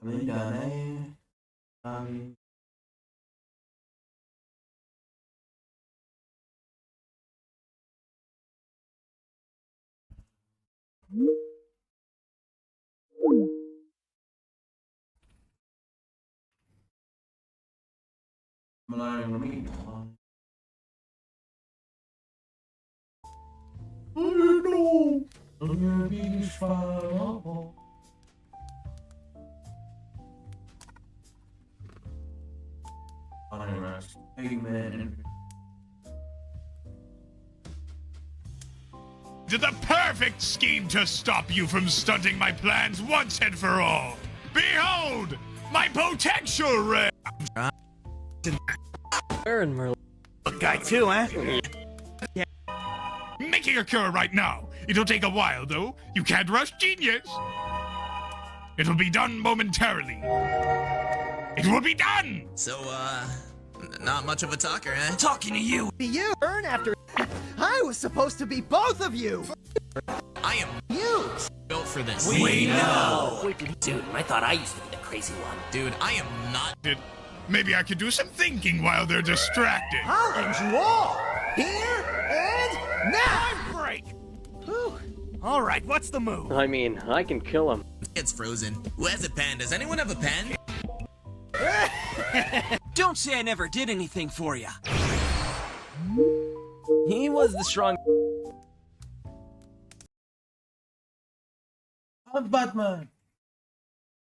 Lấy giờ đấy um, Malay Rami. No, don't be far. The perfect scheme to stop you from stunting my plans once and for all. Behold, my potential ray. Aaron Merlin. Guy too, huh? Yeah. Making a cure right now. It'll take a while, though. You can't rush genius. It'll be done momentarily. It will be done! So, not much of a talker, eh? Talking to you. You burn after. I was supposed to be both of you. I am You. built for this. We know. Dude, I thought I used to be the crazy one. Dude, I am not. Maybe I could do some thinking while they're distracted. I'll end you all. Here and now. Break. Whew. All right, what's the move? I mean, I can kill him. It's frozen. Who has a pen? Does anyone have a pen? Don't say I never did anything for you. He was the strong. I'm Batman.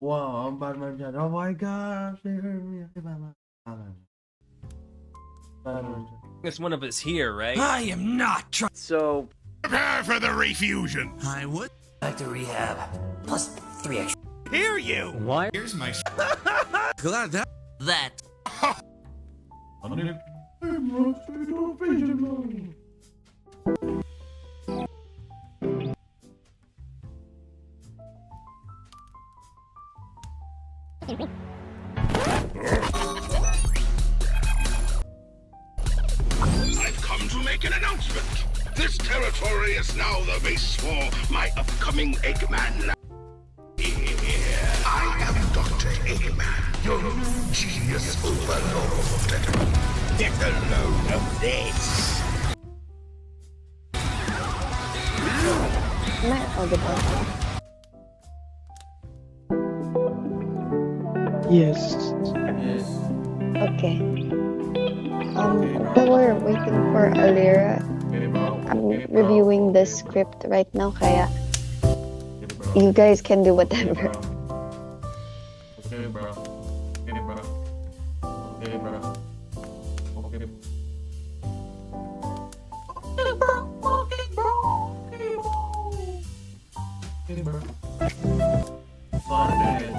Wow, I'm Batman. Oh my gosh, they heard me. Batman. It's one of us here, right? I am not trying. So, Prepare for the refusion. I would. back to rehab. Plus 3 extra. Hear you. Why? Here's my... Glad that. I've come to make an announcement. This territory is now the base for my upcoming Eggman. I am Dr. Eggman, your new genius overlord. Get a load of this. Am I audible? Yes. Yes. Okay. While we're waiting for Alira, Okay, bro. I'm Okay, bro. reviewing the script right now, kaya Okay, bro. you guys can do Okay, whatever. bro. Okay, bro. Okay, bro. Okay, bro. Okay. Okay, bro. Okay, bro. Okay, bro. Fine, man.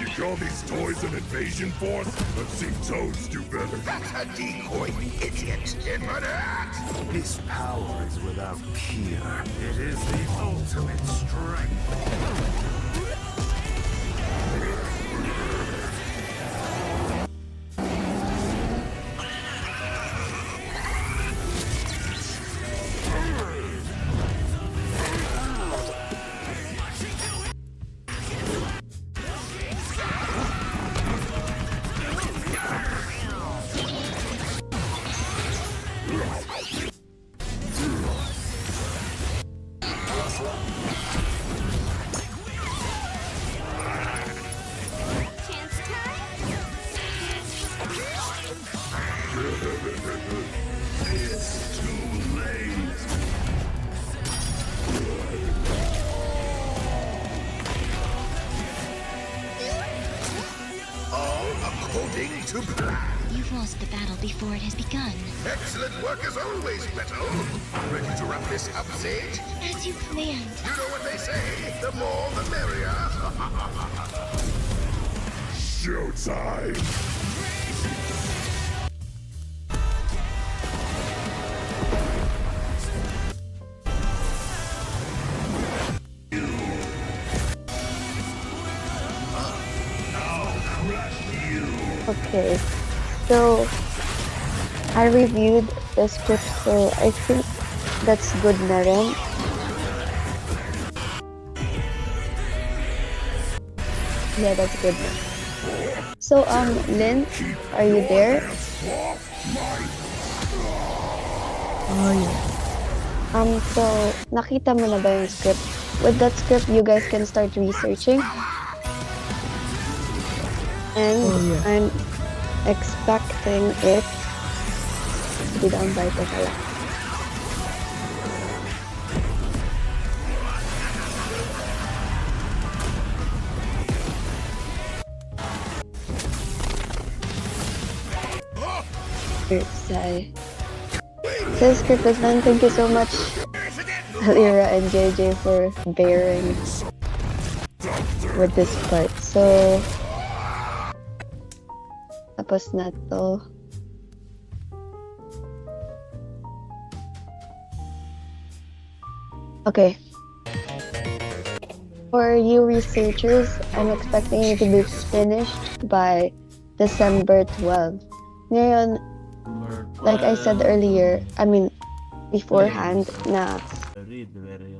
You call these toys an invasion force? Let's see Toads do better. That's a decoy, idiot. In my hat. This power is without peer. It is the ultimate strength. It's too late. All according to plan. You've lost the battle before it has begun. Excellent work as always, Beto. Ready to wrap this up, Sage? As you planned. You know what they say, the more the merrier. Showtime. Now crash. Okay. So, I reviewed the script, so I think that's good na rin. Yeah, that's good na. So, Lynn, are you there? Oh, yeah. So, nakita mo na ba yung script? With that script, you guys can start researching. And Oh, yeah. I'm expecting it to be done by Tekala. Say. So, script is done. Thank you so much, Alira and JJ, for bearing with this part. So, tapos na to. Okay. For you researchers, I'm expecting you to be finished by December 12. Ngayon, like I said earlier, beforehand, na Read very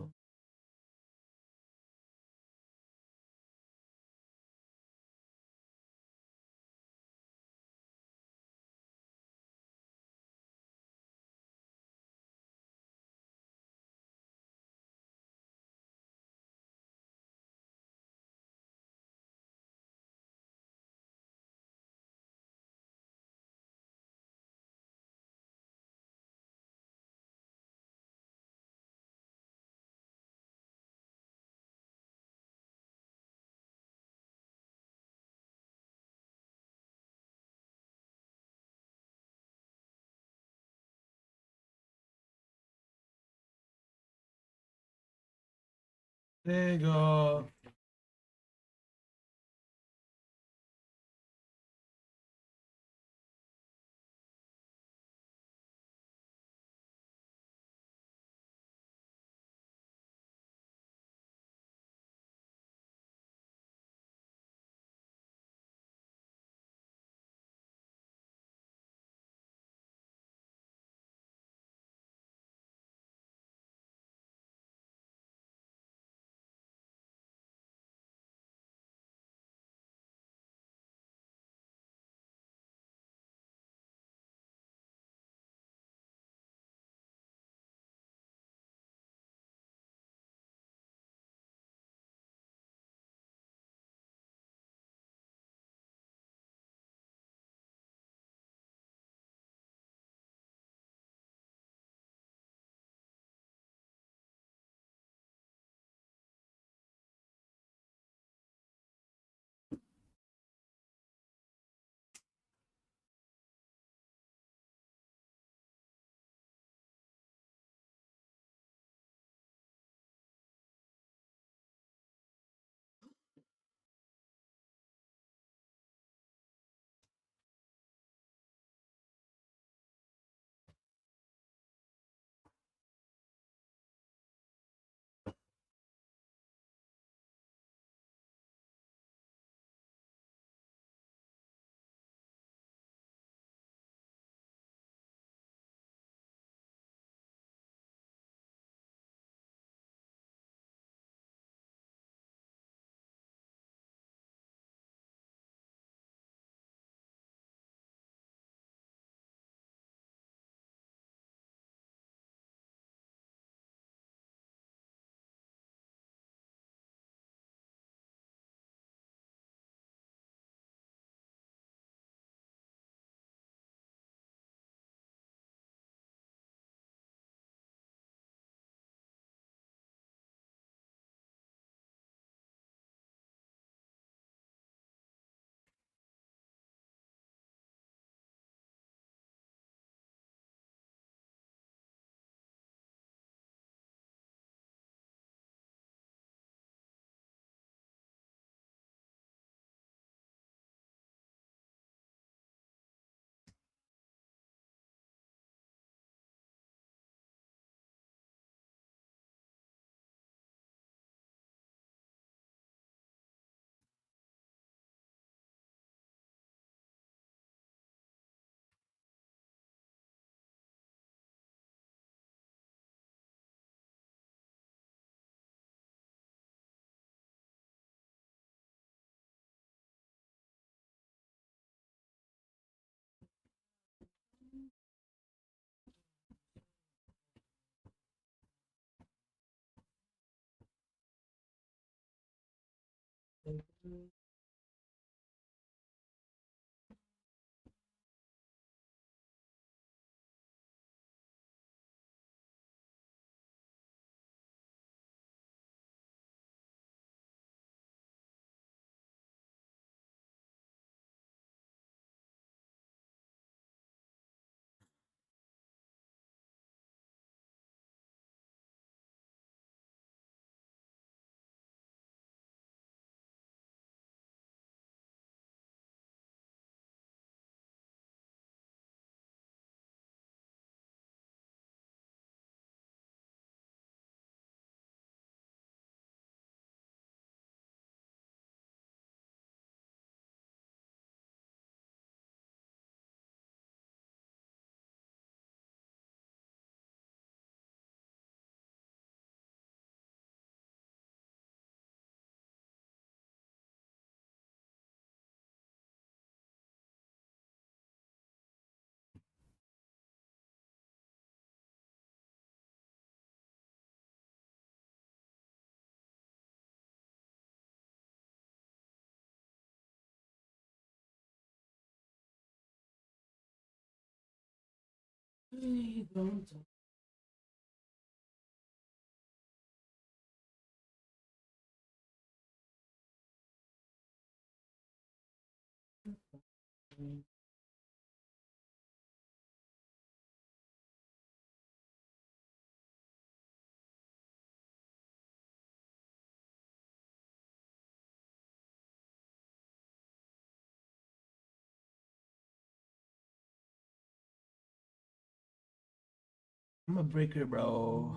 Lego. I'm a breaker, bro.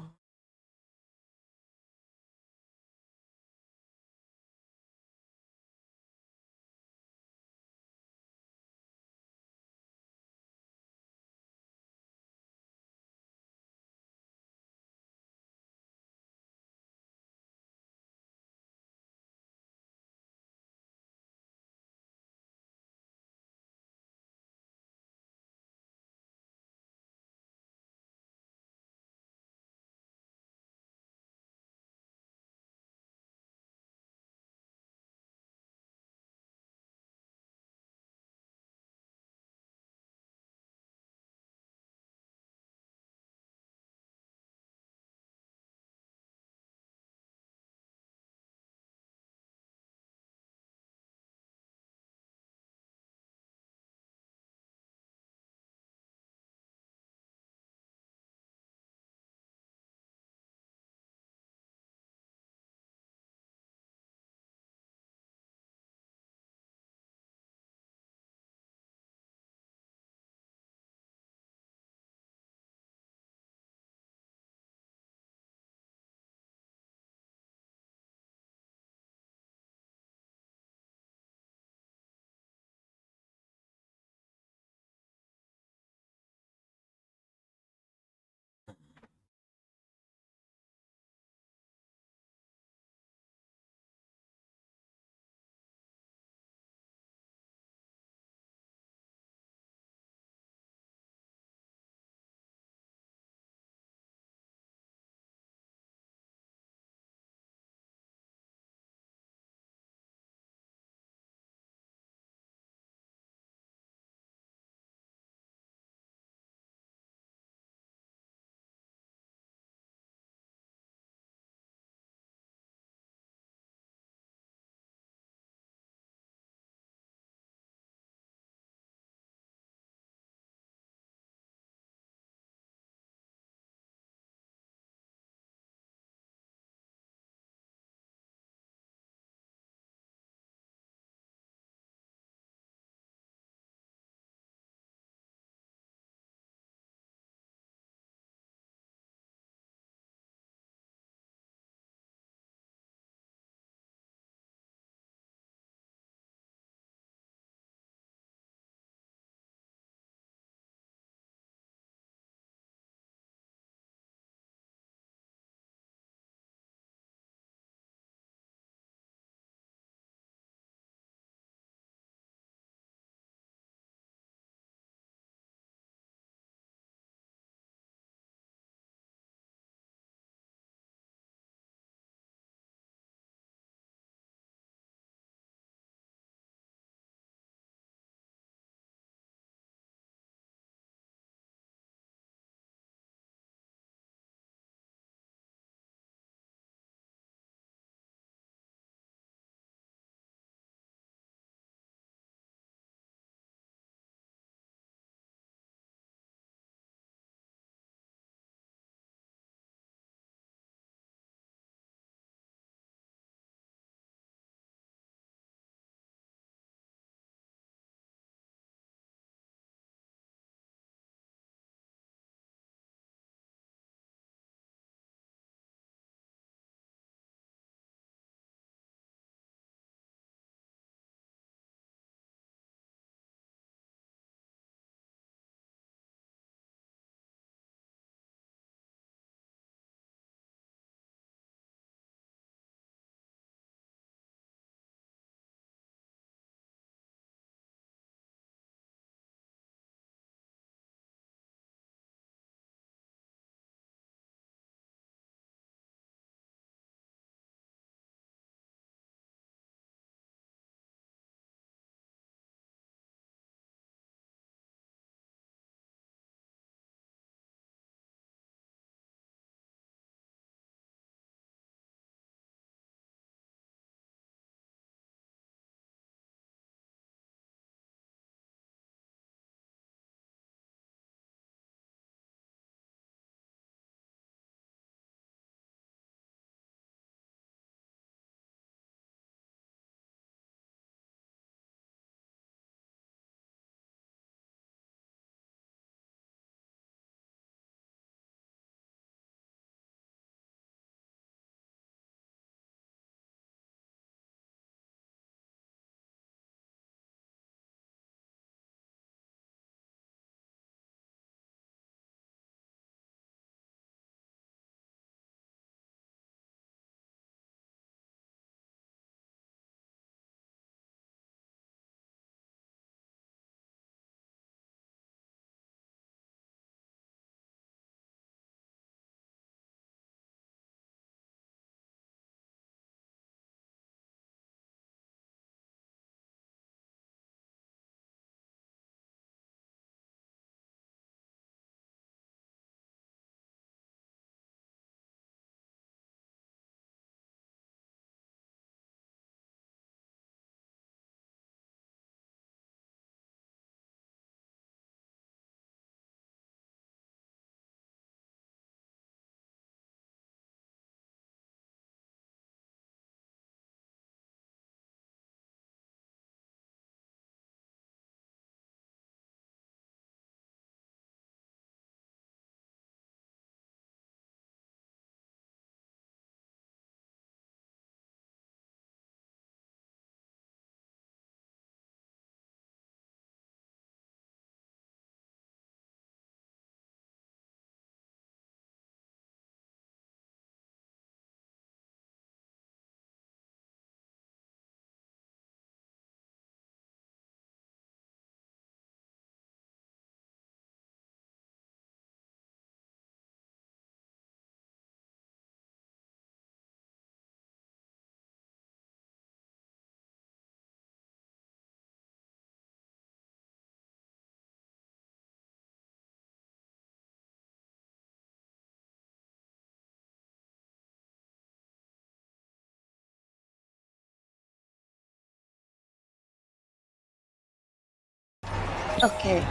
Okay.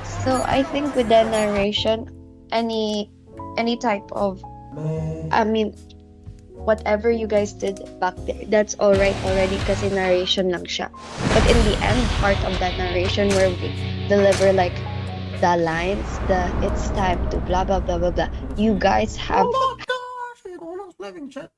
So I think with the narration, any type of, Man. I mean, whatever you guys did back there, that's all right already kasi narration lang siya. But in the end part of that narration where we deliver like the lines, the it's time to blah blah blah blah blah. You guys have Oh my gosh, it's almost living chat.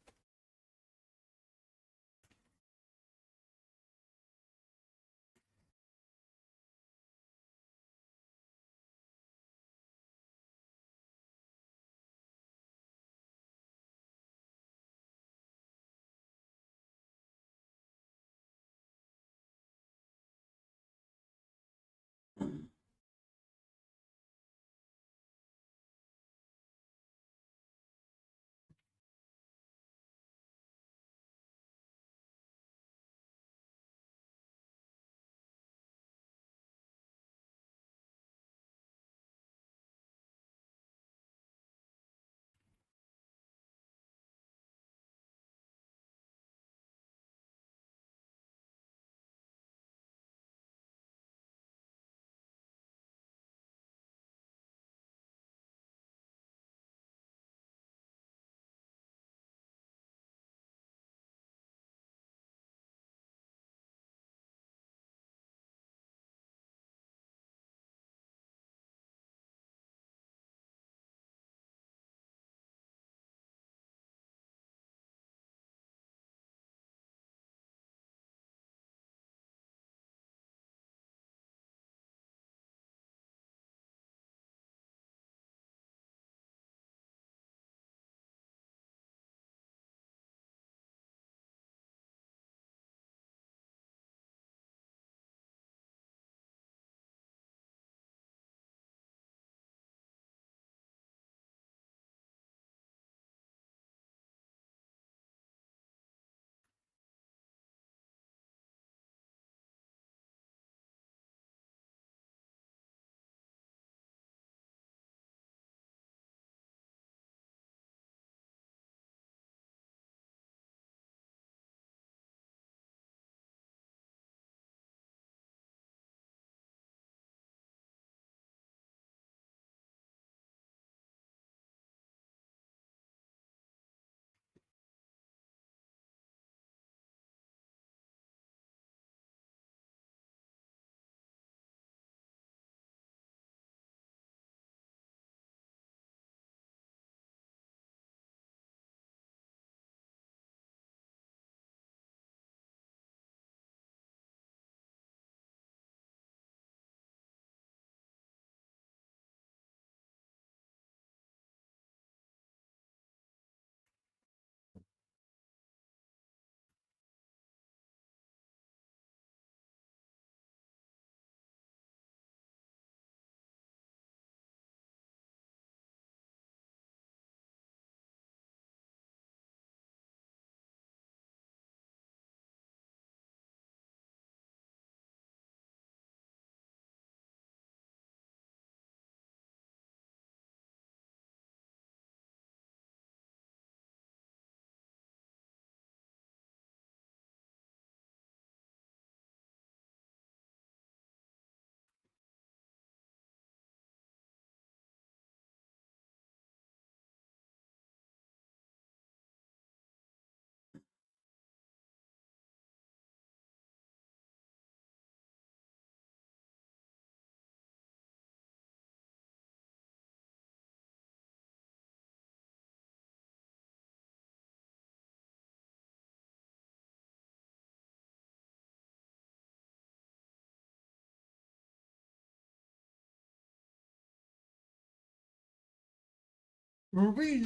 Ruby.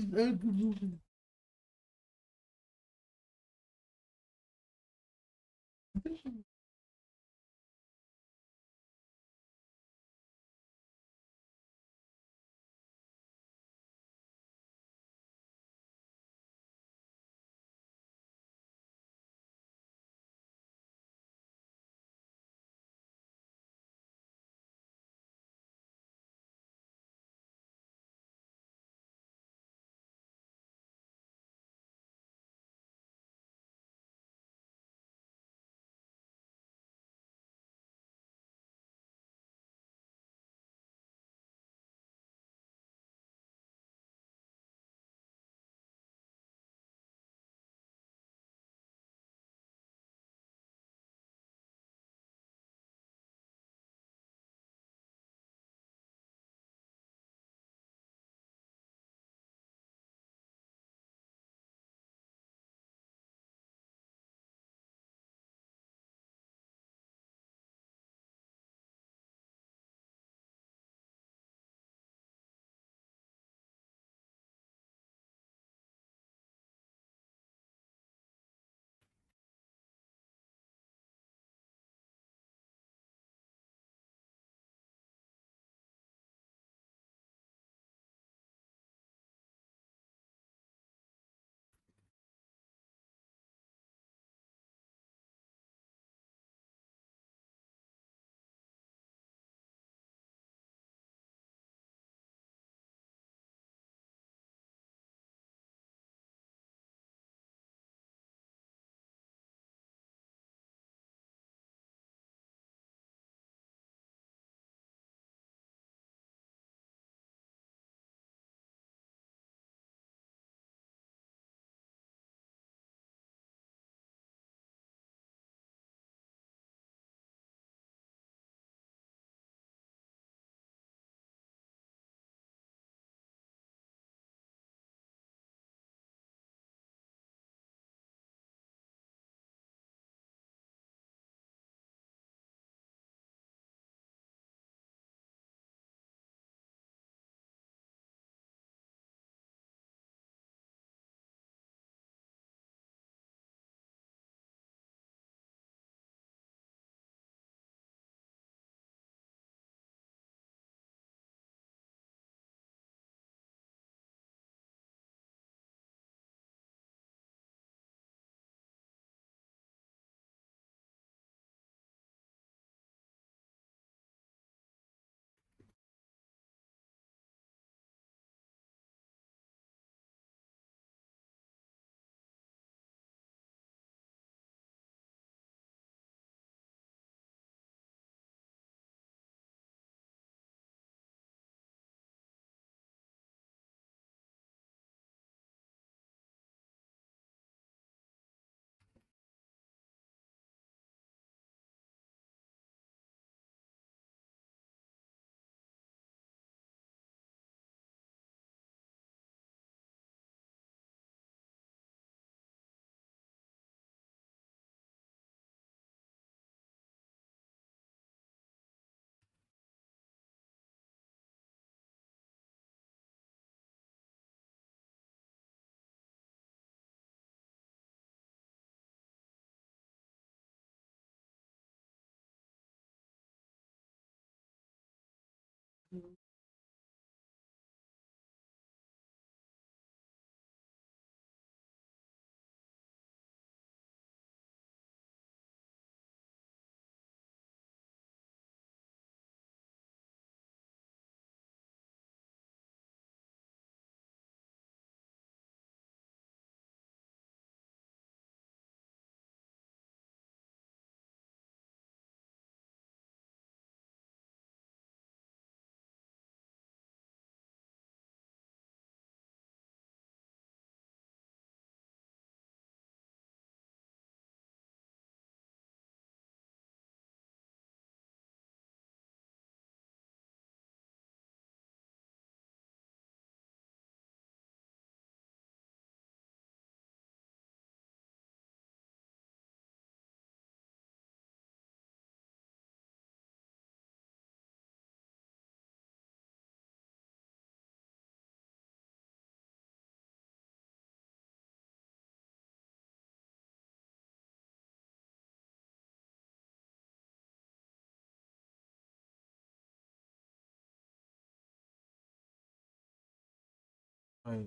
はい。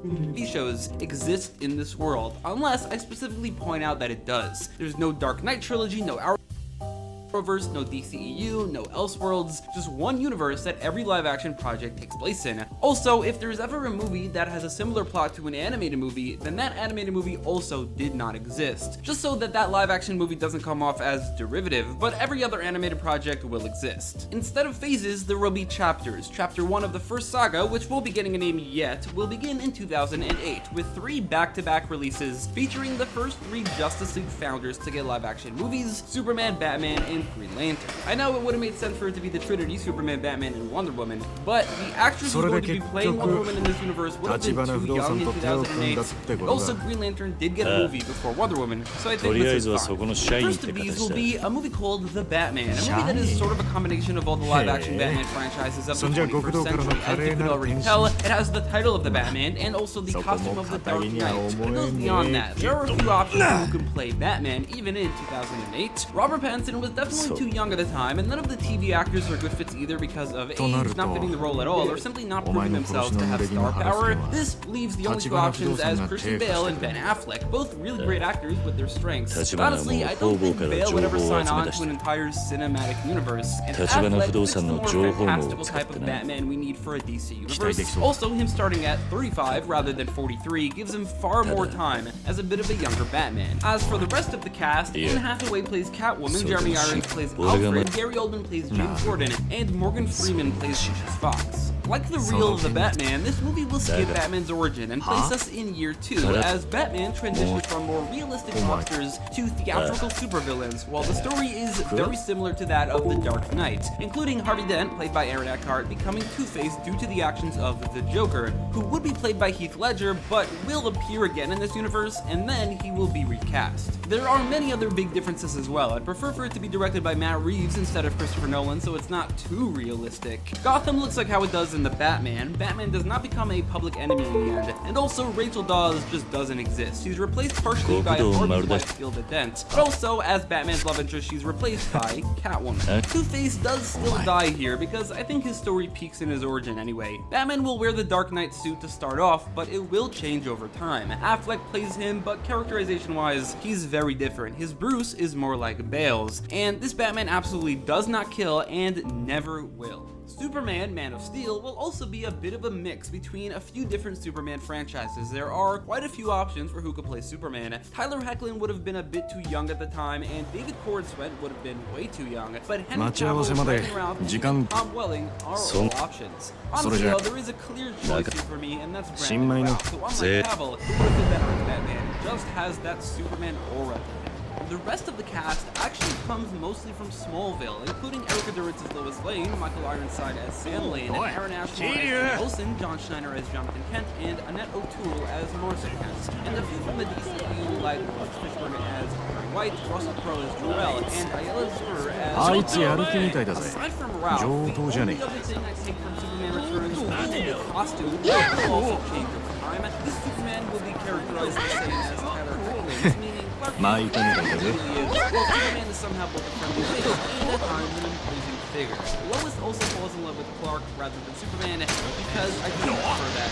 TV shows exist in this world, unless I specifically point out that it does. There's no Dark Knight trilogy, no Arrowverse, no DCEU, no Elseworlds, just one universe that every live-action project takes place in. Also, if there's ever a movie that has a similar plot to an animated movie, then that animated movie also did not exist. Just so that that live-action movie doesn't come off as derivative, but every other animated project will exist. Instead of phases, there will be chapters. Chapter 1 of the first saga, which won't be getting a name yet, will begin in 2008, with 3 back-to-back releases featuring the first 3 Justice League founders to get live-action movies: Superman, Batman, and Green Lantern. I know it would have made sense for it to be the Trinity, Superman, Batman, and Wonder Woman, but the actress who's going to be playing Wonder Woman in this universe would have been too young in 2008. Also, Green Lantern did get a movie before Wonder Woman, so I think this is fine. The first of these will be a movie called The Batman, a movie that is sort of a combination of all the live-action Batman franchises of the 21st century. As you can already tell, it has the title of the Batman and also the costume of the Dark Knight. But it goes beyond that. There are a few options who can play Batman, even in 2008. Robert Pattinson was definitely too young at the time, and none of the TV actors are good fits either because of age, not fitting the role at all, or simply not proving themselves to have star power. This leaves the only 2 options as Christian Bale and Ben Affleck, both really great actors with their strengths. But honestly, I don't think Bale would ever sign on to an entire cinematic universe, and Affleck fits the more fantastical type of Batman we need for a DC universe. Also, him starting at 35 rather than 43 gives him far more time as a bit of a younger Batman. As for the rest of the cast, Anne Hathaway plays Catwoman, Jeremy Irons plays Alfred, Gary Oldman plays James Gordon, and Morgan Freeman plays Lucius Fox. Like the real The Batman, this movie will skip Batman's origin and place us in year 2, as Batman transitions from more realistic monsters to theatrical supervillains, while the story is very similar to that of The Dark Knight, including Harvey Dent, played by Aaron Eckhart, becoming Two-Face due to the actions of the Joker, who would be played by Heath Ledger, but will appear again in this universe, and then he will be recast. There are many other big differences as well. I'd prefer for it to be directed by Matt Reeves instead of Christopher Nolan, so it's not too realistic. Gotham looks like how it does in The Batman. Batman does not become a public enemy in the end, and also Rachel Dawes just doesn't exist. She's replaced partially by Harvey's wife, Gilda Dent, but also as Batman's love interest, she's replaced by Catwoman. Two-Face does still die here because I think his story peaks in his origin anyway. Batman will wear the Dark Knight suit to start off, but it will change over time. Affleck plays him, but characterization-wise, he's very different. His Bruce is more like Bale's, and this Batman absolutely does not kill and never will. Superman, Man of Steel will also be a bit of a mix between a few different Superman franchises. There are quite a few options for who could play Superman. Tyler Hoechlin would have been a bit too young at the time, and David Corenswet would have been way too young, but Henry Cavill, Ryan Reynolds, and Tom Welling are all options. Honestly though, there is a clear choice here for me, and that's Brandon Routh, who unlike Cavill, who would have been better as Batman, just has that Superman aura. The rest of the cast actually comes mostly from Smallville, including Erica Duritz as Lois Lane, Michael Ironside as Sam Lane, Aaron Ashmore as Jim Wilson, John Schneider as Jonathan Kent, and Annette O'Toole as Martha Kent. And a few from the DCU like Lawrence Fishburne as Perry White, Russell Crowe as Jor-El, and Ayala Zur as Aside from Ralph, the only other thing I take from Superman Returns will be the costume, which will also change over time. This Superman will be characterized the same as Tyler Hoechlin's, meaning Superman is somehow both a friendly face and at times an imposing figure. Lois also falls in love with Clark rather than Superman because I do prefer that.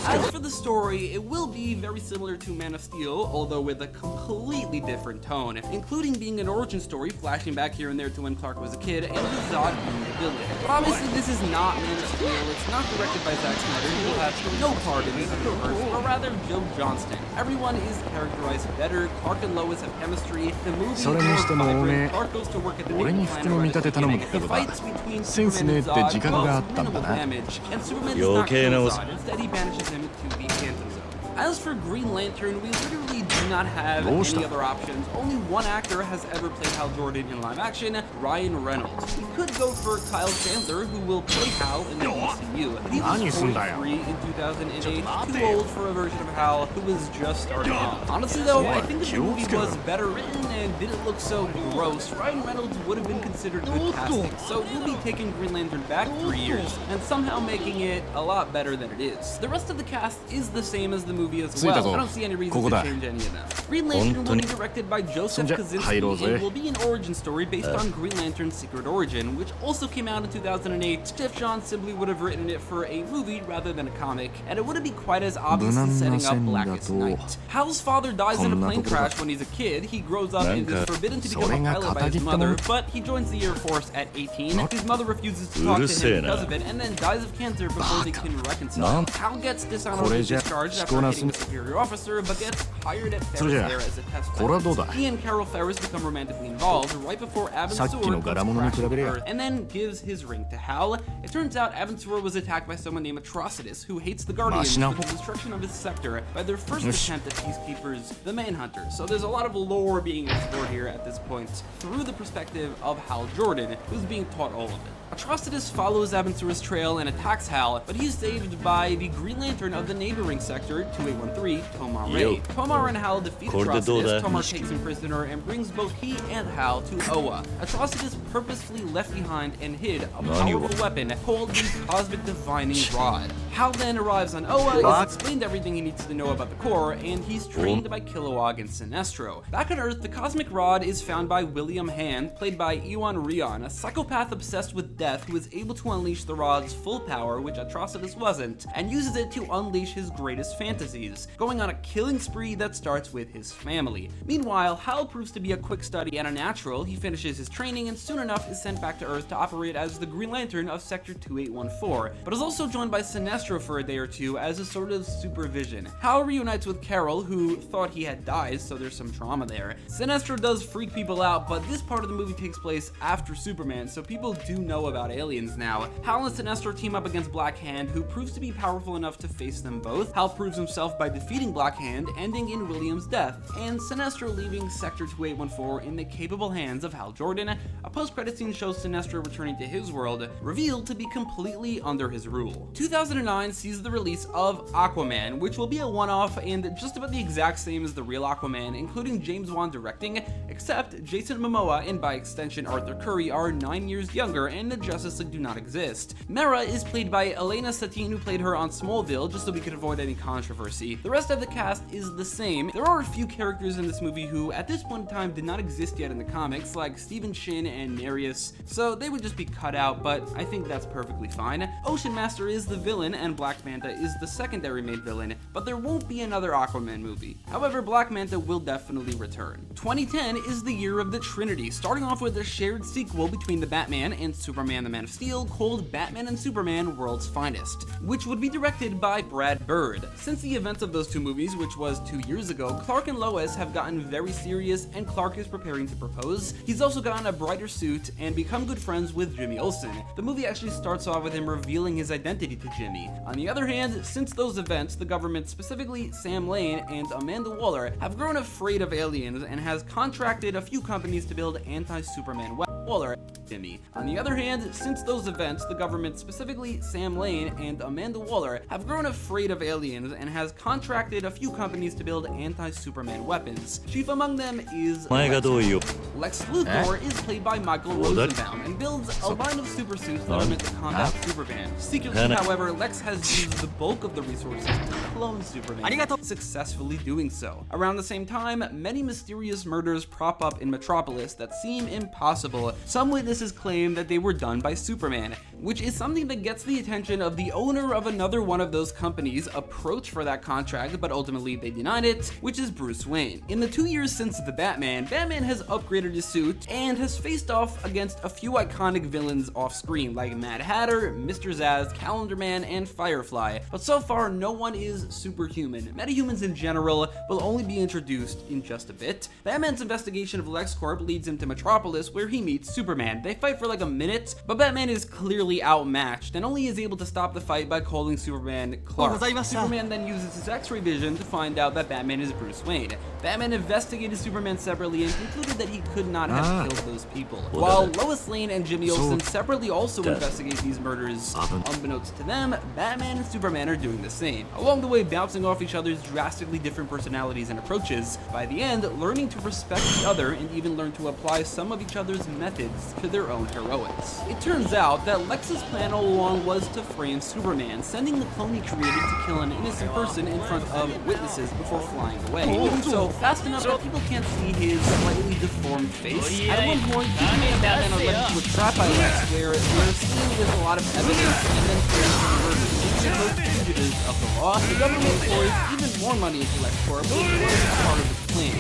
As for the story, it will be very similar to Man of Steel, although with a completely different tone, including being an origin story flashing back here and there to when Clark was a kid and Zod being the villain. But obviously this is not Man of Steel, it's not directed by Zack Snyder, who will have no part in this universe, but rather Joe Johnston. Everyone is characterized better, Clark and Lois have chemistry, the movie is more vibrant, Clark goes to work at the Naval Planet right at the beginning, the fights between Superman and Zod cause minimal damage, and Superman does not kill Zod, instead he banishes him to the Phantom Zone. As for Green Lantern, we literally do not have any other options. Only one actor has ever played Hal Jordan in live action, Ryan Reynolds. We could go for Kyle Chandler, who will play Hal in the DCU. But he was 43 in 2008, too old for a version of Hal who was just starting off. Honestly though, I think if the movie was better written and didn't look so gross, Ryan Reynolds would have been considered good casting. So we'll be taking Green Lantern back 3 years and somehow making it a lot better than it is. The rest of the cast is the same as the movie movie as well. I don't see any reason to change any of them. Green Lantern will be directed by Joseph Kosinski and will be an origin story based on Green Lantern's Secret Origin, which also came out in 2008. Jeff Johns simply would have written it for a movie rather than a comic, and it wouldn't be quite as obviously setting up Blackest Night. Hal's father dies in a plane crash when he's a kid. He grows up and is forbidden to become a pilot by his mother, but he joins the Air Force at 18. His mother refuses to talk to him because of it, and then dies of cancer before they can reconcile. Hal gets dishonorably discharged after hitting a superior officer, but gets hired at Ferris Air as a test pilot. He and Carol Ferris become romantically involved right before Aventura comes crashing to Earth, and then gives his ring to Hal. It turns out Aventura was attacked by someone named Atrocitus, who hates the Guardians for the destruction of his sector by their first attempt at peacekeepers, the Manhunters. So there's a lot of lore being explored here at this point through the perspective of Hal Jordan, who's being taught all of it. Atrocitus follows Aventura's trail and attacks Hal, but he's saved by the Green Lantern of the neighboring sector, 2813, Tomar Ray. Tomar and Hal defeat Atrocitus, Tomar takes him prisoner and brings both he and Hal to Oa. Atrocitus purposefully left behind and hid a powerful weapon called the Cosmic Divining Rod. Hal then arrives on Oa, is explained everything he needs to know about the Corps, and he's trained by Kilowog and Sinestro. Back on Earth, the Cosmic Rod is found by William Hand, played by Iwan Rion, a psychopath obsessed with death who is able to unleash the Rod's full power, which Atrocitus wasn't, and uses it to unleash his greatest fantasies, going on a killing spree that starts with his family. Meanwhile, Hal proves to be a quick study and a natural. He finishes his training and soon enough is sent back to Earth to operate as the Green Lantern of Sector 2814, but is also joined by Sinestro for a day or two as a sort of supervision. Hal reunites with Carol, who thought he had died, so there's some drama there. Sinestro does freak people out, but this part of the movie takes place after Superman, so people do know about aliens now. Hal and Sinestro team up against Black Hand, who proves to be powerful enough to face them both. Hal proves himself by defeating Black Hand, ending in William's death, and Sinestro leaving Sector 2814 in the capable hands of Hal Jordan. A post-credit scene shows Sinestro returning to his world, revealed to be completely under his rule. 2009 sees the release of Aquaman, which will be a one-off and just about the exact same as the real Aquaman, including James Wan directing, except Jason Momoa and by extension Arthur Curry are 9 years younger and the Justice League do not exist. Mera is played by Elena Satine, who played her on Smallville, just so we could avoid any controversy. The rest of the cast is the same. There are a few characters in this movie who at this point in time did not exist yet in the comics, like Stephen Shin and Nereus, so they would just be cut out, but I think that's perfectly fine. Ocean Master is the villain and Black Manta is the secondary main villain, but there won't be another Aquaman movie. However, Black Manta will definitely return. 2010 is the year of the Trinity, starting off with a shared sequel between the Batman and Superman the Man of Steel called Batman and Superman World's Finest, which would be directed by Brad Bird. Since the events of those two movies, which was 2 years ago, Clark and Lois have gotten very serious and Clark is preparing to propose. He's also gotten a brighter suit and become good friends with Jimmy Olsen. The movie actually starts off with him revealing his identity to Jimmy. On the other hand, since those events, the government, specifically Sam Lane and Amanda Waller, have grown afraid of aliens and has contracted a few companies to build anti-Superman weapons. Waller, Jimmy. On the other hand, since those events, the government, specifically Sam Lane and Amanda Waller, have grown afraid of aliens and has contracted a few companies to build anti-Superman weapons. Chief among them is Lex Luthor is played by Michael Rosenbaum and builds a line of super suits that are meant to combat Superman. Secretly, however, Lex has used the bulk of the resources to clone Superman, successfully doing so. Around the same time, many mysterious murders prop up in Metropolis that seem impossible. Some witnesses claim that they were done by Superman, which is something that gets the attention of the owner of another one of those companies approached for that contract, but ultimately they denied it, which is Bruce Wayne. In the 2 years since the Batman has upgraded his suit and has faced off against a few iconic villains off screen, like Mad Hatter, Mr. Zsasz, Calendar Man, and Firefly, but so far no one is superhuman. Metahumans in general will only be introduced in just a bit. Batman's investigation of LexCorp leads him to Metropolis, where he meets Superman. They fight for like a minute, but Batman is clearly outmatched and only is able to stop the fight by calling Superman Clark. Superman then uses his X-ray vision to find out that Batman is Bruce Wayne. Batman investigated Superman separately and concluded that he could not have killed those people, while Lois Lane and Jimmy Olsen separately also investigate these murders. Unbeknownst to them, Batman and Superman are doing the same, along the way bouncing off each other's drastically different personalities and approaches, by the end learning to respect each other and even learn to apply some of each other's methods to their own heroics. It turns out that Lex's plan all along was to frame Superman, sending the clone he created to kill an innocent person in front of witnesses before flying away. So fast enough that people can't see his slightly deformed face. At one point, Superman and Batman are led into a trap by Lex where they're seen with a lot of evidence and then framed for murder. They're both fugitives of the law. The government pours even more money into LexCorp, which was part of its plan.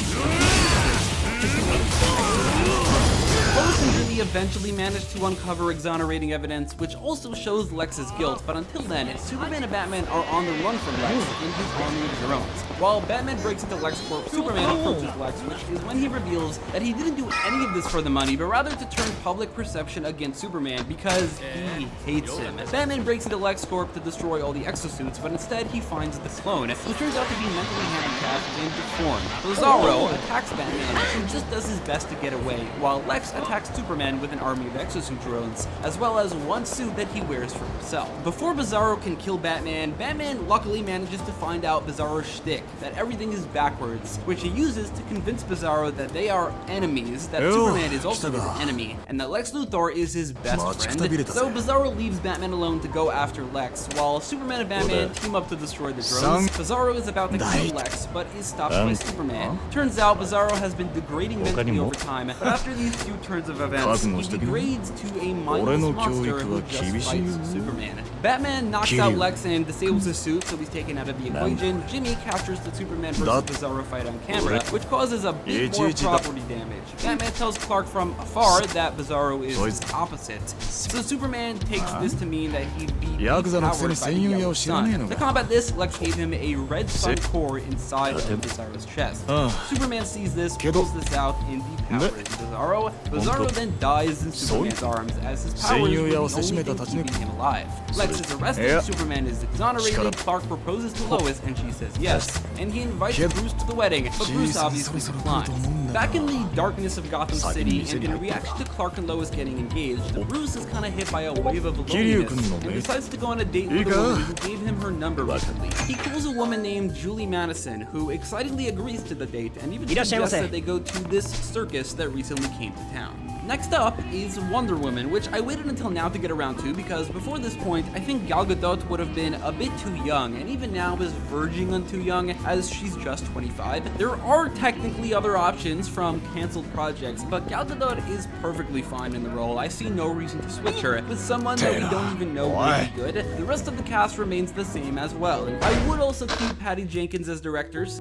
Lois and Jimmy eventually manage to uncover exonerating evidence, which also shows Lex's guilt, but until then, Superman and Batman are on the run from Lex in his army of drones. While Batman breaks into LexCorp, Superman approaches Lex, which is when he reveals that he didn't do any of this for the money, but rather to turn public perception against Superman because he hates him. Batman breaks into LexCorp to destroy all the exosuits, but instead he finds the clone, who turns out to be mentally handicapped and deformed. Bizarro attacks Batman, who just does his best to get away, while Lex attacks Superman with an army of exosuit drones, as well as one suit that he wears for himself. Before Bizarro can kill Batman, Batman luckily manages to find out Bizarro's shtick, that everything is backwards, which he uses to convince Bizarro that they are enemies, that Superman is also his enemy, and that Lex Luthor is his best friend. So Bizarro leaves Batman alone to go after Lex, while Superman and Batman team up to destroy the drones. Bizarro is about to kill Lex, but is stopped by Superman. Turns out Bizarro has been degrading mentally over time, but after these few turns of events, he degrades to a mindless monster who just fights Superman. Batman knocks out Lex and disables his suit, so he's taken out of the equation. Jimmy captures the Superman vs. Bizarro fight on camera, which causes a bit more property damage. Batman tells Clark from afar that Bizarro is his opposite. So Superman takes this to mean that he'd be powered by the yellow sun. To combat this, Lex gave him a red sun core inside of Bizarro's chest. Superman sees this, pulls this out, and depowers Bizarro. Bizarro then dies in Superman's arms, as his powers were the only thing keeping him alive. Lex is arrested, Superman is exonerated, Clark proposes to Lois, and she says yes, and he invites Bruce to the wedding, but Bruce obviously declines. Back in the darkness of Gotham City, and in reaction to Clark and Lois getting engaged, Bruce is kind of hit by a wave of loneliness, and decides to go on a date with a woman who gave him her number recently. He calls a woman named Julie Madison, who excitedly agrees to the date, and even suggests that they go to this circus that recently came to town. Next up is Wonder Woman, which I waited until now to get around to because before this point, I think Gal Gadot would have been a bit too young, and even now is verging on too young as she's just 25. There are technically other options from canceled projects, but Gal Gadot is perfectly fine in the role. I see no reason to switch her with someone that we don't even know will be good. The rest of the cast remains the same as well. And I would also keep Patty Jenkins as directors.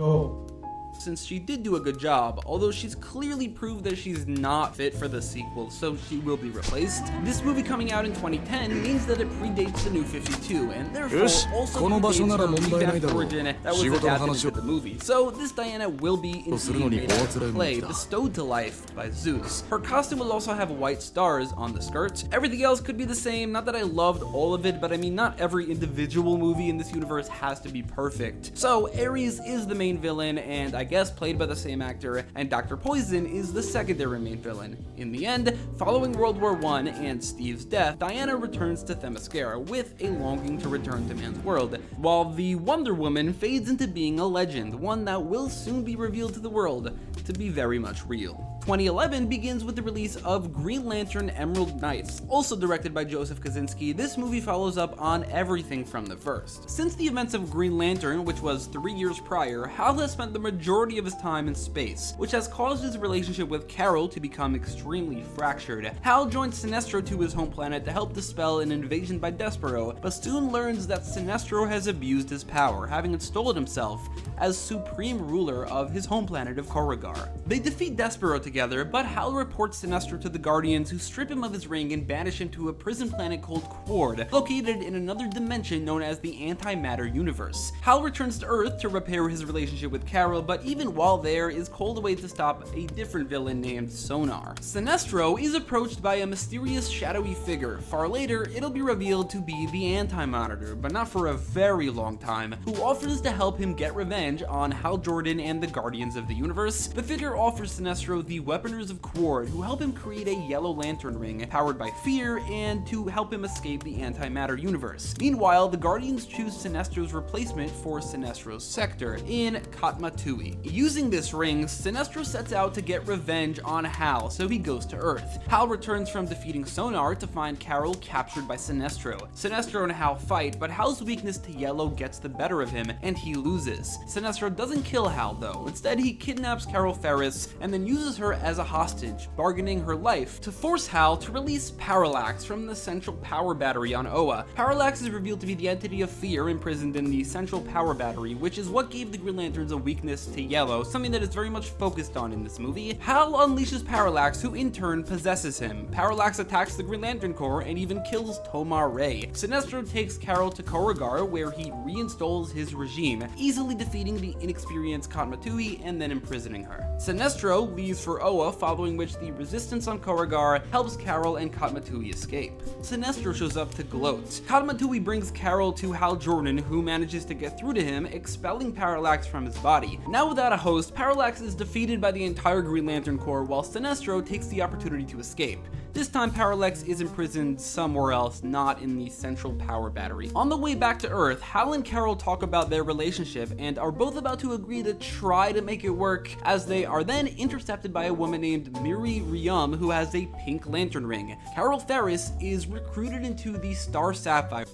Yo. Since she did do a good job, although she's clearly proved that she's not fit for the sequel, so she will be replaced. This movie coming out in 2010 means that it predates the New 52, and therefore also predates her revamped origin that was adapted into the movie. So this Diana will be indeed made out of clay, bestowed to life by Zeus. Her costume will also have white stars on the skirt. Everything else could be the same, not that I loved all of it, but I mean not every individual movie in this universe has to be perfect. So Ares is the main villain, and I guess played by the same actor, and Dr. Poison is the secondary main villain. In the end, following World War I and Steve's death, Diana returns to Themyscira with a longing to return to man's world, while the Wonder Woman fades into being a legend, one that will soon be revealed to the world to be very much real. 2011 begins with the release of Green Lantern Emerald Knights. Also directed by Joseph Kosinski, this movie follows up on everything from the first. Since the events of Green Lantern, which was 3 years prior, Hal has spent the majority of his time in space, which has caused his relationship with Carol to become extremely fractured. Hal joins Sinestro to his home planet to help dispel an invasion by Despero, but soon learns that Sinestro has abused his power, having installed himself as supreme ruler of his home planet of Korrigar. They defeat Despero together, but Hal reports Sinestro to the Guardians, who strip him of his ring and banish him to a prison planet called Quard, located in another dimension known as the Antimatter Universe. Hal returns to Earth to repair his relationship with Carol, but even while there, is called away to stop a different villain named Sonar. Sinestro is approached by a mysterious shadowy figure. Far later, it'll be revealed to be the Anti-Monitor, but not for a very long time, who offers to help him get revenge on Hal Jordan and the Guardians of the Universe. The figure offers Sinestro the Weaponers of Quard, who help him create a yellow lantern ring powered by fear and to help him escape the Antimatter Universe. Meanwhile, the Guardians choose Sinestro's replacement for Sinestro's Sector in Katmatui. Using this ring, Sinestro sets out to get revenge on Hal, so he goes to Earth. Hal returns from defeating Sonar to find Carol captured by Sinestro. Sinestro and Hal fight, but Hal's weakness to yellow gets the better of him, and he loses. Sinestro doesn't kill Hal though. Instead, he kidnaps Carol Ferris and then uses her as a hostage, bargaining her life to force Hal to release Parallax from the central power battery on Oa. Parallax is revealed to be the entity of fear imprisoned in the central power battery, which is what gave the Green Lanterns a weakness to yellow, something that is very much focused on in this movie. Hal unleashes Parallax, who in turn possesses him. Parallax attacks the Green Lantern Corps and even kills Tomar Ray. Sinestro takes Carol to Korrigar, where he reinstalls his regime, easily defeating the inexperienced Katmatui and then imprisoning her. Sinestro leaves for Oa, following which the resistance on Korrigar helps Carol and Katmatui escape. Sinestro shows up to gloat. Katmatui brings Carol to Hal Jordan, who manages to get through to him, expelling Parallax from his body. Now without a host, Parallax is defeated by the entire Green Lantern Corps, while Sinestro takes the opportunity to escape. This time, Parallax is imprisoned somewhere else, not in the central power battery. On the way back to Earth, Hal and Carol talk about their relationship and are both about to agree to try to make it work, as they are then intercepted by a woman named Miri Riam, who has a pink lantern ring. Carol Ferris is recruited into the Star Sapphire.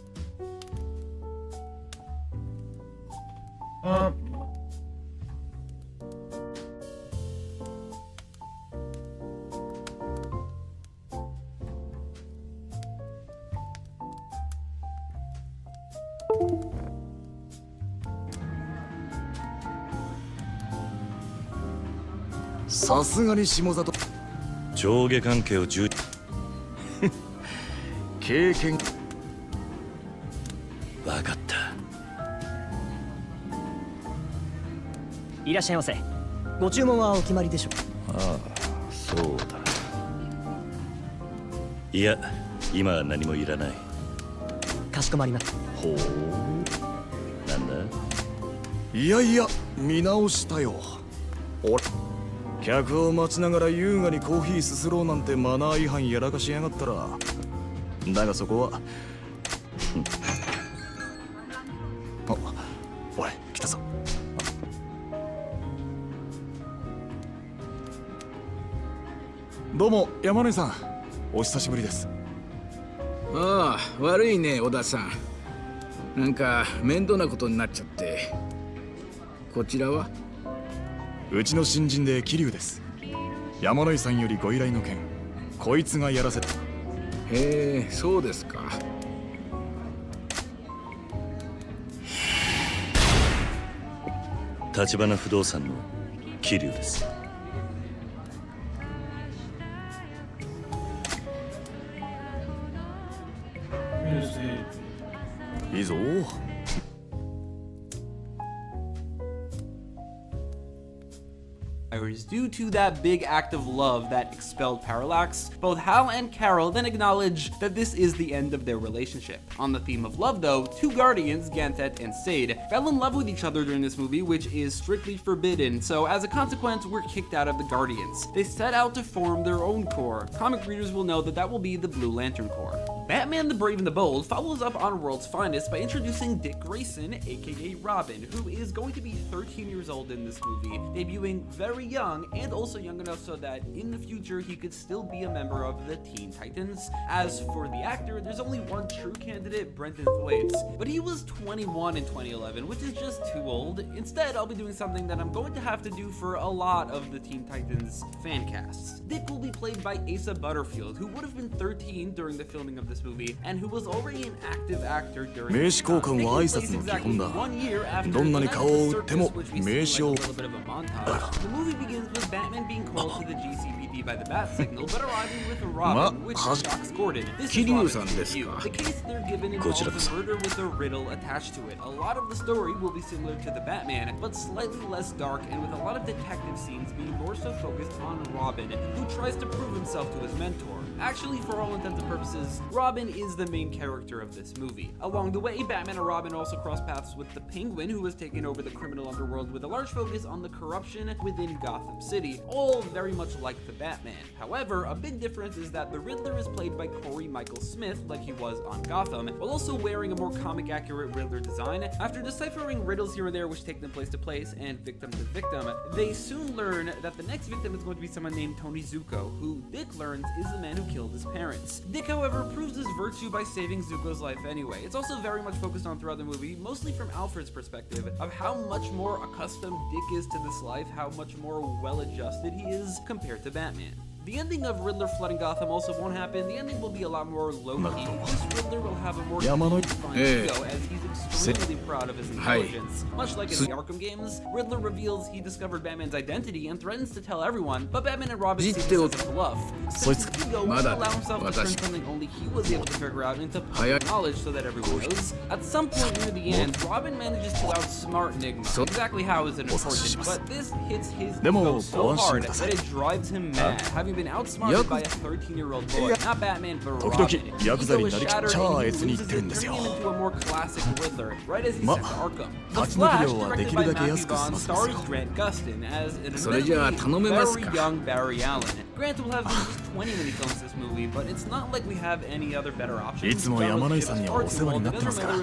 さすがに下里上下関係を経験分かった。いらっしゃいませ。ご注文はお決まりでしょう。ああ、そうだ。いや、今は何もいらない。かしこまります。ほう。なんだ？いやいや、見直したよ。俺客を待ちながら優雅にコーヒーすすろうなんてマナー違反やらかしやがったら。だがそこはあ、おい、来たぞ。どうも、山根さん。お久しぶりです。ああ、悪いね、小田さん。なんか面倒なことになっちゃって。こちらは？うちの新人で桐生です。山野井さんよりご依頼の件、こいつがやらせた。へえ、そうですか。立花不動産の桐生です。いいぞ。Due to that big act of love that expelled Parallax, both Hal and Carol then acknowledge that this is the end of their relationship. On the theme of love though, two Guardians, Gantet and Sade, fell in love with each other during this movie, which is strictly forbidden, so as a consequence were kicked out of the Guardians. They set out to form their own corps. Comic readers will know that that will be the Blue Lantern Corps. Batman the Brave and the Bold follows up on World's Finest by introducing Dick Grayson, aka Robin, who is going to be 13 years old in this movie, debuting very young and also young enough so that in the future he could still be a member of the Teen Titans. As for the actor, there's only one true candidate, Brendan Thwaites, but he was 21 in 2011, which is just too old. Instead, I'll be doing something that I'm going to have to do for a lot of the Teen Titans fan casts. Dick will be played by Asa Butterfield, who would have been 13 during the filming of this movie, and who was already an active actor during名刺交換は挨拶の基本だ。どんなに顔を打っても名刺を。 The movie begins with Batman being called to the GCPD by the bat signal, but arriving with a Robin, which shocks Gordon. This is Robin's debut. The case they're given involves a murder with a riddle attached to it. A lot of the story will be similar to the Batman, but slightly less dark and with a lot of detective scenes being more so focused on Robin, who tries to prove himself to his mentor. Actually, for all intents and purposes, Robin is the main character of this movie. Along the way, Batman and Robin also cross paths with the Penguin, who has taken over the criminal underworld with a large focus on the corruption within Gotham City, all very much like the Batman. However, a big difference is that the Riddler is played by Corey Michael Smith, like he was on Gotham, while also wearing a more comic-accurate Riddler design. After deciphering riddles here and there which take them place to place and victim to victim, they soon learn that the next victim is going to be someone named Tony Zuko, who Dick learns is the man who killed his parents. Dick, however, proves his virtue by saving Zuko's life anyway. It's also very much focused on throughout the movie, mostly from Alfred's perspective, of how much more accustomed Dick is to this life, how much more well-adjusted he is compared to Batman. The ending of Riddler flooding Gotham also won't happen. The ending will be a lot more low-key. This Riddler will have a more defined ego, as he's extremely proud of his intelligence. Much like in the Arkham games, Riddler reveals he discovered Batman's identity and threatens to tell everyone, but Batman and Robin see this as a bluff. Since his ego won't allow himself to turn something only he was able to figure out into public knowledge so that everyone knows. At some point near the end, Robin manages to outsmart Enigma. Exactly how isn't important, but this hits his ego so hard that it drives him mad, having been outsmarted by a 13-year-old boy. Not Batman, but Robin. His ego is shattered and he loses it, turning him into a more classic Riddler, right as he sent to Arkham. The Flash, directed by Matthew Vaughn, stars Grant Gustin as an very young Barry Allen. Grant will have been just 20 when he films this movie, but it's not like we have any other better options. The Miller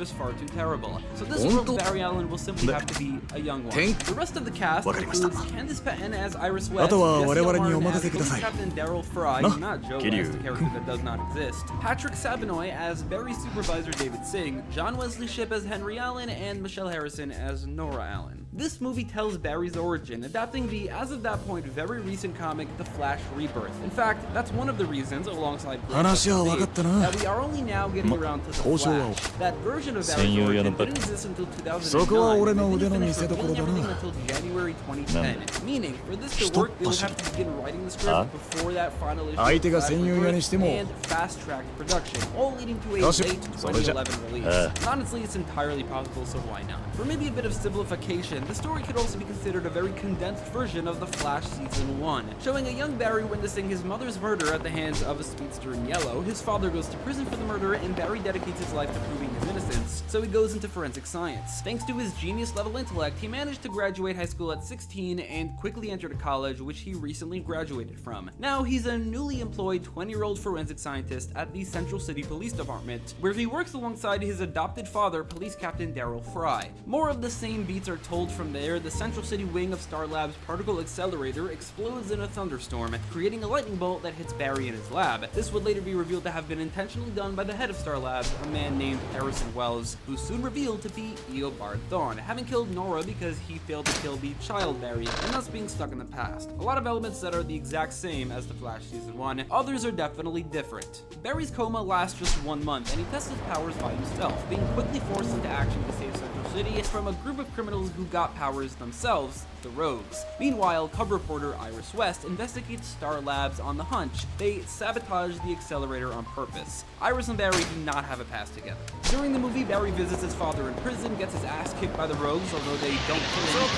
is far too terrible, so this world's Barry Allen will simply have to be a young one. The rest of the cast includes Candice Patton as Iris West, Jesse Martin as Police Captain Daryl Fry, not Joe as the character that does not exist, Patrick Sabinoy as Barry Supervisor David Singh, John Wesley Shipp as Henry Allen, and Michelle Harrison as Nora Allen. This movie tells Barry's origin, adapting the, as of that point, very recent comic, The Flash Rebirth. In fact, that's one of the reasons, alongside that we are only now getting around to The Flash. That version of Barry's origin didn't exist until 2009, and didn't finish revealing everything until January 2010. Meaning, for this to work, they would have to begin writing the script before that final issue of Flash Rebirth and fast-tracked production, all leading to a late 2011 release. Honestly, it's entirely possible, so why not? For maybe a bit of simplification, the story could also be considered a very condensed version of The Flash Season 1, showing a young Barry witnessing his mother's murder at the hands of a speedster in yellow. His father goes to prison for the murder, and Barry dedicates his life to proving his innocence, so he goes into forensic science. Thanks to his genius-level intellect, he managed to graduate high school at 16 and quickly entered a college which he recently graduated from. Now he's a newly employed 20-year-old forensic scientist at the Central City Police Department, where he works alongside his adopted father, Police Captain Daryl Fry. More of the same beats are told from there. The Central City wing of Star Lab's particle accelerator explodes in a thunderstorm, creating a lightning bolt that hits Barry in his lab. This would later be revealed to have been intentionally done by the head of Star Labs, a man named Harrison Wells, who soon revealed to be Eobard Thawne, having killed Nora because he failed to kill the child Barry, and thus being stuck in the past. A lot of elements that are the exact same as The Flash Season 1, others are definitely different. Barry's coma lasts just 1 month, and he tests his powers by himself, being quickly forced into action to save Central City from a group of criminals who got powers themselves, the Rogues. Meanwhile, cub reporter Iris West investigates Star Labs on the hunch they sabotage the accelerator on purpose. Iris and Barry do not have a past together. During the movie, Barry visits his father in prison, gets his ass kicked by the Rogues, although they don't kill him.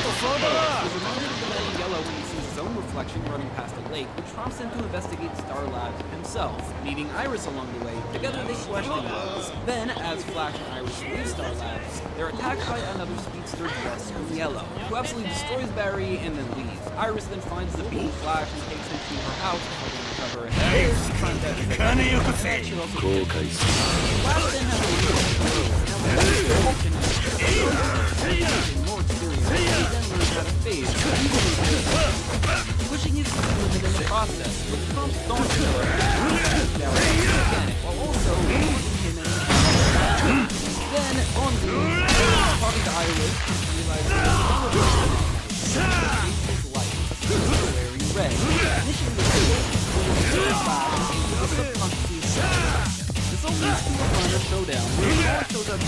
He's reminded of the man in yellow when he sees his own reflection running past a lake, which prompts him to investigate Star Labs himself. Meeting Iris along the way, together they question Rogues. Then, as Flash and Iris leave Star Labs, they're attacked by another speedster dressed in yellow, who absolutely destroys Barry and then leaves. Iris then finds the beaten Flash and takes him to her house to help him recover his hair. Flash then has a more experience, he then learns how to phase, pushing his limit in the process, which prompts Dawn to know again, while also forcing him in. Then, on the talking to Iris, he realizes his life, wearing red, initially the Flash into the subconscious. This all leads to a minor showdown where Dawn shows up to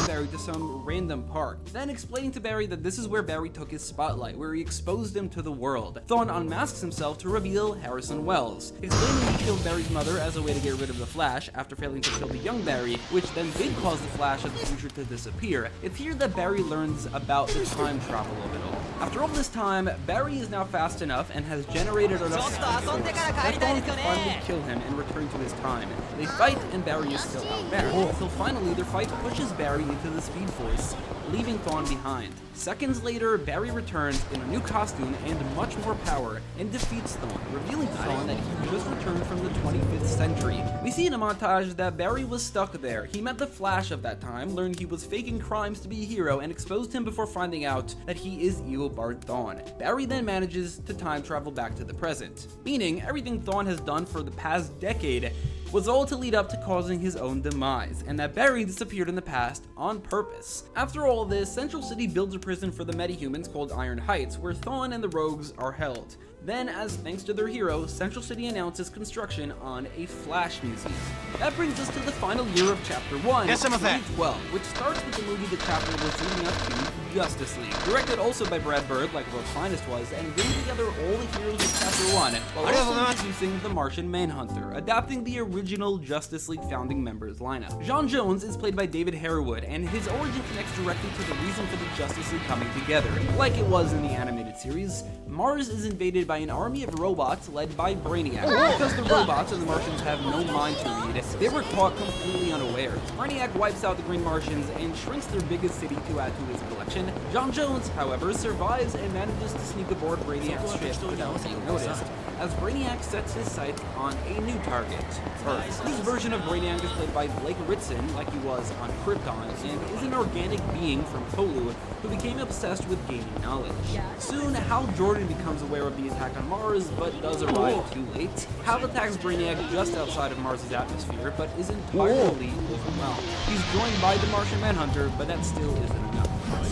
Barry to some random park, then explaining to Barry that this is where Barry took his spotlight, where he exposed him to the world. Thawne unmasks himself to reveal Harrison Wells, explaining he killed Barry's mother as a way to get rid of the Flash after failing to kill the young Barry, which then did cause the Flash of the future to disappear. It's here that Barry learns about the time travel of it all. After all this time, Barry is now fast enough and has generated enough speed force that Thawne can finally kill him and return to his time. They fight and Barry is still outmatched, until finally their fight pushes Barry into the Speed Force, leaving Thawne behind. Seconds later, Barry returns in a new costume and much more power and defeats Thawne, revealing to Thawne that he just returned from the 25th century. We see in a montage that Barry was stuck there. He met the Flash of that time, learned he was faking crimes to be a hero, and exposed him before finding out that he is Eobard Thawne. Barry then manages to time travel back to the present, meaning everything Thawne has done for the past decade was all to lead up to causing his own demise, and that Barry disappeared in the past on purpose. After all this, Central City builds a prison for the metahumans called Iron Heights, where Thawne and the Rogues are held. Then, as thanks to their hero, Central City announces construction on a Flash museum. That brings us to the final year of Chapter 1, 2012, which starts with the movie the chapter was leading up to, Justice League. Directed also by Brad Bird, like World's Finest was, and bringing together all the heroes of Chapter 1, while also introducing the Martian Manhunter, adapting the original Justice League founding members lineup. John Jones is played by David Harewood, and his origin connects directly to the reason for the Justice League coming together. Like it was in the animated series, Mars is invaded by an army of robots led by Brainiac. Because the robots and the Martians have no mind to read, they were caught completely unawares. Brainiac wipes out the Green Martians and shrinks their biggest city to add to his collection. John Jones, however, survives and manages to sneak aboard Brainiac's ship without being noticed, as Brainiac sets his sights on a new target, Earth. This version of Brainiac is played by Blake Ritson, like he was on Krypton, and is an organic being from Tolu who became obsessed with gaining knowledge. Soon, Hal Jordan becomes aware of the attack on Mars, but does arrive too late. Hal attacks Brainiac just outside of Mars's atmosphere, but is entirely overwhelmed. He's joined by the Martian Manhunter, but that still isn't enough.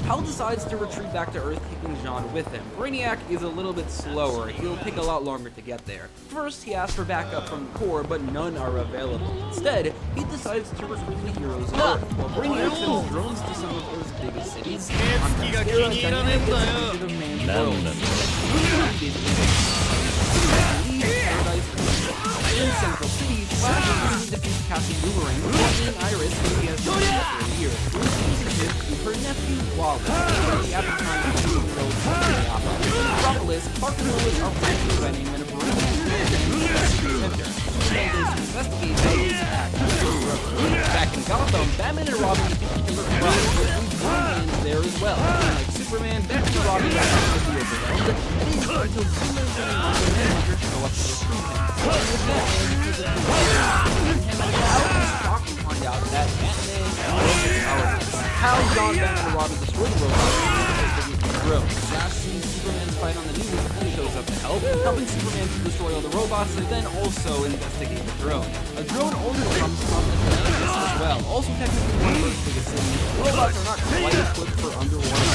Hal decides to retreat back to Earth, taking John with him. Brainiac is a little bit slower. He'll take a lot longer to get there. First, he asks for backup from the Corps, but none are available. Instead, he decides to recruit the heroes of Earth, while Brainiac sends drones to some of Earth's biggest cities. On Themyscira, Dynamic gets defeated of man's in Central City, Flash defeats Captain Boomerang, watching Iris, who he has known for a year, who introduces him to her nephew, Wallace, the at-the-time 15-year-old son of the opera. In Metropolis, Clark and Lois are planning a wedding when a broom investigate those acts. Back in Gotham, Batman and Robin defeat Killer Croc, and Superman there as well. Like Superman, Batman and Robin are to be overwhelmed, and it's until Superman and Martian Manhunter show up to retrieve him. With that, shocked to find out that Batman is powerless. How John, Batman, and Robin destroy the robots Flash sees Superman's fight on the news and shows up to help, helping Superman to destroy all the robots and then also investigate the drone. A drone also comes from Atlantis as well, also technically one of Earth's biggest cities. The robots are not quite equipped for underwater.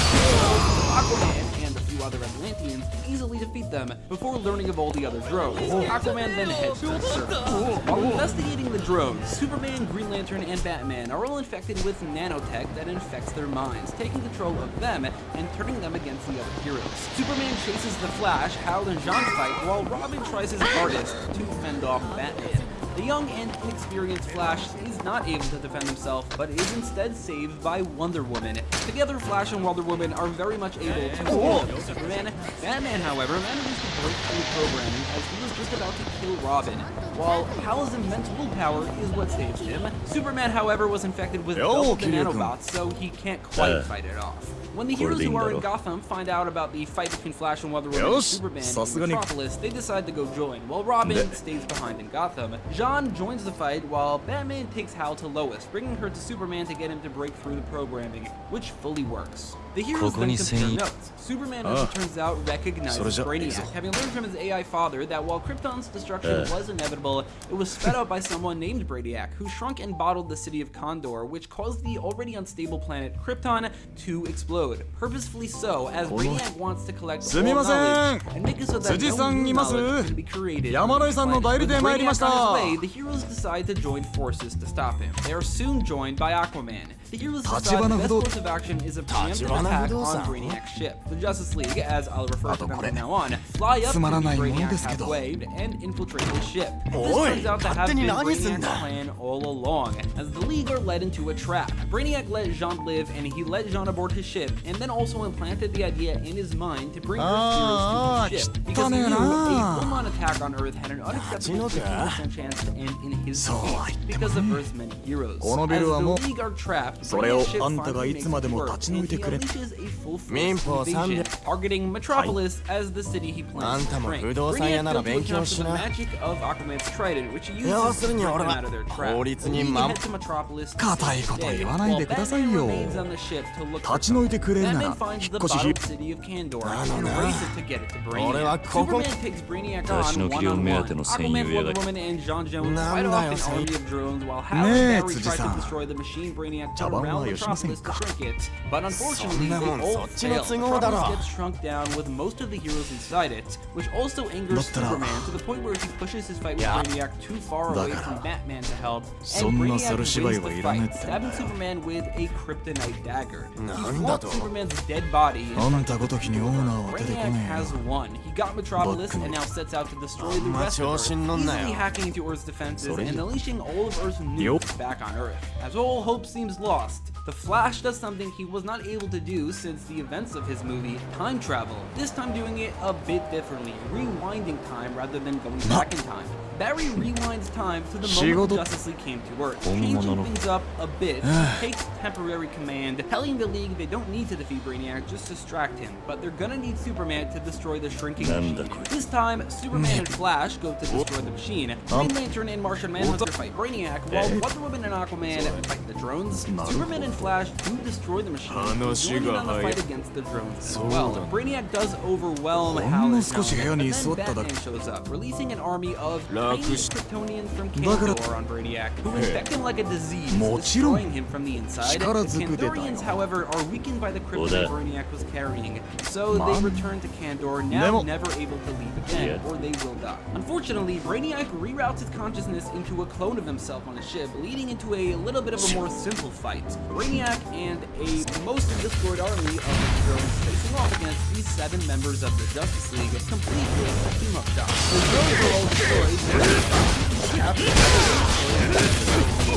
Aquaman and a few two other Atlanteans to easily defeat them before learning of all the other drones. Aquaman then heads to the surface. While investigating the drones, Superman, Green Lantern, and Batman are all infected with nanotech that infects their minds, taking control of them and turning them against the other heroes. Superman chases the Flash, Hal and Jean fight, while Robin tries his hardest to fend off Batman. The young and inexperienced Flash is not able to defend himself, but is instead saved by Wonder Woman. Together, Flash and Wonder Woman are very much able to kill Superman. Batman, however, manages to break through programming as he was just about to kill Robin, while Hal's immense willpower is what saves him. Superman, however, was infected with double the nanobots, so he can't quite fight it off. When the heroes who are in Gotham find out about the fight between Flash and Wonder Woman and Superman in Metropolis, they decide to go join, while Robin stays behind in Gotham. Jean joins the fight, while Batman takes Hal to Lois, bringing her to Superman to get him to break through the programming, which fully works. The heroes then compare notes. Superman, as it turns out, recognizes Brainiac, having learned from his AI father that while Krypton's destruction was inevitable, it was sped up by someone named Brainiac, who shrunk and bottled the city of Condor, which caused the already unstable planet Krypton to explode. Purposefully so, as Brainiac wants to collect all knowledge and make it so that no new knowledge can be created. With Brainiac on his way, the heroes decide to join forces to stop him. They are soon joined by Aquaman. The heroes decide the best course of action is a preemptive attack on Brainiac's ship. The Justice League, as I'll refer to them from now on, fly up to meet Brainiac halfway and infiltrate his ship. This turns out to have been Brainiac's plan all along, as the League are led into a trap. Brainiac let Jean live, and he let Jean aboard his ship, and then also implanted the idea in his mind to bring Earth's heroes to his ship, because he knew a full-on attack on Earth had an unacceptable 50% chance to end in his defeat, because of Earth's many heroes. As the League are trapped, Brainiac's ship finally makes it work, and he unleashes a full-force invasion, targeting Metropolis as the city he plans to shrink. Brainiac fails to account for the magic of Aquaman's trident, which he uses to break them out of their trap. The League head to Metropolis to save the day, while Batman remains on the ship to look for something. Batman finds the bottled city of Condor and races to get it to Brainiac. Superman takes Brainiac on one-on-one. Aquaman, Wonder Woman, and Jon Jones fight off an army of drones, while Hal and Barry try to destroy the machine Brainiac put around Metropolis to shrink it. But unfortunately, they all fail. Metropolis gets shrunk down with most of the heroes inside it, which also angers Superman to the point where he pushes his fight with Brainiac too far away from Batman to help, and Brainiac wins the fight, stabbing Superman with a kryptonite dagger. He floats Superman's dead body in front of the door. Brainiac has won. He got Metropolis and now sets out to destroy the rest of Earth, easily hacking into Earth's defenses and unleashing all of Earth's nukes back on Earth. As all hope seems lost, the Flash does something he was not able to do since the events of his movie, time travel, this time doing it a bit differently, rewinding time rather than going back in time. Barry rewinds time to the moment the Justice League came to Earth, changing things up a bit, takes temporary command, telling the League they don't need to defeat Brainiac, just distract him, but they're gonna need Superman to destroy the shrinking machine. This time, Superman and Flash go to destroy the machine, Green Lantern and Martian Manhunter fight Brainiac, while Wonder Woman and Aquaman fight the drones. Superman and Flash do destroy the machine, joining on the fight against the drones as well. Brainiac does overwhelm Hal and then Batman shows up, releasing an army of Kryptonians from Kandor on Brainiac, who infect him like a disease, destroying him from the inside. The Kandorians, however, are weakened by the kryptonite Brainiac was carrying, so they return to Kandor, now never able to leave again, or they will die. Unfortunately, Brainiac reroutes his consciousness into a clone of himself on a ship, leading into a little bit of a more simple fight. Brainiac and a mostly destroyed army of drones facing off against these 7 members of the Justice League, complete with a team-up shot. The drones are all destroyed.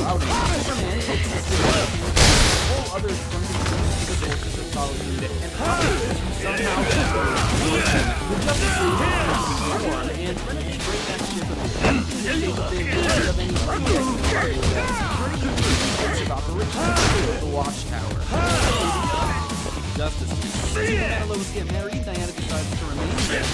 Superman takes the city all others from the forces of solitude and somehow the Justice League form and Renegade bring that ship of the the Watchtower. Justice League. Superman and Lois get married, Diana decides to remain dead.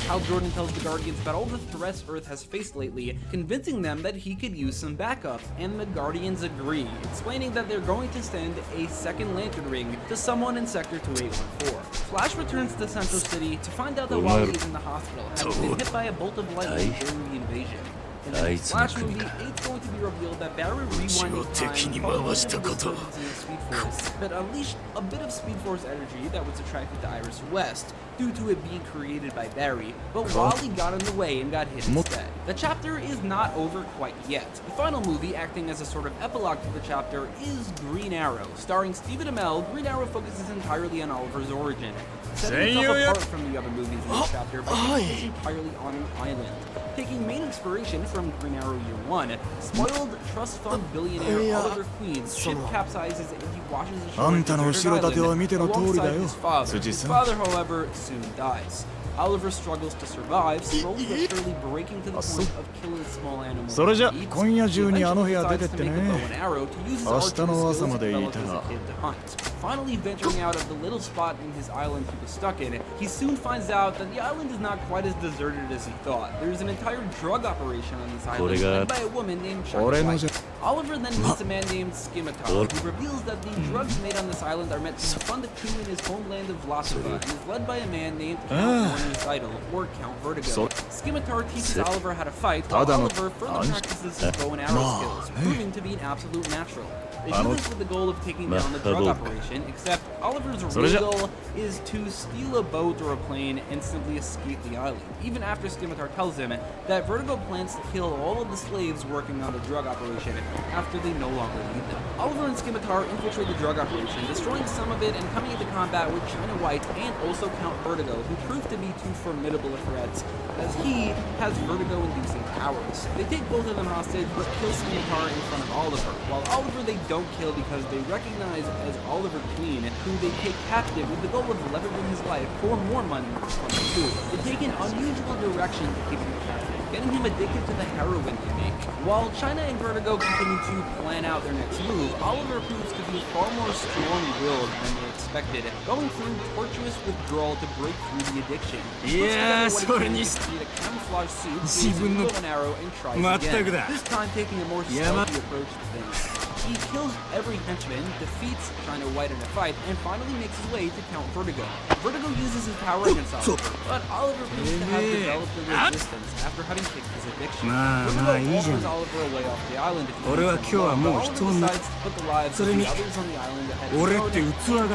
Hal Jordan tells the Guardians about all the threats Earth has faced lately, convincing them that he could use some backup, and the Guardians agree, explaining that they're going to send a second lantern ring to someone in Sector 2814. Flash returns to Central City to find out that while he's in the hospital, having been hit by a bolt of lightning during the invasion. In the next Flash movie, it's going to be revealed that Barry rewinding time caused him to turn into the Speed Force, but unleashed a bit of Speed Force energy that was attracted to Iris West due to it being created by Barry, but Wally got in the way and got hit instead. The chapter is not over quite yet. The final movie, acting as a sort of epilogue to the chapter, is Green Arrow. Starring Stephen Amell, Green Arrow focuses entirely on Oliver's origin, setting itself apart from the other movies in this chapter by focusing entirely on an island. Taking main inspiration from Green Arrow Year 1, spoiled trust fund billionaire Oliver Queen's ship capsizes and he washes ashore on a deserted island alongside his father. His father, however, soon dies. Oliver struggles to survive, slowly but surely breaking to the point of killing small animals. それじゃ今夜中にあの部屋出て Decides っ to て make a ね bow and arrow to use his 明 archery 日の朝 skills までい developed た as ら a kid to hunt. Finally venturing out of the little spot in his island he was stuck in, he soon finds out that the island is not quite as deserted as he thought. There's an entire drug operation on this island led by a woman named China White. Oliver then meets a man named Scimitar, who reveals that the drugs made on this island are meant to fund a coup in his homeland of Vlasova, and is led by a man named Count Warner's Idol, or Count Vertigo. Scimitar teaches Oliver how to fight, while Oliver further practices his bow and arrow skills, proving to be an absolute natural. They do this with the goal of taking down the drug operation, except Oliver's real goal is to steal a boat or a plane and simply escape the island, even after Scimitar tells him that Vertigo plans to kill all of the slaves working on the drug operation after they no longer need them. Oliver and Scimitar infiltrate the drug operation, destroying some of it and coming into combat with China White and also Count Vertigo, who prove to be too formidable a threat, as he has Vertigo-inducing powers. They take both of them hostage, but kill Scimitar in front of Oliver, while Oliver they don't kill because they recognize as Oliver Queen, who they take captive with the goal of leveraging his life for more money from the coup. They take an unusual direction to keep him captive, getting him addicted to the heroin they make. While China and Vertigo continue to plan out their next move, Oliver proves to be far more strong-willed than they expected, going through tortuous withdrawal to break through the addiction. He puts together what he can to create a camouflage suit, uses a bow and arrow, and tries again, this time taking a more stealthy approach to things. He kills every henchman, defeats China White in a fight, and finally makes his way to Count Vertigo. Vertigo uses his power against Oliver, but Oliver proves to have developed a resistance after having kicked his addiction. Vertigo offers Oliver away off the island if he wants him alone, but Oliver decides to put the lives of the others on the island ahead of Vertigo.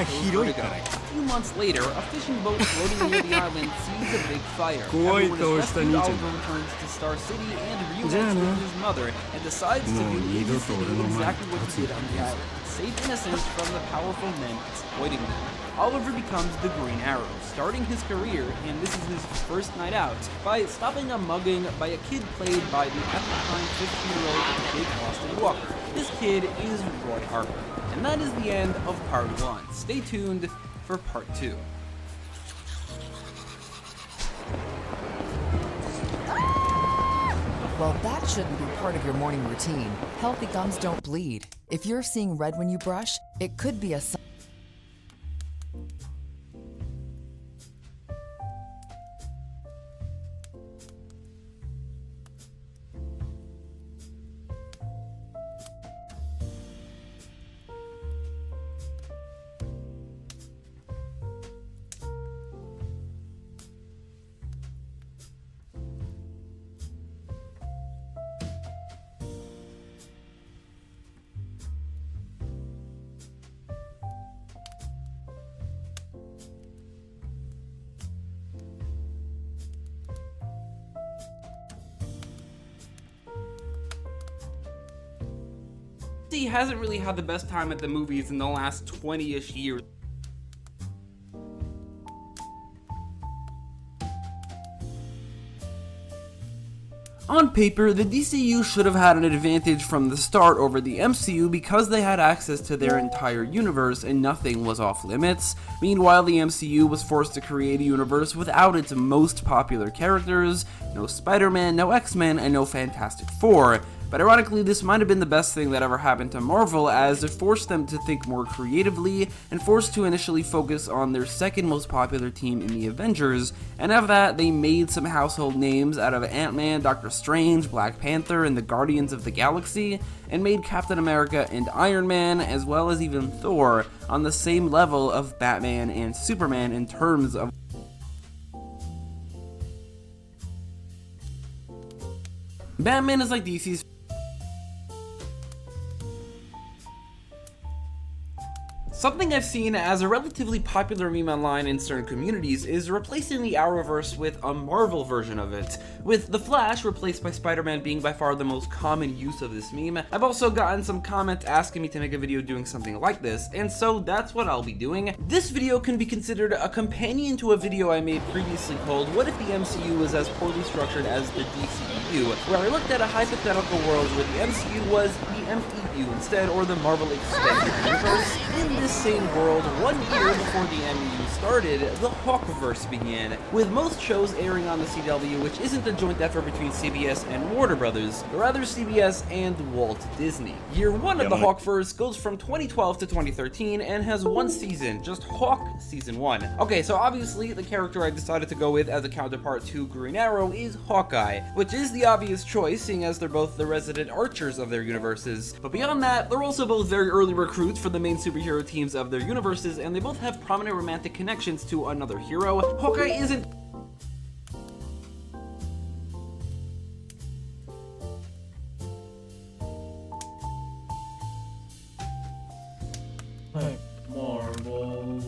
A few months later, a fishing boat floating near the island sees a big fire. Everyone is rescued, Oliver returns to Star City and reunites with his mother, and decides to do in his city exactly what he did on the island, save innocents from the powerful men exploiting them. Oliver becomes the Green Arrow, starting his career, and this is his first night out, by stopping a mugging by a kid played by the at the time 15-year-old Jake Austin Walker. This kid is Roy Harper. And that is the end of part 1. Stay tuned for part 2. Well, that shouldn't be part of your morning routine. Healthy gums don't bleed. If you're seeing red when you brush, it could be a sign. He hasn't really had the best time at the movies in the last 20-ish years. On paper, the DCU should have had an advantage from the start over the MCU because they had access to their entire universe and nothing was off limits. Meanwhile, the MCU was forced to create a universe without its most popular characters, no Spider-Man, no X-Men, and no Fantastic Four. But ironically, this might have been the best thing that ever happened to Marvel, as it forced them to think more creatively and forced to initially focus on their second most popular team in the Avengers, and after that, they made some household names out of Ant-Man, Doctor Strange, Black Panther, and the Guardians of the Galaxy, and made Captain America and Iron Man, as well as even Thor, on the same level of Batman and Superman in terms of Batman is like DC's. Something I've seen as a relatively popular meme online in certain communities is replacing the Arrowverse with a Marvel version of it, with The Flash replaced by Spider-Man being by far the most common use of this meme. I've also gotten some comments asking me to make a video doing something like this, and so that's what I'll be doing. This video can be considered a companion to a video I made previously called What If the MCU Was As Poorly Structured as the DCEU, where I looked at a hypothetical world where the MCU was the MCU instead, or the Marvel Extended Universe. In this same world, 1 year before the MCU started, the Hawkverse began, with most shows airing on the CW, which isn't a joint effort between CBS and Warner Brothers, but rather CBS and Walt Disney. Year 1 of the Hawkverse goes from 2012 to 2013 and has 1 season, just Hawk Season 1. Okay, so obviously the character I decided to go with as a counterpart to Green Arrow is Hawkeye, which is the obvious choice seeing as they're both the resident archers of their universes. But beyond that, they're also both very early recruits for the main superhero teams of their universes, and they both have prominent romantic connections to another hero. Hawkeye isn't like Marvel.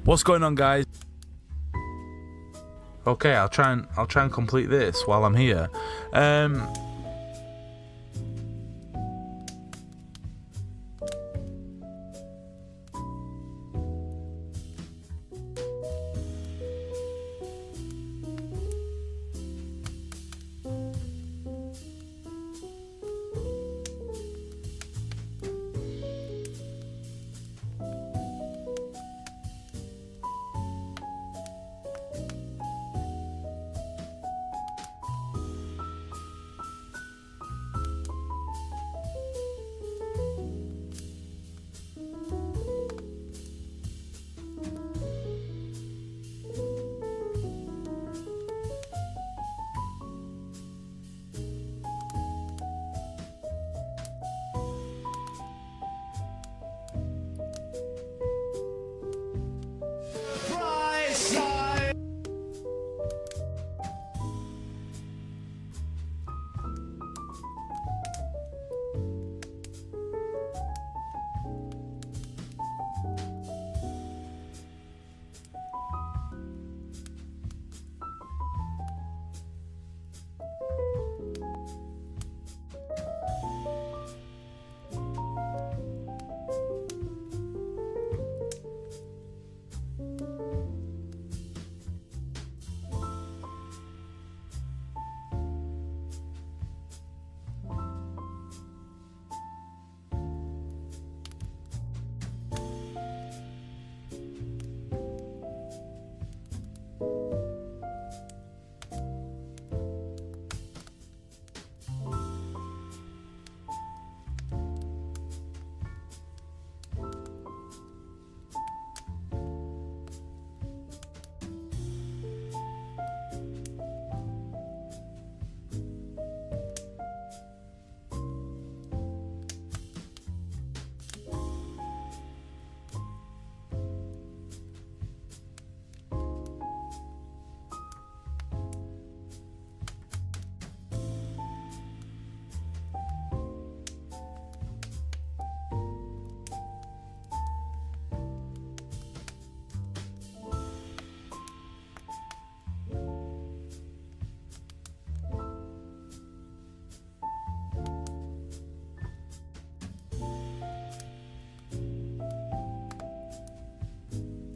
What's going on, guys? Okay, I'll try and complete this while I'm here.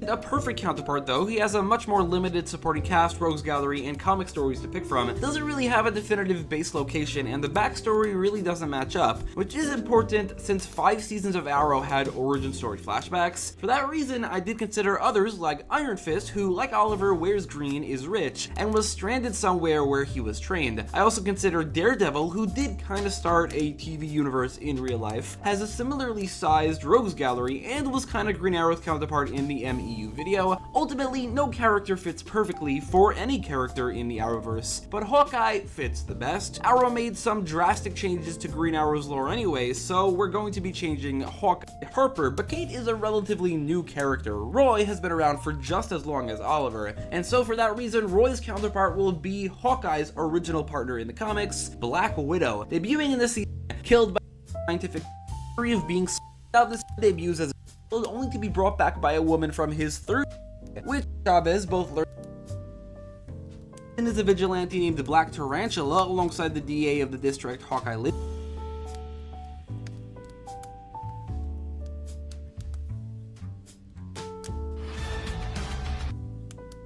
a perfect counterpart though. He has a much more limited supporting cast, rogues gallery, and comic stories to pick from. Doesn't really have a definitive base location, and the backstory really doesn't match up, which is important since 5 seasons of Arrow had origin story flashbacks. For that reason, I did consider others like Iron Fist, who, like Oliver, wears green, is rich, and was stranded somewhere where he was trained. I also considered Daredevil, who did kind of start a TV universe in real life, has a similarly sized rogues gallery, and was kind of Green Arrow's counterpart in the ME video. Ultimately, no character fits perfectly for any character in the Arrowverse, but Hawkeye fits the best. Arrow made some drastic changes to Green Arrow's lore anyway, so we're going to be changing Hawkeye Harper, but Kate is a relatively new character. Roy has been around for just as long as Oliver, and so for that reason, Roy's counterpart will be Hawkeye's original partner in the comics, Black Widow. Debuting in this season, killed by scientific theory of being out this debuts as only to be brought back by a woman from his third, which Chavez both learned is a vigilante named Black Tarantula alongside the DA of the district, Hawkeye Lives.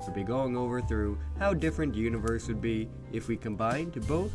We'll be going over through how different the universe would be if we combined both.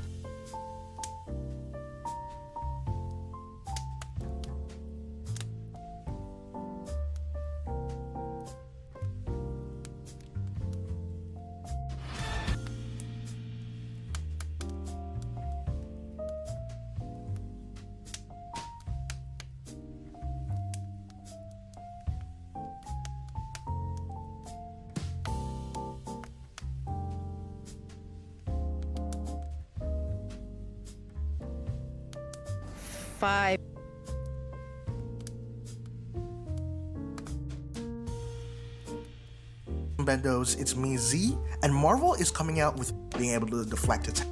Five. Bendos, it's me Z, and Marvel is coming out with being able to deflect its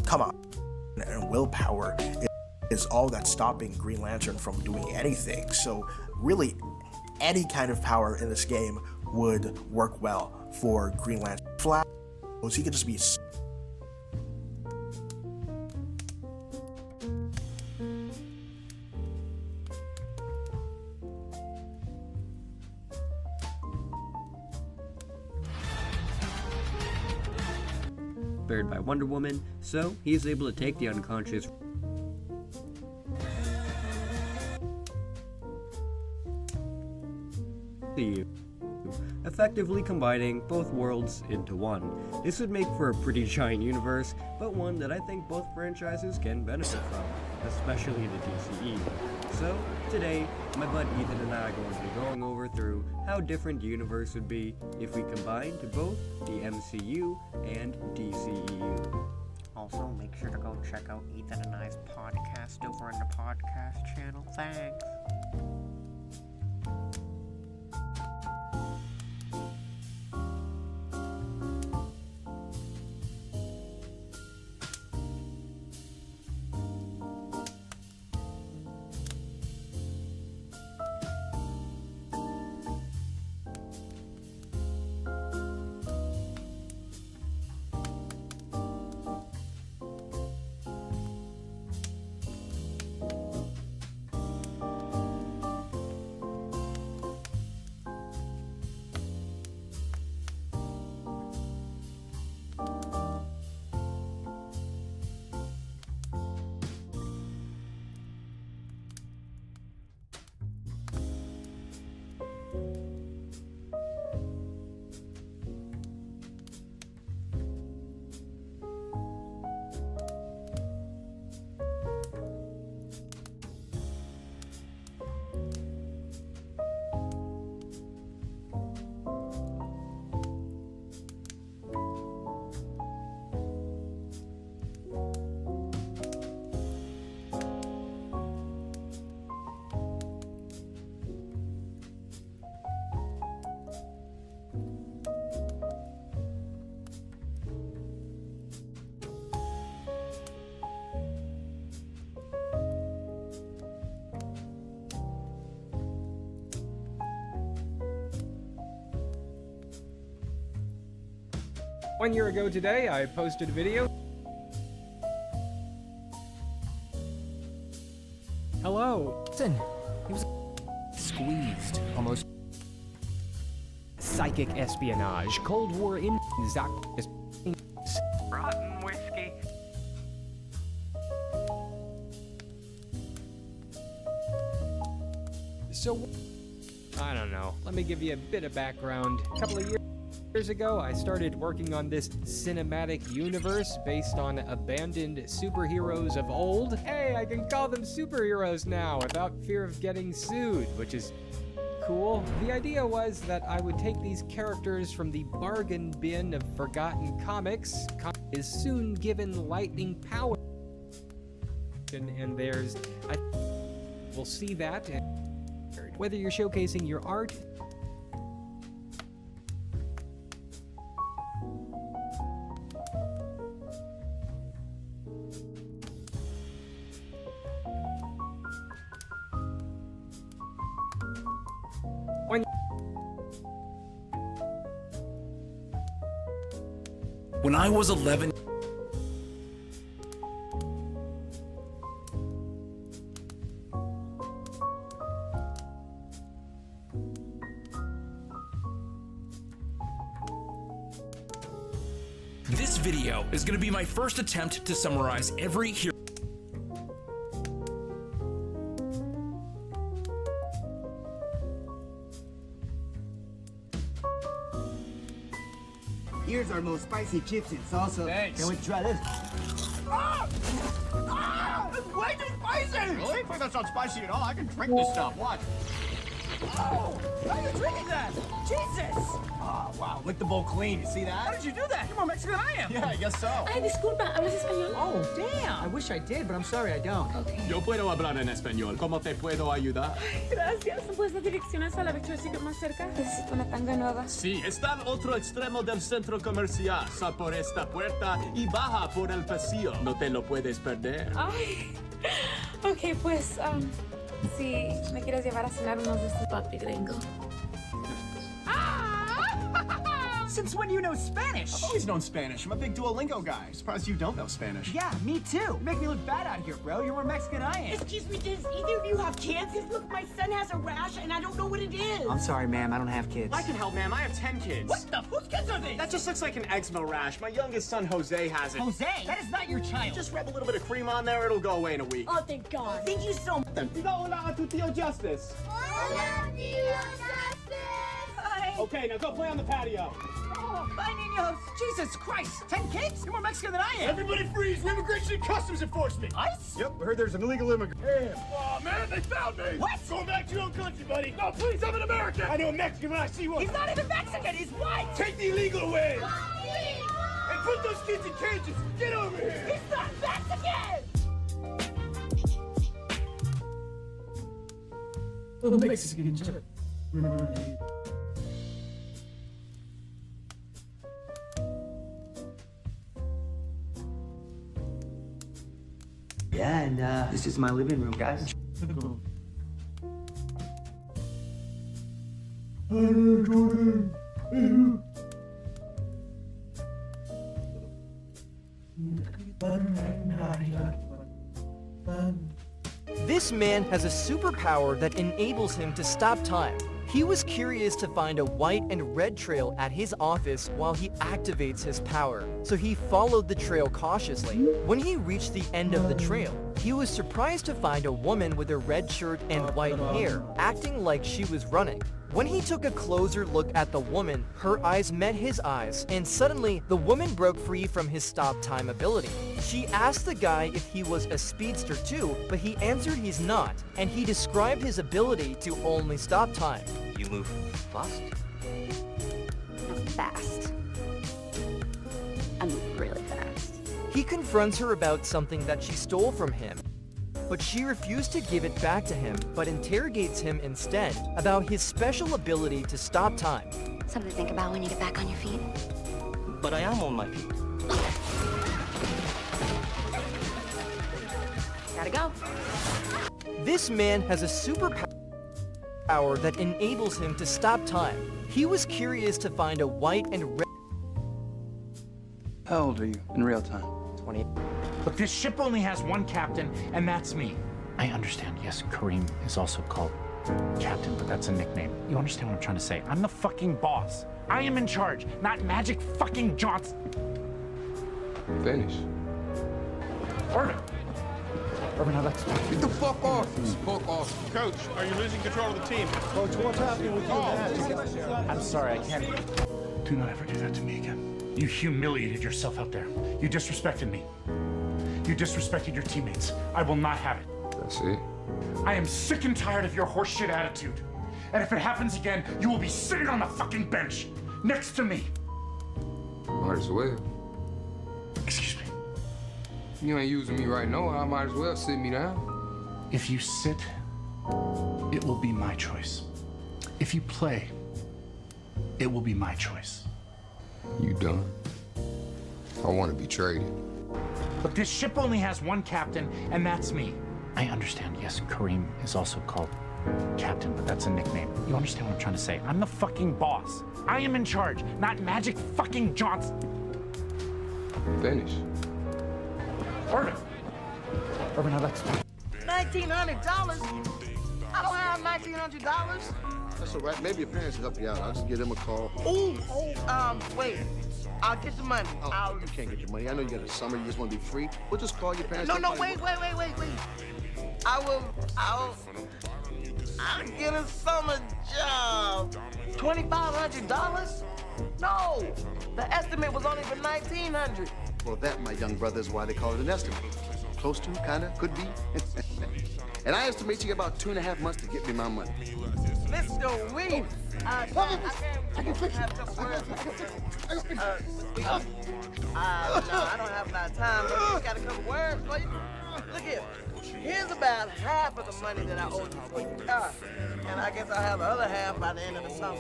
come on, and willpower is all that's stopping Green Lantern from doing anything. So really, any kind of power in this game would work well for Green Lantern. Flash, he could just be spared by Wonder Woman, so he is able to take the unconscious effectively combining both worlds into one. This would make for a pretty giant universe, but one that I think both franchises can benefit from, especially the DCE. So, today, my bud Ethan and I are going to be going over through how different the universe would be if we combined both the MCU and DCEU. Also, make sure to go check out Ethan and I's podcast over in the podcast channel. Thanks. One year ago today, I posted a video. Hello. Listen, he was squeezed almost. psychic espionage, Cold War in Rotten whiskey. So, I don't know. Let me give you a bit of background. A couple of years ago, I started working on this cinematic universe based on abandoned superheroes of old. Hey, I can call them superheroes now without fear of getting sued, which is cool. The idea was that I would take these characters from the bargain bin of forgotten comics, is soon given lightning power, and there's, we'll see that, whether you're showcasing your art, When I was 11. This video is going to be my first attempt to summarize every hero. Here's our most spicy chips and salsa. Thanks. Can we try this? Ah! Ah! It's way too spicy! Really? That's not spicy at all. I can drink this stuff. Watch. Oh! How are you drinking that? Jesus! Oh, wow. Lick the bowl clean. You see that? How did you do that? You're more Mexican than I am. Yeah, I guess so. Ay, disculpa, ¿hablas español? Oh, damn! I wish I did, but I'm sorry I don't. Okay. Yo puedo hablar en español. ¿Cómo te puedo ayudar? Gracias. ¿Me puedes dar direcciones a la Victoria's Secret más cerca? Necesito una tanga nueva. Sí, está al otro extremo del centro comercial. Sal por esta puerta y baja por el pasillo. No te lo puedes perder. Ay. Ok, pues, si me quieres llevar a cenar unos de estos papi gringo. Since when do you know Spanish? I've always known Spanish. I'm a big Duolingo guy. Surprised you don't know Spanish. Yeah, me too. You make me look bad out here, bro. You're more Mexican than I am. Excuse me, does either of you have kids? Look, my son has a rash and I don't know what it is. I'm sorry, ma'am. I don't have kids. I can help, ma'am. I have 10 kids. What the? Whose kids are these? That just looks like an eczema rash. My youngest son, Jose, has it. Jose? That is not your child. Just rub a little bit of cream on there. It'll go away in a week. Oh, thank God. Thank you so much. Hola to Tio Justice. Hola, Tio Justice. Hi. Okay, now go play on the patio. Oh, bye, niños. Jesus Christ! 10 kids? You're more Mexican than I am! Everybody freeze! Immigration and Customs Enforcement! ICE? Yep, I heard there's an illegal immigrant. Hey. Oh, man, they found me! What? Going back to your own country, buddy! No, please, I'm in America! I know a Mexican when I see one! He's not even Mexican, he's white! Take the illegal away! And put those kids in cages! Get over here! He's not Mexican! The Mexican chip. Yeah, and this is my living room, guys. This man has a superpower that enables him to stop time. He was curious to find a white and red trail at his office while he activates his power, so he followed the trail cautiously. When he reached the end of the trail, he was surprised to find a woman with a red shirt and white hair, acting like she was running. When he took a closer look at the woman, her eyes met his eyes, and suddenly, the woman broke free from his stop time ability. She asked the guy if he was a speedster too, but he answered he's not, and he described his ability to only stop time. You move fast? Fast. I'm really fast. He confronts her about something that she stole from him, but she refused to give it back to him, but interrogates him instead about his special ability to stop time. Something to think about when you get back on your feet. But I am on my feet. Gotta go. This man has a superpower that enables him to stop time. He was curious to find a white and red... How old are you in real time? 20. Look, this ship only has one captain, and that's me. I understand, yes, Kareem is also called Captain, but that's a nickname. You understand what I'm trying to say? I'm the fucking boss. I am in charge, not Magic fucking Johnson. Finish. Irvin! Irvin, now that's... Get the fuck off, you fuck off. Coach, are you losing control of the team? Coach, what's happening with you? I'm sorry, I can't... Do not ever do that to me again. You humiliated yourself out there. You disrespected me. You disrespected your teammates. I will not have it. That's it? I am sick and tired of your horseshit attitude. And if it happens again, you will be sitting on the fucking bench next to me. Might as well. Excuse me. You ain't using me right now. I might as well sit me down. If you sit, it will be my choice. If you play, it will be my choice. You done? I want to be traded. But this ship only has one captain, and that's me. I understand, yes, Kareem is also called Captain, but that's a nickname. You understand what I'm trying to say? I'm the fucking boss. I am in charge, not Magic fucking Johnson. Finish. Irvin! Irvin, now that's... $1,900? I don't have $1,900. That's all right. Maybe your parents will help you out. I'll just give them a call. Wait. I'll get the money. Oh, you can't get your money. I know you got a summer. You just want to be free. We'll just call your parents. No, wait. I'll get a summer job. $2,500? No, the estimate was only for $1,900. Well, that, my young brother, is why they call it an estimate. Close to, kinda, could be. And I estimate you get about 2.5 months to get me my money. Mr. Weed, I can fix it. No, I don't have a lot of time, but I got a couple words for you. Look here. Here's about half of the money that I owe you for your car. And I guess I'll have the other half by the end of the summer.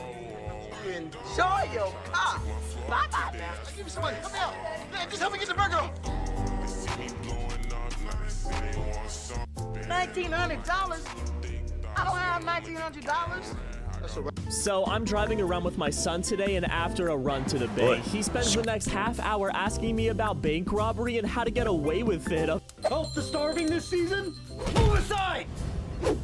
You enjoy your car. Bye-bye now. I'll give you some money. Come out. Man, just help me get the burger on. $1,900? I don't have $1,900. That's all right. So I'm driving around with my son today, and after a run to the bank, he spends the next half hour asking me about bank robbery and how to get away with it. Help the starving this season? Move aside!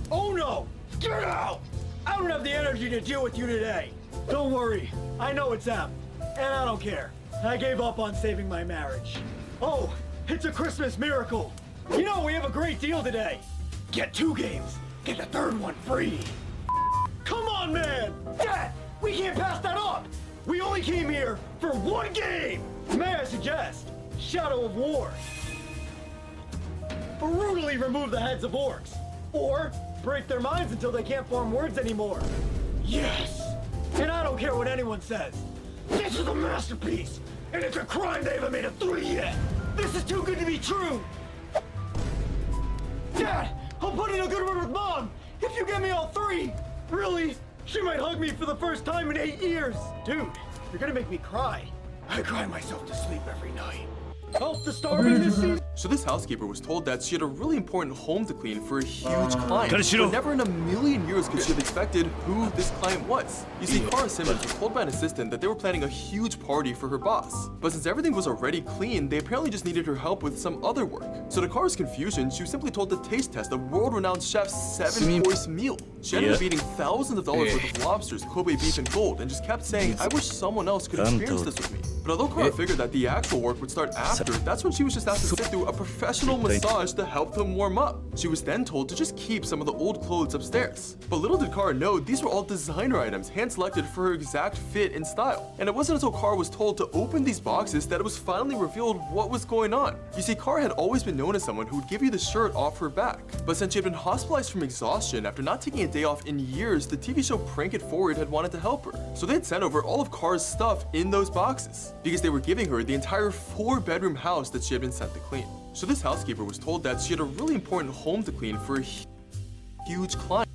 Oh no! Get out! I don't have the energy to deal with you today. Don't worry, I know it's them, and I don't care. I gave up on saving my marriage. Oh, it's a Christmas miracle. You know, we have a great deal today. Get 2 games, get the 3rd one free. Come on, man! Dad, we can't pass that up! We only came here for 1 game! May I suggest, Shadow of War. Brutally remove the heads of orcs. Or break their minds until they can't form words anymore. Yes! And I don't care what anyone says. This is a masterpiece! And it's a crime they haven't made a 3 yet! This is too good to be true! Dad, I'll put in a good word with Mom if you get me all 3! Really? She might hug me for the first time in 8 years! Dude, you're gonna make me cry. I cry myself to sleep every night. Help the starving this season! So this housekeeper was told that she had a really important home to clean for a huge client. Kaneshiro. But never in a million years could she have expected who this client was. You see, Kara Simmons was told by an assistant that they were planning a huge party for her boss. But since everything was already clean, they apparently just needed her help with some other work. So to Kara's confusion, she was simply told to taste test a world-renowned chef's 7-course meal. She ended up eating thousands of dollars worth of lobsters, Kobe beef, and gold, and just kept saying, I wish someone else could experience this with me. But although Kara figured that the actual work would start after, that's when she was just asked to sit through a professional massage to help them warm up. She was then told to just keep some of the old clothes upstairs. But little did Kara know, these were all designer items, hand-selected for her exact fit and style. And it wasn't until Kara was told to open these boxes that it was finally revealed what was going on. You see, Kara had always been known as someone who would give you the shirt off her back. But since she had been hospitalized from exhaustion after not taking a day off in years, the TV show Prank It Forward had wanted to help her. So they had sent over all of Kara's stuff in those boxes, because they were giving her the entire 4-bedroom house that she had been sent to clean. So this housekeeper was told that she had a really important home to clean for a huge client.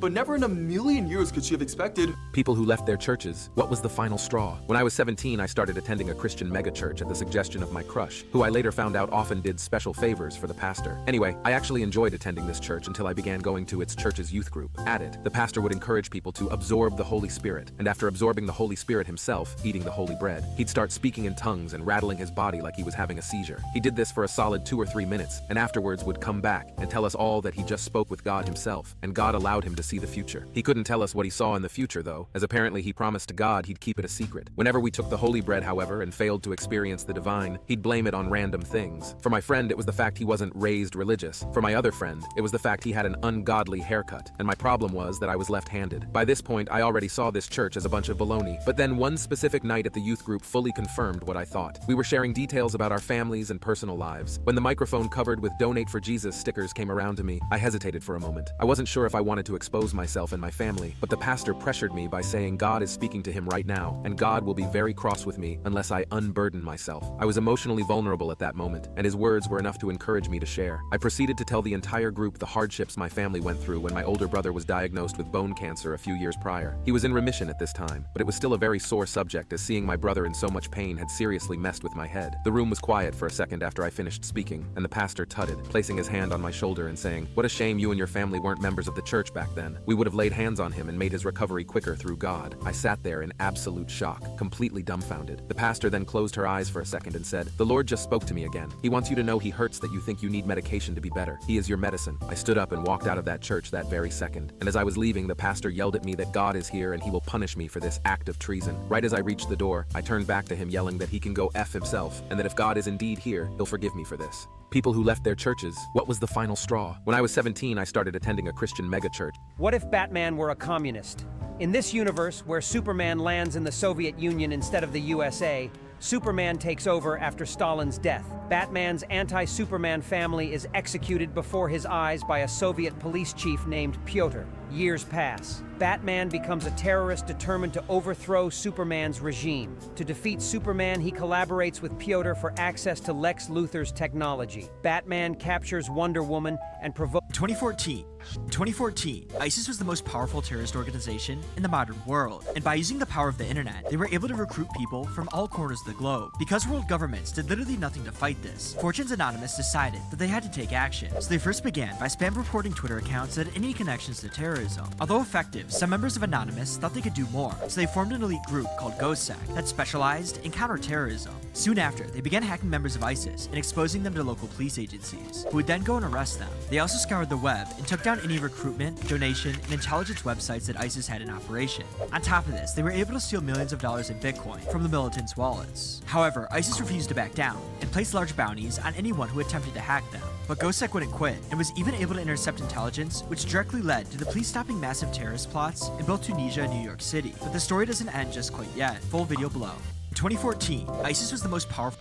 But never in a million years could she have expected. People who left their churches, what was the final straw? When I was 17, I started attending a Christian megachurch at the suggestion of my crush, who I later found out often did special favors for the pastor. Anyway, I actually enjoyed attending this church until I began going to its church's youth group. At it, the pastor would encourage people to absorb the Holy Spirit, and after absorbing the Holy Spirit himself, eating the holy bread, he'd start speaking in tongues and rattling his body like he was having a seizure. He did this for a solid 2 or 3 minutes, and afterwards would come back and tell us all that he just spoke with God himself, and God allowed him to see the future. He couldn't tell us what he saw in the future though, as apparently he promised to God he'd keep it a secret. Whenever we took the holy bread, however, and failed to experience the divine, he'd blame it on random things. For my friend, it was the fact he wasn't raised religious. For my other friend, it was the fact he had an ungodly haircut. And my problem was that I was left-handed. By this point, I already saw this church as a bunch of baloney. But then one specific night at the youth group fully confirmed what I thought. We were sharing details about our families and personal lives. When the microphone covered with "Donate for Jesus" stickers came around to me, I hesitated for a moment. I wasn't sure if I wanted to expose myself and my family, but the pastor pressured me by saying God is speaking to him right now, and God will be very cross with me unless I unburden myself. I was emotionally vulnerable at that moment, and his words were enough to encourage me to share. I proceeded to tell the entire group the hardships my family went through when my older brother was diagnosed with bone cancer a few years prior. He was in remission at this time, but it was still a very sore subject, as seeing my brother in so much pain had seriously messed with my head. The room was quiet for a second after I finished speaking, and the pastor tutted, placing his hand on my shoulder and saying, "What a shame you and your family weren't members of the church back then. We would have laid hands on him and made his recovery quicker through God." I sat there in absolute shock, completely dumbfounded. The pastor then closed her eyes for a second and said, "The Lord just spoke to me again. He wants you to know he hurts that you think you need medication to be better. He is your medicine." I stood up and walked out of that church that very second. And as I was leaving, the pastor yelled at me that God is here and he will punish me for this act of treason. Right as I reached the door, I turned back to him yelling that he can go F himself, and that if God is indeed here, he'll forgive me for this. People who left their churches, what was the final straw? When I was 17, I started attending a Christian megachurch. What if Batman were a communist? In this universe, where Superman lands in the Soviet Union instead of the USA, Superman takes over after Stalin's death. Batman's anti-Superman family is executed before his eyes by a Soviet police chief named Pyotr. Years pass. Batman becomes a terrorist determined to overthrow Superman's regime. To defeat Superman, he collaborates with Pyotr for access to Lex Luthor's technology. Batman captures Wonder Woman and provokes... 2014, ISIS was the most powerful terrorist organization in the modern world, and by using the power of the internet, they were able to recruit people from all corners of the globe. Because world governments did literally nothing to fight this, Fortune's Anonymous decided that they had to take action. So they first began by spam reporting Twitter accounts that had any connections to terrorism. Although effective, some members of Anonymous thought they could do more, so they formed an elite group called GhostSec that specialized in counterterrorism. Soon after, they began hacking members of ISIS and exposing them to local police agencies, who would then go and arrest them. They also scoured the web and took down any recruitment, donation, and intelligence websites that ISIS had in operation. On top of this, they were able to steal millions of dollars in Bitcoin from the militants' wallets. However, ISIS refused to back down and placed large bounties on anyone who attempted to hack them. But GhostSec wouldn't quit, and was even able to intercept intelligence, which directly led to the police stopping massive terrorist plots in both Tunisia and New York City. But the story doesn't end just quite yet. Full video below. In 2014, ISIS was the most powerful...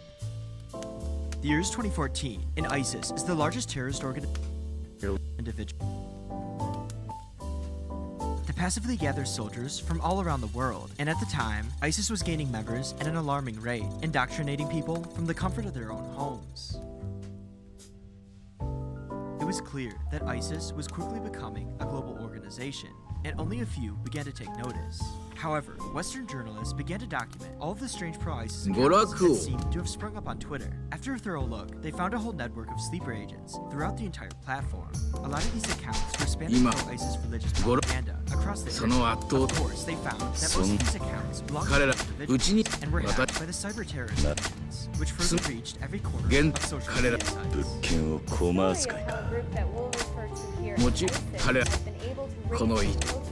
The year is 2014, and ISIS is the largest terrorist organization individual. To passively gather soldiers from all around the world, and at the time, ISIS was gaining members at an alarming rate, indoctrinating people from the comfort of their own homes. It was clear that ISIS was quickly becoming a global organization, and only a few began to take notice. However, Western journalists began to document all of the strange pro-ISIS accounts that seemed to have sprung up on Twitter. After a thorough look, they found a whole network of sleeper agents throughout the entire platform. A lot of these accounts were spamming pro-ISIS religious propaganda across the internet. Of course, they found that most of these accounts belonged to individuals and were hacked by the cyber-terrorist agents, which further reached every corner of social media sites. もち彼らこの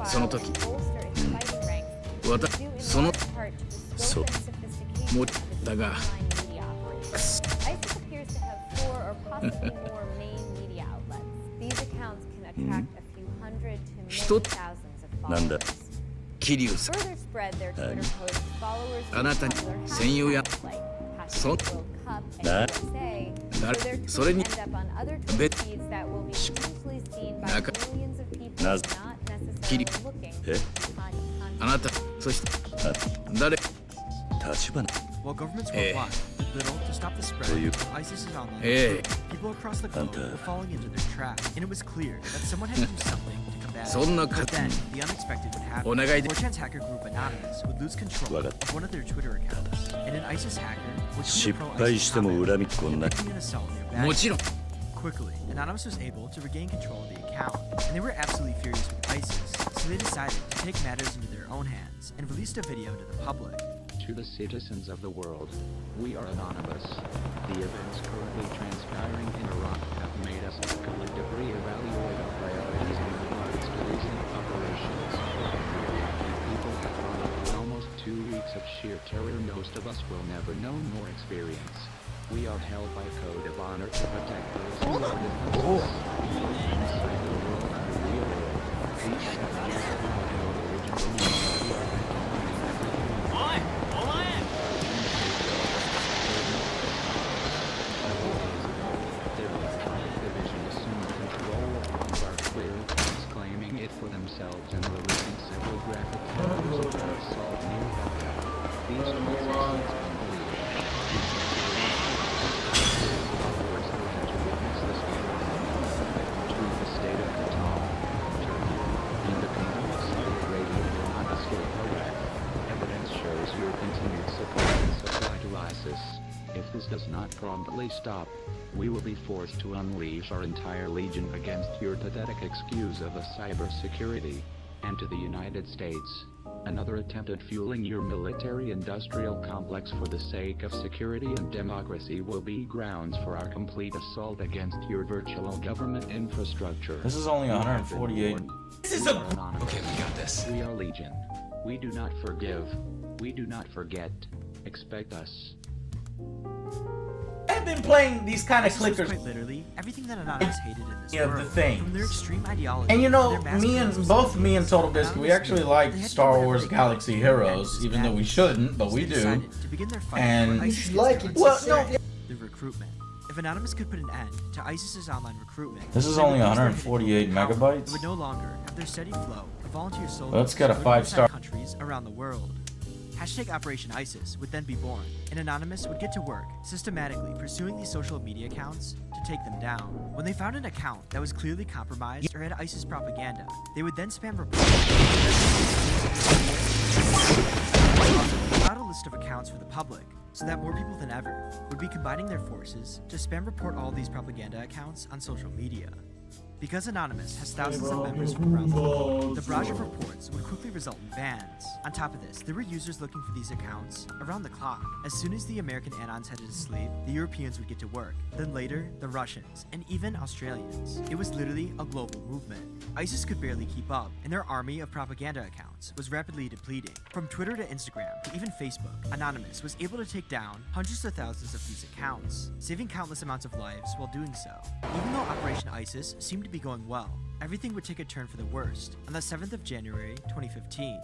その時そのそうもだが ISIS appears to have 4 or possibly more main media outlets. These accounts can attract a few hundred to many thousands of followers. Further spread their Twitter posts, followers will follow their hashtags like #WorldCup and USA, so their tweets end up on other Twitter feeds that will be potentially seen by millions of people not necessarily looking for content. あなたそして誰 while governments worldwide did little to stop the spread of ISIS's online people across the globe were falling into their trap, and it was clear that someone had to do something to combat it. But then, the unexpected would happen. 4chan's hacker group Anonymous would lose control of one of their Twitter accounts, and an ISIS hacker would tweet a pro-ISIS comment predicting an assault nearby. Quickly, Anonymous was able to regain control of the account, and they were absolutely furious with ISIS, so they decided to take matters into their own hands and released a video to the public. To the citizens of the world, we are Anonymous. The events currently transpiring in Iraq have made us collectively reevaluate our priorities in regards to recent operations. The Iraqi people have gone through almost 2 weeks of sheer terror most of us will never know nor experience. We are held by a code of honor to protect those who are defenseless. Inside the world and the real world, these savages who have no original humanity are claiming it for themselves and releasing several graphic photos of their assault near Baghdad. These are unbelievable. Your continued support and supply to ISIS. If this does not promptly stop, we will be forced to unleash our entire legion against your pathetic excuse of a cybersecurity. And to the United States, another attempt at fueling your military-industrial complex for the sake of security and democracy will be grounds for our complete assault against your virtual government infrastructure. This is only 148. This is a... Okay, we got this. We are Legion. We do not forgive. We do not forget. Expect us. I've been playing these kind of clickers. Quite literally, everything that Anonymous hated in this world, the thing. From their extreme ideology. And you know, both me and Total Biscuit, we actually like Star Wars Galaxy Heroes, even though we shouldn't, but we do. And like it. Well, no. The recruitment. If Anonymous could put an end to ISIS's online recruitment, this is only 148 megabytes. It would no longer have their steady flow of volunteer soldiers. Let's get a 5-star. Countries around the world. Hashtag Operation ISIS would then be born, and Anonymous would get to work systematically pursuing these social media accounts to take them down. When they found an account that was clearly compromised or had ISIS propaganda, they would then spam reports out a list of accounts for the public, so that more people than ever would be combining their forces to spam report all these propaganda accounts on social media. Because Anonymous has thousands of members from around the world, the barrage of reports would quickly result in bans. On top of this, there were users looking for these accounts around the clock. As soon as the American Anons headed to sleep, the Europeans would get to work. Then later, the Russians, and even Australians. It was literally a global movement. ISIS could barely keep up, and their army of propaganda accounts was rapidly depleting. From Twitter to Instagram to even Facebook, Anonymous was able to take down hundreds of thousands of these accounts, saving countless amounts of lives while doing so. Even though Operation ISIS seemed to be going well, everything would take a turn for the worst on the 7th of January 2015.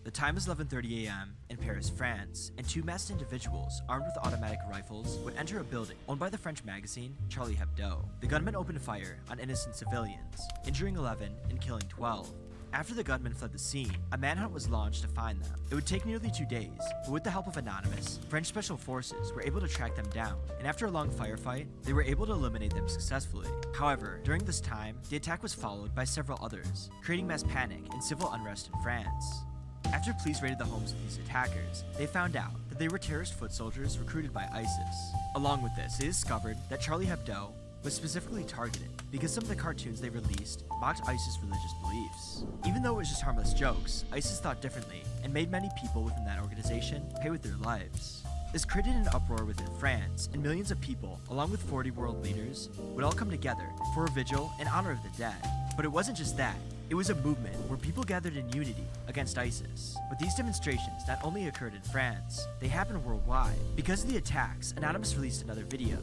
The time is 11:30 a.m. in Paris, France, and two masked individuals armed with automatic rifles would enter a building owned by the French magazine Charlie Hebdo. The gunmen opened fire on innocent civilians, injuring 11 and killing 12. After the gunmen fled the scene, a manhunt was launched to find them. It would take nearly 2 days, but with the help of Anonymous, French special forces were able to track them down, and after a long firefight, they were able to eliminate them successfully. However, during this time, the attack was followed by several others, creating mass panic and civil unrest in France. After police raided the homes of these attackers, they found out that they were terrorist foot soldiers recruited by ISIS. Along with this, they discovered that Charlie Hebdo was specifically targeted because some of the cartoons they released mocked ISIS religious beliefs. Even though it was just harmless jokes, ISIS thought differently and made many people within that organization pay with their lives. This created an uproar within France, and millions of people, along with 40 world leaders, would all come together for a vigil in honor of the dead. But it wasn't just that. It was a movement where people gathered in unity against ISIS. But these demonstrations not only occurred in France, they happened worldwide. Because of the attacks, Anonymous released another video.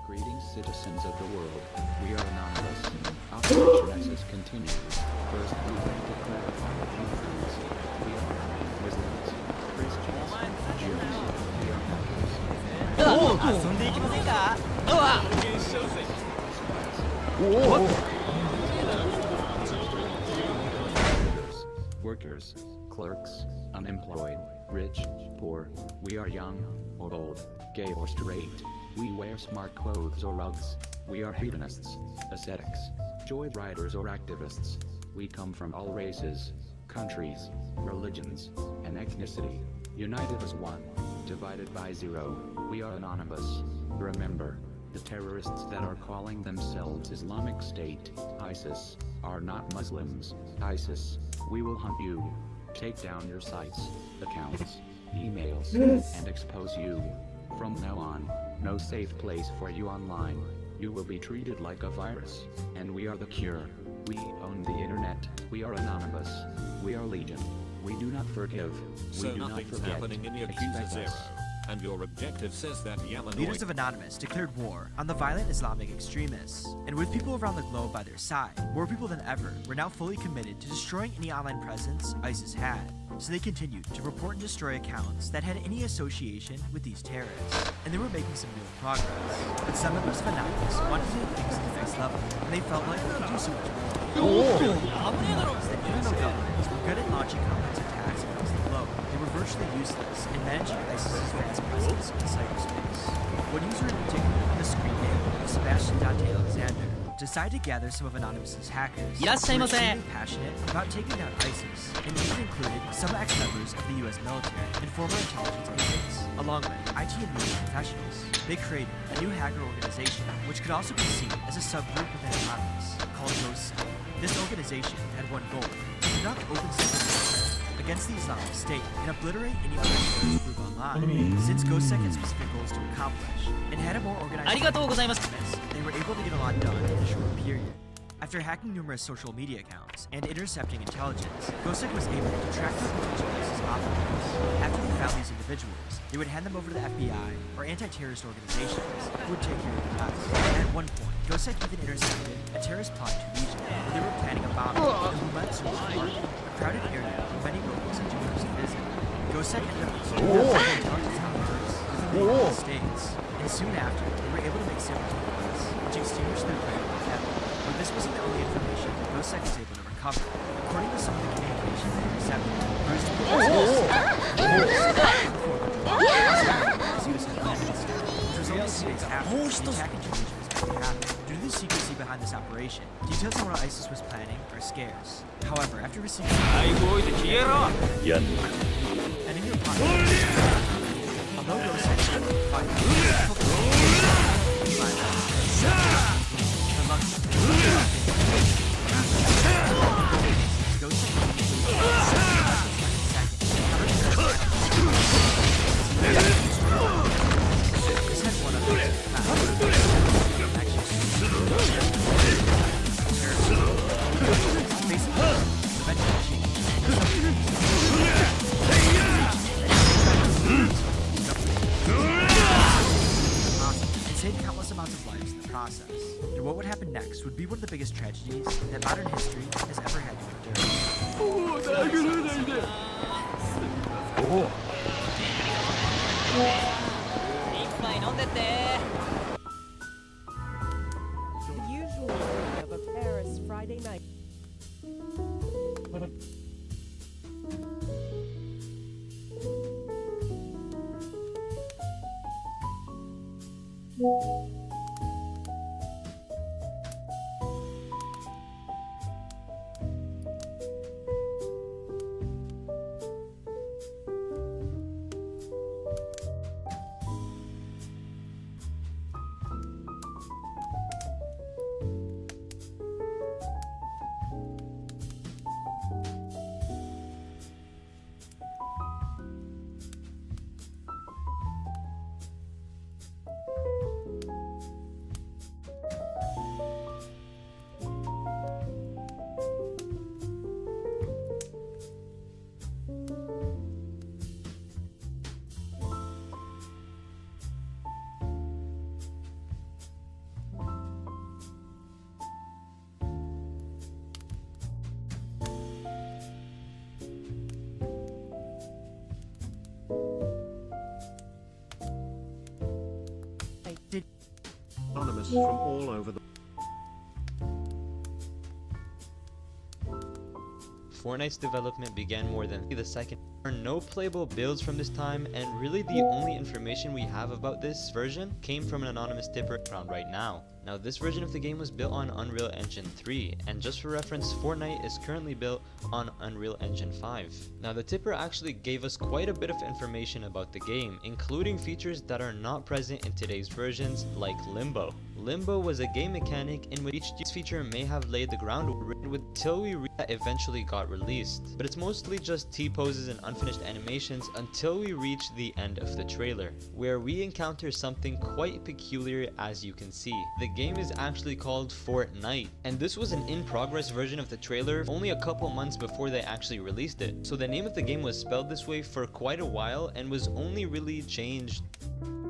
Greetings, citizens of the world. We are Anonymous. Operation ISIS continues. First, we would like to clarify a few things. We are Muslims, Christians, Jews. We are hackers. 遊んでいきませんか？うわ！ workers, clerks, unemployed, rich, poor, we are young or old, gay or straight. We wear smart clothes or rugs. We are hedonists, ascetics, joyriders or activists. We come from all races, countries, religions, and ethnicity. United as one, divided by zero. We are anonymous. Remember, the terrorists that are calling themselves Islamic State, ISIS, are not Muslims. ISIS, we will hunt you, take down your sites, accounts, emails, and expose you. From now on, no safe place for you online. You will be treated like a virus, and we are the cure. We own the internet. We are anonymous. We are legion. We do not forgive. So we do not nothing's forget. happening in Yakuza Expect Zero, us. and your objective says that Yamanoid... Leaders of Anonymous declared war on the violent Islamic extremists, and with people around the globe by their side, more people than ever were now fully committed to destroying any online presence ISIS had. So they continued to report and destroy accounts that had any association with these terrorists, and they were making some real progress. But some members of Anonymous wanted to take things to the next level, and they felt like they could do so much more. The internal governments were good at launching complex attacks across the globe. They were virtually useless in managing ISIS's vast presence in cyberspace. One user in particular, the screen name of Sebastian Dante Alexander, decided to gather some of Anonymous's hackers who were extremely passionate about taking down ISIS, and even included some ex-members of the US military and former intelligence agents, along with IT and media professionals. They created a new hacker organization, which could also be seen as a subgroup within Anonymous, called Ghost. This organization had one goal: to conduct open secret against the Islamic State and obliterate any other terrorist group online. Since GhostSec had specific goals to accomplish and had a more organized they were able to get a lot done in a short period. After hacking numerous social media accounts and intercepting intelligence, GhostSec was able to track down potential ISIS operators. After they found these individuals, they would hand them over to the FBI or anti-terrorist organizations who would take care of the rest. And at one point, GhostSec even intercepted a terrorist plot in Tunisia where they were planning a bombing in the Moumet Market, a crowded area where many locals and tourists visit. GhostSec ended up intelligence operators within the United States, and soon after, they were able to make several takeaways, which extinguished their prey altogether. But this wasn't the only information GhostSec was able to recover. According to some of the communication they intercepted, Bruce which was only 2 days after the attack in Tunisia was meant to happen. Due to the secrecy behind this operation, details on what ISIS was planning are scarce. However, after receiving and in your pocket, although GhostSec saved countless amounts of lives in the process. And what would happen next would be one of the biggest tragedies that modern history has ever had to endure. The usual routine of a Paris Friday night. Anonymous from all over the... Fortnite's development began more than the second. There are no playable builds from this time, and really the only information we have about this version came from an anonymous tipper around right now. Now, this version of the game was built on Unreal Engine 3, and just for reference, Fortnite is currently built on Unreal Engine 5. Now, the tipper actually gave us quite a bit of information about the game, including features that are not present in today's versions, like Limbo. Limbo was a game mechanic in which this feature may have laid the groundwork until that eventually got released, but it's mostly just T-poses and unfinished animations until we reach the end of the trailer, where we encounter something quite peculiar. As you can see, the game is actually called Fortnite, and this was an in-progress version of the trailer only a couple months before they actually released it, so the name of the game was spelled this way for quite a while and was only really changed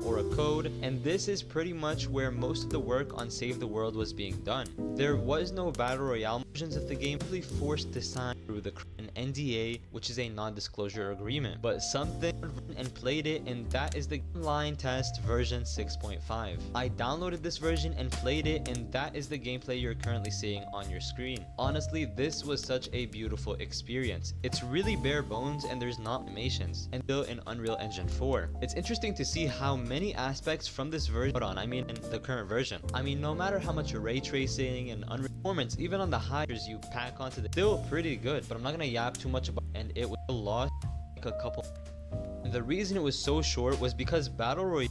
or a code, and this is pretty much where most of the work on Save the World was being done. There was no battle royale versions of the game, really forced to sign through an NDA, which is a non-disclosure agreement, but something and played it, and that is the online test version 6.5. I downloaded this version and played it, and that is the gameplay you're currently seeing on your screen. Honestly, this was such a beautiful experience. It's really bare bones and there's not animations, and built in Unreal Engine 4. It's interesting to see how many aspects from this version in the current version. I mean, no matter how much ray tracing and performance, even on the highs you pack onto the, still pretty good, but I'm not gonna yap too much about it, and it was lost like a couple. The reason it was so short was because Battle Royale,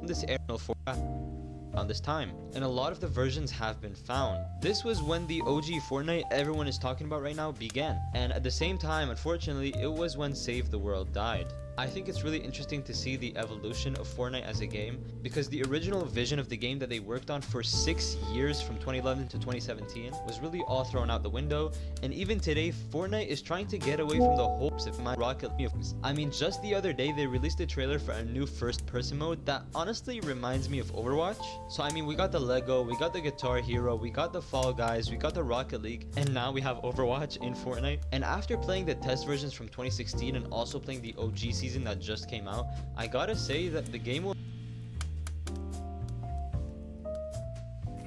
this era for around this time, and a lot of the versions have been found. This was when the OG Fortnite everyone is talking about right now began, and at the same time, unfortunately, it was when Save the World died. I think it's really interesting to see the evolution of Fortnite as a game, because the original vision of the game that they worked on for 6 years from 2011 to 2017 was really all thrown out the window, and even today Fortnite is trying to get away from the hopes of my Rocket League. I mean, just the other day they released a trailer for a new first person mode that honestly reminds me of Overwatch. So I mean, we got the Lego, we got the Guitar Hero, we got the Fall Guys, we got the Rocket League, and now we have Overwatch in Fortnite. And after playing the test versions from 2016 and also playing the OG season that just came out, I gotta say that the game will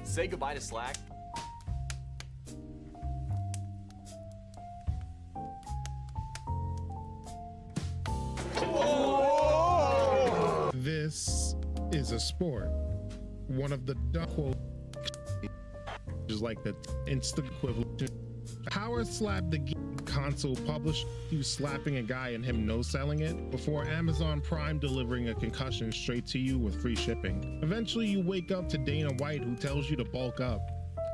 say goodbye to Slack. This is a sport. One of the quote is like the instant equivalent. Power Slap the game console published you slapping a guy and him no-selling it before Amazon Prime delivering a concussion straight to you with free shipping. Eventually you wake up to Dana White, who tells you to bulk up.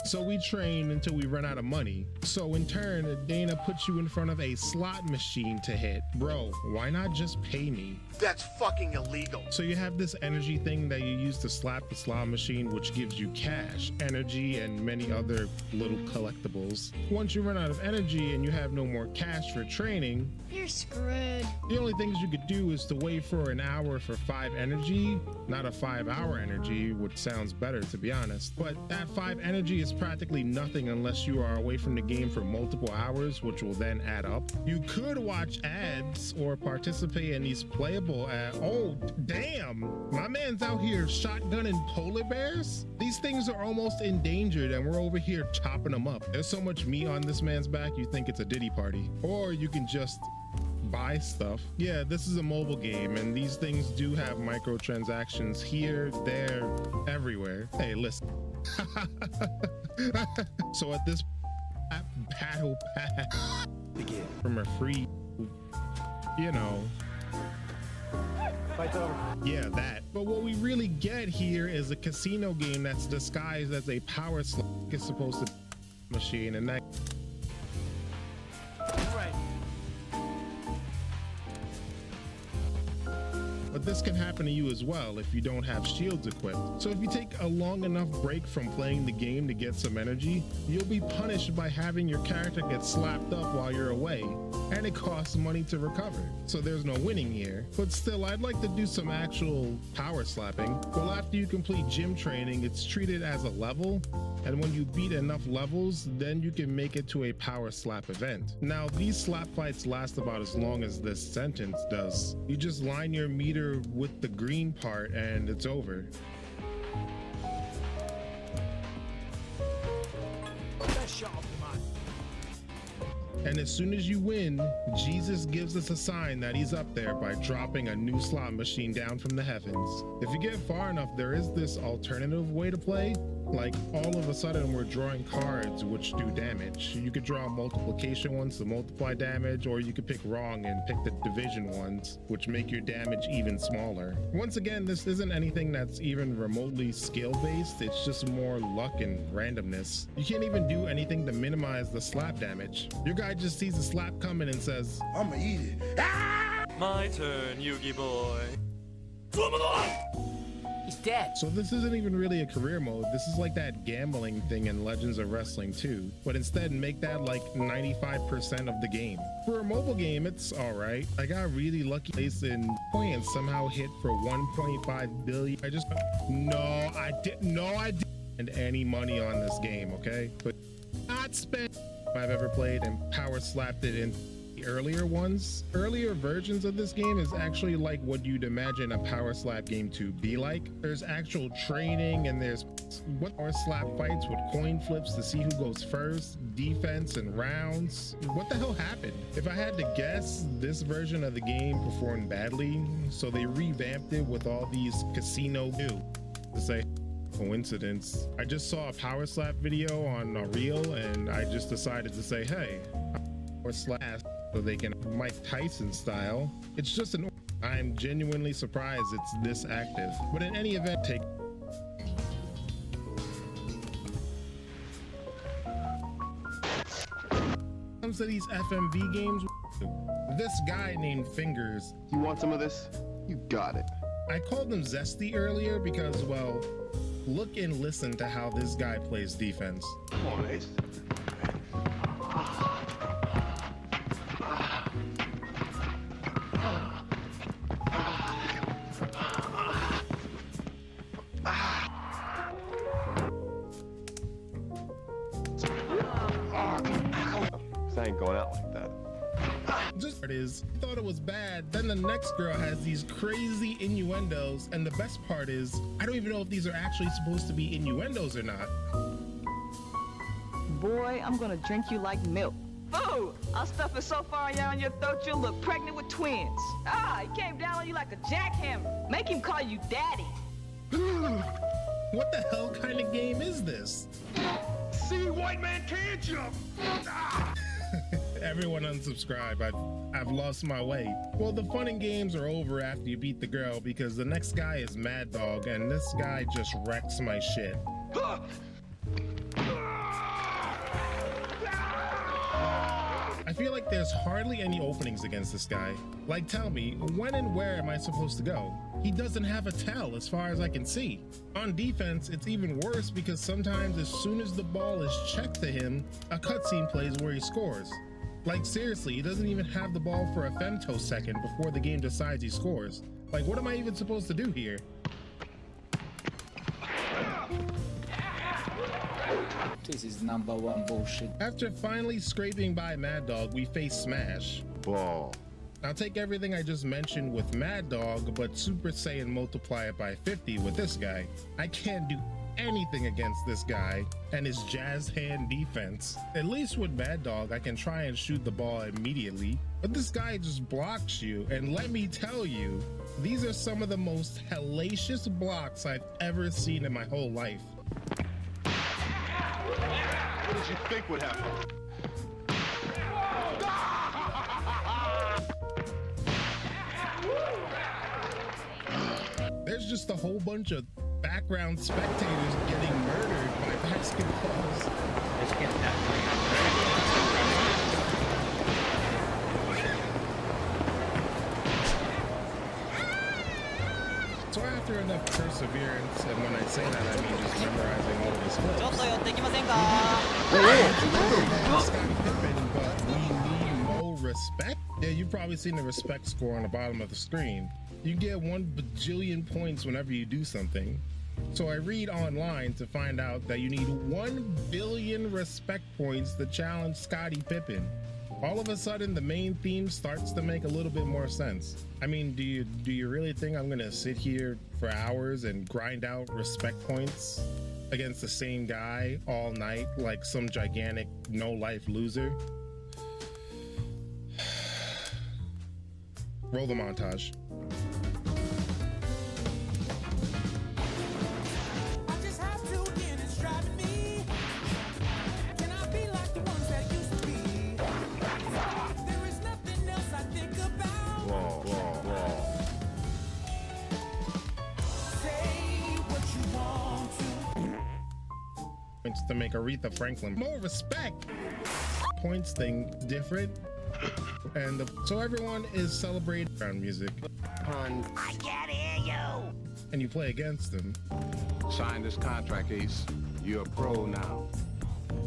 So we train until we run out of money. So in turn, Dana puts you in front of a slot machine to hit. Bro, why not just pay me? That's fucking illegal. So you have this energy thing that you use to slap the slot machine, which gives you cash, energy, and many other little collectibles. Once you run out of energy and you have no more cash for training, you're screwed. The only things you could do is to wait for an hour for 5 energy, not a 5-hour energy, which sounds better to be honest. But that 5 energy is practically nothing unless you are away from the game for multiple hours, which will then add up. You could watch ads or participate in these playable ads. Oh, damn! My man's out here shotgunning polar bears? These things are almost endangered and we're over here chopping them up. There's so much meat on this man's back, you think it's a Diddy party. Or you can just buy stuff. Yeah, this is a mobile game and these things do have microtransactions here, there, everywhere. Hey, listen. So at this battle pass from a free, you know, fight's over. Yeah, that. But what we really get here is a casino game that's disguised as a power slot. It's supposed to be a machine, and that. Right. But this can happen to you as well if you don't have shields equipped. So if you take a long enough break from playing the game to get some energy, you'll be punished by having your character get slapped up while you're away, and it costs money to recover. So there's no winning here. But still, I'd like to do some actual power slapping. Well, after you complete gym training, it's treated as a level, and when you beat enough levels, then you can make it to a power slap event. Now, these slap fights last about as long as this sentence does. You just line your meter with the green part and it's over. And as soon as you win, Jesus gives us a sign that he's up there by dropping a new slot machine down from the heavens. If you get far enough, there is this alternative way to play. Like, all of a sudden we're drawing cards which do damage. You could draw multiplication ones to multiply damage, or you could pick wrong and pick the division ones, which make your damage even smaller. Once again, this isn't anything that's even remotely skill-based, it's just more luck and randomness. You can't even do anything to minimize the slap damage. Your guy just sees a slap coming and says, "I'ma eat it." Ah! My turn, Yugi boy. He's dead. So this isn't even really a career mode. This is like that gambling thing in Legends of Wrestling 2, but instead make that like 95% of the game. For a mobile game, it's all right. I got really lucky in point and somehow hit for 1.5 billion. I didn't spend any money on this game, okay? But not spend I've ever played and power slapped it in earlier ones. Earlier versions of this game is actually like what you'd imagine a power slap game to be like. There's actual training and there's power slap fights with coin flips to see who goes first, defense and rounds. What the hell happened? If I had to guess, this version of the game performed badly, so they revamped it with all these casino to say coincidence. I just saw a power slap video on a reel and I just decided to say, hey, power slap so they can Mike Tyson style. It's just I'm genuinely surprised it's this active. But in any event, comes to these FMV games, this guy named Fingers. You want some of this? You got it. I called him Zesty earlier because, well, look and listen to how this guy plays defense. Come on, Ace. I ain't going out like that. Just it is, thought it was bad, then the next girl has these crazy innuendos, and the best part is, I don't even know if these are actually supposed to be innuendos or not. Boy, I'm gonna drink you like milk. Boo! I'll stuff it so far down your throat you'll look pregnant with twins. Ah, he came down on you like a jackhammer. Make him call you daddy. What the hell kind of game is this? See, white man can't jump. Ah! Everyone unsubscribe. I've lost my way. Well, the fun and games are over after you beat the girl because the next guy is Mad Dog and this guy just wrecks my shit. I feel like there's hardly any openings against this guy. Like, tell me, when and where am I supposed to go? He doesn't have a tell as far as I can see. On defense, it's even worse because sometimes as soon as the ball is checked to him, a cutscene plays where he scores. Like, seriously, he doesn't even have the ball for a femtosecond before the game decides he scores. Like, what am I even supposed to do here? This is #1 bullshit. After finally scraping by Mad Dog, we face Smash. Ball. Now take everything I just mentioned with Mad Dog, but Super Saiyan multiply it by 50 with this guy. I can't do anything against this guy and his jazz hand defense. At least with Mad Dog, I can try and shoot the ball immediately, but this guy just blocks you, and let me tell you, these are some of the most hellacious blocks I've ever seen in my whole life. What did you think would happen? There's just a whole bunch of background spectators getting murdered by basketballs. Let's get that. So after enough perseverance, and when I say that, I mean just memorizing all of his flips. But we need more respect. Yeah, you've probably seen the respect score on the bottom of the screen. You get 1 bajillion points whenever you do something. So I read online to find out that you need 1 billion respect points to challenge Scottie Pippen. All of a sudden, the main theme starts to make a little bit more sense. I mean, do you really think I'm gonna sit here for hours and grind out respect points against the same guy all night like some gigantic no-life loser? Roll the montage. Points to make Aretha Franklin more respect. Points thing different, and so everyone is celebrating background music. I can't hear you. And you play against them. Sign this contract, Ace. You're a pro now.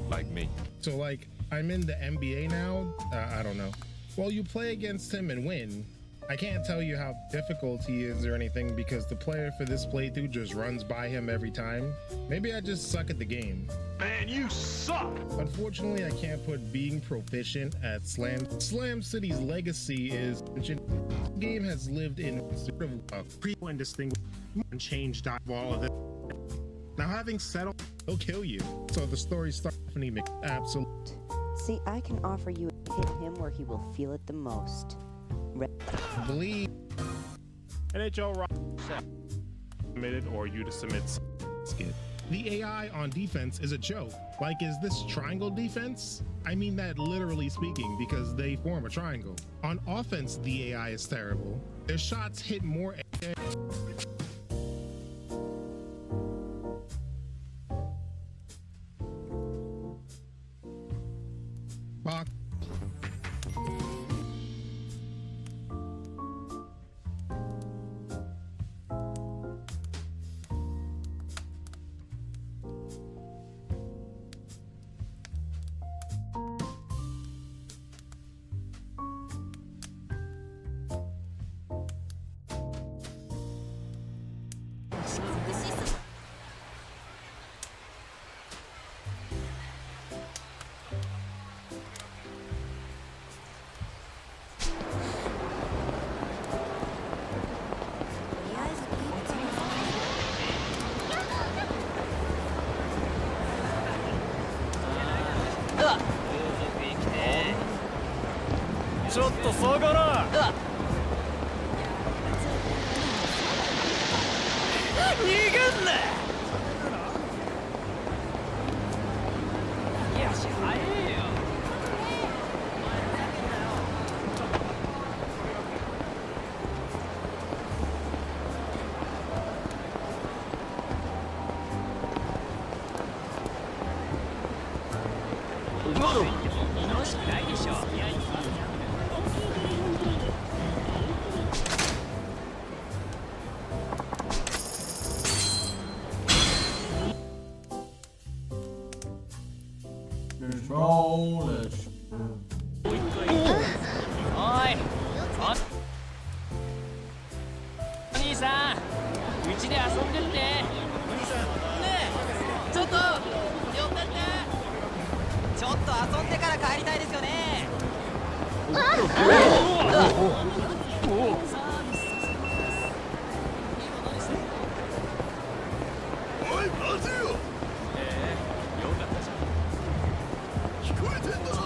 Like me. So like, I'm in the NBA now. I don't know. Well, you play against him and win. I can't tell you how difficult he is or anything because the player for this playthrough just runs by him every time. Maybe I just suck at the game. Man, you suck! Unfortunately, I can't put being proficient at Slam. Slam City's legacy is the game has lived in sort of a and distinguished and changed all of it. Now, having settled, he'll kill you. So the story starts with absolute. See, I can offer you hit him where he will feel it the most. Bleed. NHL Rock submitted or you to submit skit. The AI on defense is a joke. Like, is this triangle defense? I mean that literally speaking because they form a triangle. On offense, the AI is terrible. Their shots hit more. Bach.ちょっと下がら逃げんな。いやし早えよ。楽しくないでしょ。兄さん、うちで遊んでって。ねえ、ちょっと寄ってって。ちょっと遊んでから帰りたいですよね。おい、待てよ。よかったじゃん。聞こえてんだな。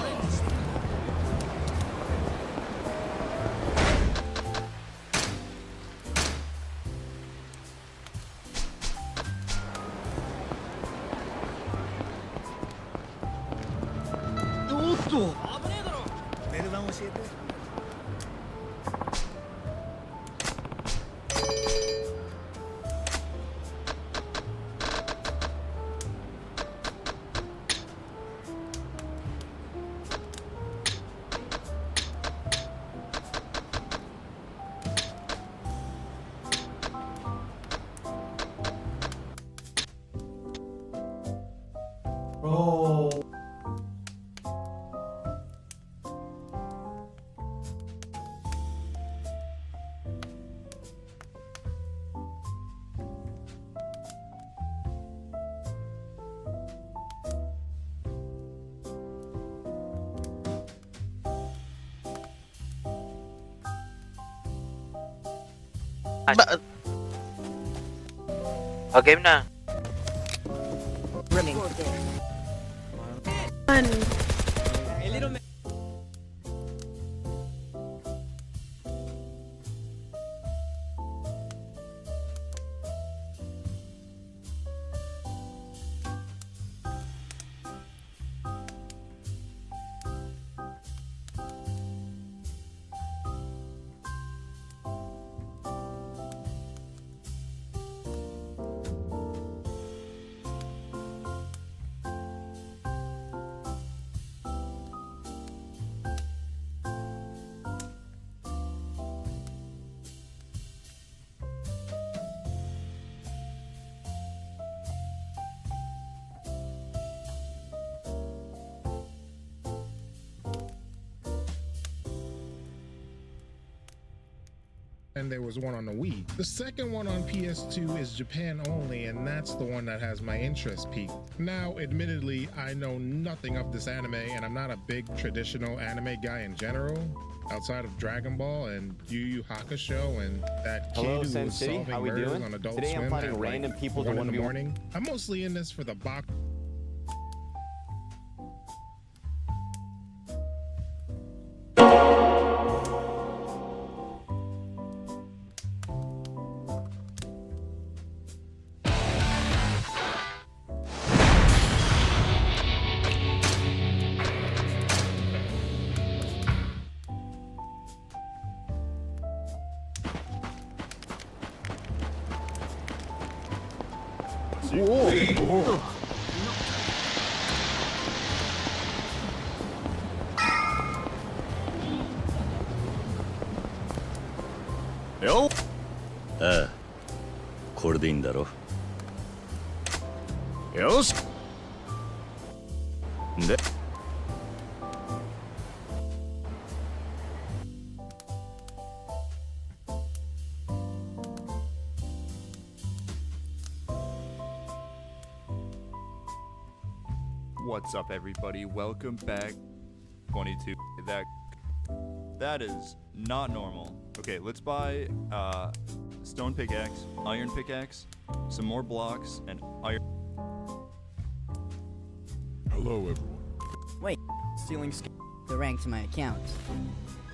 おっと。危ねえだろ。ベルダン教えて。Game na. Running. A little and there was one on the Wii. The second one on PS2 is Japan only, and that's the one that has my interest peaked. Now, admittedly, I know nothing of this anime, and I'm not a big traditional anime guy in general, outside of Dragon Ball and Yu Yu Hakusho and that kid who was solving murders on Adult Today I'm Swim fighting at random like people 1 to in the 1v1. morning. I'm mostly in this for the box. Yo. ああ、これでいいんだろ。よし。で。What's up, everybody? Welcome back. 22. That is not normal. Okay, let's buy stone pickaxe, iron pickaxe, some more blocks, and iron. Hello, everyone. Wait, stealing the rank to my account.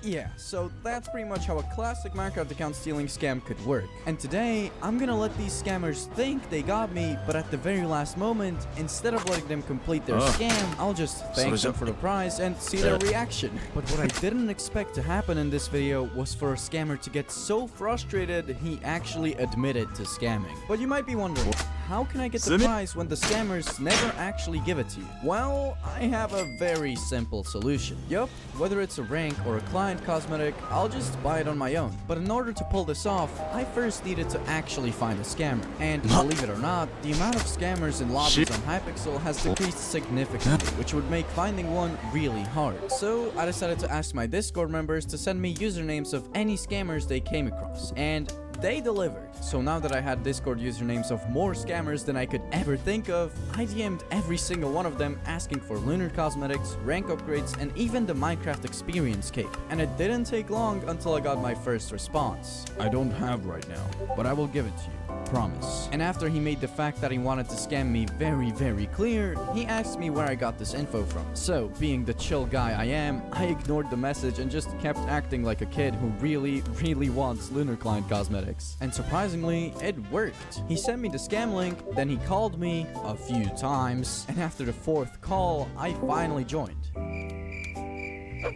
Yeah, so that's pretty much how a classic Minecraft account stealing scam could work. And today, I'm gonna let these scammers think they got me, but at the very last moment, instead of letting them complete their scam, I'll just thank them for the prize and see their reaction. But what I didn't expect to happen in this video was for a scammer to get so frustrated he actually admitted to scamming. But you might be wondering, how can I get the prize when the scammers never actually give it to you? Well, I have a very simple solution. Yup, whether it's a rank or a client cosmetic, I'll just buy it on my own. But in order to pull this off, I first needed to actually find a scammer. And believe it or not, the amount of scammers in lobbies on Hypixel has decreased significantly, which would make finding one really hard. So I decided to ask my Discord members to send me usernames of any scammers they came across. And they delivered. So now that I had Discord usernames of more scammers than I could ever think of, I DM'd every single one of them asking for lunar cosmetics, rank upgrades, and even the Minecraft experience cape. And it didn't take long until I got my first response. I don't have right now, but I will give it to you. Promise. And after he made the fact that he wanted to scam me very, very clear, he asked me where I got this info from. So, being the chill guy I am, I ignored the message and just kept acting like a kid who really, really wants lunar client cosmetics. And surprisingly, it worked. He sent me the scam link, then he called me a few times, and after the 4th call, I finally joined.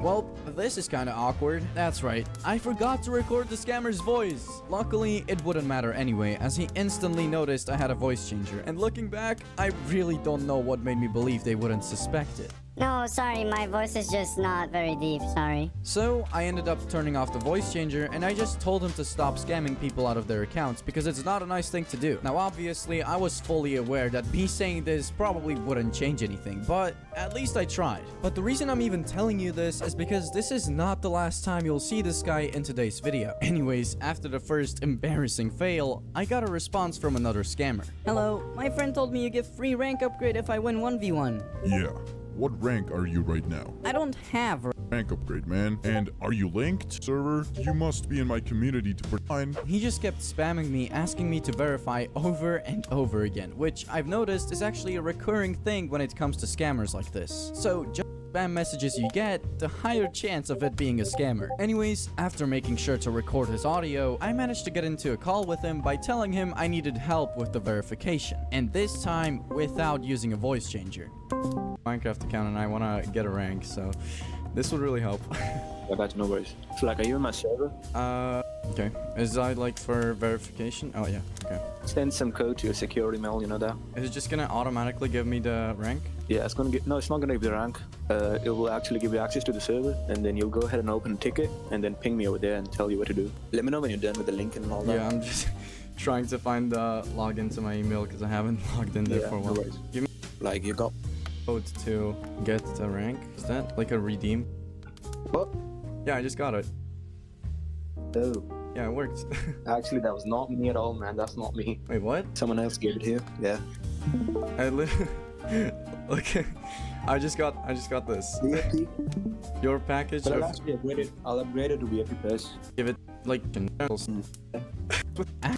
Well, this is kinda awkward. That's right, I forgot to record the scammer's voice. Luckily, it wouldn't matter anyway, as he instantly noticed I had a voice changer. And looking back, I really don't know what made me believe they wouldn't suspect it. No, sorry, my voice is just not very deep, sorry. So, I ended up turning off the voice changer, and I just told him to stop scamming people out of their accounts, because it's not a nice thing to do. Now, obviously, I was fully aware that me saying this probably wouldn't change anything, but at least I tried. But the reason I'm even telling you this is because this is not the last time you'll see this guy in today's video. Anyways, after the first embarrassing fail, I got a response from another scammer. Hello, my friend told me you give free rank upgrade if I win 1v1. Yeah. What rank are you right now? I don't have rank upgrade, man. And are you linked, server? You must be in my community to find. He just kept spamming me, asking me to verify over and over again, which I've noticed is actually a recurring thing when it comes to scammers like this. So just spam messages you get, the higher chance of it being a scammer. Anyways, after making sure to record his audio, I managed to get into a call with him by telling him I needed help with the verification. And this time, without using a voice changer. Minecraft account and I want to get a rank, so this would really help. I got you, no worries. So like, are you in my server? Okay. Is that like for verification? Oh yeah, okay. Send some code to your security mail, you know that? Is it just gonna automatically give me the rank? Yeah, it's gonna no, it's not gonna give you the rank. It will actually give you access to the server, and then you'll go ahead and open a ticket, and then ping me over there and tell you what to do. Let me know when you're done with the link and all that. Yeah, I'm just trying to find the login to my email because I haven't logged in there for a while. No worries. Give me like you got code to get the rank. Is that like a redeem? What? Yeah, I just got it. Oh. Yeah, it worked. Actually, that was not me at all, man. That's not me. Wait, what? Someone else gave it here. Yeah. Okay. I just got this. VIP? Your package But of... I'll upgrade it to VIP first. Give it, like,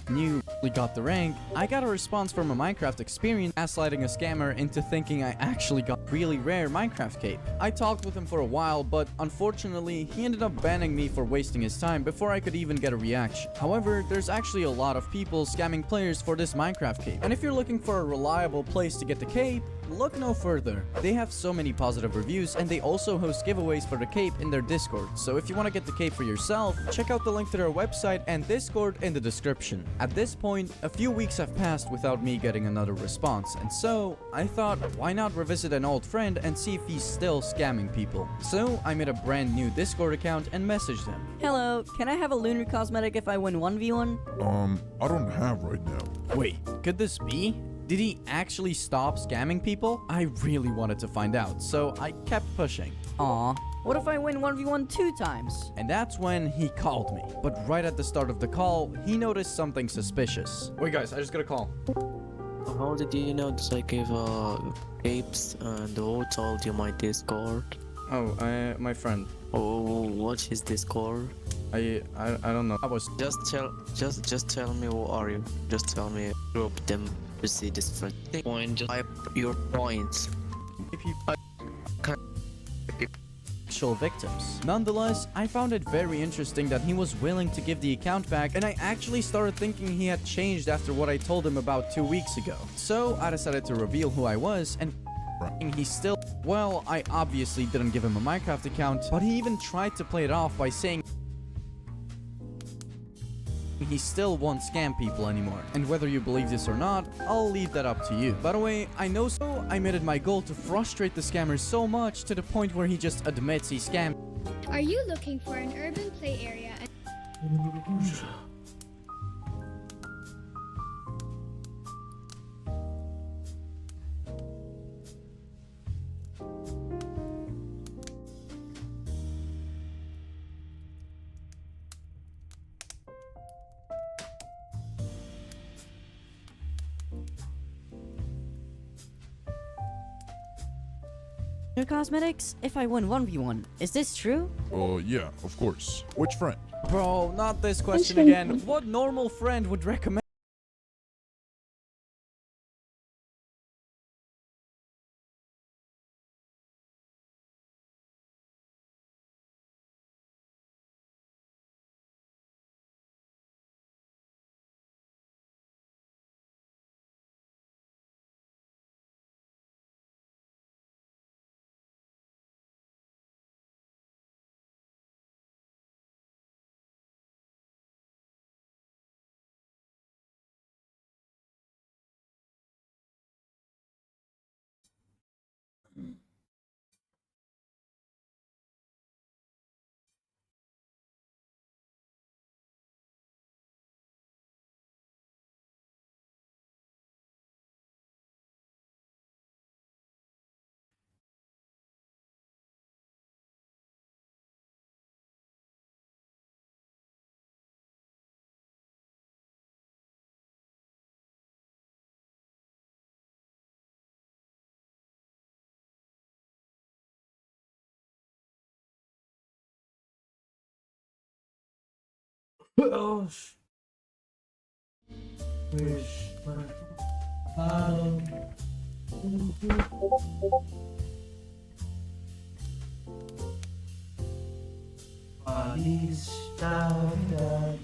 New we got the rank, I got a response from a Minecraft experience gaslighting a scammer into thinking I actually got really rare Minecraft cape. I talked with him for a while, but unfortunately, he ended up banning me for wasting his time before I could even get a reaction. However, there's actually a lot of people scamming players for this Minecraft cape. And if you're looking for a reliable place to get the cape, look no further. They have so many positive reviews, and they also host giveaways for the cape in their Discord. So if you want to get the cape for yourself, check out the link to their website and Discord in the description. At this point, a few weeks have passed without me getting another response, and so I thought, why not revisit an old friend and see if he's still scamming people. So I made a brand new Discord account and messaged him. Hello, can I have a lunar cosmetic if I win 1v1? I don't have right now. Wait, could this be? Did he actually stop scamming people? I really wanted to find out, so I kept pushing. Aw, what if I win 1v1 2 times? And that's when he called me. But right at the start of the call, he noticed something suspicious. Wait guys, I just got a call. How did you know that I gave capes and who told you my Discord? Oh, my friend. Oh, what is Discord? I don't know. I was just tell me who are you. Just tell me group them to see this first point. Just type your points. If you actual victims. Nonetheless, I found it very interesting that he was willing to give the account back, and I actually started thinking he had changed after what I told him about 2 weeks ago. So I decided to reveal who I was, and he still... Well, I obviously didn't give him a Minecraft account, but he even tried to play it off by saying he still won't scam people anymore. And whether you believe this or not, I'll leave that up to you. By the way, I know, so I made it my goal to frustrate the scammer so much to the point where he just admits he scammed. Are you looking for an urban play area? Your cosmetics if I win 1v1. Is this true? Yeah, of course. Which friend? Bro, not this question again. What normal friend would recommend? Oh, wish bodies down.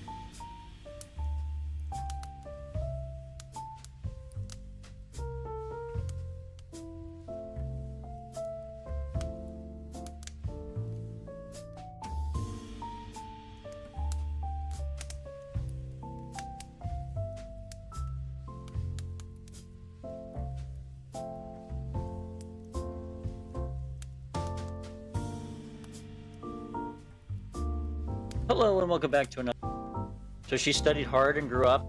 Hello and welcome back to another. So she studied hard and grew up.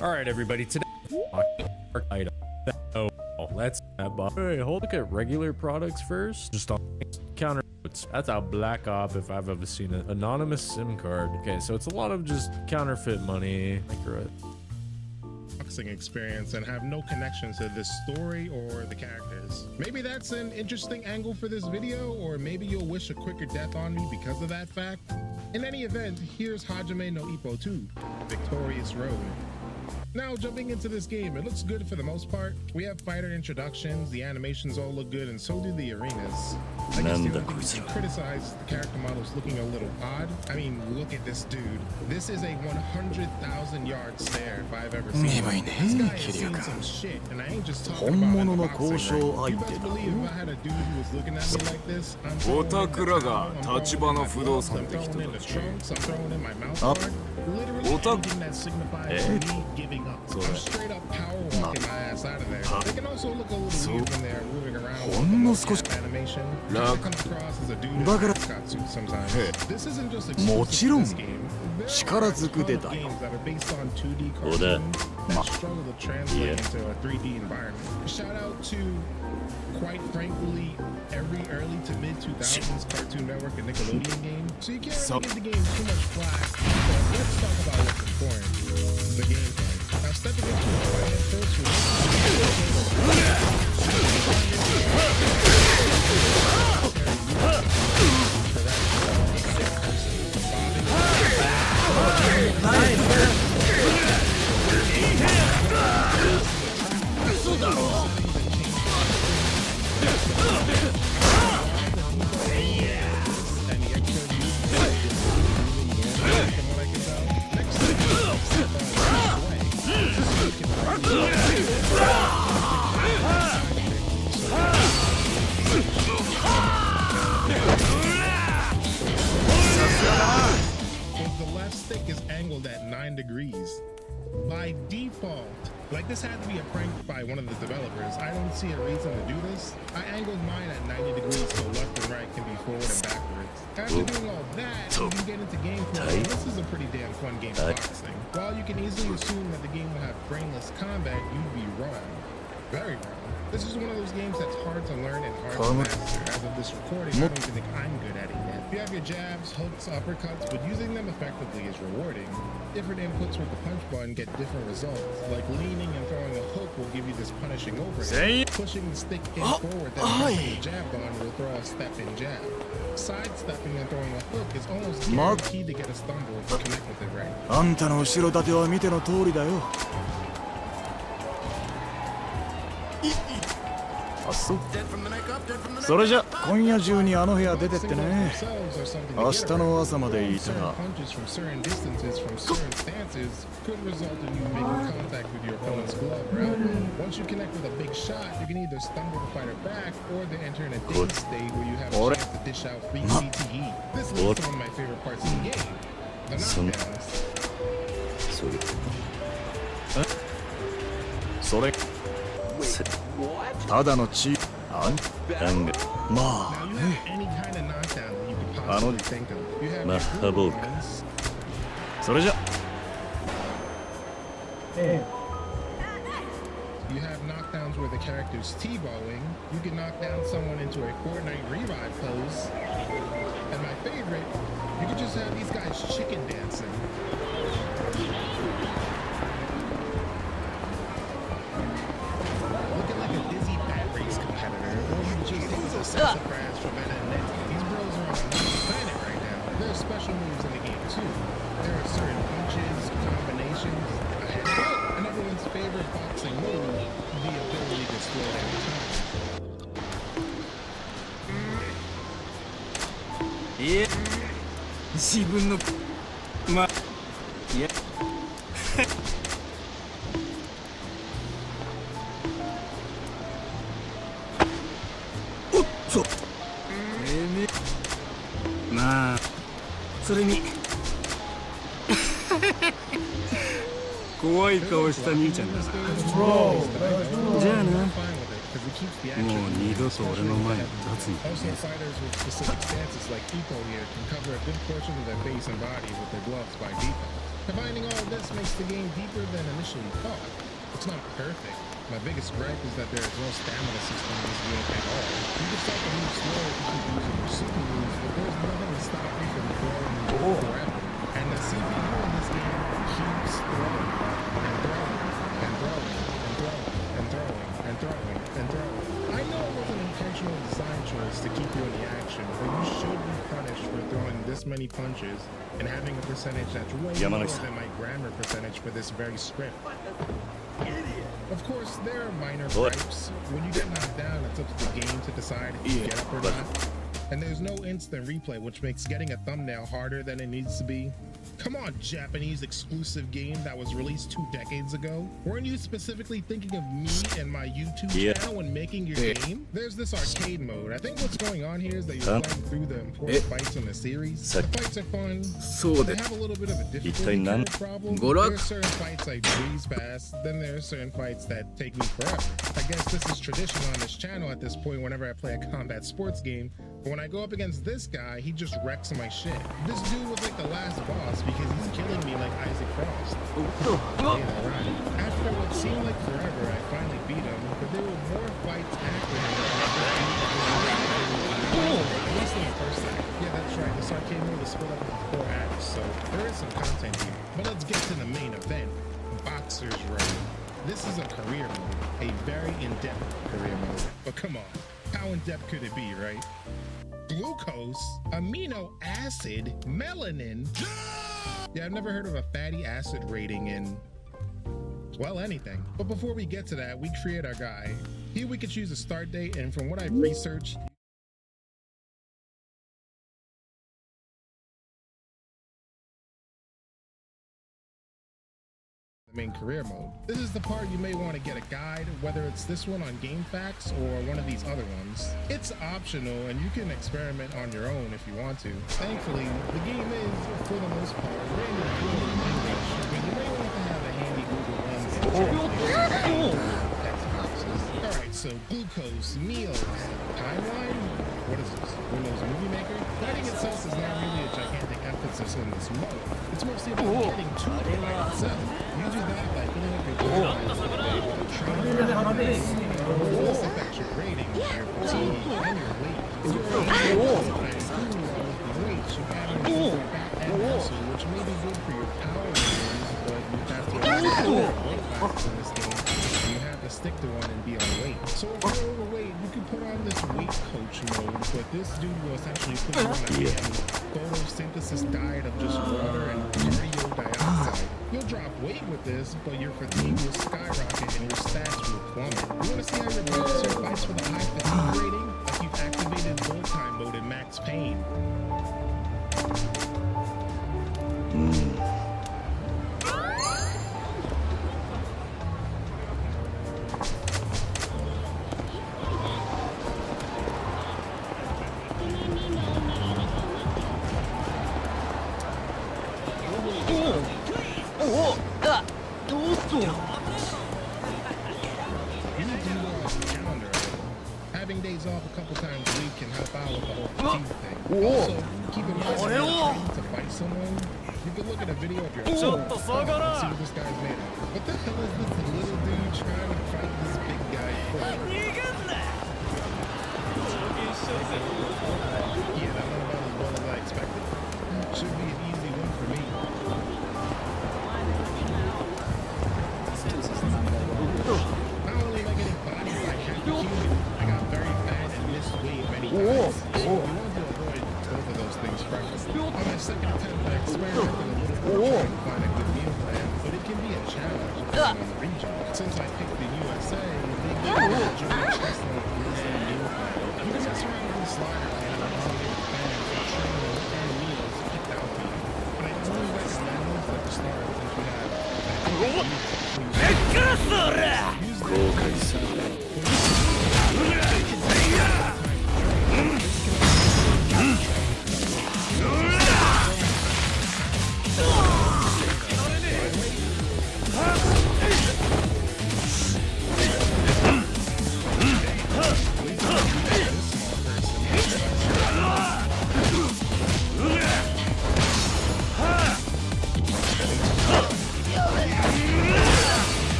Alright everybody, today item. Oh, let's hey, hold look at regular products first. Just on counter That's a black op if I've ever seen it. Anonymous SIM card. Okay, so it's a lot of just counterfeit money. Accurate. Experience and have no connection to the story or the characters. Maybe that's an interesting angle for this video, or maybe you'll wish a quicker death on me because of that fact. In any event, here's Hajime no Ippo 2, Victorious Road. Now, jumping into this game, it looks good for the most part. We have fighter introductions, the animations all look good, and so do the arenas. I guess the only thing you can criticize is the character models looking a little odd. I mean, look at this dude. This is a 100,000 yard stare if I've ever seen one. This guy has seen some shit, and I ain't just talking about in the boxing ring. You best believe if I had a dude who was looking at me like this, I'm throwing in the towel, I'm throwing in my gloves, I'm throwing in the trunks, I'm throwing in my mouth guard. Literally anything that signifies me giving up. I'm straight up power walking my ass out of there. They can also look a little weird when they're moving around with the animation. It comes across as a dude in a mascot suit sometimes. This isn't just exclusive to this game. There are a ton of games that are based on 2D cartoons that struggle to translate into a 3D environment. Shout out to, quite frankly, every early to mid 2000s Cartoon Network and Nickelodeon game. So you can't really give the game too much flack. But let's talk about what's important, the gameplay. Now stepping into a fight at first at 9 degrees. By default, like this had to be a prank by one of the developers. I don't see a reason to do this. I angled mine at 90 degrees so left and right can be forward and backwards. After doing all that, you can get into gameplay. This is a pretty damn fun game of boxing. While you can easily assume that the game will have brainless combat, you'd be wrong. Very wrong. This is one of those games that's hard to learn and hard to master. As of this recording, I don't even think I'm good at it yet. You have your jabs, hooks, uppercuts, but using them effectively is rewarding. Different inputs with the punch button get different results. Like leaning and throwing a hook will give you this punishing overhead. Pushing the stick in forward, then pressing the jab button will throw a step-in jab. Sidestepping and throwing a hook is almost guaranteed to get a stumble if you connect with it right. あんたの後ろ盾は見ての通りだよ。それじゃ今夜中にあの部屋出てってね。明日の朝までいたら。それただの血あんまあねあのまあ僕それじゃYou have knockdowns where the character's T-bowing. You can knock down someone into a Fortnite revive pose. And my favorite, you can just have these guys chicken dancing. Looking like a dizzy bat race competitor, or you just use a sassafras from NNN. These bros are on another planet right now. There are special moves in the game too. There are certain punches, combinations, a headbutt, and everyone's favorite boxing move, the ability to slow down time. Yeah. 自分のまいやおっとまあそれに怖い顔した兄ちゃんだなじゃあなもう二度と俺の前に立つんだね Fighters with specific stances like Ippo here can cover a good portion of their face and body with their gloves by default. Combining all of this makes the game deeper than initially thought. It's not perfect, My biggest gripe is that there is no stamina system in this game at all. You can start to move slow if you keep using your super moves, but there's nothing to stop you from throwing forever. And the CPU in this game keeps throwing and throwing and throwing and throwing and throwing and throwing and throwing. I know it was an intentional design choice to keep you in the action, but you should be punished for throwing this many punches and having a percentage that's way more than my grammar percentage for this very script. Of course, there are minor gripes. When you get knocked down, it's up to the game to decide if you get up or not. And there's no instant replay, which makes getting a thumbnail harder than it needs to be. Come on, Japanese exclusive game that was released 2 decades ago. Weren't you specifically thinking of me and my YouTube channel when making your game? There's this arcade mode. I think what's going on here is that you're playing through the important fights in the series. The fights are fun. They have a little bit of a difficulty curve problem. There are certain fights I breeze past, then there are certain fights that take me forever. I guess this is tradition on this channel at this point whenever I play a combat sports game. But when I go up against this guy, he just wrecks my shit. This dude was like the last boss because he's killing me like Isaac Frost. Yeah, right. After what seemed like forever, I finally beat him, but there were more fights after him. At least in the first act. Yeah, that's right. This arcade mode is split up into 4 acts, so there is some content here. But let's get to the main event, Boxer's Road. This is a career mode, a very in-depth career mode. But come on, how in-depth could it be, right? Glucose, amino acid, melanin. Yeah, I've never heard of a fatty acid rating in, well, anything. But before we get to that, we create our guy. Here we can choose a start date, and from what I've researched, main career mode. This is the part you may want to get a guide, whether it's this one on GameFAQs or one of these other ones. It's optional and you can experiment on your own if you want to. Thankfully, the game is, for the most part, written in fluent language, but you may want to have a handy Google Lens and translate text boxes. Alright, so glucose, meals, timeline? What is this? Windows Movie Maker? Writing itself is not really a gigantic emphasis in this mode. It's mostly about getting to the right itself. You do that by filling up your this affects your rating, your fatigue, and your weight. If you're weight should add on your fat and muscle, which may be good for your power ratings, but you have to weight classes in this game. You have to stick to one and be on weight. So if you're overweight, you can put on this weight coach mode, but this dude will essentially put you on a photosynthesis diet of just water and cardio dioxide. You'll drop weight with this, but your fatigue will skyrocket and your stats will plummet. You want to see how your boxer fights with a high fatigue rating? Like you've activated full time mode in max pain. Having days off a couple times a week can help out with the whole fatigue thing. Also, keep in mind that to fight someone, you can look at a video of your own and see what this guy's made of. What the hell is this little dude trying to fight this big guy for? Yeah, that went about as well as I expected. Should be an easy win for me. Not only am I getting bodied by half a human, I got very fat and missed weight many times. So you want to avoid both of those things first. On my second attempt, I experimented a little bit trying to find a good meal plan, but it can be a challenge depending on the region. Since I picked the USA, they give me a joint chest on the meal plan. You can mess around with the slider plan and I'll get a plan for training and meals picked out for you. But I only recommend those at the start since you have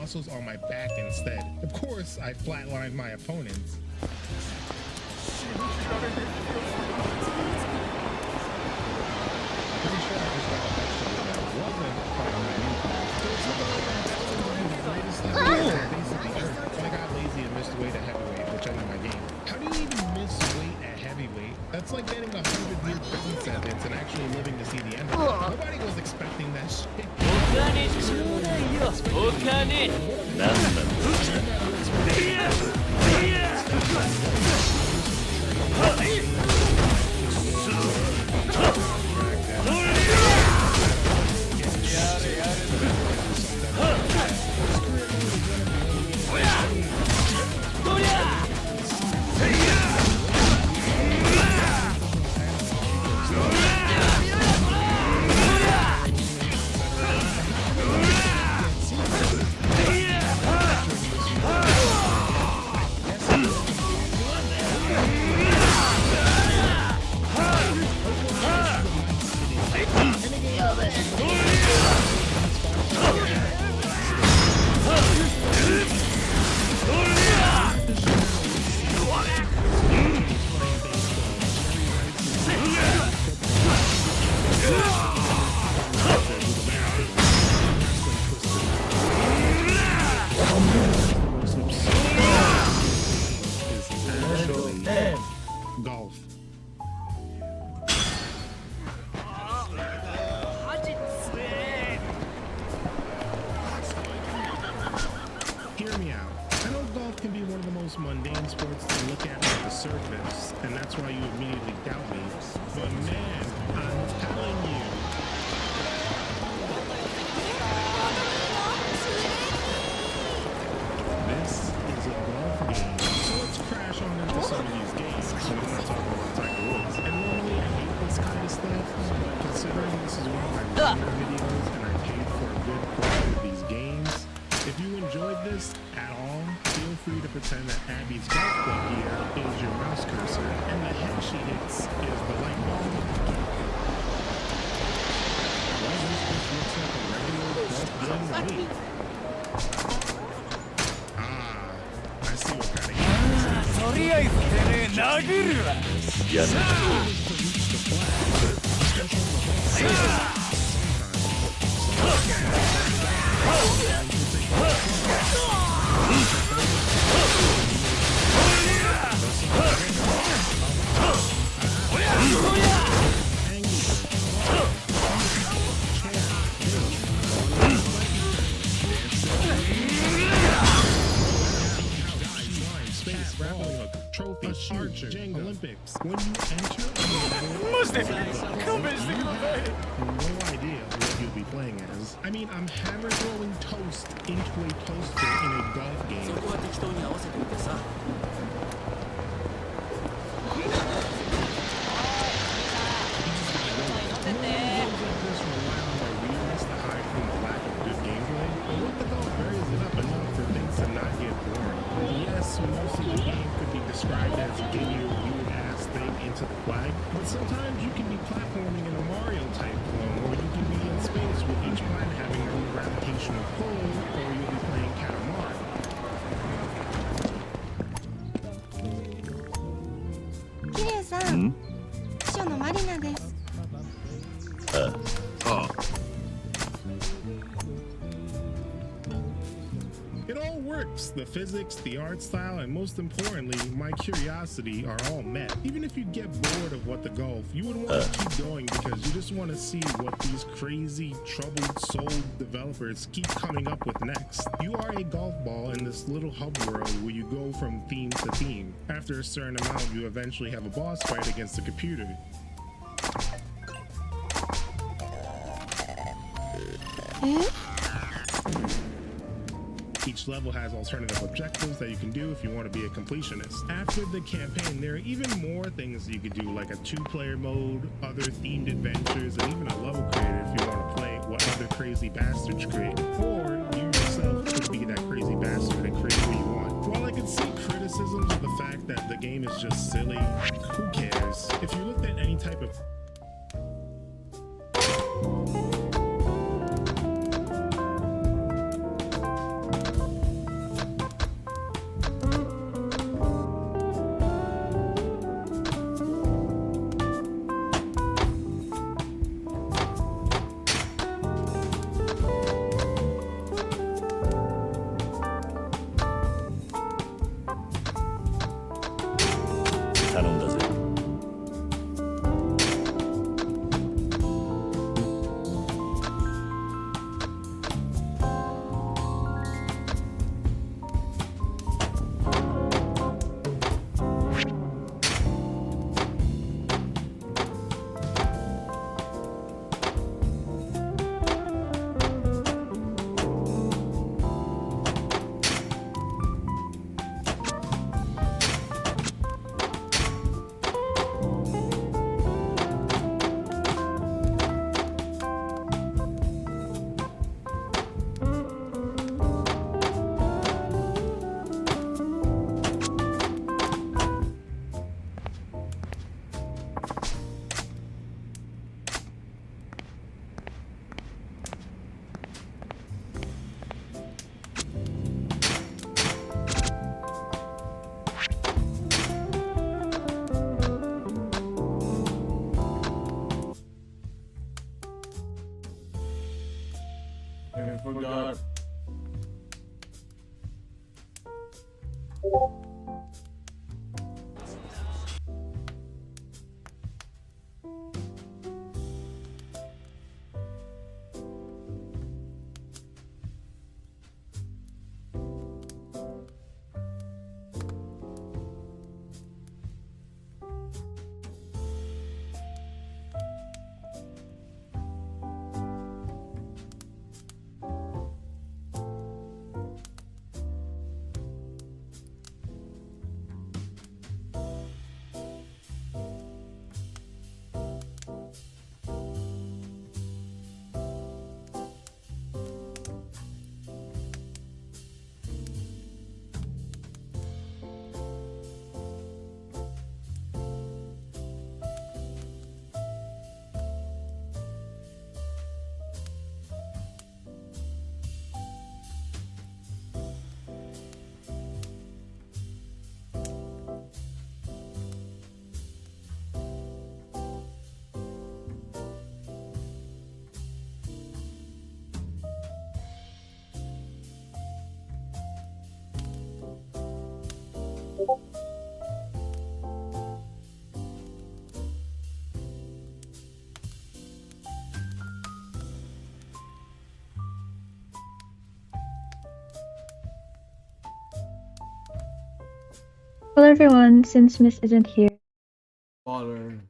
muscles on my back instead. Of course, I flatlined my opponents. Pretty sure I just got a vegetable that wasn't part of my income. So it's like the greatest thing on the face of the earth. But I got lazy and missed weight at heavyweight, which ended my game. How do you even miss weight at heavyweight? That's like getting a 100-year prison sentence and actually living to see the end of it. Nobody was expecting that shit. Golf. Hear me out. I know golf can be one of the most mundane sports to look at on the surface, and that's why you immediately doubt me. But man, I'm telling you. This is a golf game. So let's crash on into some of these games. So I'm not talking about Tiger Woods. And normally I hate this kind of stuff, but considering this is one of my regular videos and I paid for a good portion of these games, if you enjoyed this at all, feel free to pretend that Abby's golf club here is your mouse cursor and the head she hits is the light bulb. Well, this just looks like a regular golf game to me. I see what kind of game trophy, archer, Olympics. When you enter, no idea what you'll be playing as. I mean, I'm hammer throwing toast into a toaster in a golf game. Described as getting your weird ass thing into the flag, but sometimes you can be platforming in a Mario type form, or you can be in space with each planet having their own gravitational pull, or you'll be playing Katamari. Kire-san, Shono Marina desu. It all works. The physics, the art style, and most importantly, my curiosity are all met. Even if you get bored of what the golf, you would want to keep going because you just want to see what these crazy, troubled soul developers keep coming up with next. You are a golf ball in this little hub world where you go from theme to theme. After a certain amount, you eventually have a boss fight against the computer. Each level has alternative objectives that you can do if you want to be a completionist. After the campaign, there are even more things you could do, like a 2-player mode, other themed adventures, and even a level creator if you want to play what other crazy bastards create. Or you yourself could be that crazy bastard and create what you want. While I can see criticisms of the fact that the game is just silly, who cares? If you looked at any type of Hello everyone, since Miss isn't here. Water.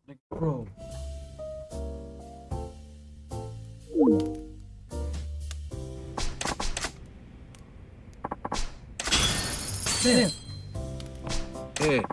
Like, bro. Damn. Hey.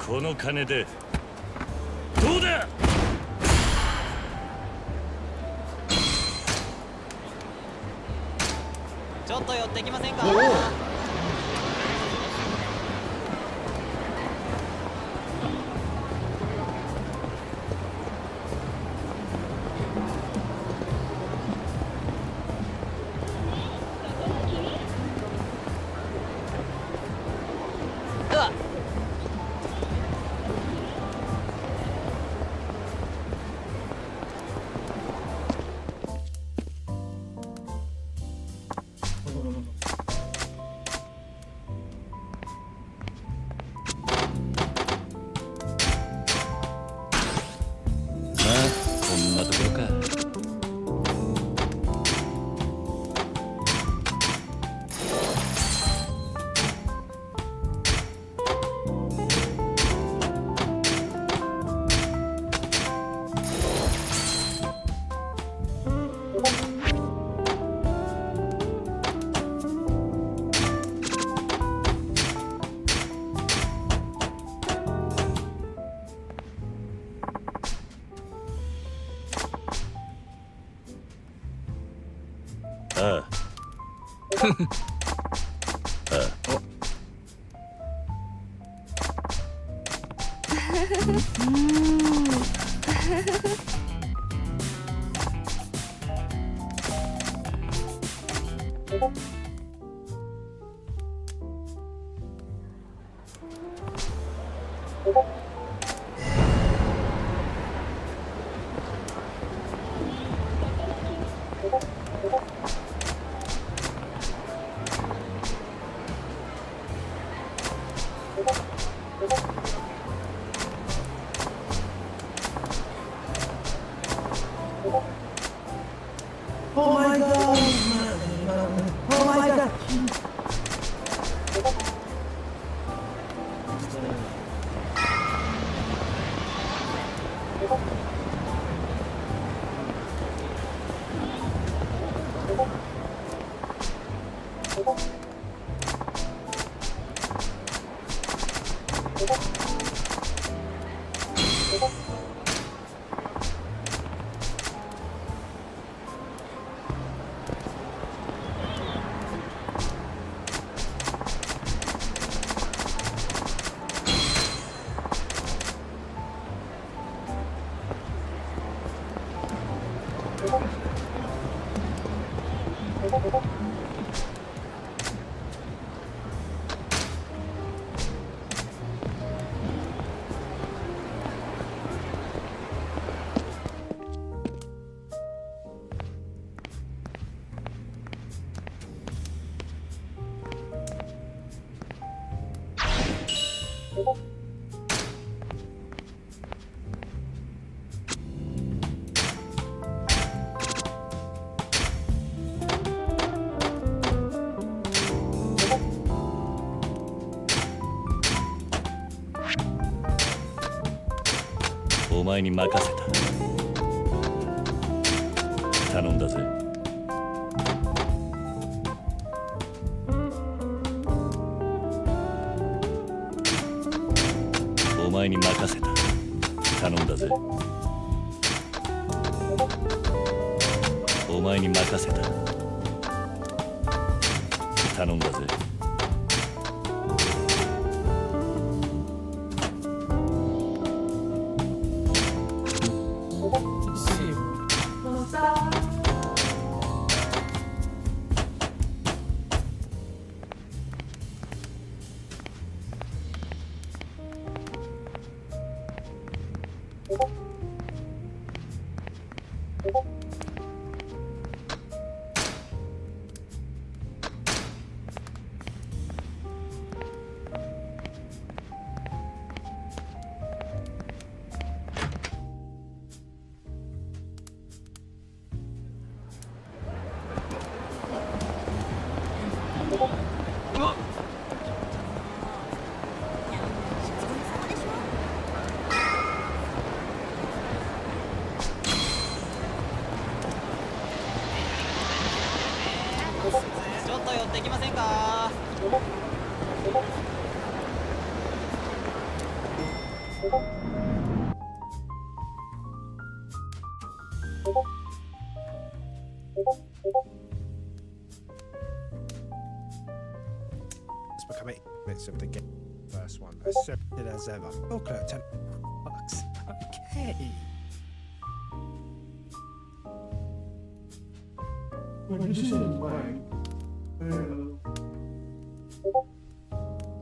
この金でどうだ。ちょっと寄ってきませんか。Oh my god! Oh my god!お前に任せた。頼んだぜ。お前に任せた。頼んだぜ。お前に任せた。頼んだぜ。ちょっと寄ってきませんか？It's becoming minutes of the game. First one, accepted as ever. Okay, $10. Okay.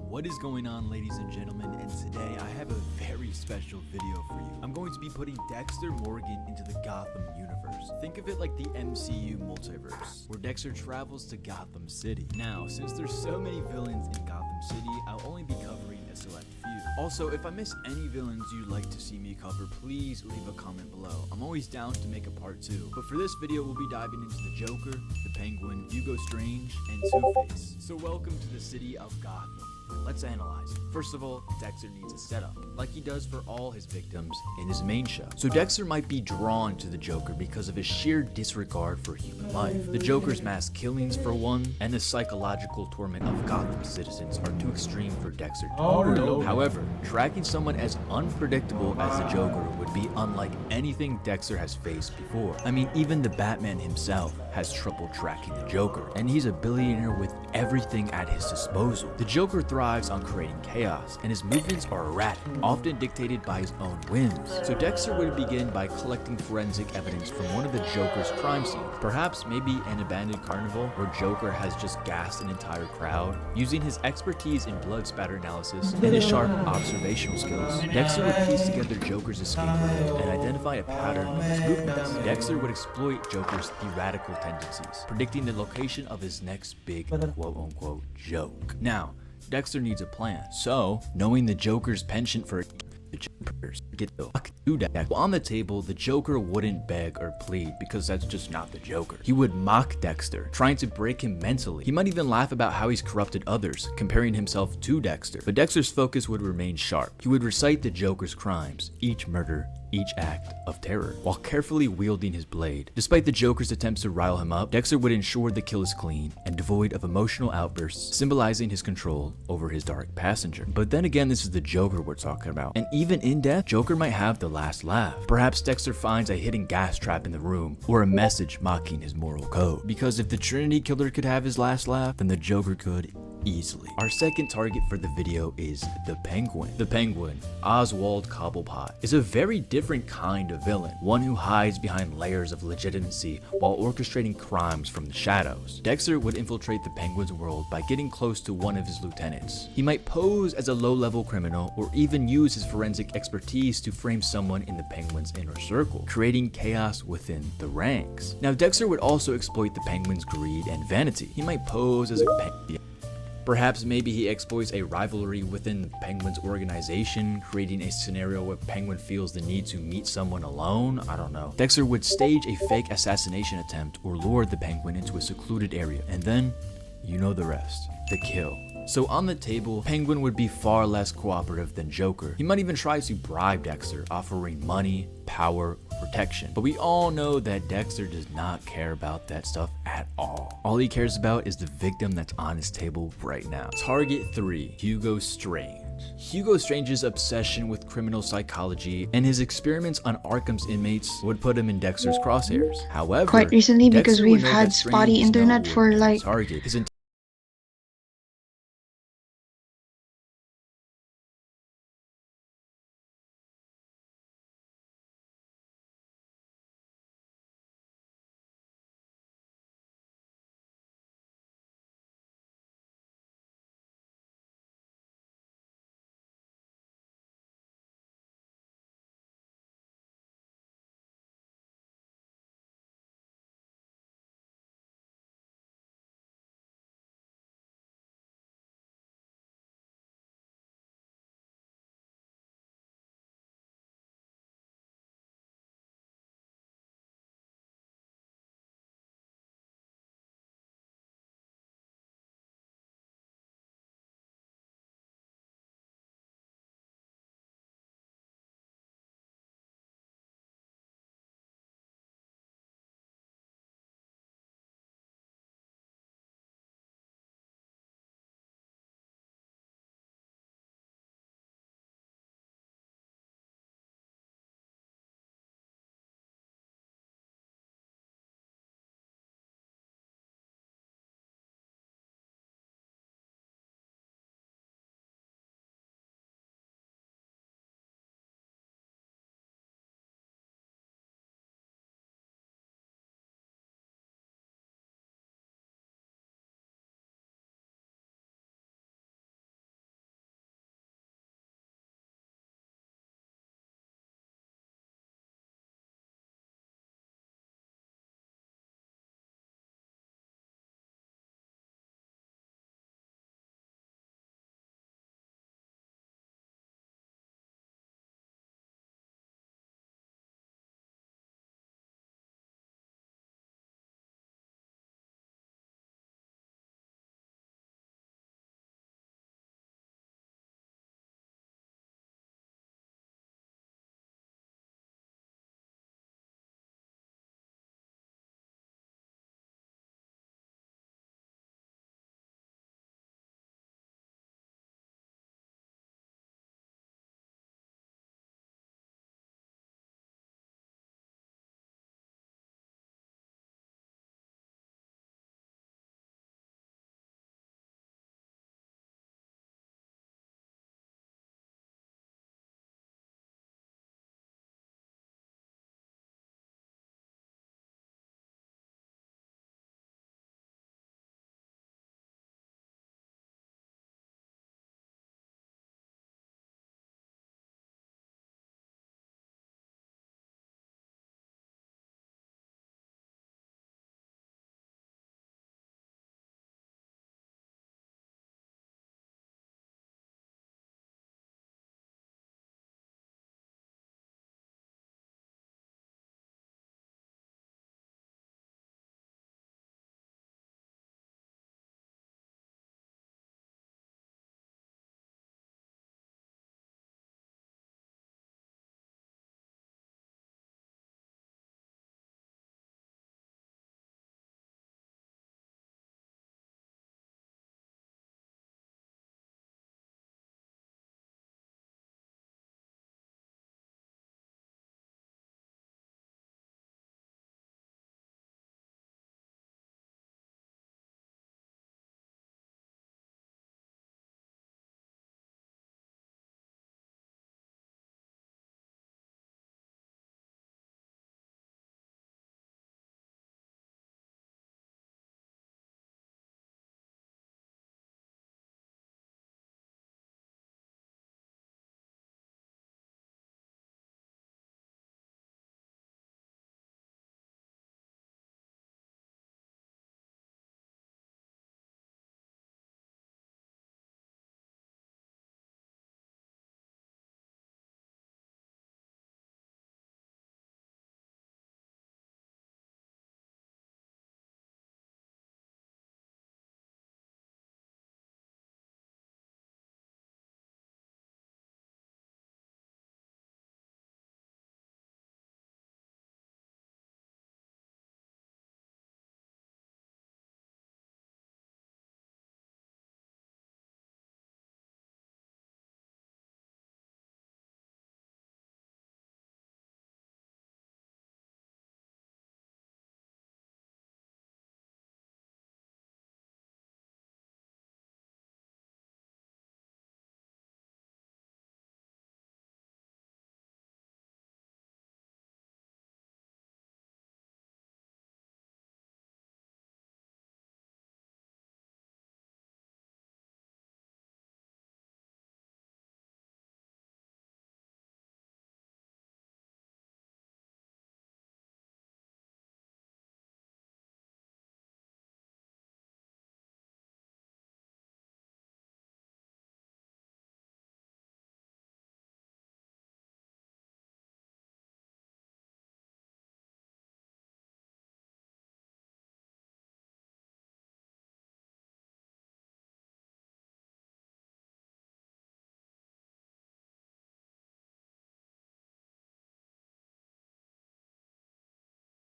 What is going on, ladies and gentlemen, and today I have a very special video for you. I'm going to be putting Dexter Morgan into the Gotham universe. Think of it like the MCU multiverse, where Dexter travels to Gotham City. Now, since there's so many villains in Gotham City, I'll only be covering a select few. Also, if I miss any villains you'd like to see me cover, please leave a comment below. I'm always down to make a part 2. But for this video, we'll be diving into the Joker, the Penguin, Hugo Strange, and Two-Face. So welcome to the city of Gotham. let's analyze it. First of all, Dexter needs a setup, like he does for all his victims in his main show. So Dexter might be drawn to the Joker because of his sheer disregard for human life. The Joker's mass killings, for one, and the psychological torment of Gotham citizens are too extreme for Dexter to tolerate. However, tracking someone as unpredictable as the Joker would be unlike anything Dexter has faced before. I mean, even the Batman himself has trouble tracking the Joker, and he's a billionaire with everything at his disposal. The Joker thrives on creating chaos, and his movements are erratic, often dictated by his own whims. So Dexter would begin by collecting forensic evidence from one of the Joker's crime scenes, perhaps maybe an abandoned carnival where Joker has just gassed an entire crowd. Using his expertise in blood spatter analysis and his sharp observational skills, Dexter would piece together Joker's escape route and identify a pattern of his movements. Dexter would exploit Joker's theoretical tendencies, predicting the location of his next big quote-unquote joke. Now, Dexter needs a plan, so knowing the Joker's penchant for get the fuck to that. On the table, the Joker wouldn't beg or plead because that's just not the Joker. He would mock Dexter, trying to break him mentally. He might even laugh about how he's corrupted others, comparing himself to Dexter. But Dexter's focus would remain sharp. He would recite the Joker's crimes, each murder, each act of terror, while carefully wielding his blade. Despite the Joker's attempts to rile him up, Dexter would ensure the kill is clean and devoid of emotional outbursts, symbolizing his control over his dark passenger. But then again, this is the Joker we're talking about, and even in death, Joker might have the last laugh. Perhaps Dexter finds a hidden gas trap in the room, or a message mocking his moral code. Because if the Trinity Killer could have his last laugh, then the Joker could easily. Our second target for the video is the Penguin. The Penguin, Oswald Cobblepot, is a very different kind of villain, one who hides behind layers of legitimacy while orchestrating crimes from the shadows. Dexter would infiltrate the Penguin's world by getting close to one of his lieutenants. He might pose as a low-level criminal or even use his forensic expertise to frame someone in the Penguin's inner circle, creating chaos within the ranks. Now, Dexter would also exploit the Penguin's greed and vanity. He might pose as a Perhaps maybe he exploits a rivalry within the Penguin's organization, creating a scenario where Penguin feels the need to meet someone alone. I don't know. Dexter would stage a fake assassination attempt or lure the Penguin into a secluded area, and then, you know the rest, the kill. So on the table, Penguin would be far less cooperative than Joker. He might even try to bribe Dexter, offering money, power, protection. But we all know that Dexter does not care about that stuff at all. All he cares about is the victim that's on his table right now. Target 3, Hugo Strange. Hugo Strange's obsession with criminal psychology and his experiments on Arkham's inmates would put him in Dexter's crosshairs. However, Quite recently, because Dexter would we've know had that Strange spotty is no internet for ordinary like target. His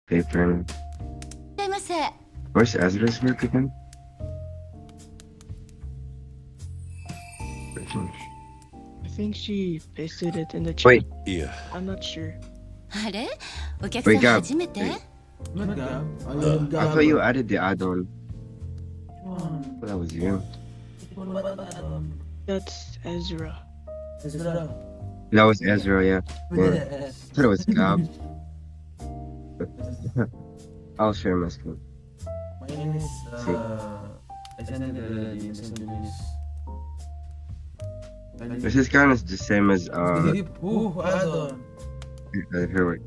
paper. いらっしゃいませ。 Where's Ezra's work again? I think she pasted it in the chat. Wait. Yeah. I'm not sure. あれお客さん Wait, Gab. 初めて I thought you added the add-on. That was you. That's Ezra. That was Ezra, yeah. I thought it was Gab. I'll share my screen. See. This is kind of the same as her work.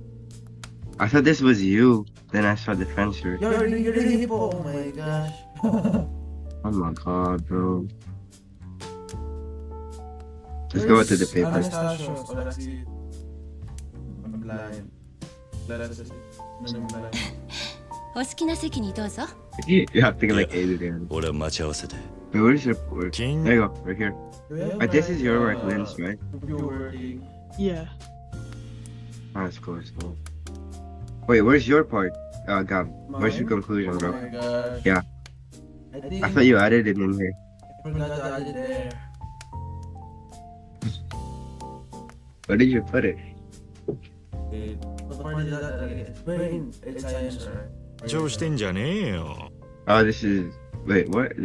I thought this was you. Then I saw the fencer. You're the hippo. Oh my gosh. Oh my god, bro. Let's go to the paper. I'm blind. お好きな席にどうぞ。 You have to get like 8 again. Wait, where's your work? There you go, right here. Right, this is your work, Lens, right? Yeah. Oh, that's cool, that's cool. Wait, where's your part, Gab? Where's your conclusion, bro? Oh my gosh. Yeah. I thought you added it in here. I forgot to add it there. Where did you put it? What part is that? It's brain. It's science, right? 上してんじゃねえよ。 Oh, this is... Wait, what?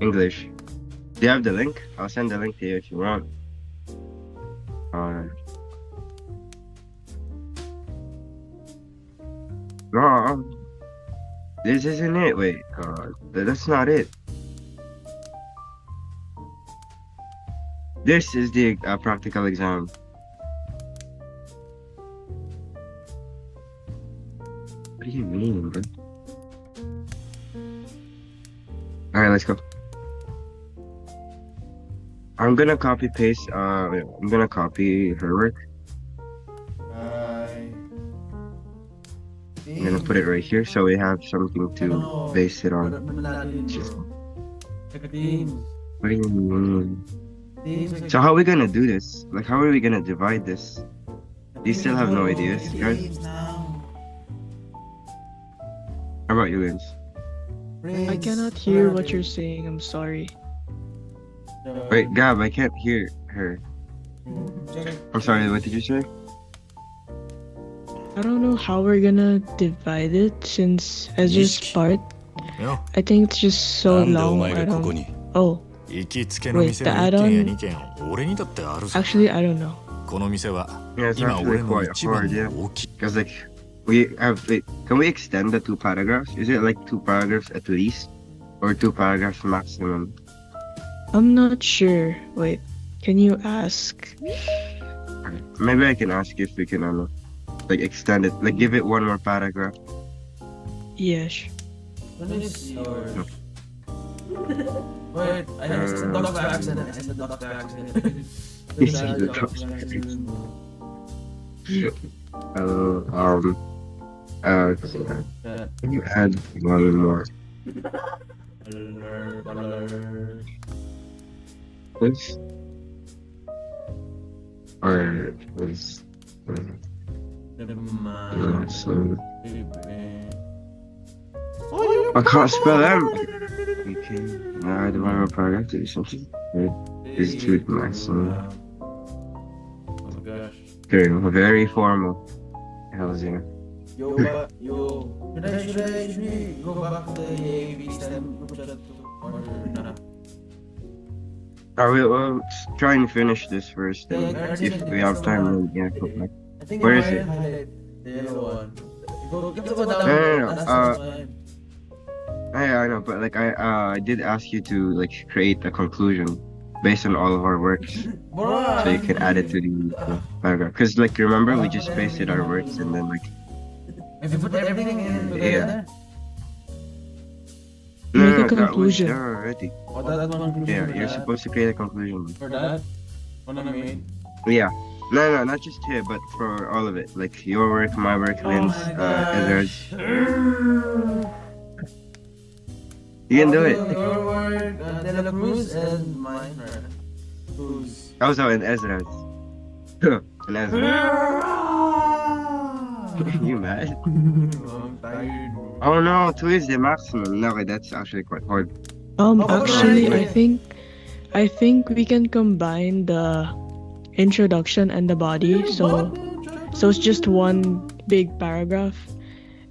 English. Do you have the link? I'll send the link to you if you want. No. This isn't it. Wait, that's not it. This is the practical exam. What do you mean, bro? Alright, let's go. I'm gonna copy paste, I'm gonna copy her work. I'm gonna put it right here so we have something to base it on. What do you mean? So how are we gonna do this? Like, how are we gonna divide this? Do you still have no ideas, guys? How about you, Vince? I cannot hear what you're saying. I'm sorry. Wait, Gab, I can't hear her. I'm sorry, what did you say? I don't know how we're gonna divide it since Ezra's part. I think it's just so long. I don't. Oh. Wait, the add-on. Actually, I don't know. Yeah, it's actually quite hard, yeah. Because like, we have, wait, can we extend the 2 paragraphs? Is it like 2 paragraphs at least? Or 2 paragraphs maximum? I'm not sure. Wait, can you ask? Maybe I can ask if we can, like, extend it. Like, give it 1 more paragraph. Yes. What is yours? Wait, I said doctor accident. I said doctor accident. You said the doctor accident. Can you add 1 more? This? Or this? I can't spell them! Okay, now I do 1 more paragraph to do something. This is too maximum. Very formal. Hell's yeah. Should I go back to the AAV stem group chat or not? We'll try and finish this first. Then if we have time, then yeah, go back. Where is it? The yellow one. Go No. I know, but like I did ask you to like create a conclusion based on all of our works, so you can add it to the paragraph. Cause like remember we just pasted our works and then like. If you put everything in together. No, Make a conclusion. That was there already. What that conclusion? Yeah, you're supposed to create a conclusion. For that? What I mean? Yeah. No, not just here, but for all of it. Like your work, my work, Lynn's, Ezra's. You can do it. Your work, De La Cruz, and mine, Cruz. Also in Ezra's. In Ezra's. You mad? Oh no, 2 is the maximum. No, wait, that's actually quite hard. Actually, I think we can combine the introduction and the body. So it's just one big paragraph,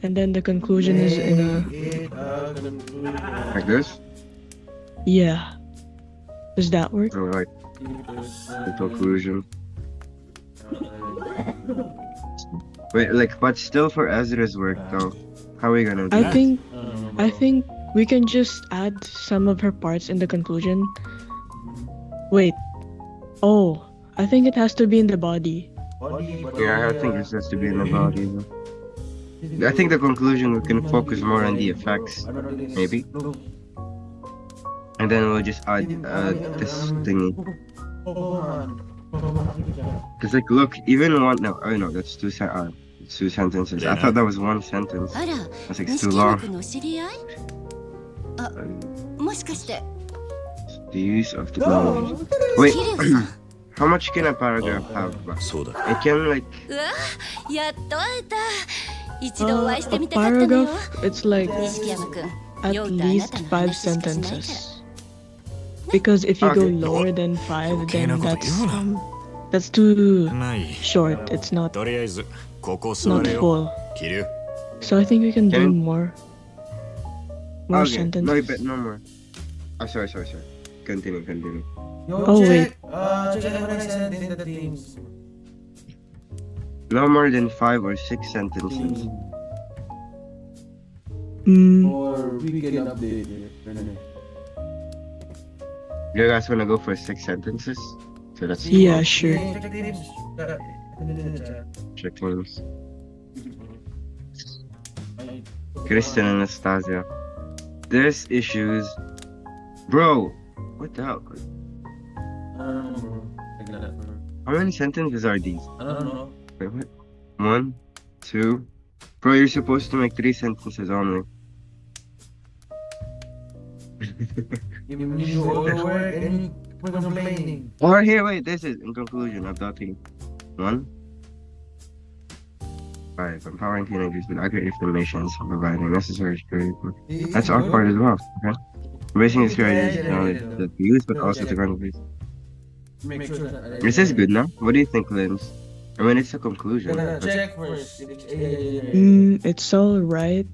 and then the conclusion is in a. Like this? Yeah. Does that work? Or like the conclusion. Wait, like, but still for Ezra's work though, how are we gonna do I that? think we can just add some of her parts in the conclusion. Wait. Oh, I think it has to be in the body. Yeah, I think this has to be in the body. I think the conclusion we can focus more on the effects, maybe. And then we'll just add this thingy. Cause like, look, even one. No, oh no, that's two sentences. I thought that was one sentence. That's like too long. The use of technology. Wait, how much can a paragraph have? It can like. A paragraph, it's like at least 5 sentences. Because if you go lower than 5, then that's too short. It's not full. So I think we can do more sentences. No, but no more. Oh, sorry. Continue. Oh wait. No more than 5 or 6 sentences. Or we can update it. You guys wanna go for 6 sentences? So that's yeah, sure. Check names. Kristen and Anastasia. There's issues. Bro, what the hell? How many sentences are these? I don't know. Wait, what? 1, 2. Bro, you're supposed to make 3 sentences only. You overwork and you complaining. Or here, wait, this is in conclusion of doubting. 1. 5. Empowering teenagers with accurate information and providing necessary security. That's our part as well, okay? Raising security knowledge that we use, but also to countries. This is good now. What do you think, Linz? I mean, it's a conclusion. Check first. It's alright.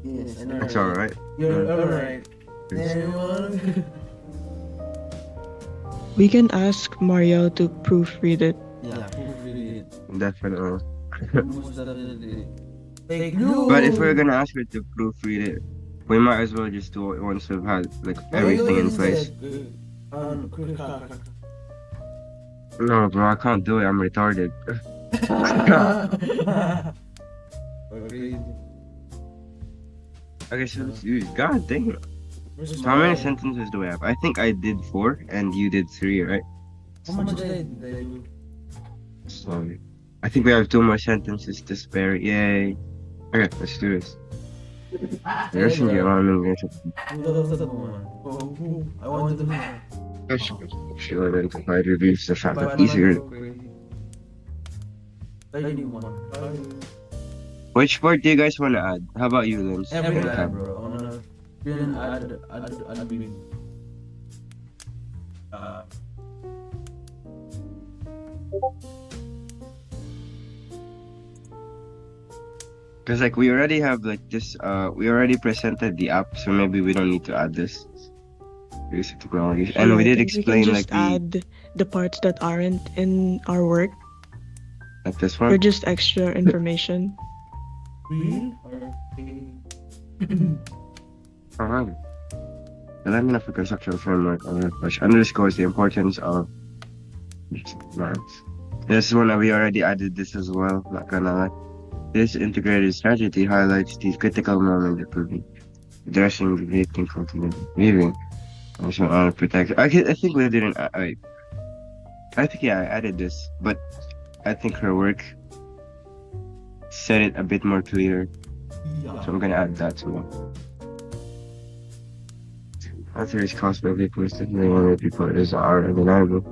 Yes, it's alright. You're alright. Anyone? We can ask Mario to proofread it. Yeah, proofread it. Definitely. Most definitely. But if we're gonna ask her to proofread it, we might as well just do it once we've had like everything in place. No, bro, I can't do it. I'm retarded. Okay, so let's do it. God dang. How many sentences do we have? I think I did 4 and you did 3, right? How much did I do? Sorry. I think we have 2 more sentences to spare. Yay. Okay, let's do this. There's some alarming. I wanted to know. She'll identify reviews the fact that easier. Which part do you guys want to add? How about you, Linz? Everything, bro. I wanna add Because like we already have like this, we already presented the app, so maybe we don't need to add this. Basic technologies, and we did explain we can like just add the parts that aren't in our work. Like this Or one. just extra information. Alright. The Laminar for conceptual framework which underscores the importance of this is one that we already added this as well, not gonna lie. This integrated strategy highlights the critical moment that will be addressing the victim weaving. Also on protection. I think we didn't I think yeah, I added this, but I think her work said it a bit more clear. So I'm gonna add that to one. After it's caused by vehicles that may want to report as are undeniable.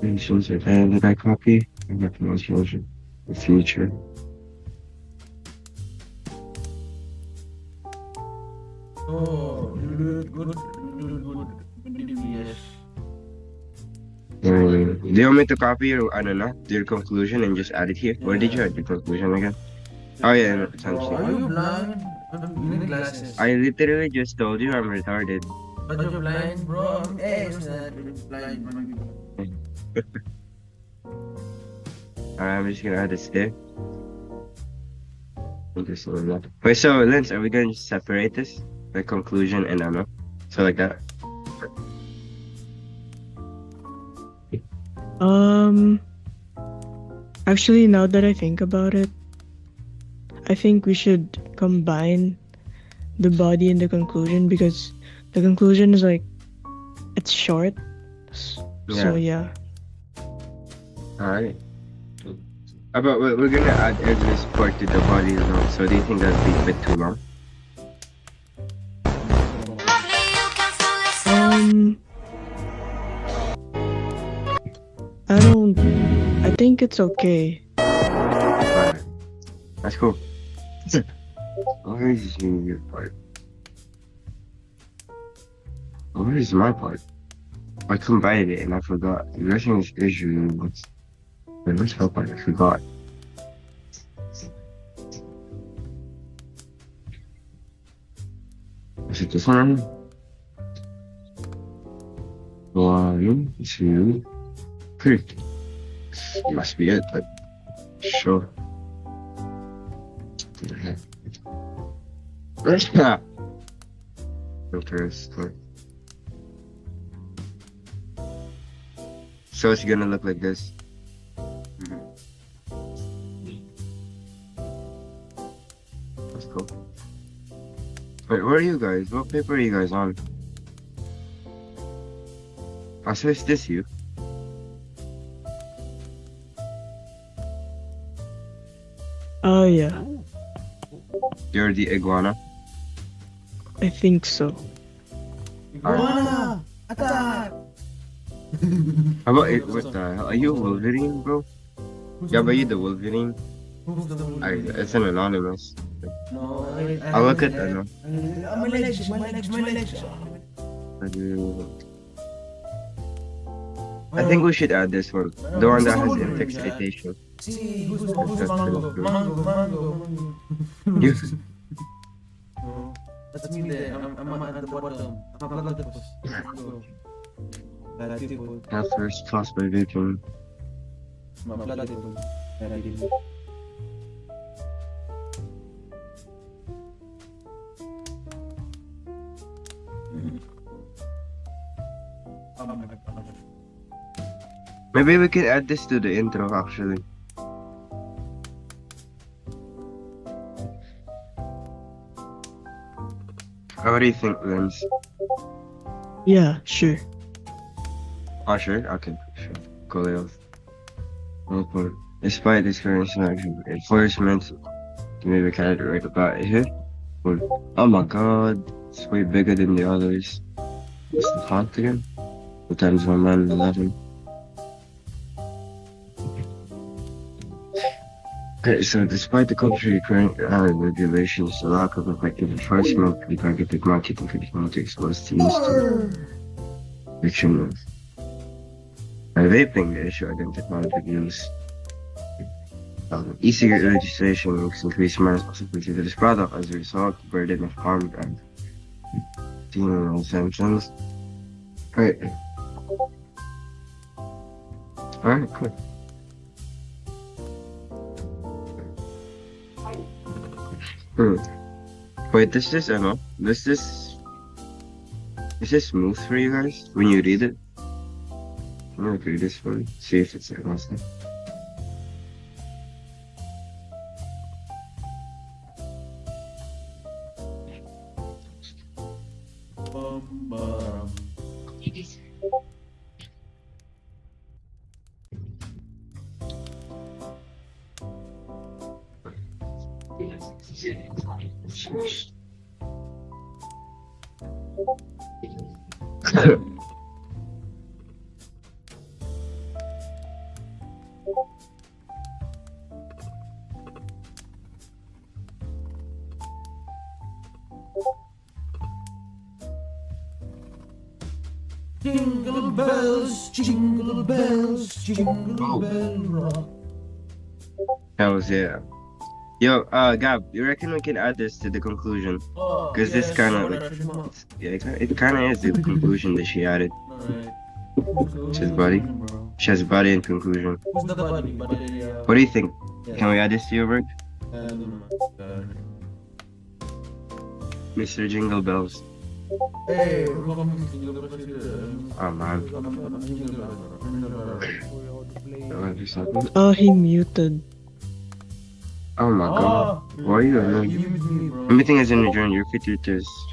Nations are paying the copy and recommendation. the future. Oh, you did good. Yes. Do you want me to copy your, I don't know, your conclusion and just add it here? Where did you add your conclusion again? Oh yeah, no, it's on Bro, are you blind? You need glasses. I literally just told you I'm retarded. But you're blind, bro. Hey, what's that? Blind. Alright, I'm just gonna add this there. Wait, so Linz, are we gonna separate this? The conclusion and I know. So like that. Actually, now that I think about it, I think we should combine the body and the conclusion because the conclusion is like, it's short. So yeah. Alright. But we're gonna add this part to the body as well. So do you think that'd be a bit too long? I think it's okay. Alright. That's cool. Where is your part? Where is my part? I combined it and I forgot. Addressing this issue was... Where's my part? I forgot. Is it this one? 1, 2, 3. Must be it, but sure. Filters. So it's gonna look like this. That's cool. Wait, where are you guys? What paper are you guys on? Oh, so is this you? Oh yeah. You're the iguana? I think so. Iguana! Attack! How about it? What the hell? Are you a Wolverine, bro? Yeah, but you the Wolverine? It's an anonymous. No, I'll look at that. My legs, my legs. I think we should add this one. The one that has insect citation. See, who's mango? You. That's me there. I'm at the bottom. I'm a platypus. Platypus. Have first class by Viking. I'm a platypus. Platypus. Maybe we can add this to the intro actually. What do you think, Lens? Yeah, sure. Oh, sure? Okay, sure. Cool. Okay. Despite this current selection, enforcement, maybe we can write about it here. Oh my god, it's way bigger than the others. What's the font again? 2 times 1 minus 11. Okay, so despite the country's current regulations, the lack of effective enforcement, the targeted marketing continues to expose teens to fiction of vaping, the issue identified with use. E-cigarette legislation looks increased minus possibility to this product as a result, burden of harm and teen sanctions. Alright. Alright, cool. Wait, is this smooth for you guys when you read it? I'm gonna read this for you, see if it's awesome. jingle bell rock. Hells yeah. Yo, Gab, you reckon we can add this to the conclusion? Because this kind of like, yeah, it kind of is the conclusion that she added. She has body. She has body in conclusion. Who's the buddy? What do you think? Can we add this to your work? Mr. Jingle Bells. Hey, Oh man. Oh, he muted. Oh my god. Why are you annoying? The meeting is in adjourned. You're free to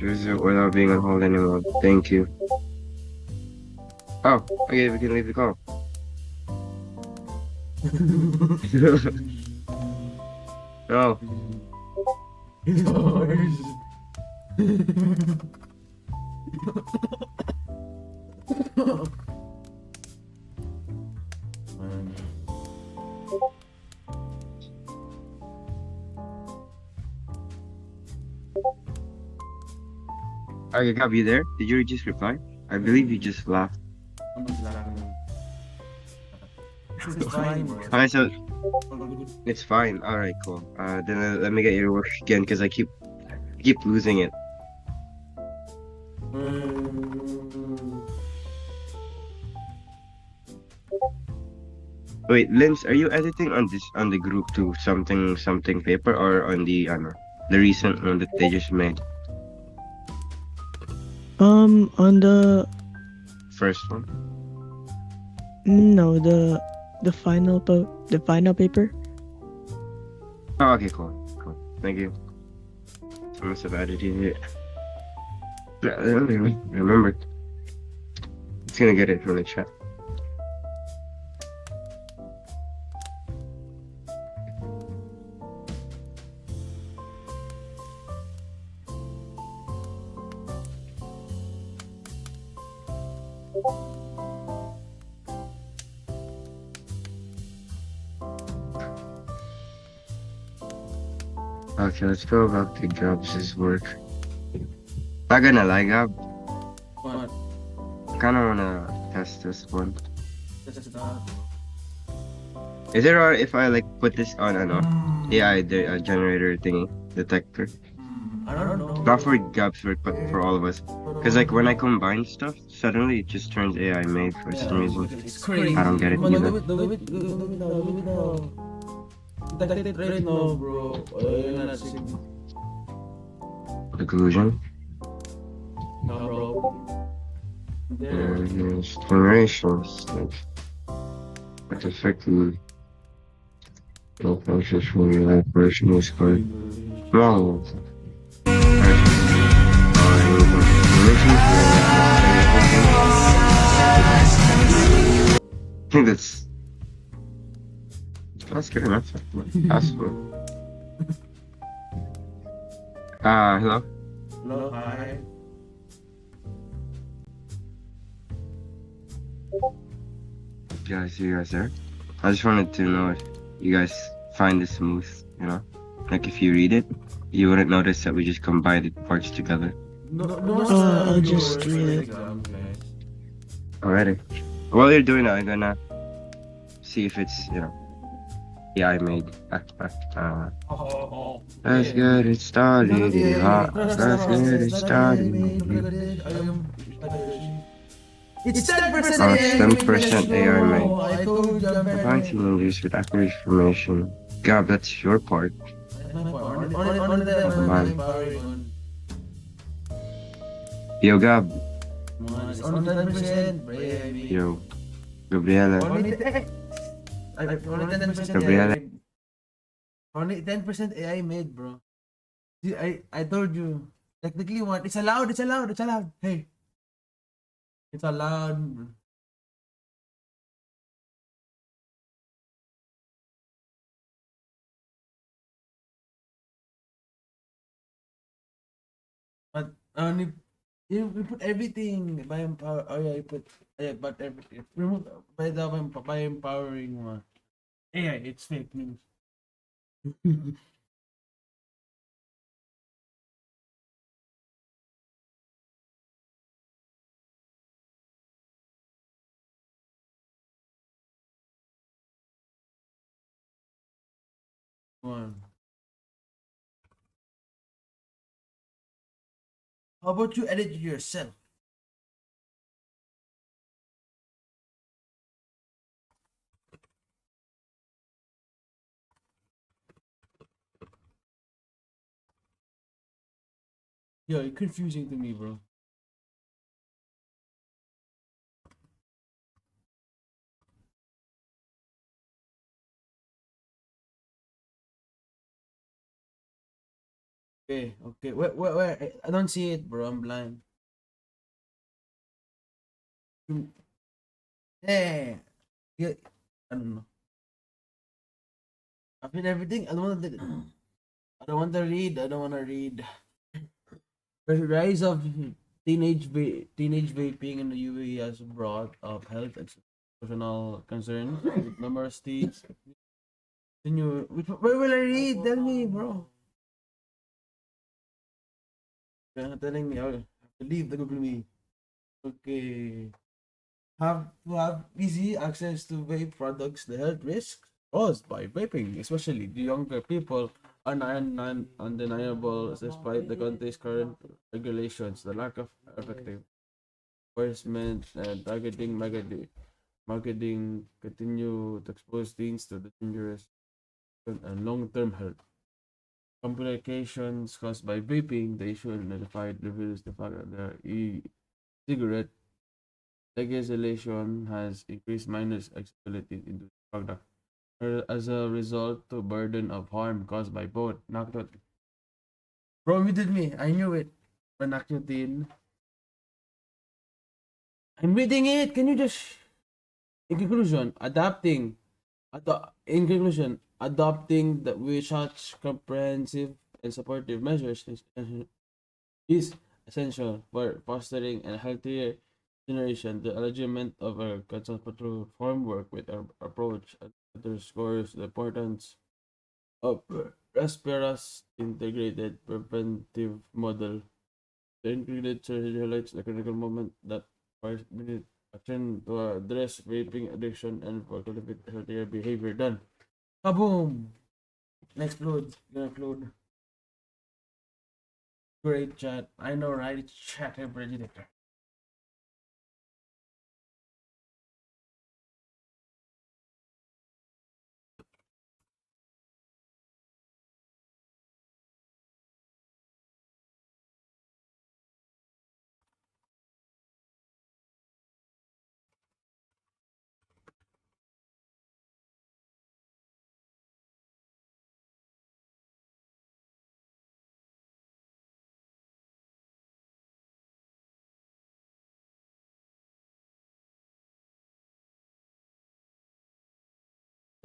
visit without being on hold anymore. Thank you. Oh, okay, we can leave the call. No. Okay, Gab, you there? Did you just reply? I believe you just laughed. Okay, so it's fine. All right, cool. Then let me get your work again because I keep losing it. Wait, Limbs, are you editing on the group to something paper or on the recent one that they just made? On the first one. No, the final paper. Oh, okay, cool. Thank you. I must have edited it. I don't even remember. It's gonna get it from the chat. Okay, let's go back to Gab's work. Not gonna lie, Gab. What? I kinda wanna test this one. Test it out. Is it alright if I like put this on AI generator thingy detector? I don't know. Not for Gab's work, but for all of us. Cause like when I combine stuff, suddenly it just turns AI made for some reason. It's crazy. I don't get it either. Do it now. Detect it right now, bro. Conclusion. No, bro. There's generations. Like effectively. No functions for your life version is called wrong. I think that's good enough. Password. Hello? Hello, hi. You guys there? I just wanted to know if you guys find this smooth, you know? Like if you read it, you wouldn't notice that we just combined the parts together. I'll just read it. Alrighty. While you're doing that, I'm gonna see if it's, AI made. Let's get it started. Let's get it started. It's 10% Oh, it's 10% AI made. I told you, Provide human use with accurate information. God, that's your part. Yo, Gab. It's only 10%, baby. Yo, Gabriela. Only 10% Gabriela. Only 10% AI made, bro. See, I told you. Technically, what? It's allowed. Hey. It's allowed. But only you put everything by empower. Oh yeah, you put but everything. Remove by empowering one. AI, it's fake news. Come on. How about you edit it yourself? Yo, you're confusing to me, bro. Okay, okay. Wait. I don't see it, bro. I'm blind. Hey, yeah. I don't know. I did everything. I don't want to. I don't want to read. I don't want to read. The rise of teenage vaping in the UAE has brought up health and social concerns with numerous states. Continue. Where will I read? Tell me, bro. You're not telling me. I have to leave the Google Me. Okay. Have to have easy access to vape products. The health risks caused by vaping, especially the younger people, are undeniable despite the country's current regulations. The lack of effective enforcement and targeting marketing continue to expose teens to the dangerous and long-term health complications caused by vaping. The issue notified reveals the fact that the e-cigarette legislation has increased minors' accessibility into the product. As a result, the burden of harm caused by both nicotine. Bro, you did me. I knew it. But nicotine. I'm reading it. Can you just? In conclusion, adopting the with such comprehensive and supportive measures is essential for fostering a healthier generation. The alignment of our conceptual framework with our approach underscores the importance of Respira's integrated preventive model. The integrated strategy highlights the critical moment that requires immediate action to address vaping addiction and for cultivate healthier behavior. Done. Kaboom! Next load. Gonna upload. Great chat. I know, right? It's chat temperature detector.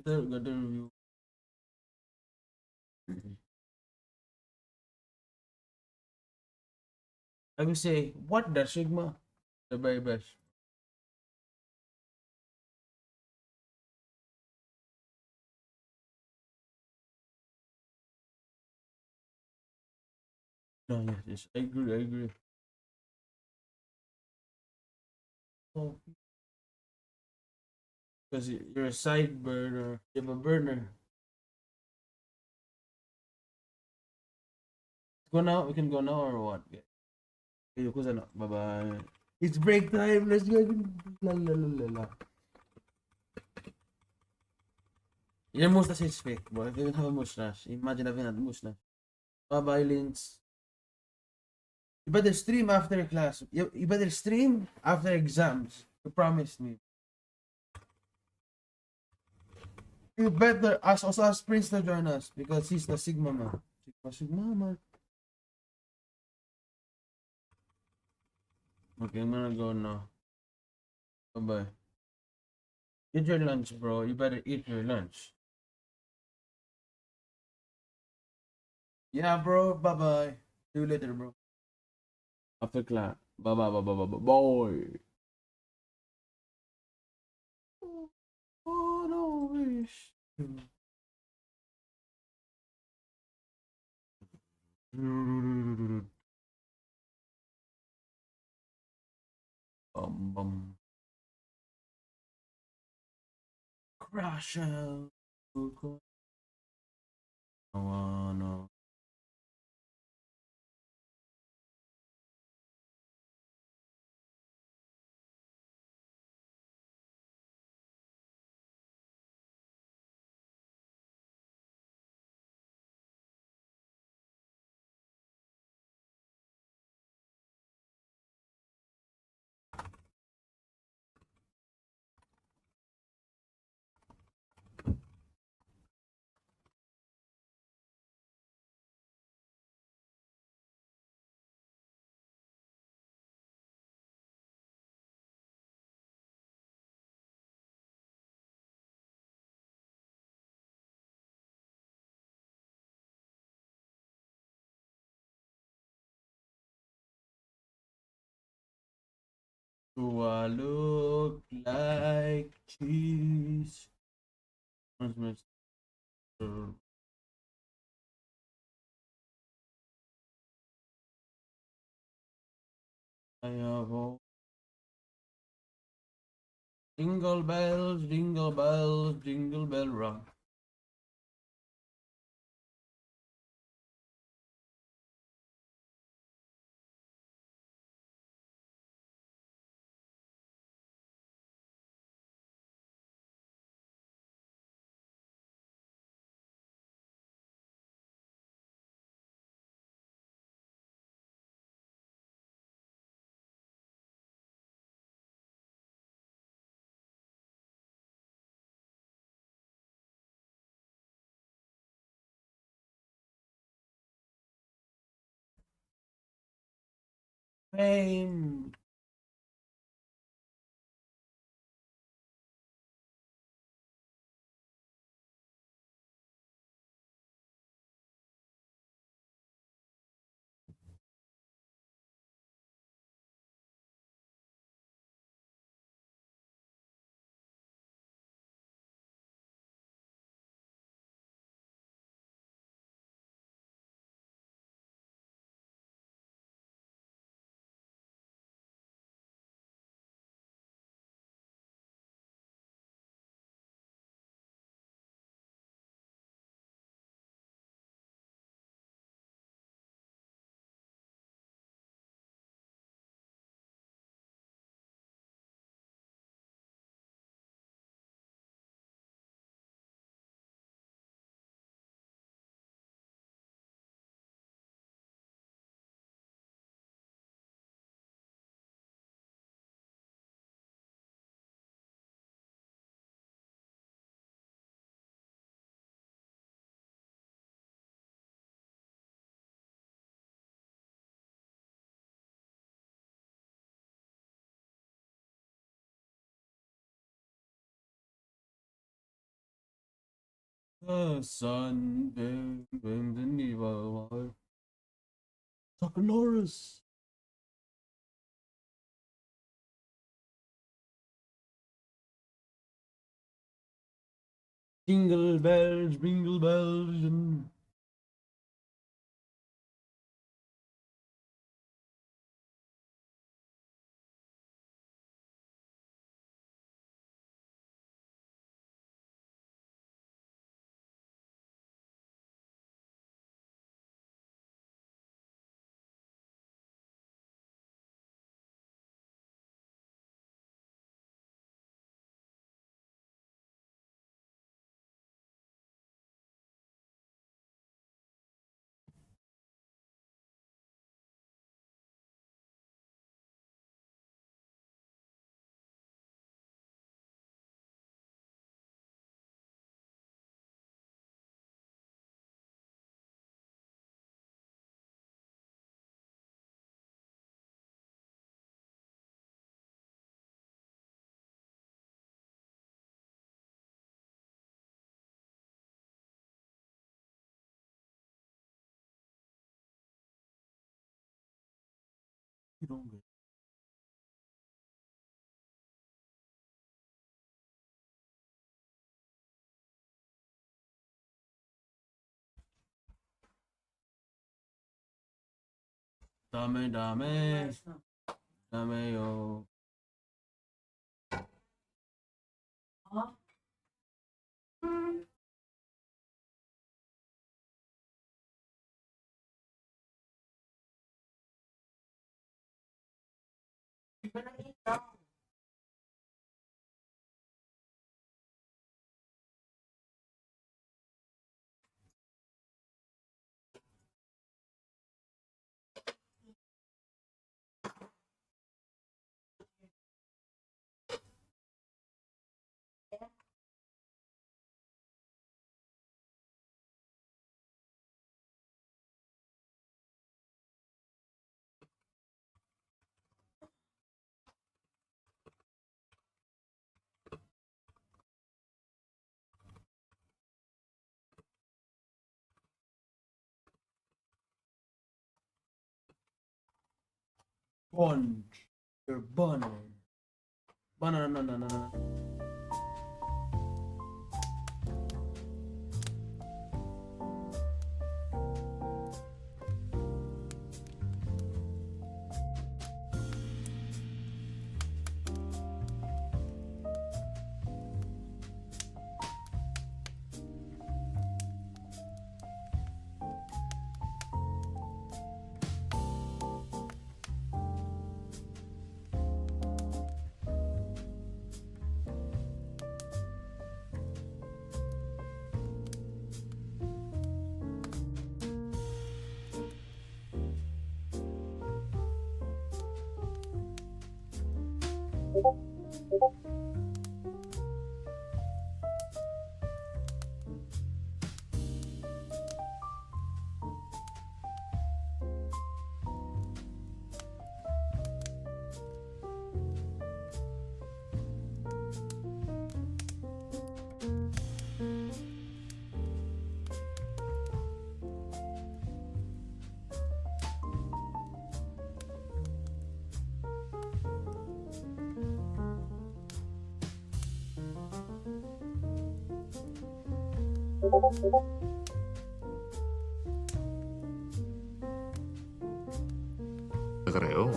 Got the review. I will say, what the Sigma? The very best. No, yes, I agree. Oh, because you're a side burner. You have a burner. Go now? We can go now or what? Okay, yakuza na. Bye-bye. It's break time. Let's go. La la la la la. Your mustache is fake, bro. If you don't have a mustache, imagine having a mustache. Bye-bye, Linz. You better stream after class. You better stream after exams. You promised me. You better ask Prince to join us because he's the Sigma man. Sigma man. Okay, I'm gonna go now. Bye-bye. Eat your lunch, bro. You better eat your lunch. Yeah, bro. Bye-bye. See you later, bro. After class. Bye-bye. Boy. Oh, no wish. Bum. Crash out. Oh, no. Do I look like cheese? Where's Mr. I have all jingle bells, jingle bell rock. Fame. The sun beams in the world. Loris. Jingle bells, and you don't get. Dame yo. Bond. You're bond. Banana. 그래요?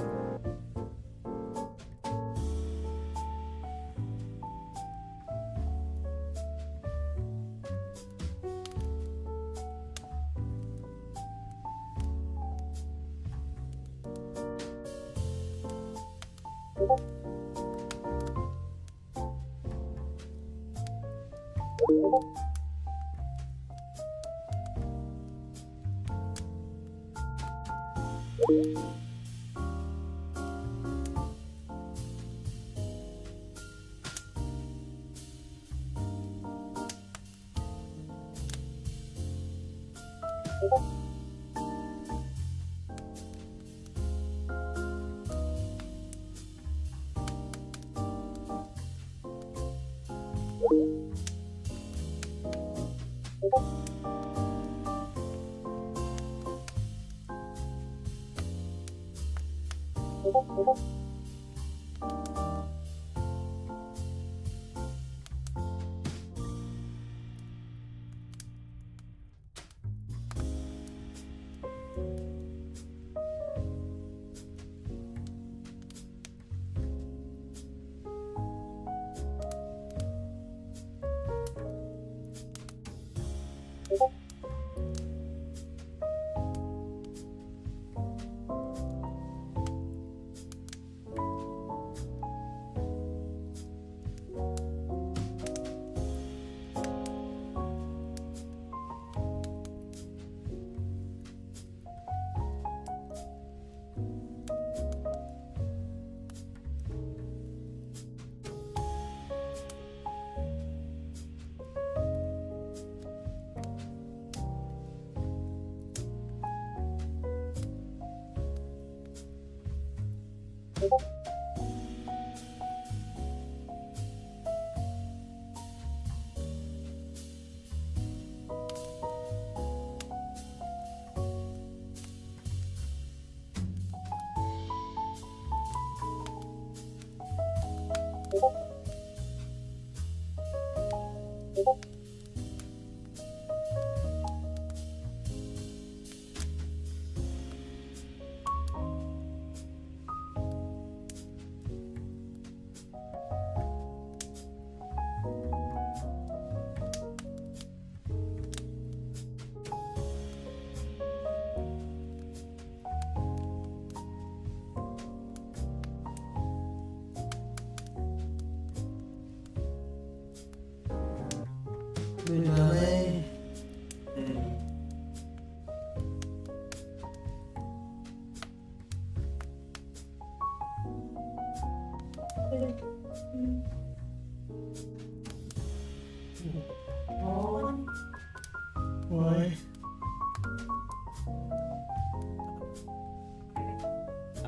Why?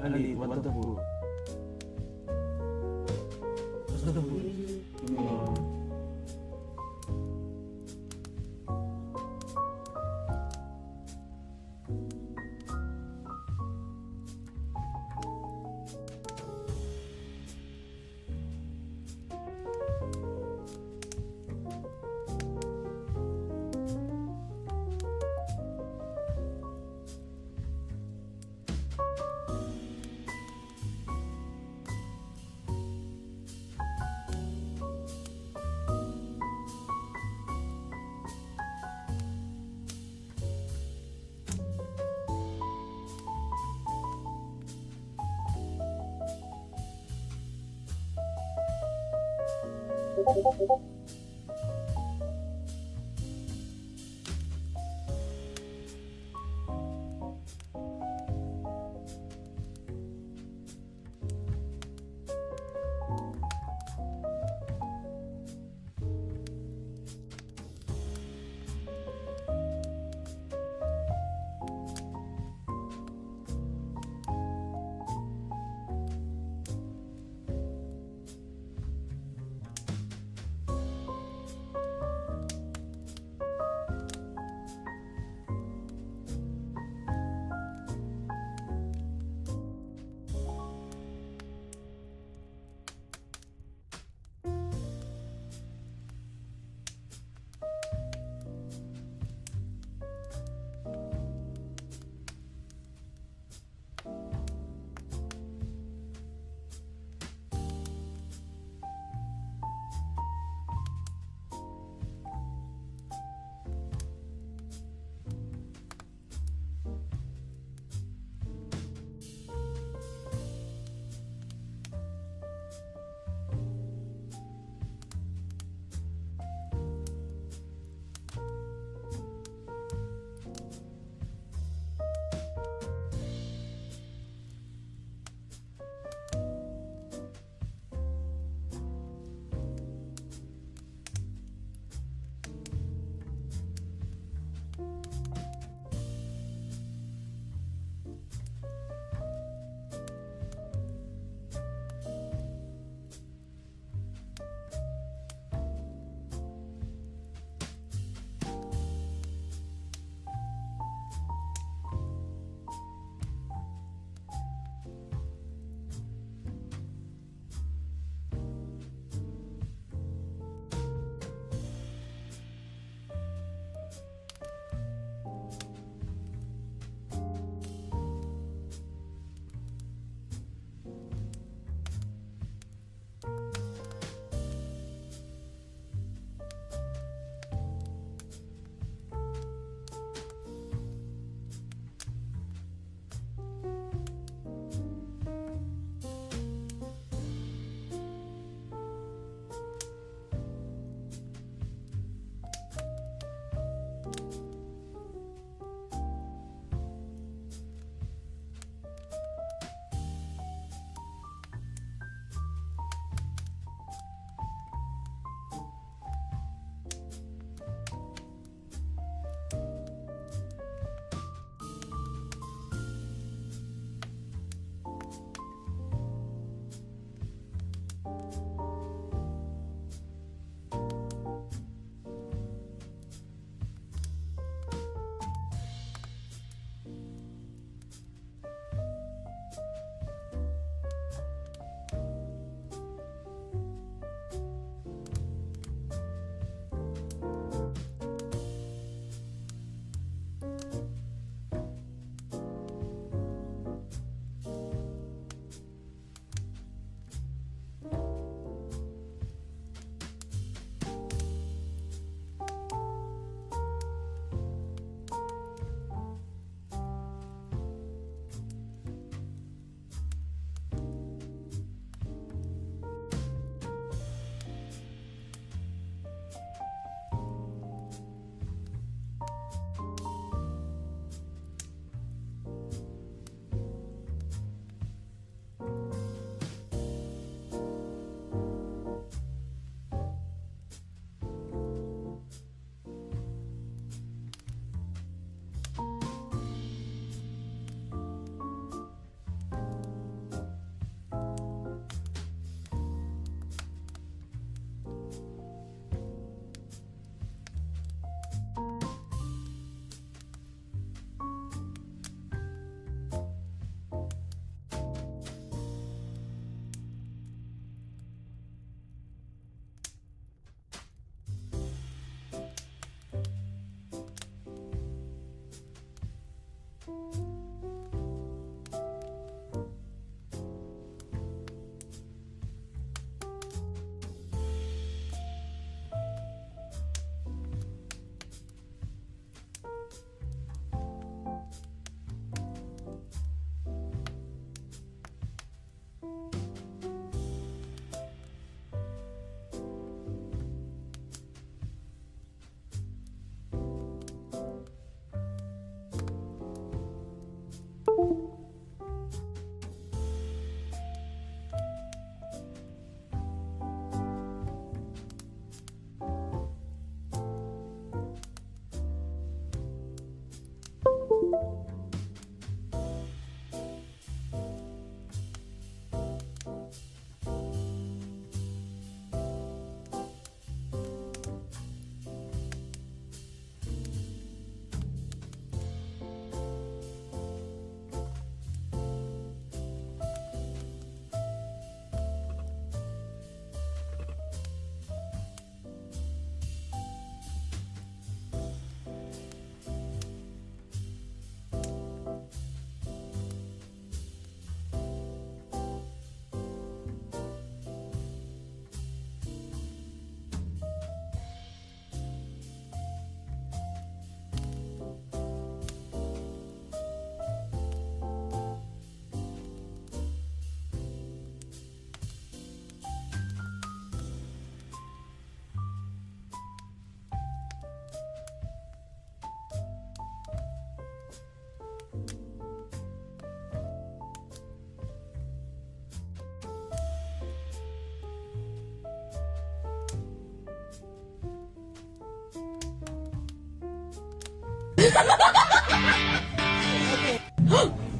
Ali, what the food? What's the food?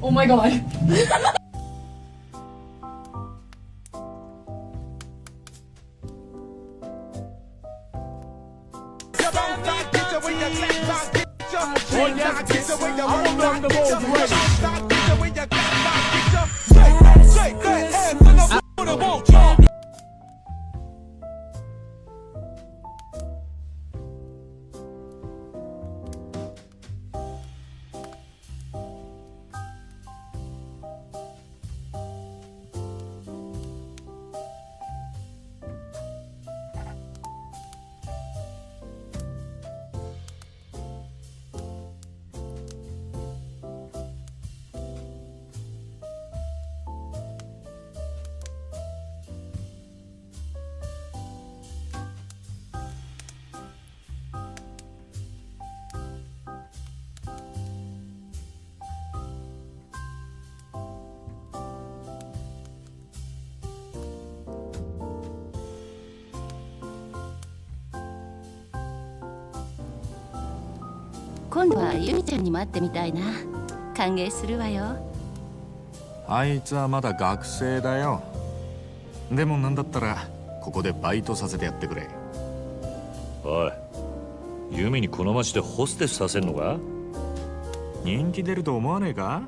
Oh my god.「今度はユミちゃんにも会ってみたいな。歓迎するわよ。あいつはまだ学生だよ。でもなんだったらここでバイトさせてやってくれ。おい、ユミにこの町でホステスさせんのか？人気出ると思わねえか？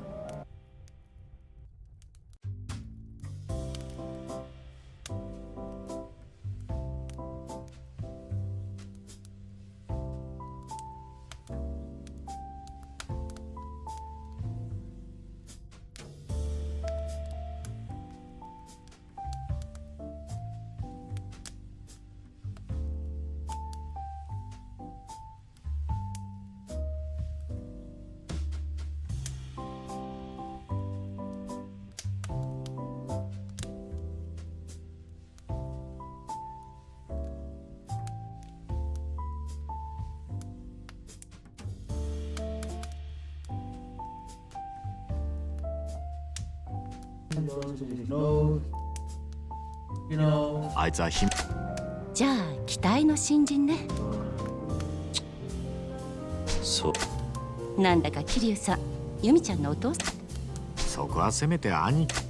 あいつはじゃあ期待の新人ね。そう。なんだか桐生さん、ユミちゃんのお父さん。そこはせめて兄貴。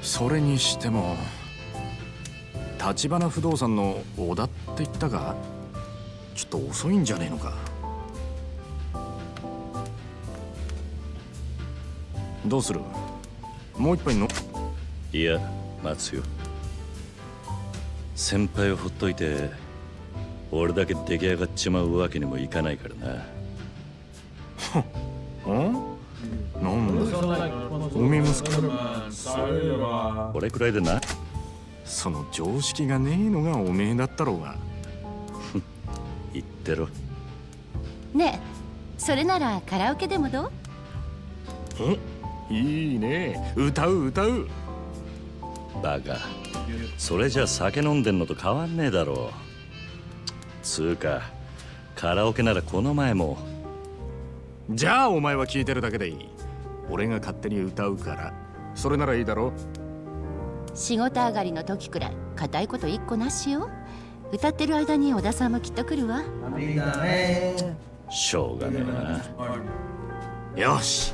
それにしても橘不動産の小田って言ったか？ちょっと遅いんじゃねえのか。どうする？もう一杯の？いや、待つよ。先輩をほっといて俺だけ出来上がっちまうわけにもいかないからな。なんだおめえ息子これくらいでな。その常識がねえのがおめえだったろうが。言ってろ。ねえ、それならカラオケでもどう？いいね。歌う歌う。バカ。それじゃ酒飲んでんのと変わんねえだろう。つうか、カラオケならこの前も。じゃあお前は聞いてるだけでいい。俺が勝手に歌うから。それならいいだろ。仕事上がりの時くらい固いこと一個なしよ。歌ってる間に小田さんもきっと来るわ。しょうがねえな。よし。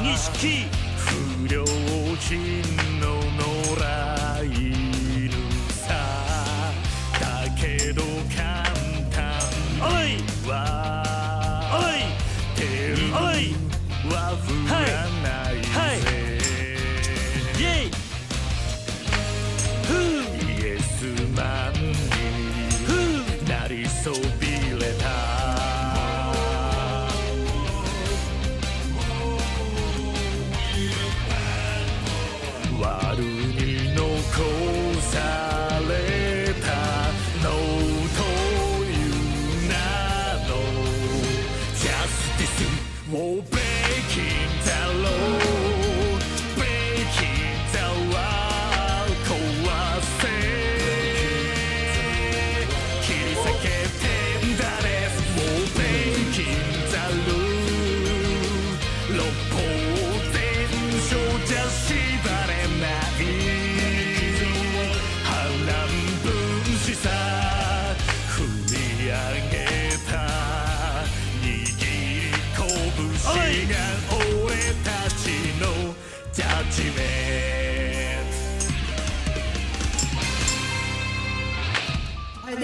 NISIKI 不良品の野良犬さだけど簡単にはテルは降らないぜイエスマンになりそびれた悪に残されたのという名のジャスティスをベーキンだろうベーキンだわ壊せ切り裂けてんだねもうベーキンだろう六法全書じゃ縛れ波乱分子さ振り上げた握り拳が俺たちのジャッジメント I did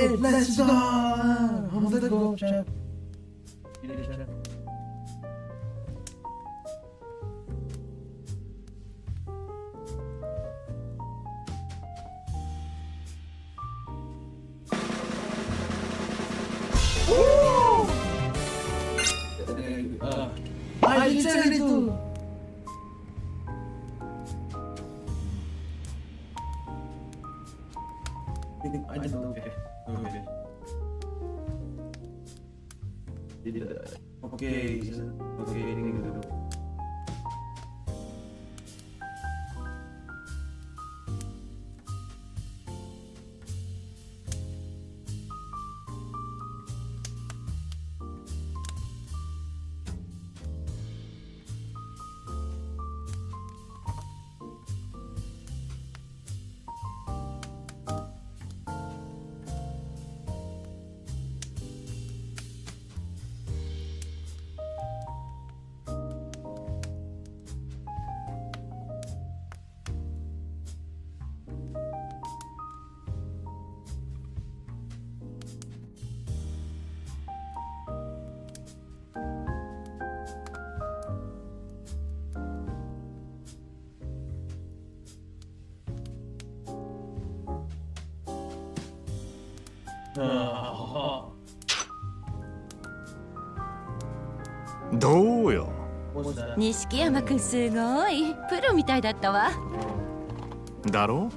it! Let's go! Let's go, chef. I did it! I did okay. Okay. Okay. Oh. どうよ。錦山くんすごいプロみたいだったわ。だろ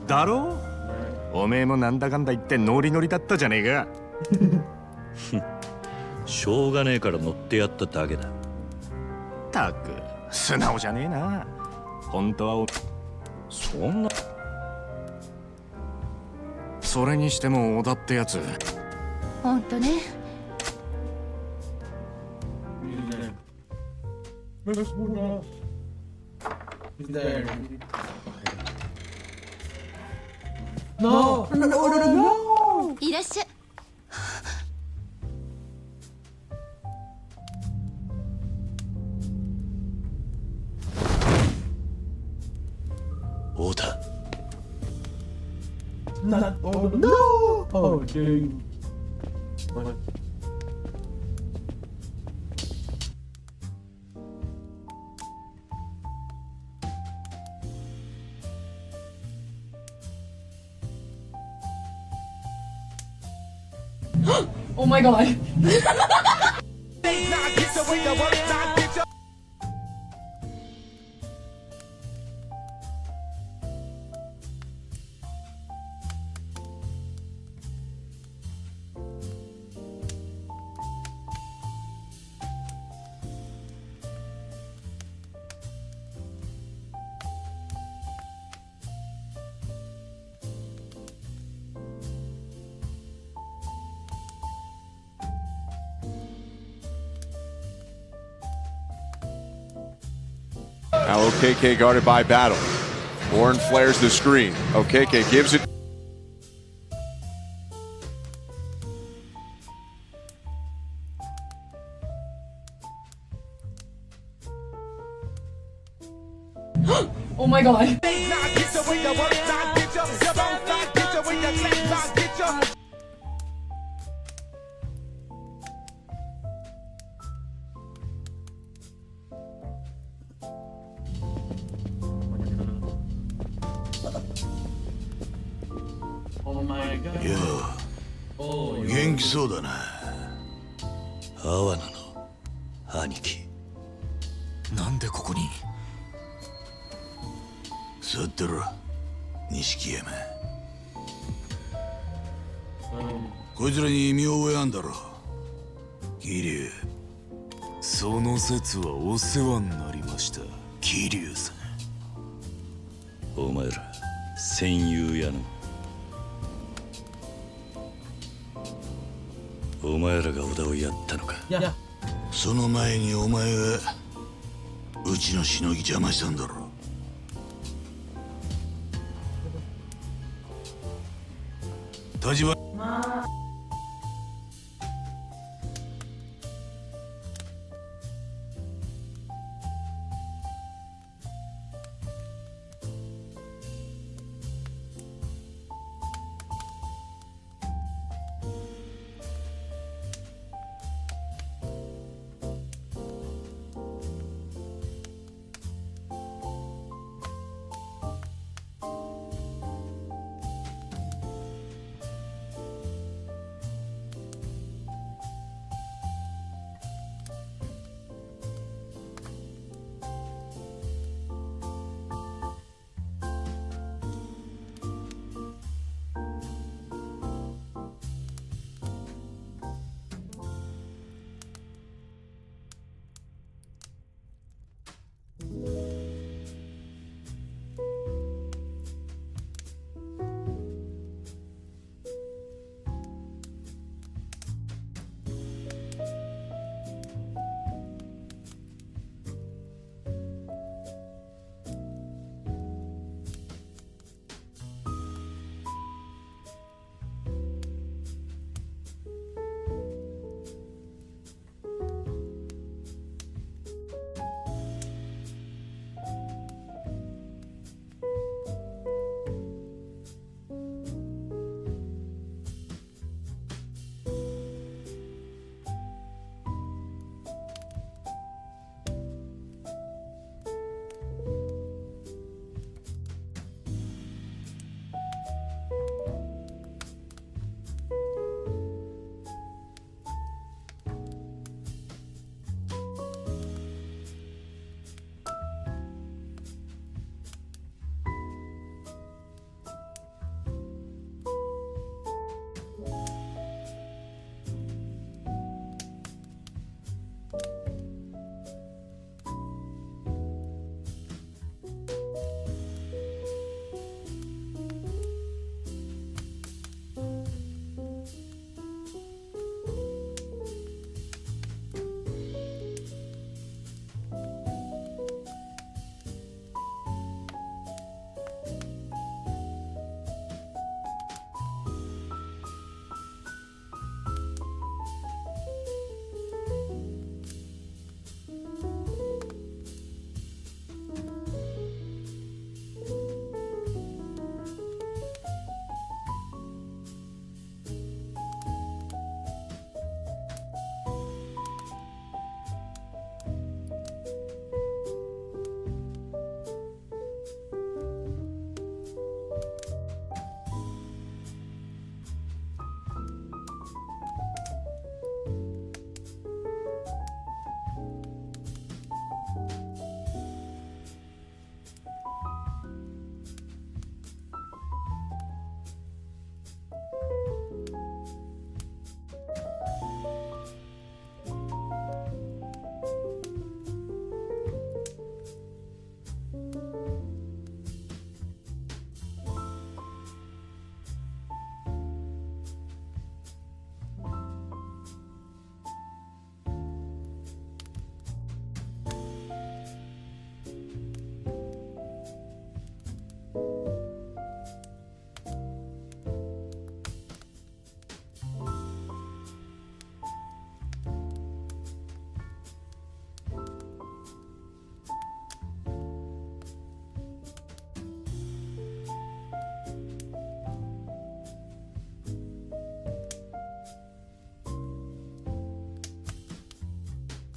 おめえもなんだかんだ言ってノリノリだったじゃねえか。しょうがねえから乗ってやっただけだ。たく素直じゃねえな。本当はそんな。それにしても小田ってやつ。ほんとね。No! No! いらっしゃい。オーダー。Not oh no! Oh dude. Oh my god. Now OKK guarded by Battle. Warren flares the screen. OKK gives it. Oh my god. Oh my god. よう元気そうだな阿波野の兄貴なんでここに座ってろ錦山こいつらに見覚えあんだろ桐生その説はお世話になりました桐生さんお前ら戦友やのお前らが小田をやったのかその前にお前がうちのしのぎ邪魔したんだろ立場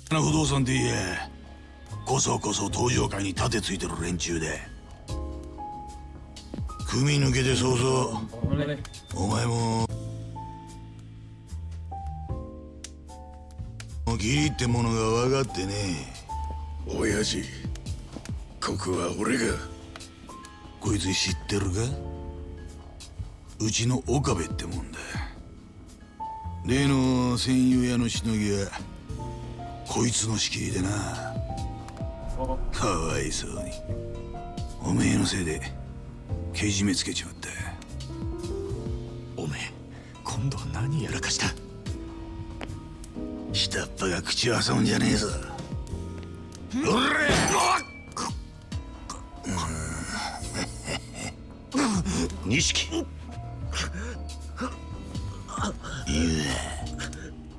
不動産で言えこそこそ登場会に立てついてる連中で組抜けて早々お前も義理ってものが分かってね。親父、ここは俺が。こいつ知ってるか？うちの岡部ってもんだ。例の戦友屋のしのぎはこいつの仕切りでな。かわいそうにおめえのせいでけじめつけちまった。おめえ今度は何やらかした？下っ端が口を挟むんじゃねえぞ。おれ！錦いや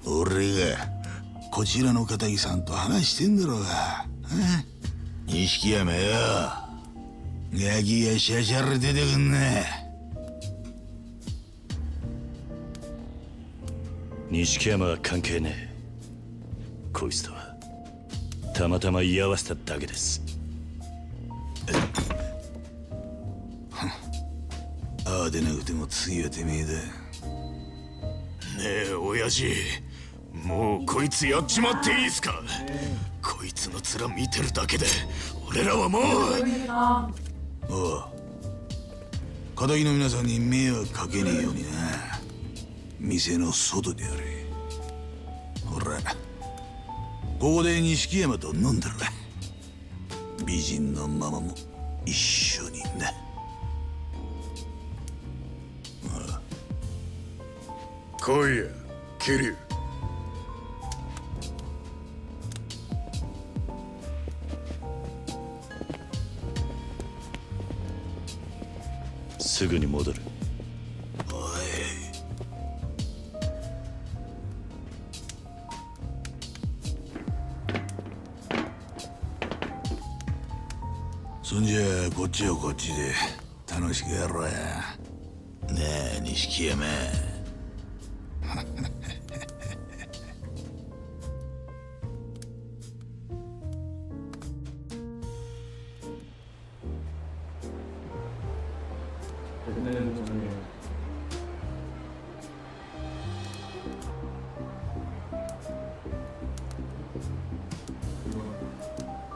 俺がこちらの片木さんと話してんだろうが。錦山よガキがシャシャラ出てくんな。錦山は関係ねえ。こいつとはたまたま居合わせただけです。ああでなくても次はてめえだ。ねえ親父、もうこいつやっちまっていいっすか？こいつの面見てるだけで俺らはもう。おう片木の皆さんに迷惑かけねえようにな。店の外であれ。ほらここで錦山と飲んだら美人のママも一緒にな。来いや桐生。すぐに戻る。そんじゃあこっちはこっちで楽しくやろうや。ねえ錦山。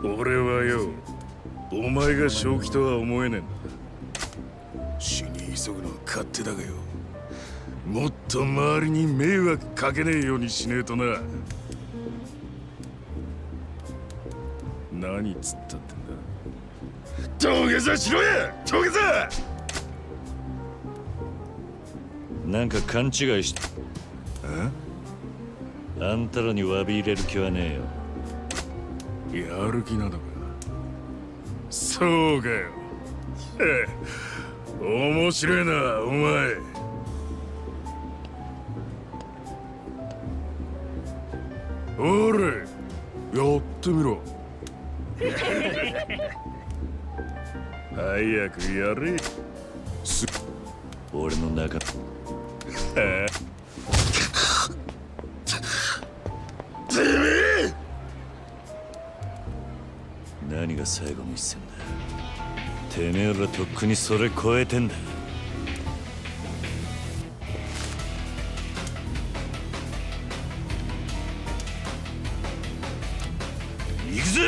俺はよ、お前が正気とは思えねえんだ。死に急ぐのは勝手だがよ。もっと周りに迷惑かけねえようにしねえとな。何つったってんだ。土下座しろや土下座。なんか勘違いした。あんたらに詫び入れる気はねえよ。やる気なのか。そうかよ。面白いなお前。おれやってみろ。早くやれ。俺の中。てめえ！何が最後の一戦だ。てめえらとっくにそれ超えてんだ。行くぜ！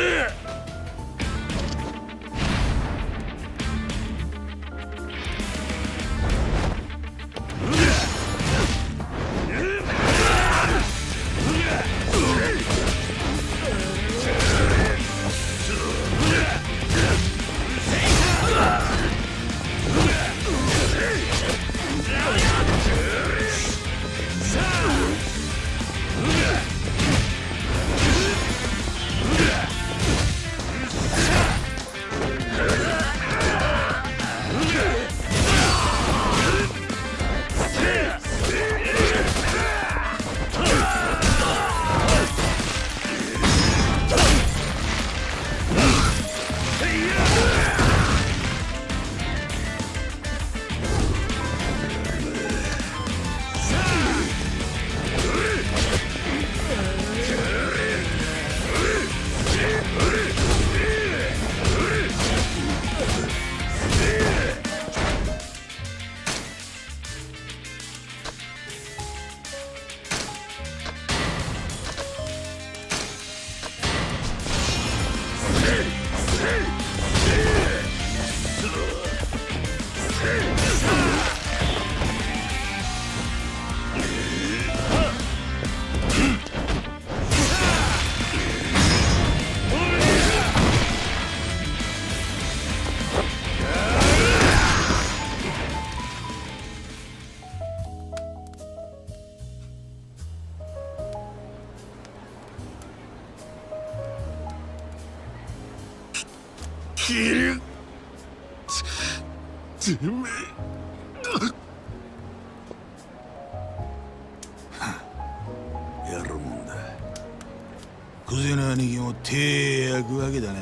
切るてめえやるもんだ。クゼの兄貴も手焼くわけだな。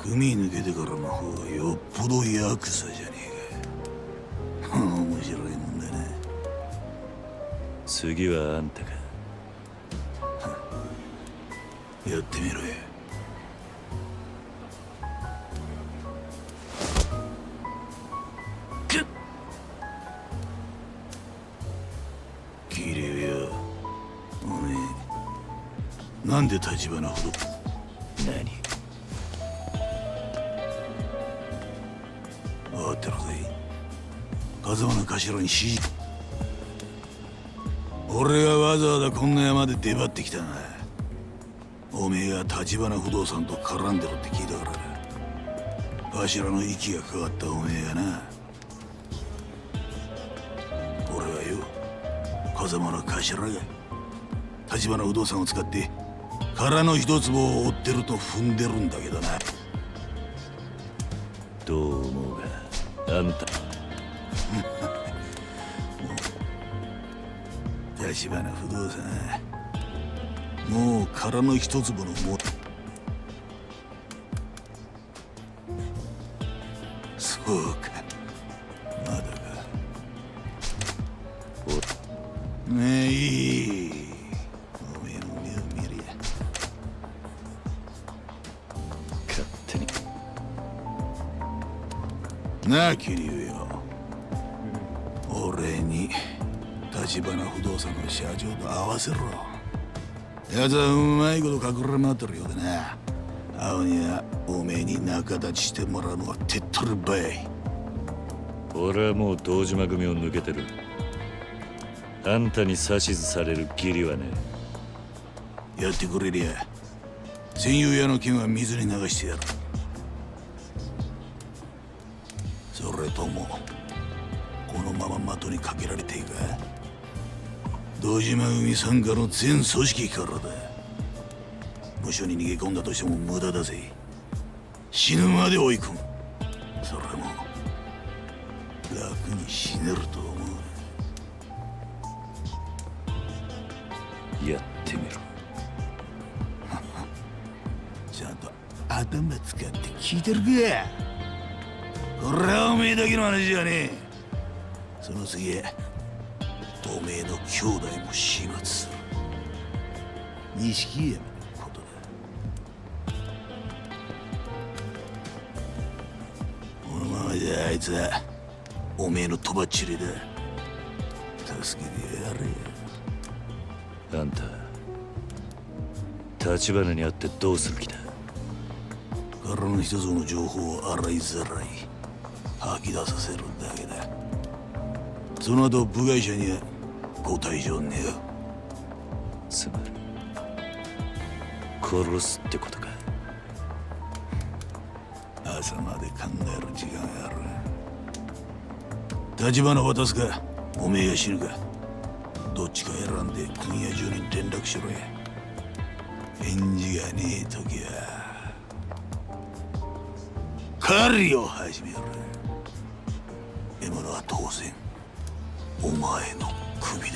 組抜けてからの方がよっぽどヤクザじゃねえか。面白いもんだな。次はあんたか。やってみろよ。桐生よ、おめえなんで立花ほど。何？分かってるぜ。風間の頭に指示。俺がわざわざこんな山で出張ってきたな。おめえが立花不動産と絡んでるって聞いたからだ。頭の息がかかったおめえがな。俺はよ、風間の頭が立花不動産を使って殻の一坪を追ってると踏んでるんだけどな。どう思うが、あんた立花不動産、もう殻の一坪のも。そうか、まだか。ねえ、いい。おめえの目を見りゃ。勝手になあ桐生よ、俺に立花不動産の社長と合わせろ。やつはうまいこと隠れ回ってるようでな。青にはおめえに仲立ちしてもらうのは手っ取り早い。俺はもう堂島組を抜けてる。あんたに指図される義理はね。やってくれりゃ戦友屋の剣は水に流してやる。それともこのまま的にかけられていくか。堂島組傘下の全組織からだ。無所に逃げ込んだとしても無駄だぜ。死ぬまで追い込む。それも楽に死ねると思う。やってみろ。ちゃんと頭使って聞いてるか。これはおめえだけの話じゃねえ。その次はおめえの兄弟も始末する。錦山のことだ。このままじゃあいつはおめえのとばっちりだ。助けてやれ。あんた立花に会ってどうする気だ。殻の一つの情報を洗いざらい吐き出させるだけだ。その後部外者にはご退場願う。つまり殺すってことか。朝まで考える時間がある。立花渡すかおめえが死ぬか、どっちか選んで国や中に連絡しろや。返事がねえ時は狩りを始める。獲物は当然お前の首だ。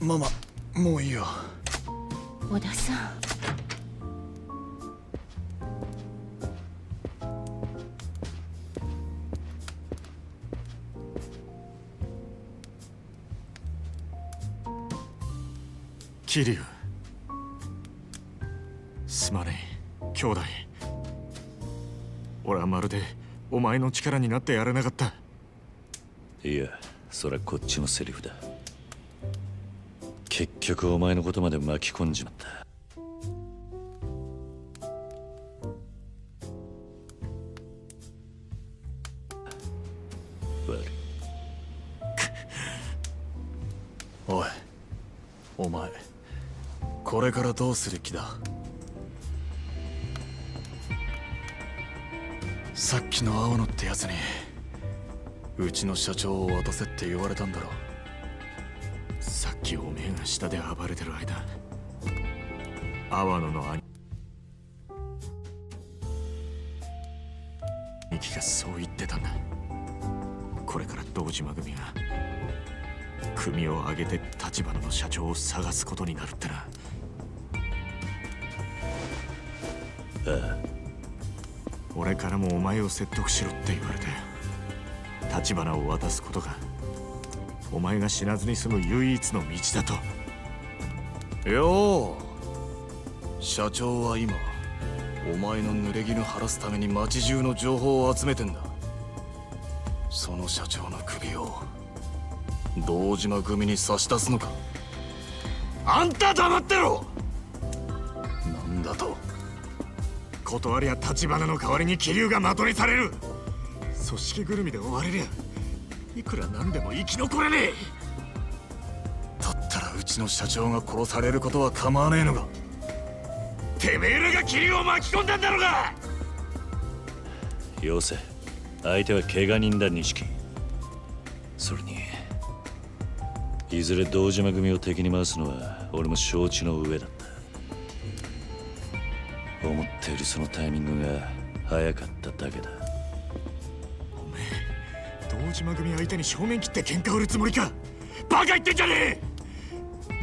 ママ、もういいよ。小田さん。桐生、すまねえ、兄弟。俺はまるでお前の力になってやれなかった。いや、それはこっちのセリフだ。結局お前のことまで巻き込んじまった。悪い。おい、お前これからどうする気だ？さっきの青野ってやつにうちの社長を渡せって言われたんだろ。さっきおめえが下で暴れてる間、阿野の兄貴がそう言ってたんだ。これから堂島組が組を挙げて立花の社長を探すことになるってな。ああ、俺からもお前を説得しろって言われて、立花を渡すことがお前が死なずに済む唯一の道だと。よう、社長は今お前の濡れ衣晴らすために町中の情報を集めてんだ。その社長の首を堂島組に差し出すのか？あんた黙ってろ！なんだと？断りゃ立花の代わりに桐生が的にされる。組織ぐるみで追われりゃいくらなんでも生き残れねえ。だったらうちの社長が殺されることは構わねえのか？てめえらが桐生を巻き込んだんだろうが！よせ、相手は怪我人だ、錦。それにいずれ堂島組を敵に回すのは俺も承知の上だった。思っているそのタイミングが早かっただけだ。おめえ、堂島組相手に正面切って喧嘩売るつもりか？バカ言ってんじゃねえ！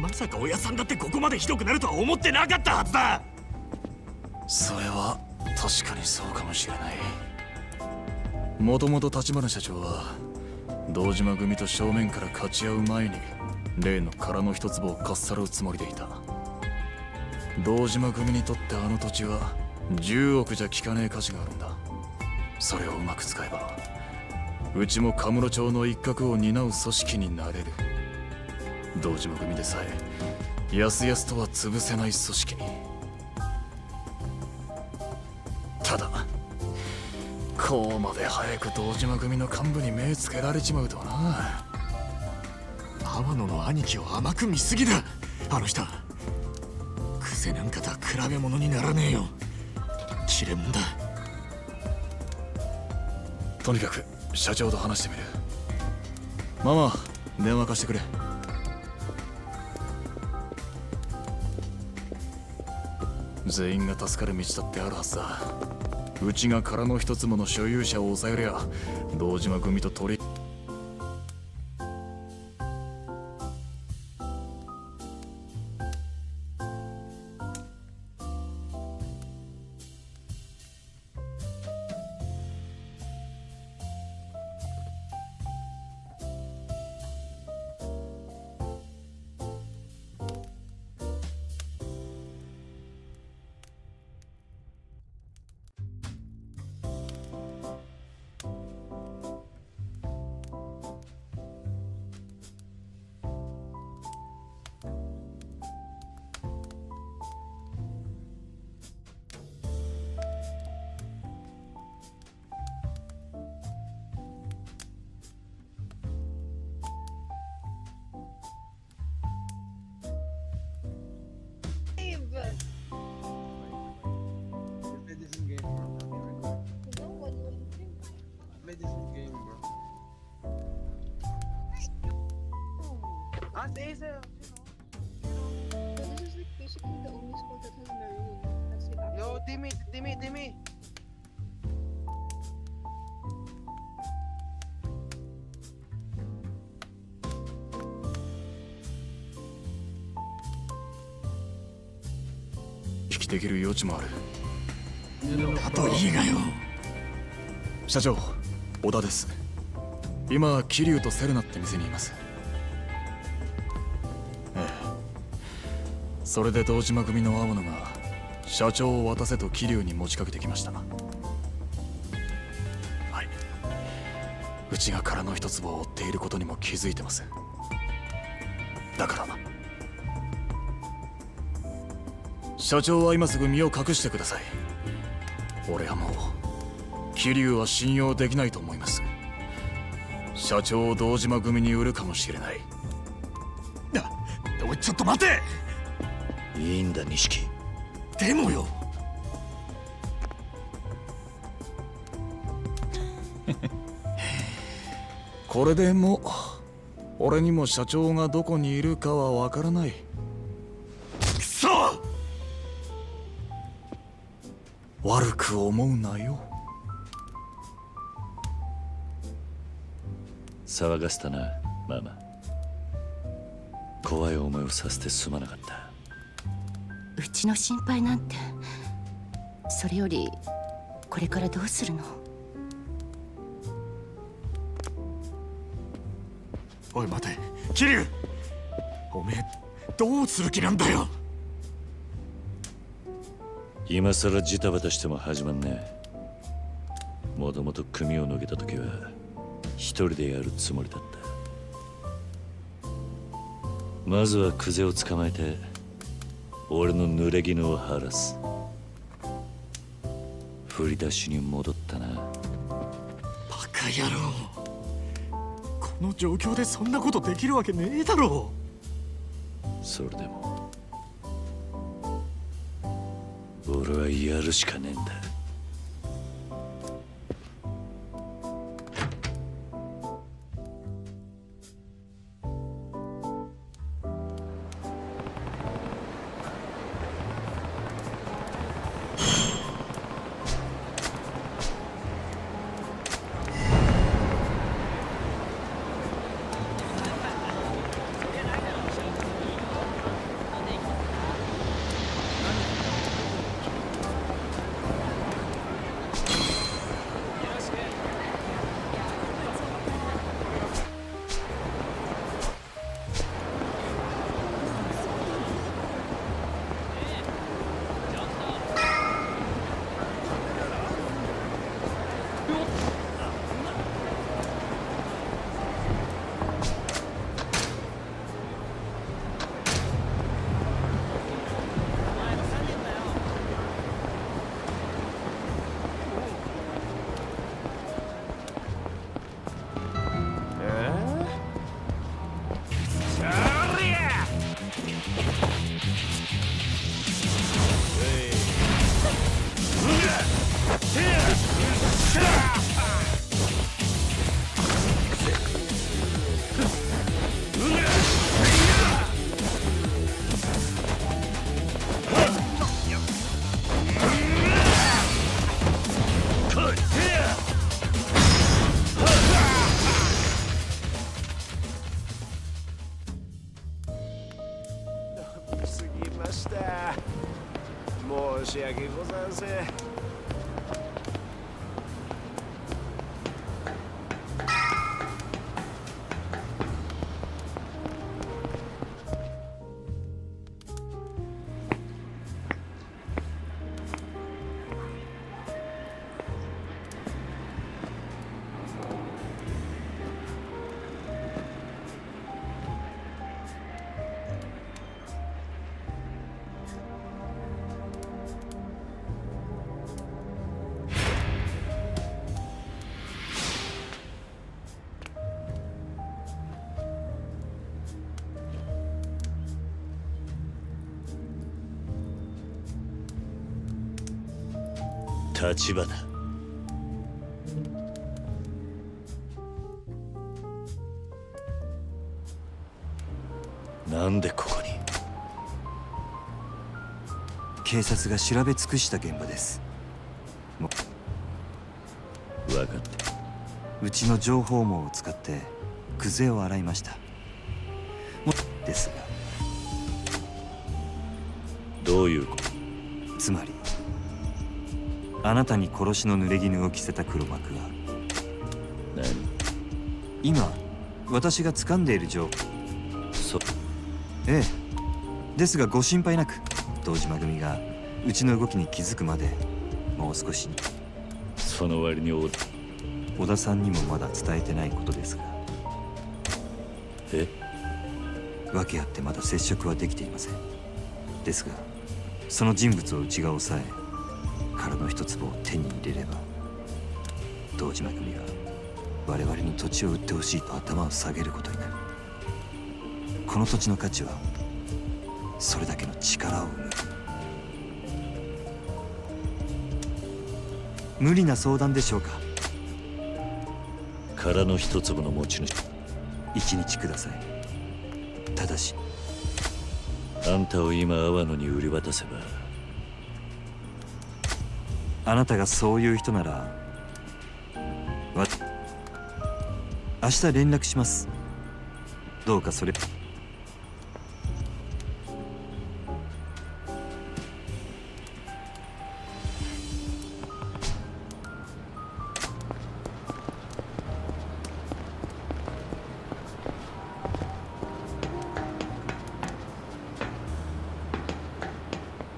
まさか親さんだってここまでひどくなるとは思ってなかったはずだ。それは確かにそうかもしれない。もともと立花社長は堂島組と正面から勝ち合う前に例の殻の一粒をかっさらうつもりでいた。堂島組にとってあの土地は10億じゃ効かねえ価値があるんだ。それをうまく使えばうちも神室町の一角を担う組織になれる。堂島組でさえやすやすとは潰せない組織に。ただこうまで早く堂島組の幹部に目つけられちまうとはな。阿波野の兄貴を甘く見すぎだ。あの人クセなんかとは比べ物にならねえよ。切れ者だ。とにかく社長と話してみる。ママ、電話貸してくれ。全員が助かる道だってあるはずだ。うちが殻の一つもの所有者を抑えりゃ堂島組と取りYo, Timmy. 引きできる余地もある。あといいがよ。社長、小田です。今桐生とセルナって店にいます。ええ、それで堂島組の青野が社長を渡せと桐生に持ちかけてきました。はい、うちが殻の一粒を追っていることにも気づいてます。だから社長は今すぐ身を隠してください。俺はもう桐生は信用できないと思います。社長を堂島組に売るかもしれない。おい、ちょっと待て。いいんだ錦。でもよ。これでもう俺にも社長がどこにいるかはわからない。くそ！悪く思うなよ。騒がせたな、ママ。怖い思いをさせてすまなかった。うちの心配なんて。それよりこれからどうするの？おい待て、桐生。おめえどうする気なんだよ。今さらジタバタしても始まんねえ。もともと組を抜けた時は一人でやるつもりだった。まずはクゼを捕まえて俺の濡れ衣を晴らす。振り出しに戻ったな。バカ野郎、この状況でそんなことできるわけねえだろ。それでも俺はやるしかねえんだ。申し訳ございません。立花。なんでここに？警察が調べ尽くした現場です。分かってる。うちの情報網を使ってクゼを洗いました。ですが。どういうこと？つまりあなたに殺しの濡れ衣を着せた黒幕は今私が掴んでいる情報。ええ、ですがご心配なく、堂島組がうちの動きに気づくまでもう少し。その割に小田さんにもまだ伝えてないことですが、訳あってまだ接触はできていません。ですがその人物をうちが抑え、殻の一粒を手に入れれば、堂島組が我々に土地を売ってほしいと頭を下げることになる。この土地の価値はそれだけの力を生む。無理な相談でしょうか。殻の一粒の持ち主。一日ください。ただしあんたを今阿波野に売り渡せば。あなたがそういう人なら明日連絡します。どうかそれ。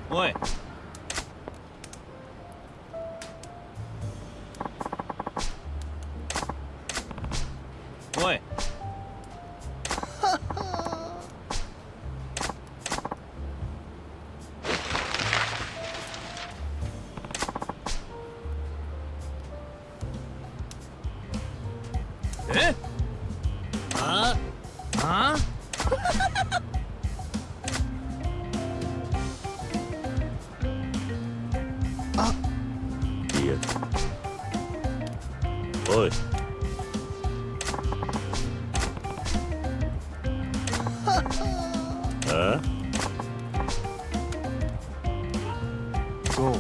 おい。おい。え？あ？あ？いや。おい。あ？ゴー。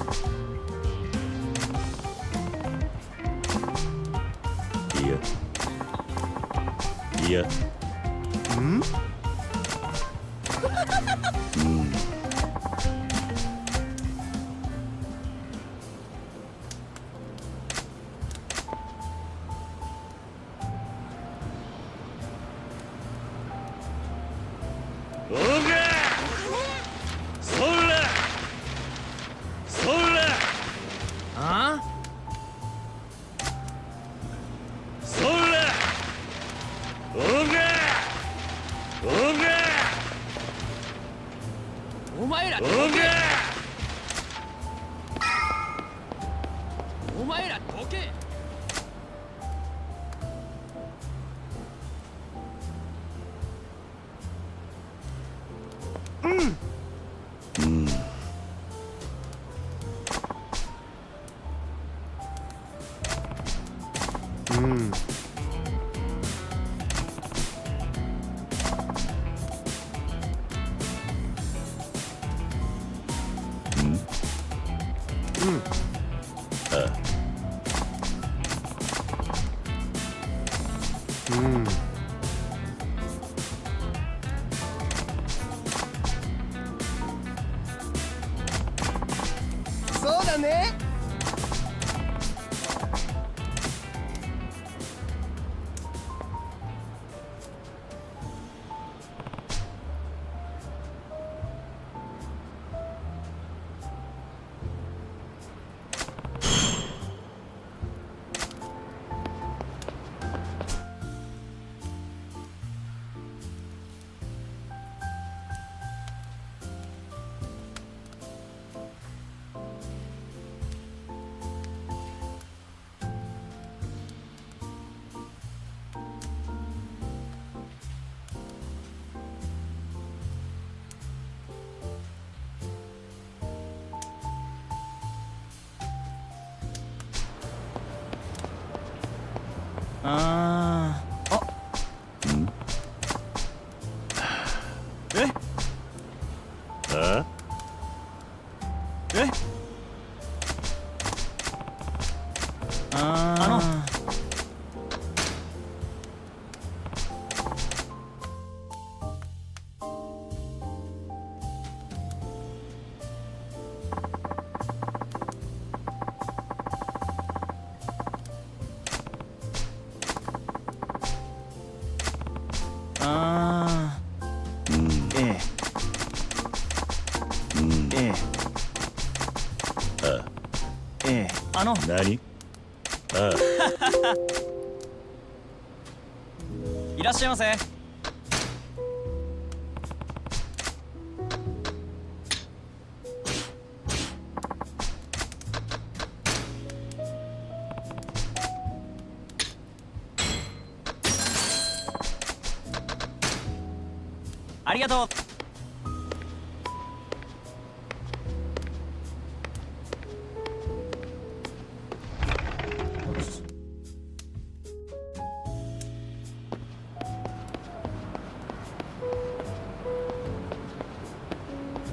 いや。いや。ん？おら！そら！そら！あ？そら！おら！おら！お前らおら！お前らどけ。そうだね。ああ。え？あ？え？何？ああ。いらっしゃいませ。ありがとう。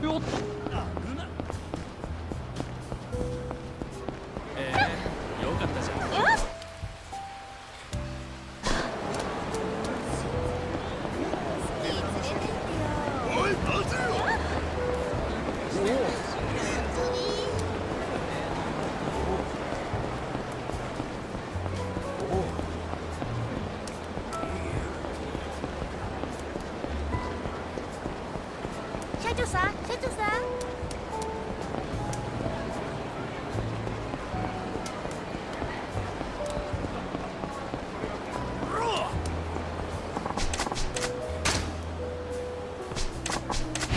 よっ。よかったじゃん。おい、待てよ。社長さん、社長さん。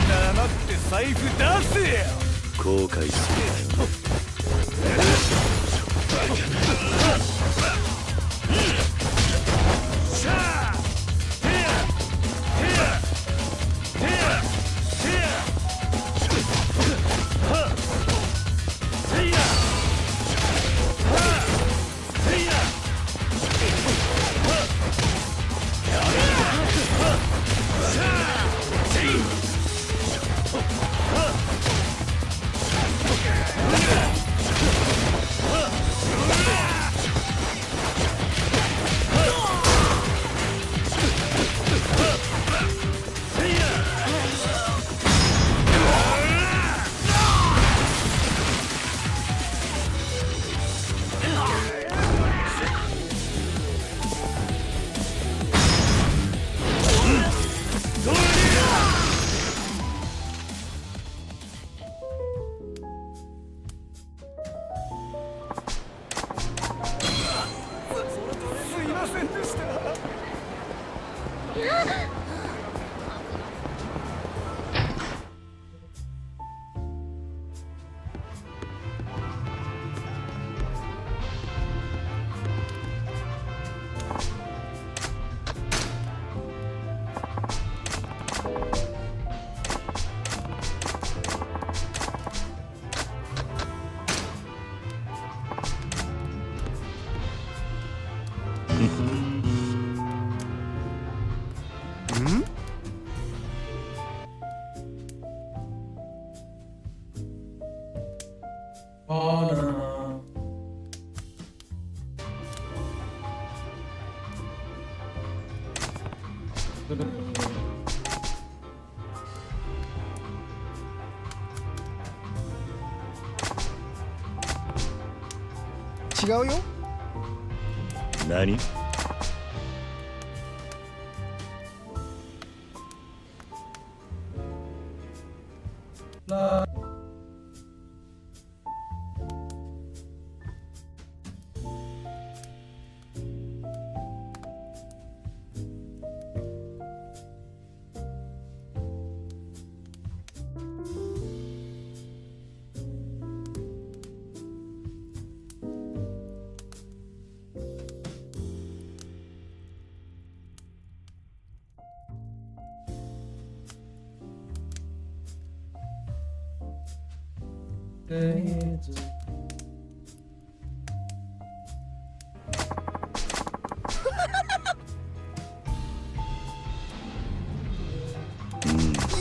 黙って財布出せよ。後悔するなよ。すいませんでした。Oh, no, no, no.違うよ。何？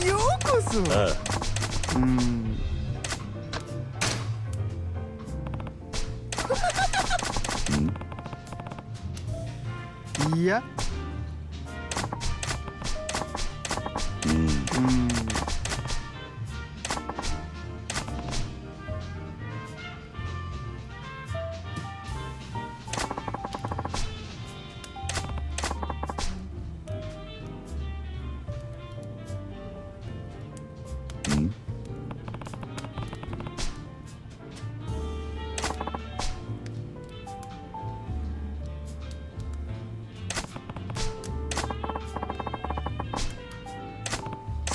ようこそ。ああ。いや。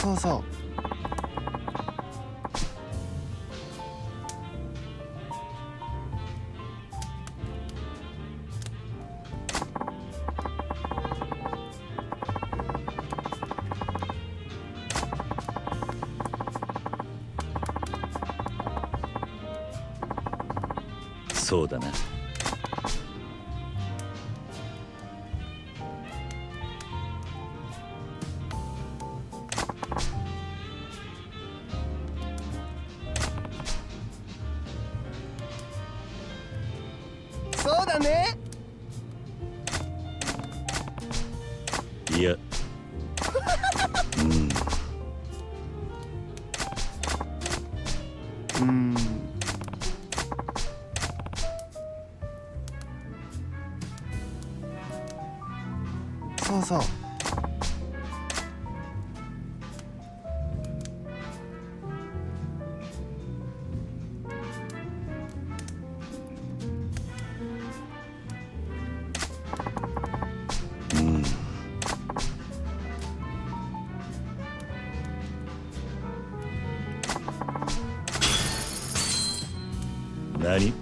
そうそう。そうだな。そうだね。いや。そうそう。何？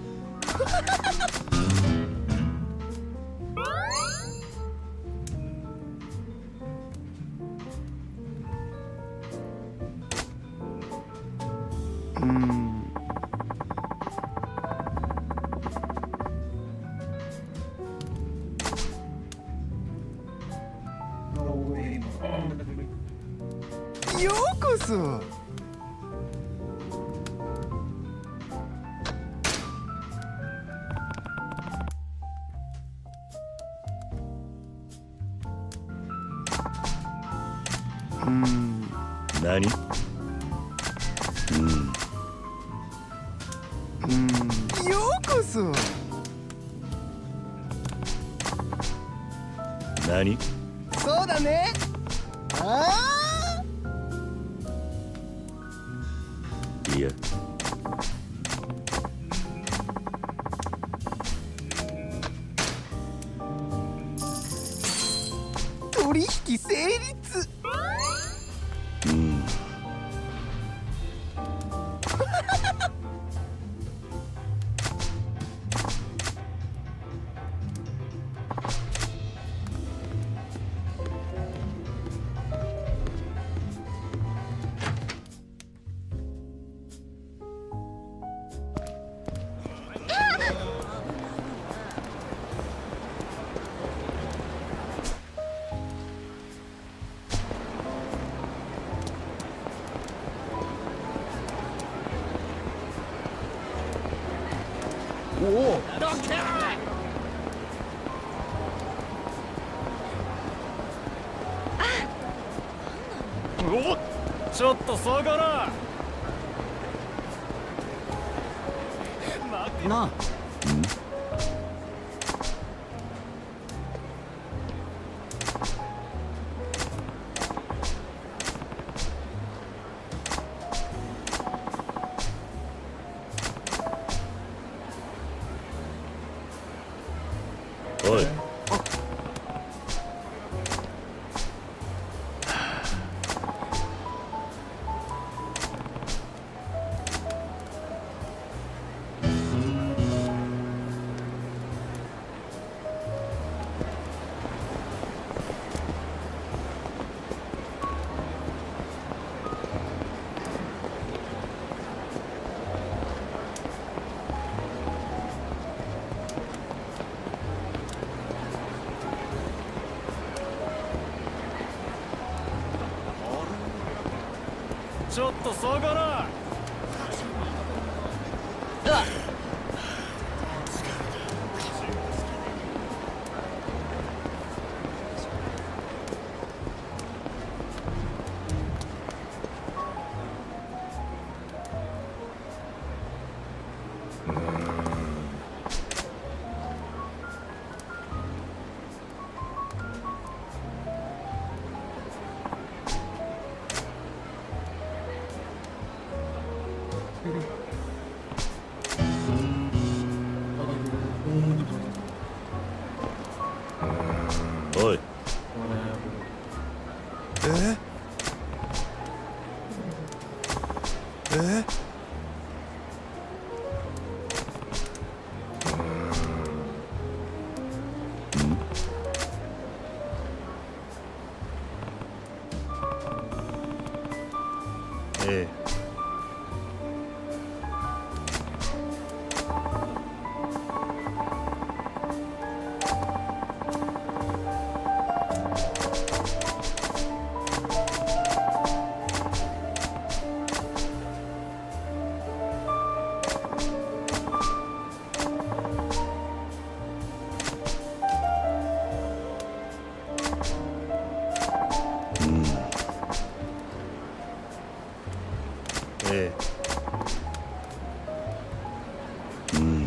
ようこそ。何？ようこそ。何？そうだね。ああ。いや。取引成立。おお。おっ、ちょっと下がら。なあ。おい。ちょっと下がら。ええ。ええ。うん。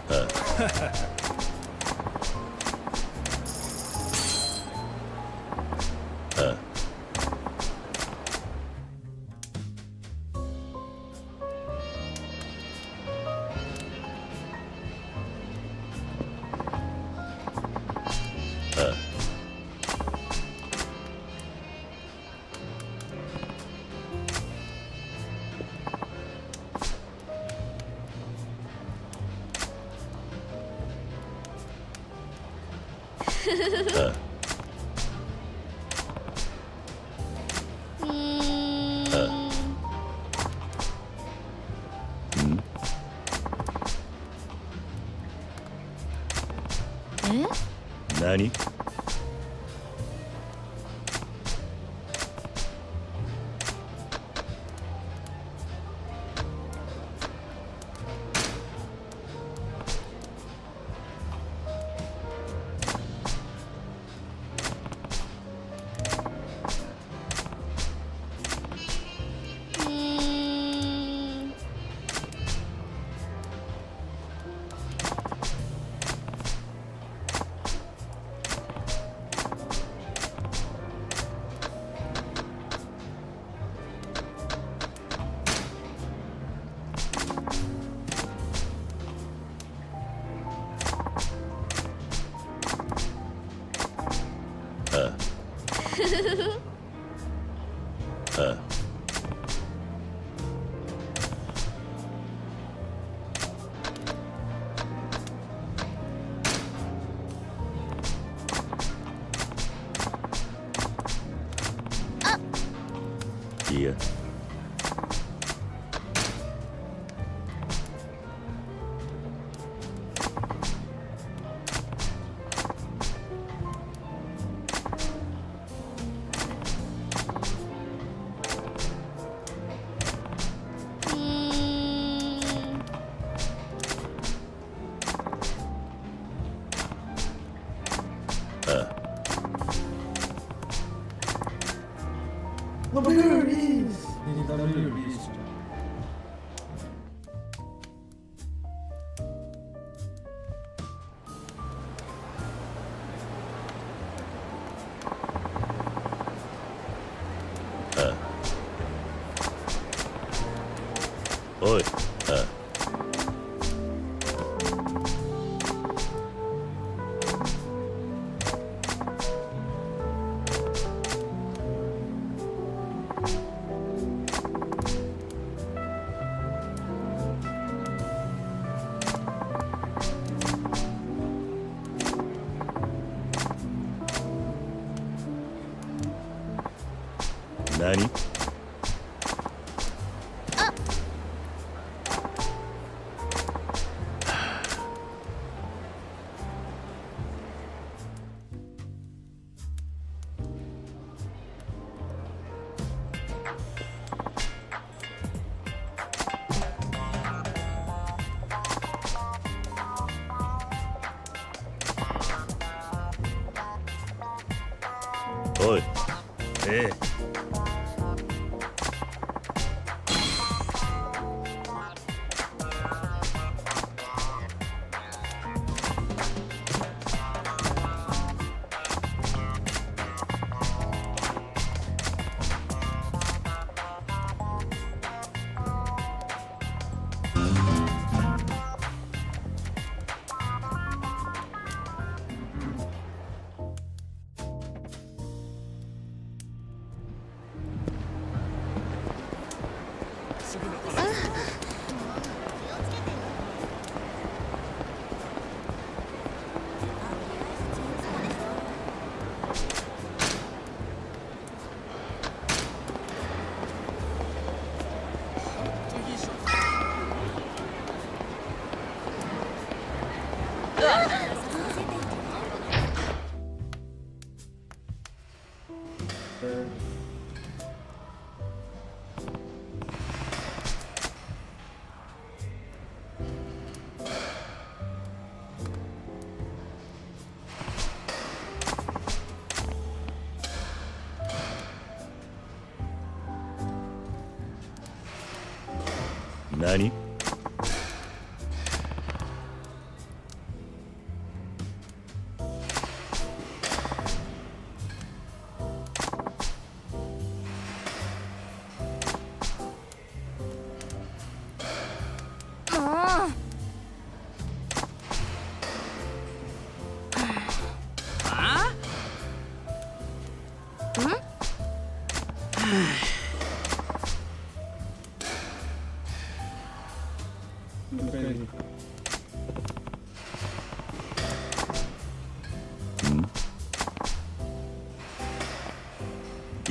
あ。あ。あ。あ。何？あ。あ。いや。あ。No bigger beast. The bigger beast.あ。おい。あ。何？おい。ええ。何？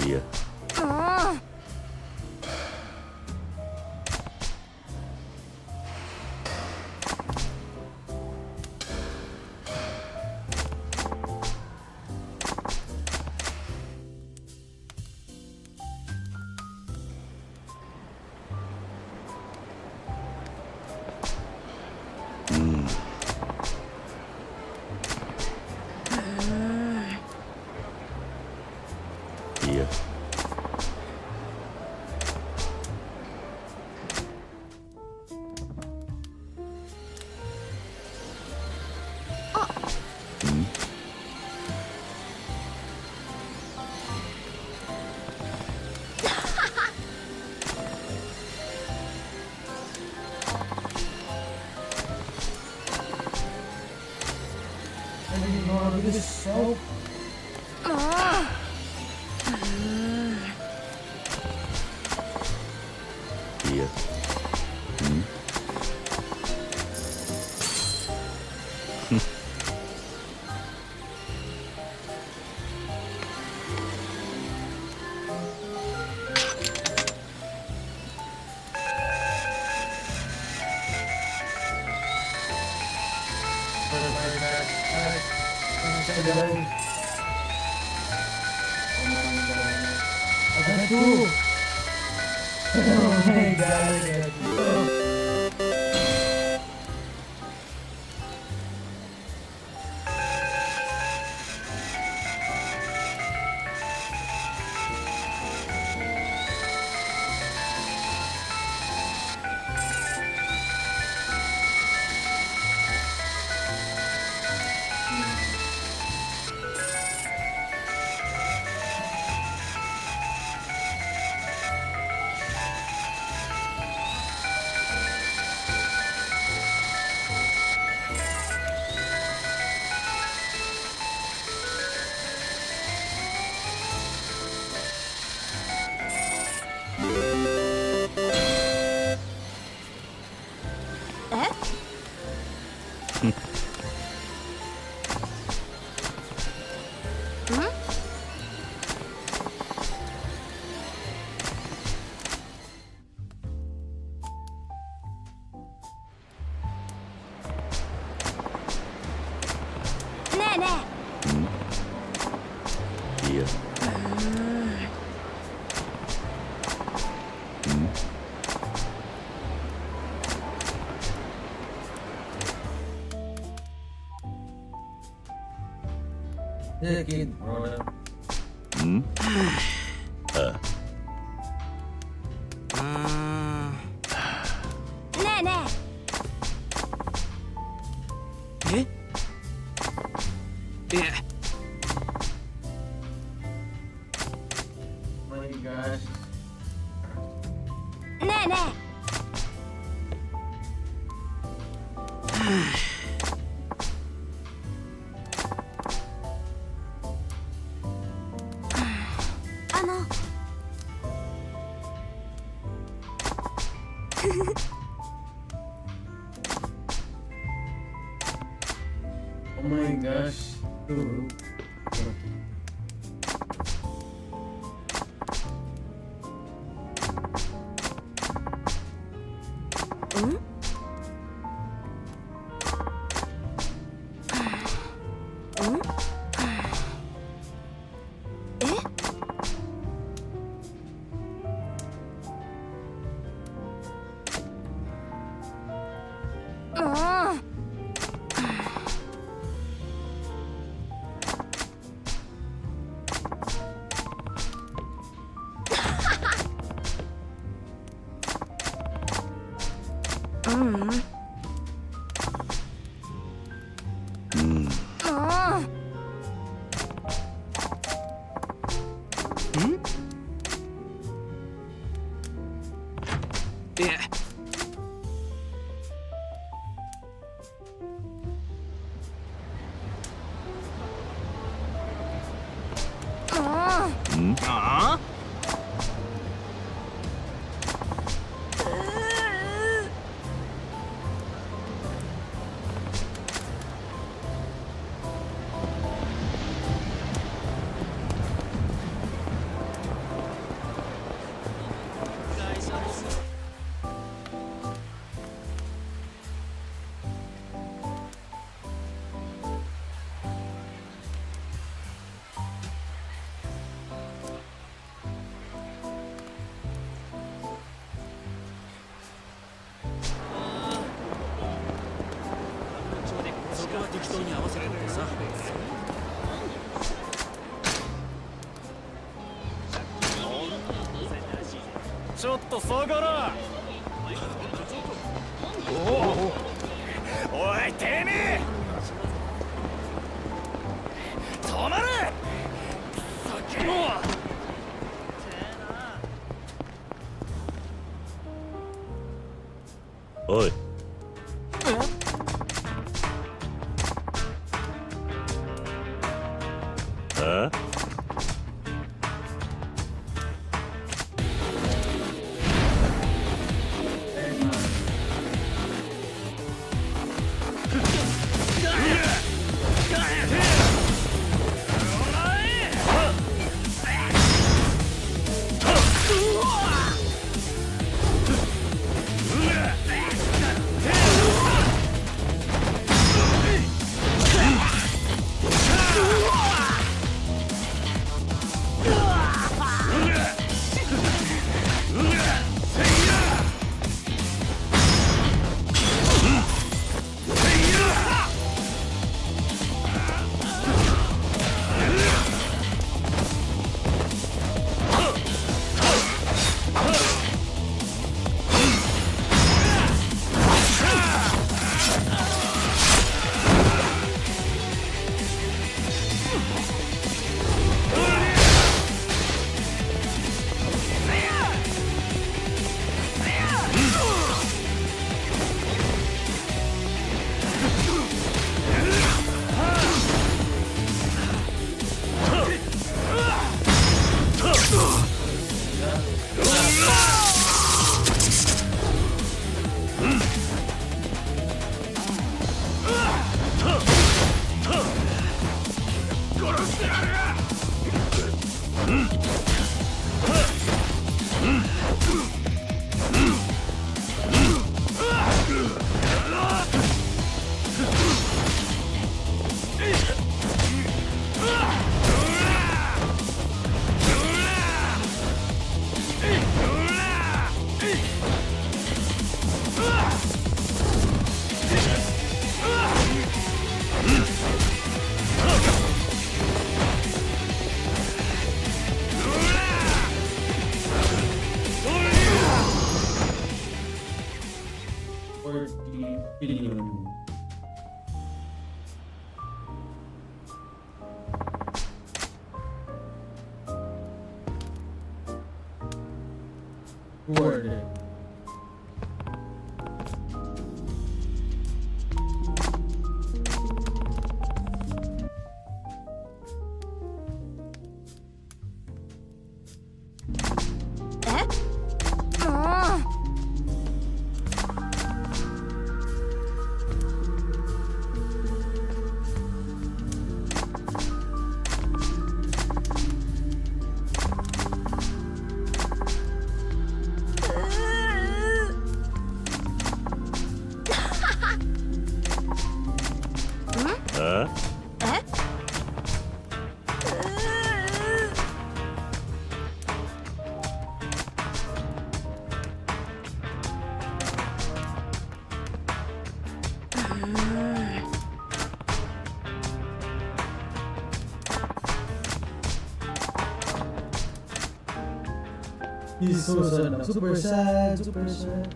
いや。いや。いや。いや。ん？あ。ねえねえ？え？ねえねあのOh my gosh. ちょっと下がら。おいてめえ、止まれ。おい。あ？Word. He's so sad now. Super sad, super sad.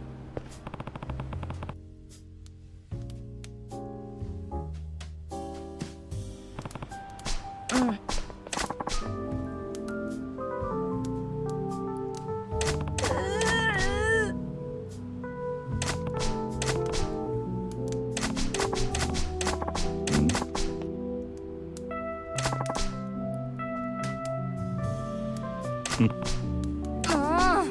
ああ。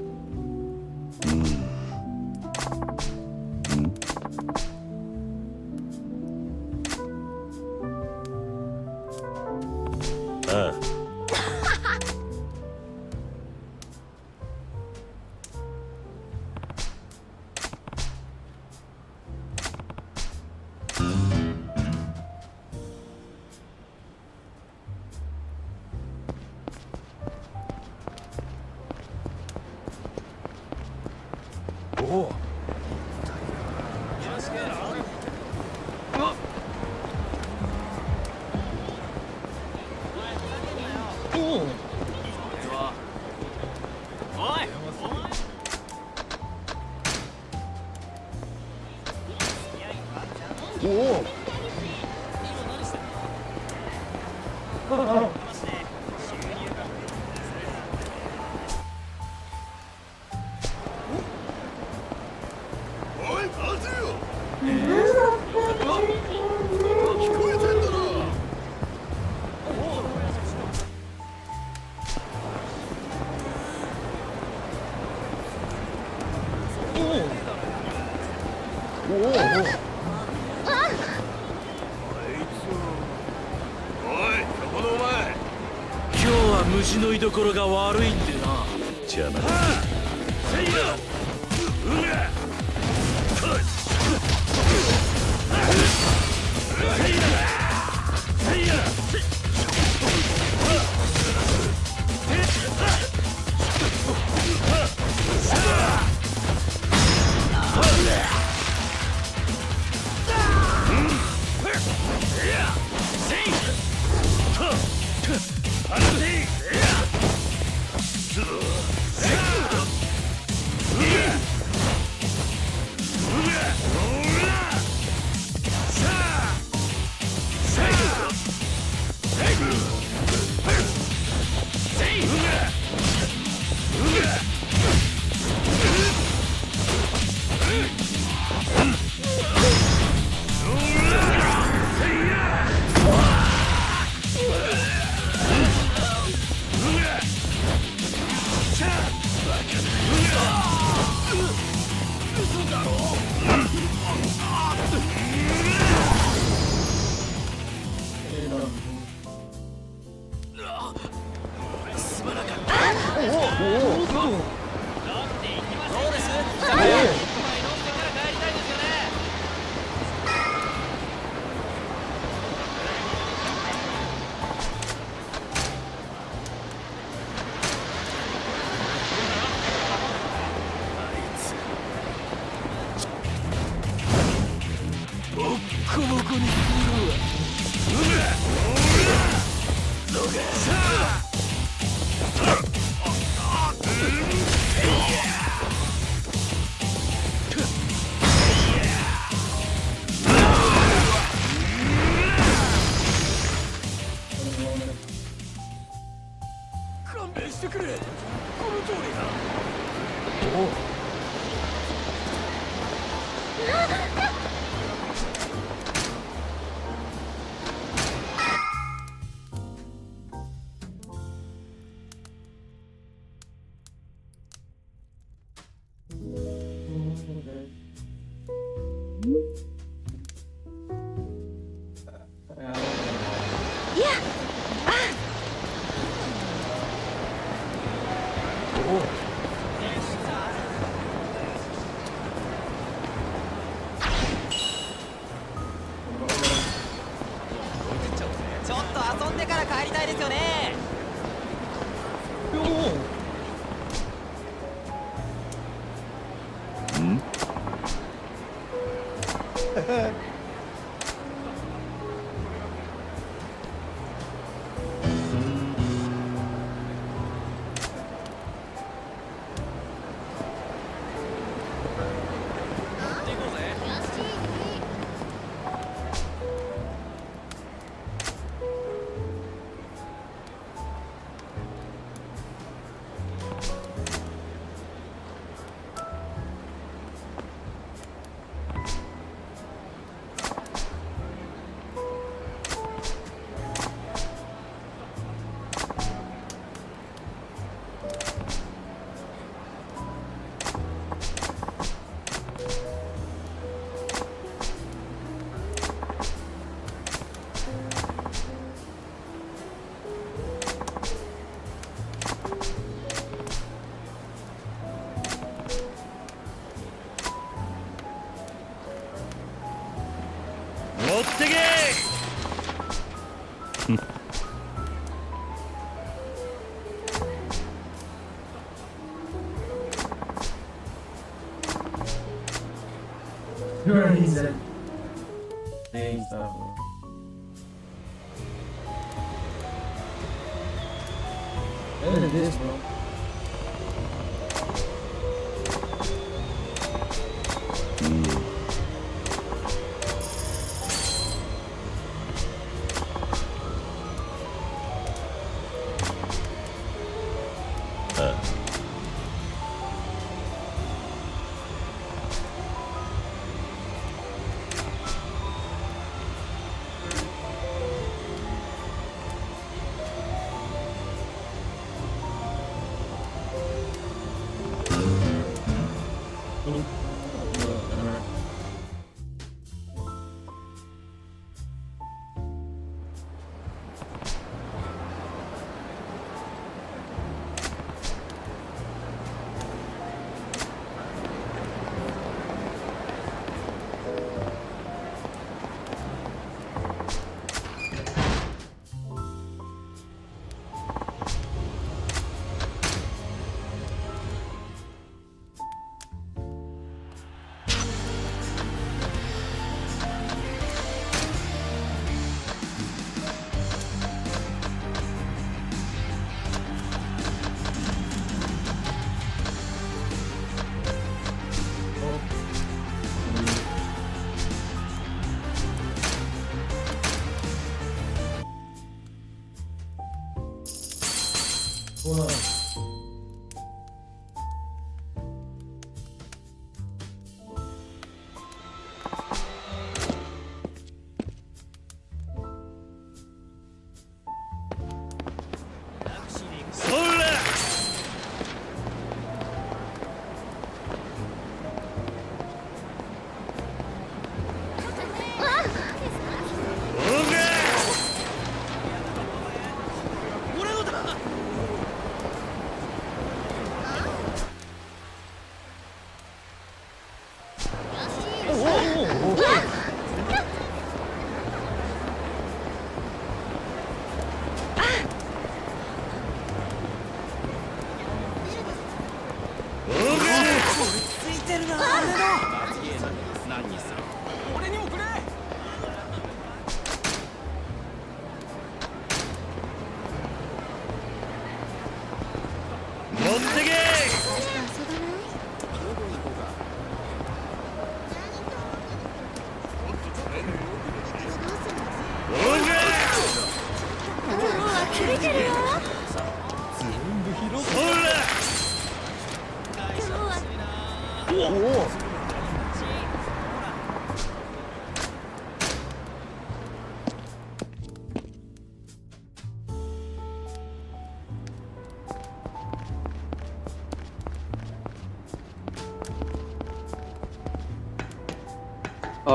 おお。おお。おい、待てよ。聞こえてんだろ。おお。おい、そこのお前。今日は虫の居所が悪いってな。邪魔だ。せいや。うら。勘弁してくれ。この通りだ。おう。ちょっと遊んでから帰りたいですよね。ってけ。He's saying stuff. Look at this, bro. Whoa.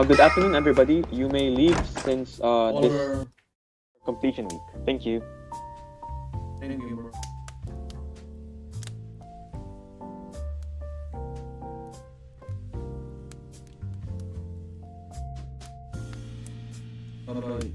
Good afternoon, everybody. You may leave since this is completion week. Thank you. Thank you, bro. Bye-bye.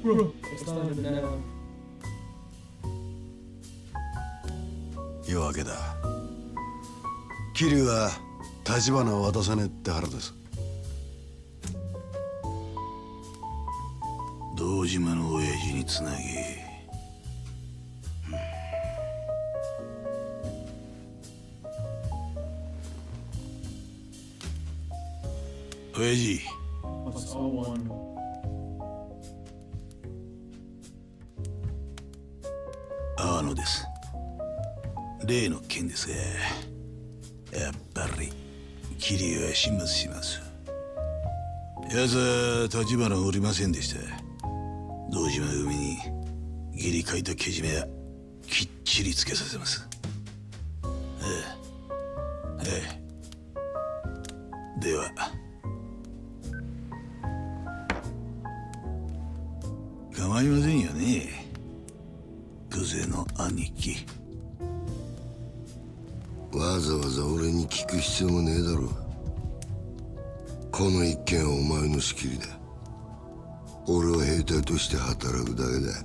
Bro, it's not now. 夜明けだ。桐生は立花を渡さねえって腹です。堂島の親父につなぎ、親父。阿野です。例の件ですが、やっぱり桐生は始末します。奴は立花をおりませんでした。堂島組に義理書いたけじめはきっちりつけさせます。では構いませんよね、久世の兄貴。わざわざ俺に聞く必要もねえだろ。この一件はお前の仕切りだ。俺は兵隊として働くだけだ。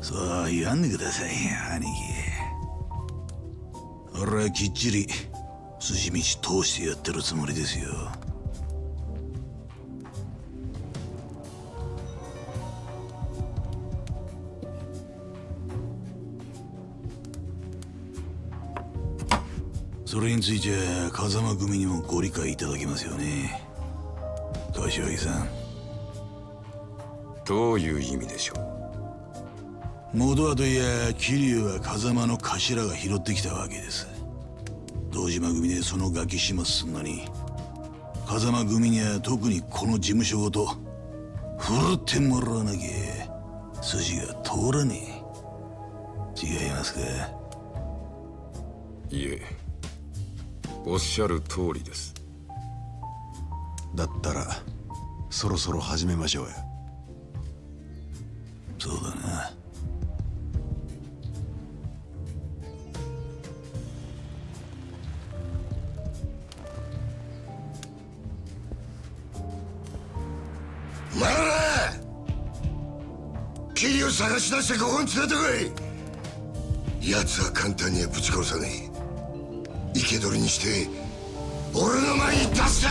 そう言わんでくださいよ、兄貴。俺はきっちり筋道通してやってるつもりですよ。それについて風間組にもご理解いただけますよね、柏木さん。どういう意味でしょう。元はといや桐生は風間の頭が拾ってきたわけです。堂島組でそのガキ始末すんのに、風間組には特にこの事務所ごと振るってもらわなきゃ筋が通らねえ。違いますか？いえ、おっしゃる通りです。だったらそろそろ始めましょうよ。そうだな。お前ら桐生探し出してここに連れてこい。奴は簡単にはぶち殺さねえ。生け捕りにして俺の前に出した。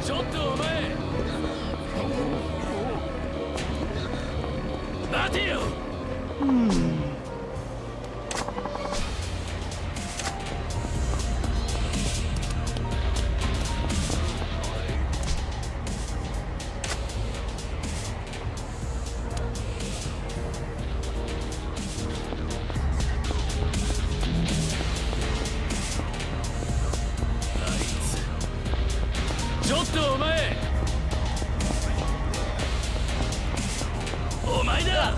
ちょっとお前待てよ。ちょっとお前、お前だ。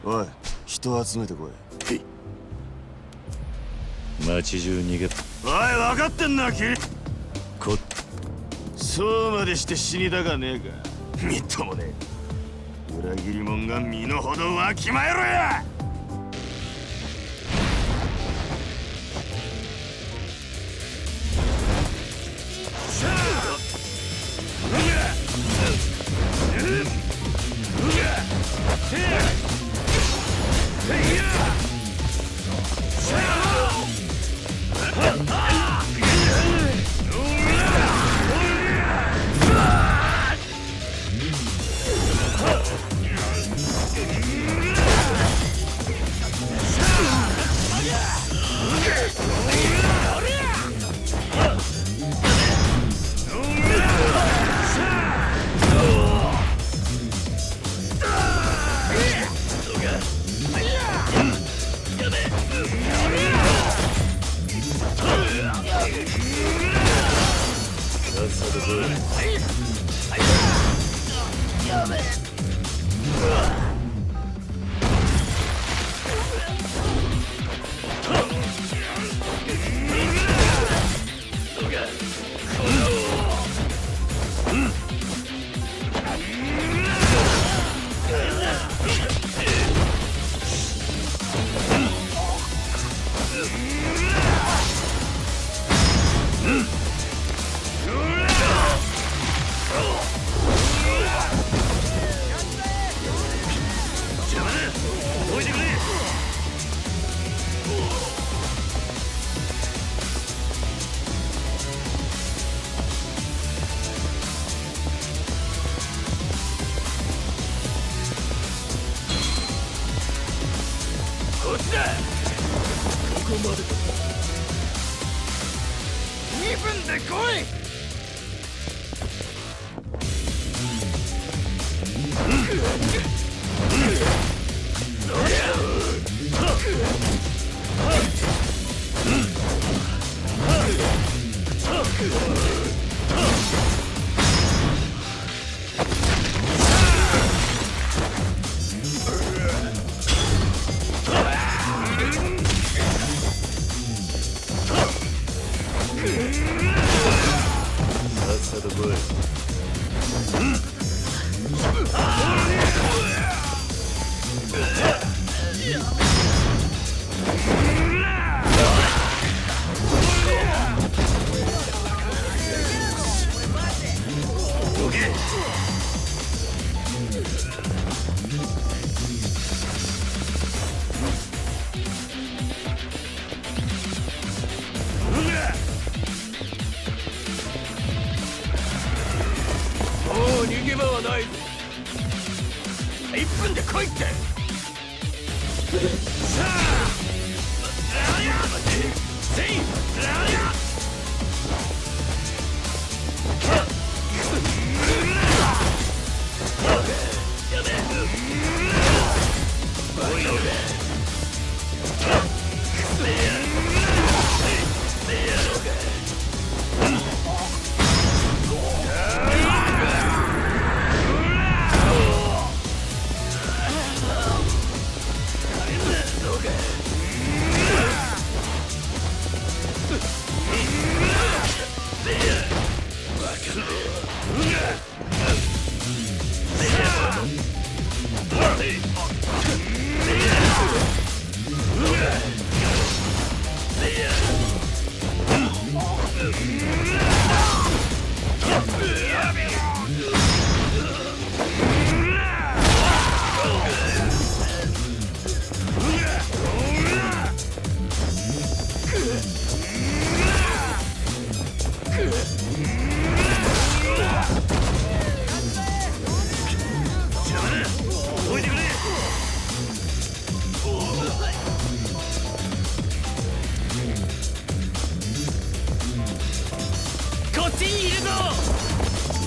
おい、人集めてこい。街中逃げ。おい、分かってんな、キリ。そうまでして死にたかねえか。みっともねえ。裏切り者が身の程わきまえろや。だ。ここまでだ。2分で来い。さっさと来い。もう逃げ場はないぞ。1分で来いって。さあせいこっちにいるぞ。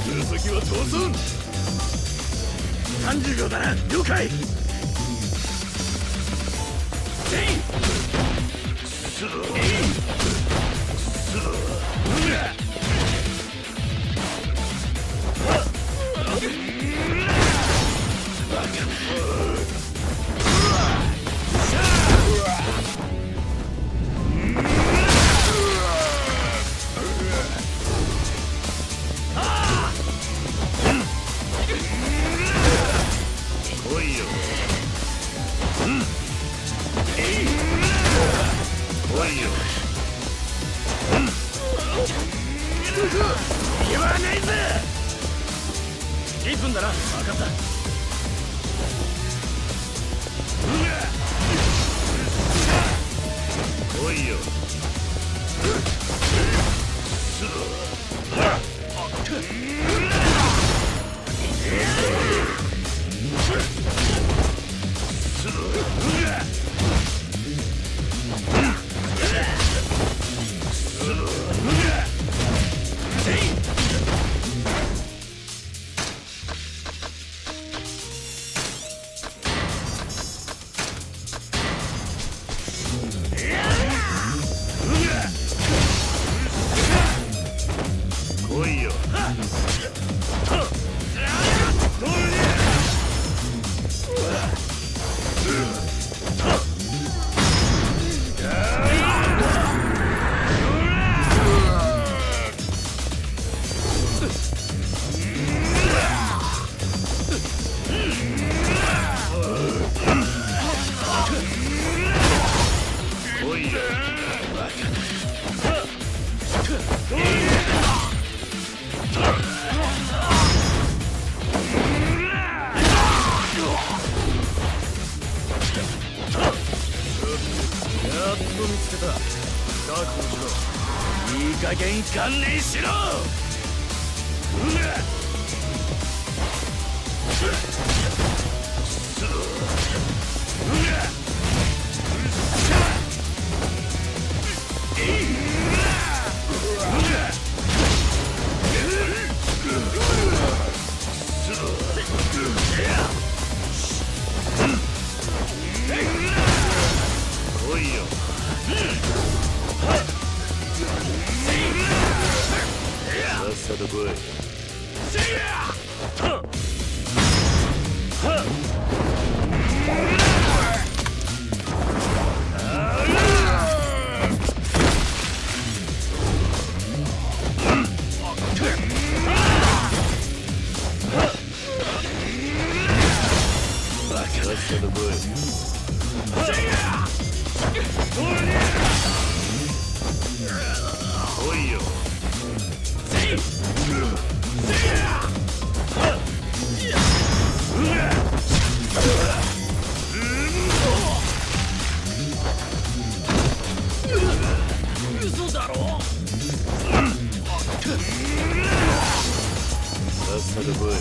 空先は逃走。30秒だな。了解。来いよ。来いよ。言わないぜ。1分だな。分かった。来いよ。来いよ。来いよ。やっと見つけた。確保しろ。いい加減観念しろ。嘘だろ。さっさと来い。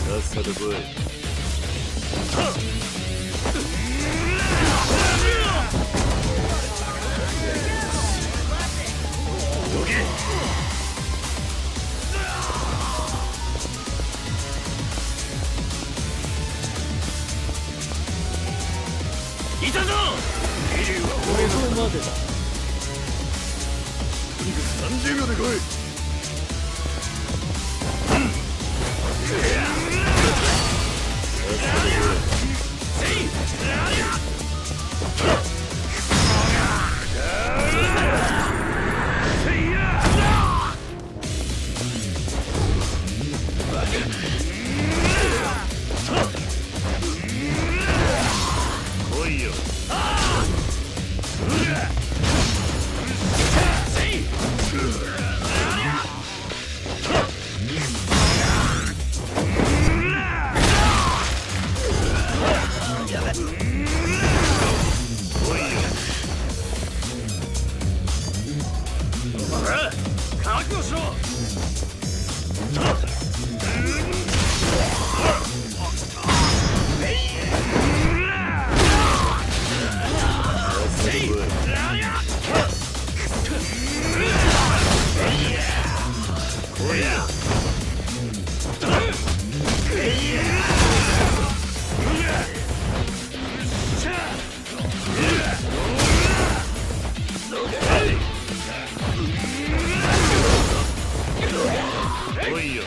さっさと来い。いたぞ。桐生は俺のまでだ。とにかく30秒で来い。来いよ。覚悟しろ。来いよ。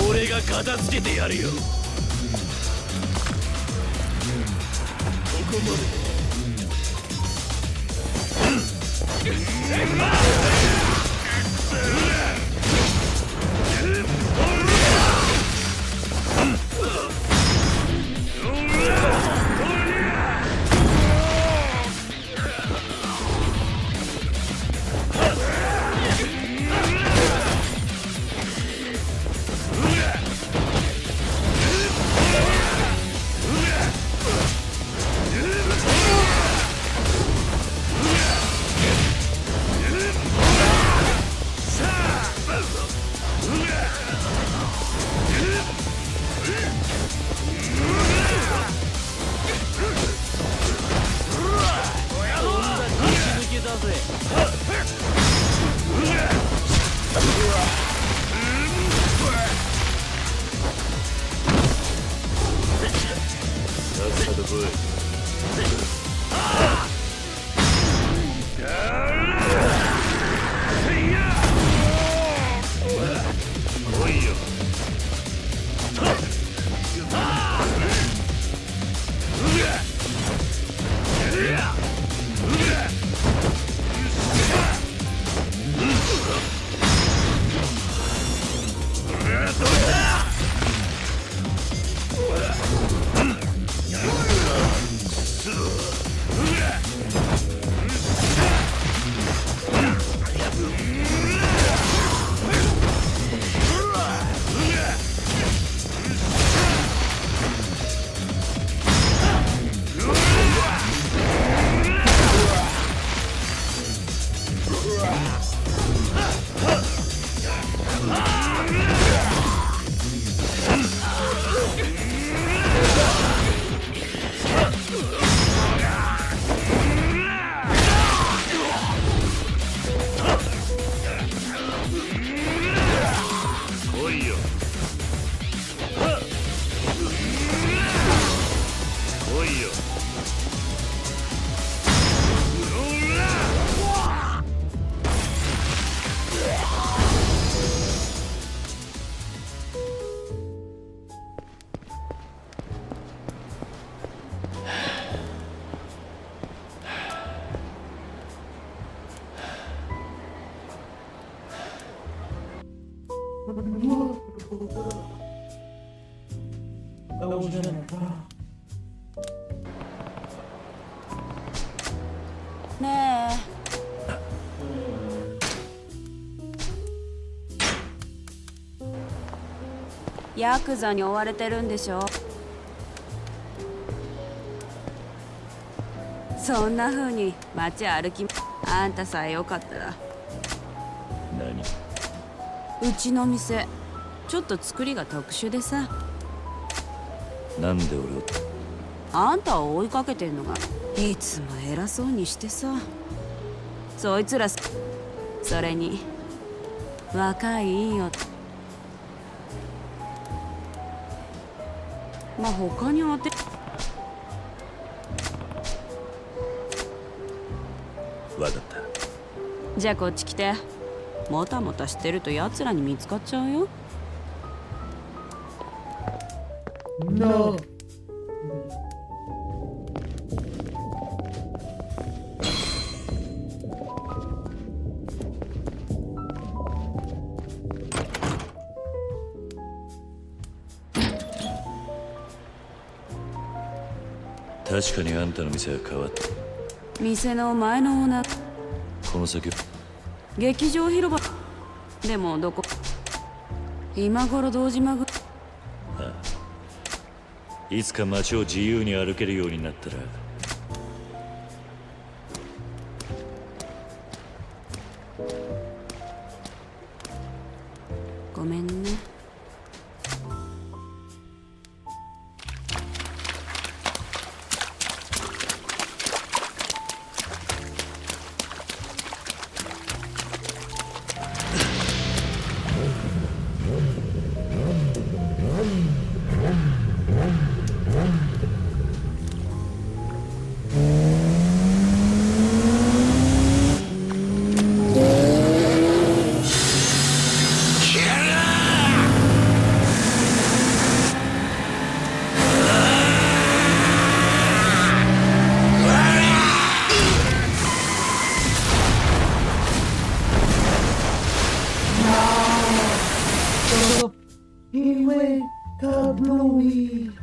俺が片付けてやるよ。ここまで。来いよ来いよねえ、ヤクザに追われてるんでしょ。そんな風に街歩き、あんたさえよかったら。何？うちの店ちょっと作りが特殊でさ。なんで俺を？あんたを追いかけてんのがいつも偉そうにしてさ。そいつらそれに若いいいよ。まあ他に当てわかった。じゃあこっち来て。もたもたしてると奴らに見つかっちゃうよ。No. 確かにあんたの店は変わった。店の前のオーナーこの先劇場広場でもどこ今頃堂島ぐああ、いつか街を自由に歩けるようになったら。ごめんね。He went kablooey.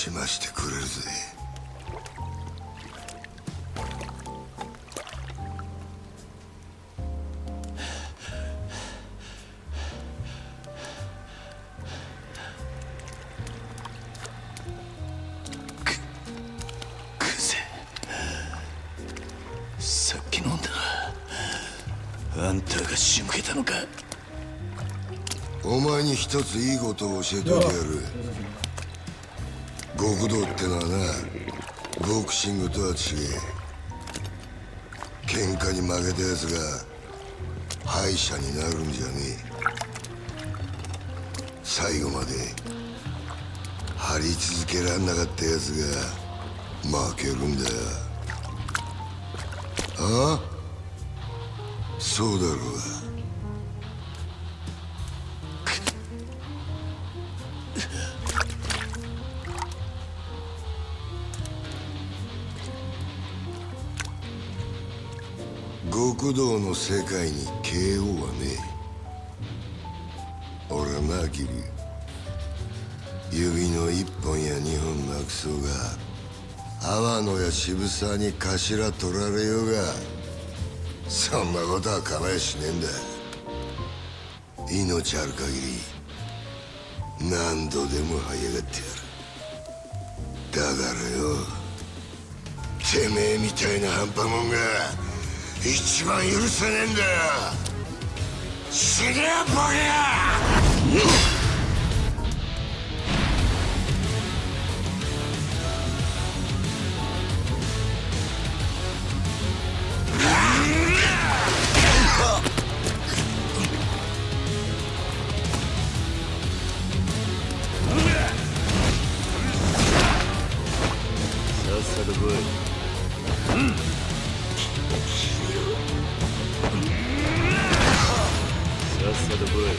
しましてくれるぜ。さっき飲んだあんたが仕向けたのか。お前に一ついいことを教えておいてやる。極道ってのはな、ボクシングとは違え。喧嘩に負けたやつが敗者になるんじゃねえ。最後まで張り続けらんなかったやつが負けるんだよ。ああ、そうだろうが。極道の世界に KO はねえ。俺はな、キリ、指の一本や二本なくそうが天野や渋沢に頭取られようがそんなことは構えしねえんだ。命ある限り何度でも這い上がってやる。だからよ、てめえみたいな半端もんが一番許せねえんだよ。死ねやボケ！さっさと来い。さっさと来い。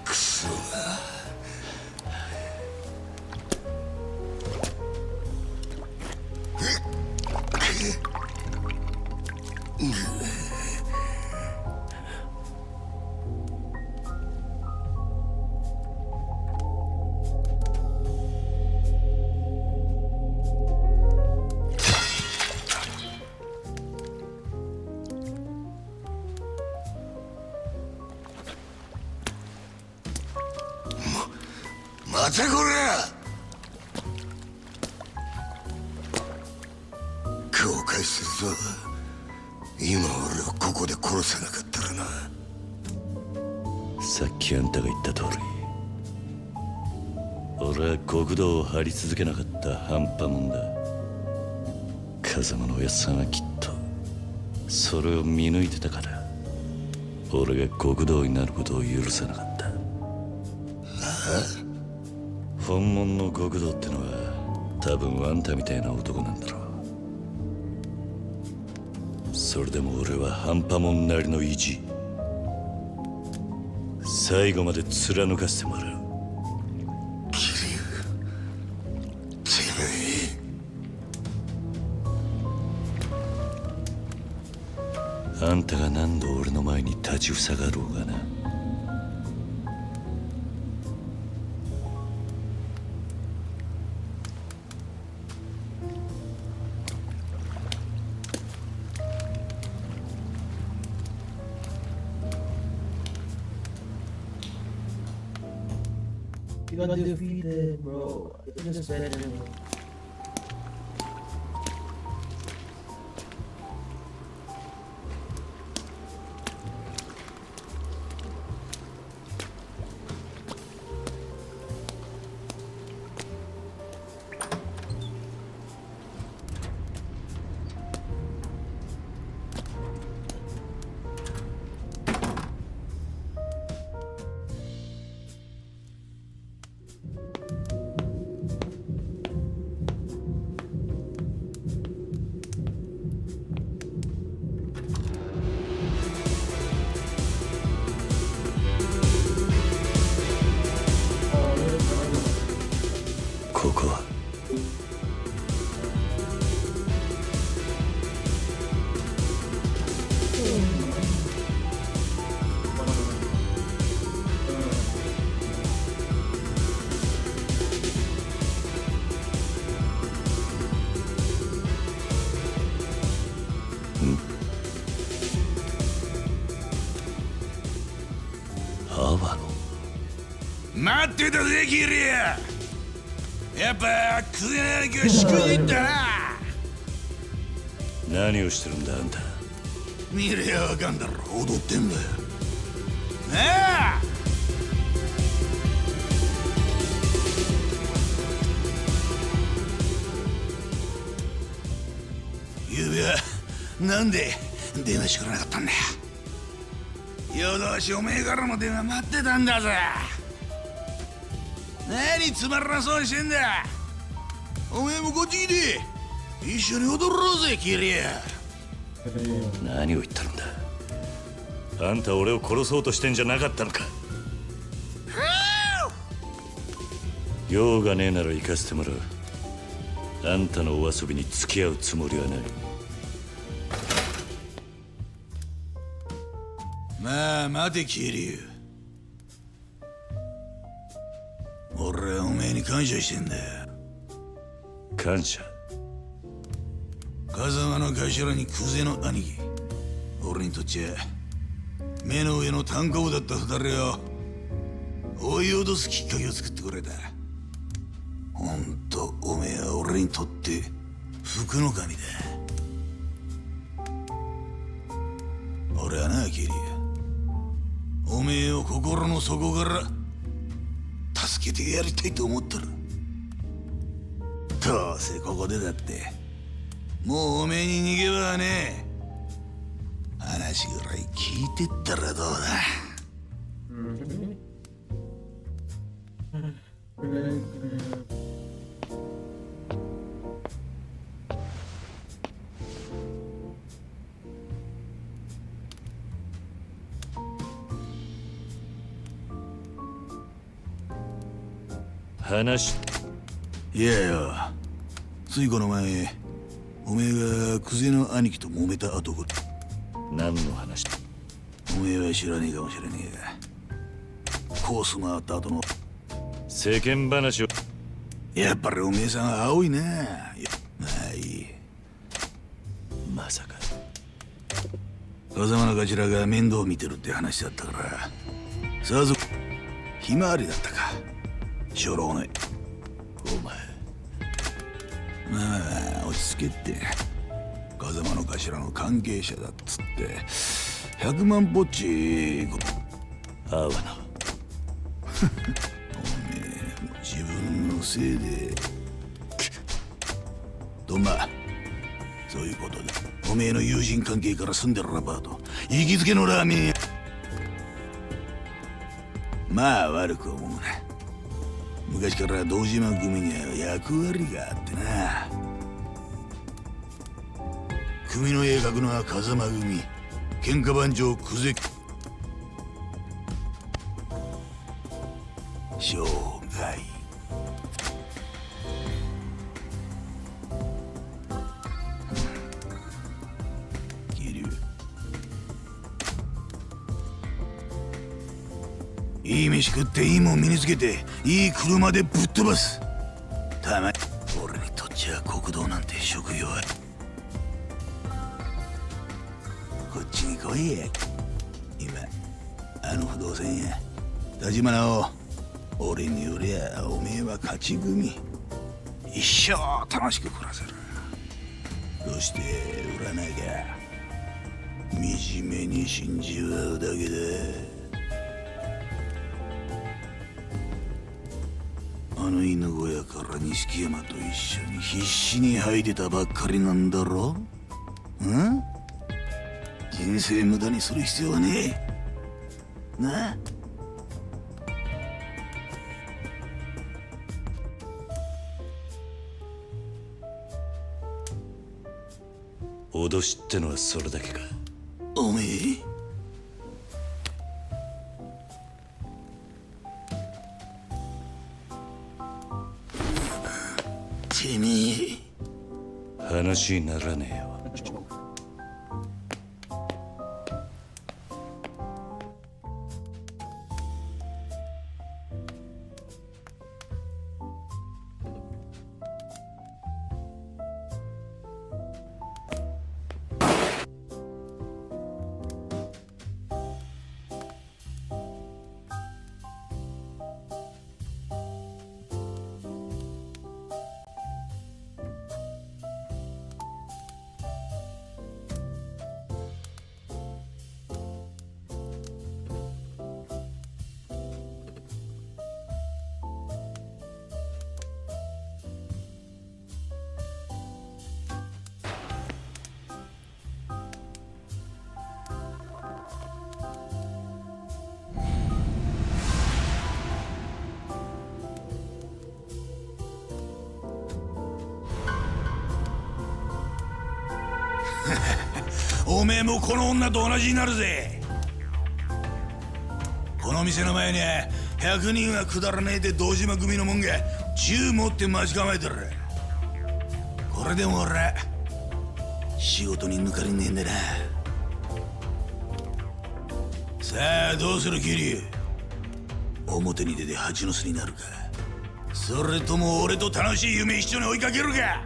くそが。待てこれ！後悔するぞ。今俺をここで殺さなかったらな。さっきあんたが言った通り、俺は極道を張り続けなかった半端もんだ。風間のおやっさんはきっとそれを見抜いてたから、俺が極道になることを許さなかった。本物の極道ってのは多分あんたみたいな男なんだろう。それでも俺は半端もんなりの意地、最後まで貫かせてもらう。あんたが何度俺の前に立ちふさがろうがな。You got defeated, bro. You're just better than me.ここはアワの待ってたぜキリア。やっぱクゼナ兄貴はしくじったな。何をしてるんだあんた。見りゃわかんだろ、踊ってんだよ。ああ、ゆうべはなんで電話してくれなかったんだよ。夜通しおめえからも電話待ってたんだぜ。何つまらなそうにしてんだ。おめえもこっち来て一緒に踊ろうぜキリア。何を言ってるんだ。あんた俺を殺そうとしてんじゃなかったのか。用がねえなら行かせてもらう。あんたのお遊びに付き合うつもりはない。まあ待てキリュウ。俺はおめえに感謝してんだよ。感謝？風間の頭にクゼの兄貴、俺にとっちゃ目の上の単行部だった二人を追い脅すきっかけを作ってくれた。ほんとおめえは俺にとって福の神だ。俺はなキリュウ、おめえを心の底から助けてやりたいと思ったら、どうせここでだってもうおめえに逃げ場はねえ。話ぐらい聞いてったらどうだ。いやよ、ついこの前おめえがクゼの兄貴と揉めた後、何の話？おめえは知らねえかもしれねえが、コース回った後の世間話を。やっぱりおめえさんは青いな。まあいい。まさか風間の頭が面倒見てるって話だったから、さぞひまわりだったか。しょうがない。お前まあ落ち着けって。風間の頭の関係者だっつって100万ポッチあわなおめえも自分のせいでとまあそういうことでおめえの友人関係から住んでるアパート行きつけのラーメン屋まあ悪く思うな昔から堂島組には役割があってな組の絵描くのは風間組喧嘩番長久世生涯桐生いい飯食っていいもん身につけていい車でぶっ飛ばすたまに俺にとっちゃ国道なんて職業はこっちに来いや今あの不動産屋立花を俺によりゃおめえは勝ち組一生楽しく暮らせるそして占いが惨めに死んじまうだけだあの犬小屋から錦山と一緒に必死に吐いてたばっかりなんだろん人生無駄にする必要はねえなあ脅しってのはそれだけかおめえてめえ話にならねえよおめえもこの女と同じになるぜこの店の前には100人はくだらねえで堂島組のもんが銃持って待ち構えてるこれでも俺仕事に抜かれねえんだなさあどうする桐生表に出て蜂の巣になるかそれとも俺と楽しい夢一緒に追いかけるか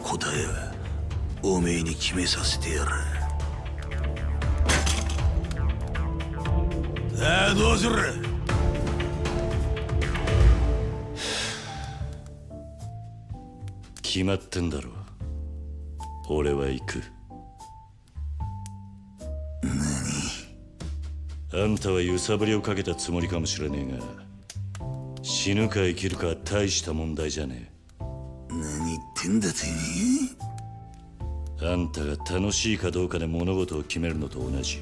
答えはおめえに決めさせてやるさあどうする決まってんだろ俺は行くあんたは揺さぶりをかけたつもりかもしれねえが死ぬか生きるかは大した問題じゃねえ何言ってんだてあんたが楽しいかどうかで物事を決めるのと同じ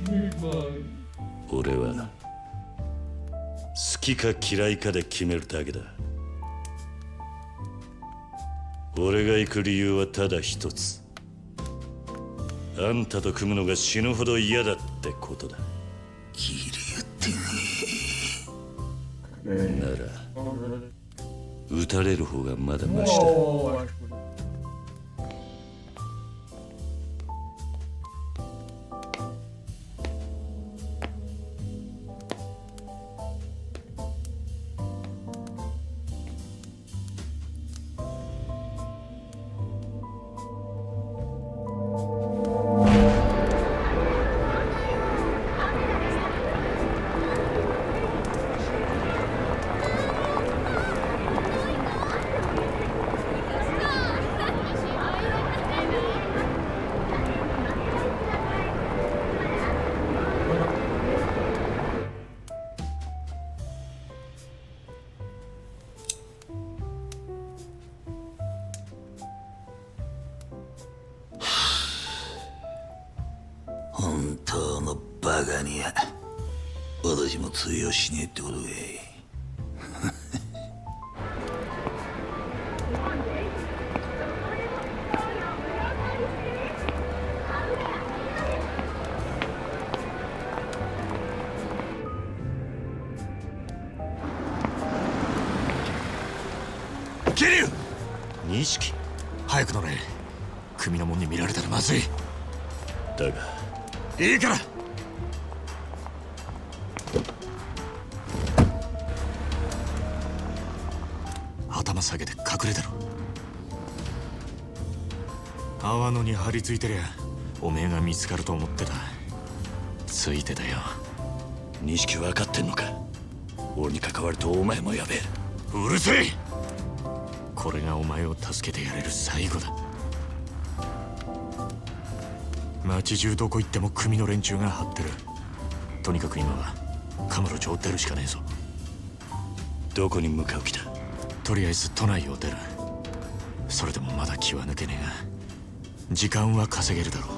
俺は好きか嫌いかで決めるだけだ俺が行く理由はただ一つあんたと組むのが死ぬほど嫌だってことだ桐生ってなら撃たれる方がまだマシだバカにや私も通用しねえってことかい。桐生錦早く乗れ。組の者に見られたらまずい。だがいいから。頭下げて隠れてろ。泡野に張り付いてりゃおめえが見つかると思ってた。ついてたよ。錦分かってんのか。俺に関わるとお前もやべえ。うるせえ。これがお前を助けてやれる最後だ。町中どこ行っても組の連中が張ってる。とにかく今はカムロ町を出るしかねえぞ。どこに向かう気だ。とりあえず都内を出る。それでもまだ気は抜けねえが時間は稼げるだろう。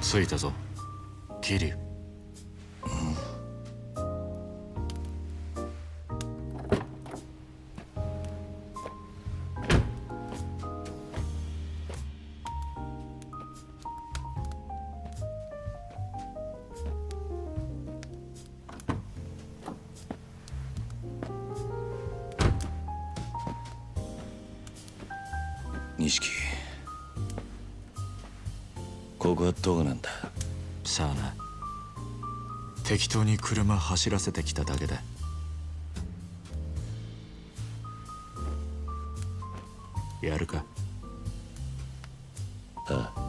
着いたぞ、桐生。錦、ここはどこなんだ。さあな、適当に車走らせてきただけだ。やるか。ああ。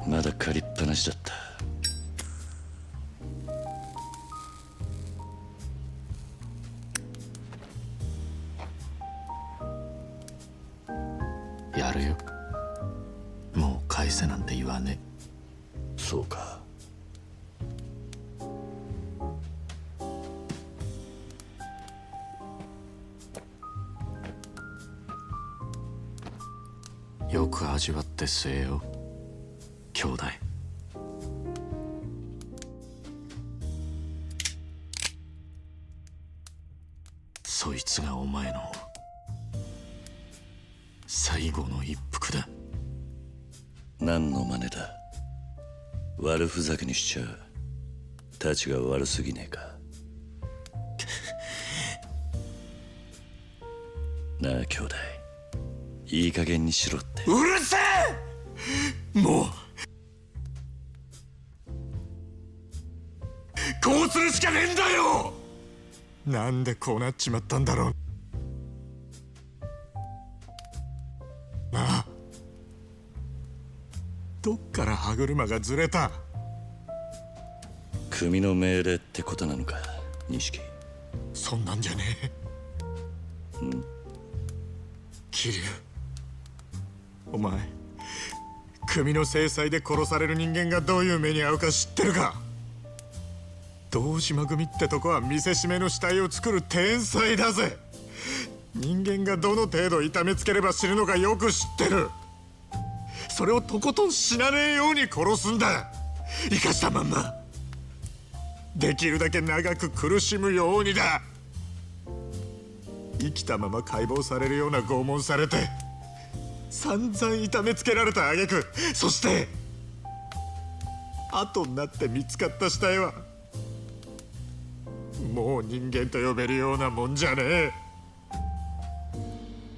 まだ借りっぱなしだった。やるよ。もう返せなんて言わねえ。そうか。よく味わって据えよ、兄弟。そいつがお前の最後の一服だ。何の真似だ。悪ふざけにしちゃたちが悪すぎねえか。なあ兄弟、いい加減にしろって。うるせえ。もうこうするしかねえんだよ。なんでこうなっちまったんだろうなあ。どっから歯車がずれた。組の命令ってことなのか、錦。そんなんじゃねえ。桐生、お前組の制裁で殺される人間がどういう目に遭うか知ってるか。堂島組ってとこは見せしめの死体を作る天才だぜ。人間がどの程度痛めつければ死ぬのかよく知ってる。それをとことん死なねえように殺すんだ。生かしたまんまできるだけ長く苦しむようにだ。生きたまま解剖されるような拷問されて散々痛めつけられた挙句、そして後になって見つかった死体はもう人間と呼べるようなもんじゃねえ。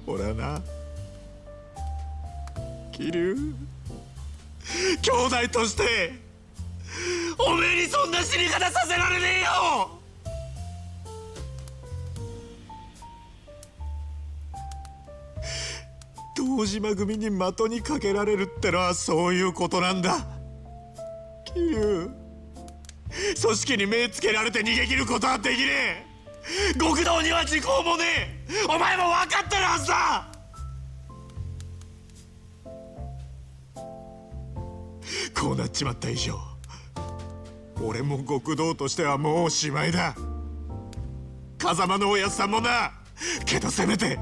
俺はな、桐生、兄弟としておめえにそんな死に方させられねえよ。堂島組に的にかけられるってのはそういうことなんだ。桐生、組織に目つけられて逃げ切ることはできねえ。極道には時効もねえ。お前も分かってるはずだ。こうなっちまった以上、俺も極道としてはもうおしまいだ。風間のおやつさんもな。けどせめて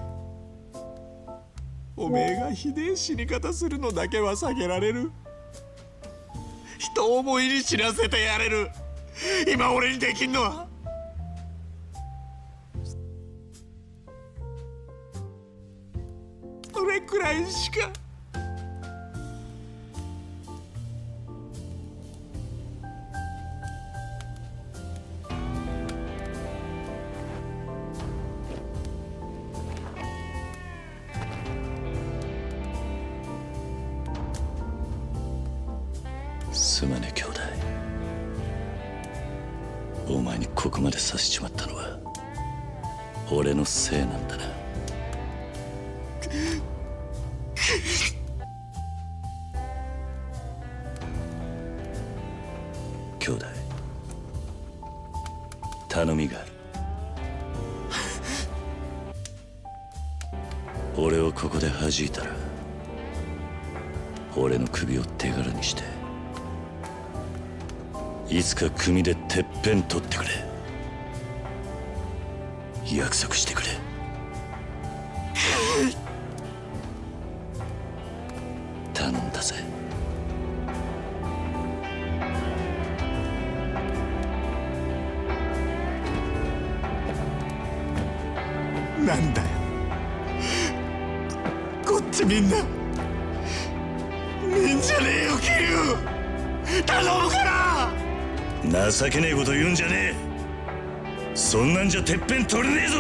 おめえがひでえ死に方するのだけは避けられる。人思いに死なせてやれる。今俺にできんのはそれくらいしか。すまねえ兄弟。お前にここまでさせちまったのは俺のせいなんだな。兄弟、頼みがある。俺をここで弾いたら俺の首を手柄にしていつか組でてっぺん取ってくれ。約束してくれ。頼んだぜ。なんだよ、こっちみんな見んじゃねえよ桐生、頼むから。情けねえこと言うんじゃねえ。そんなんじゃてっぺん取れねえぞ。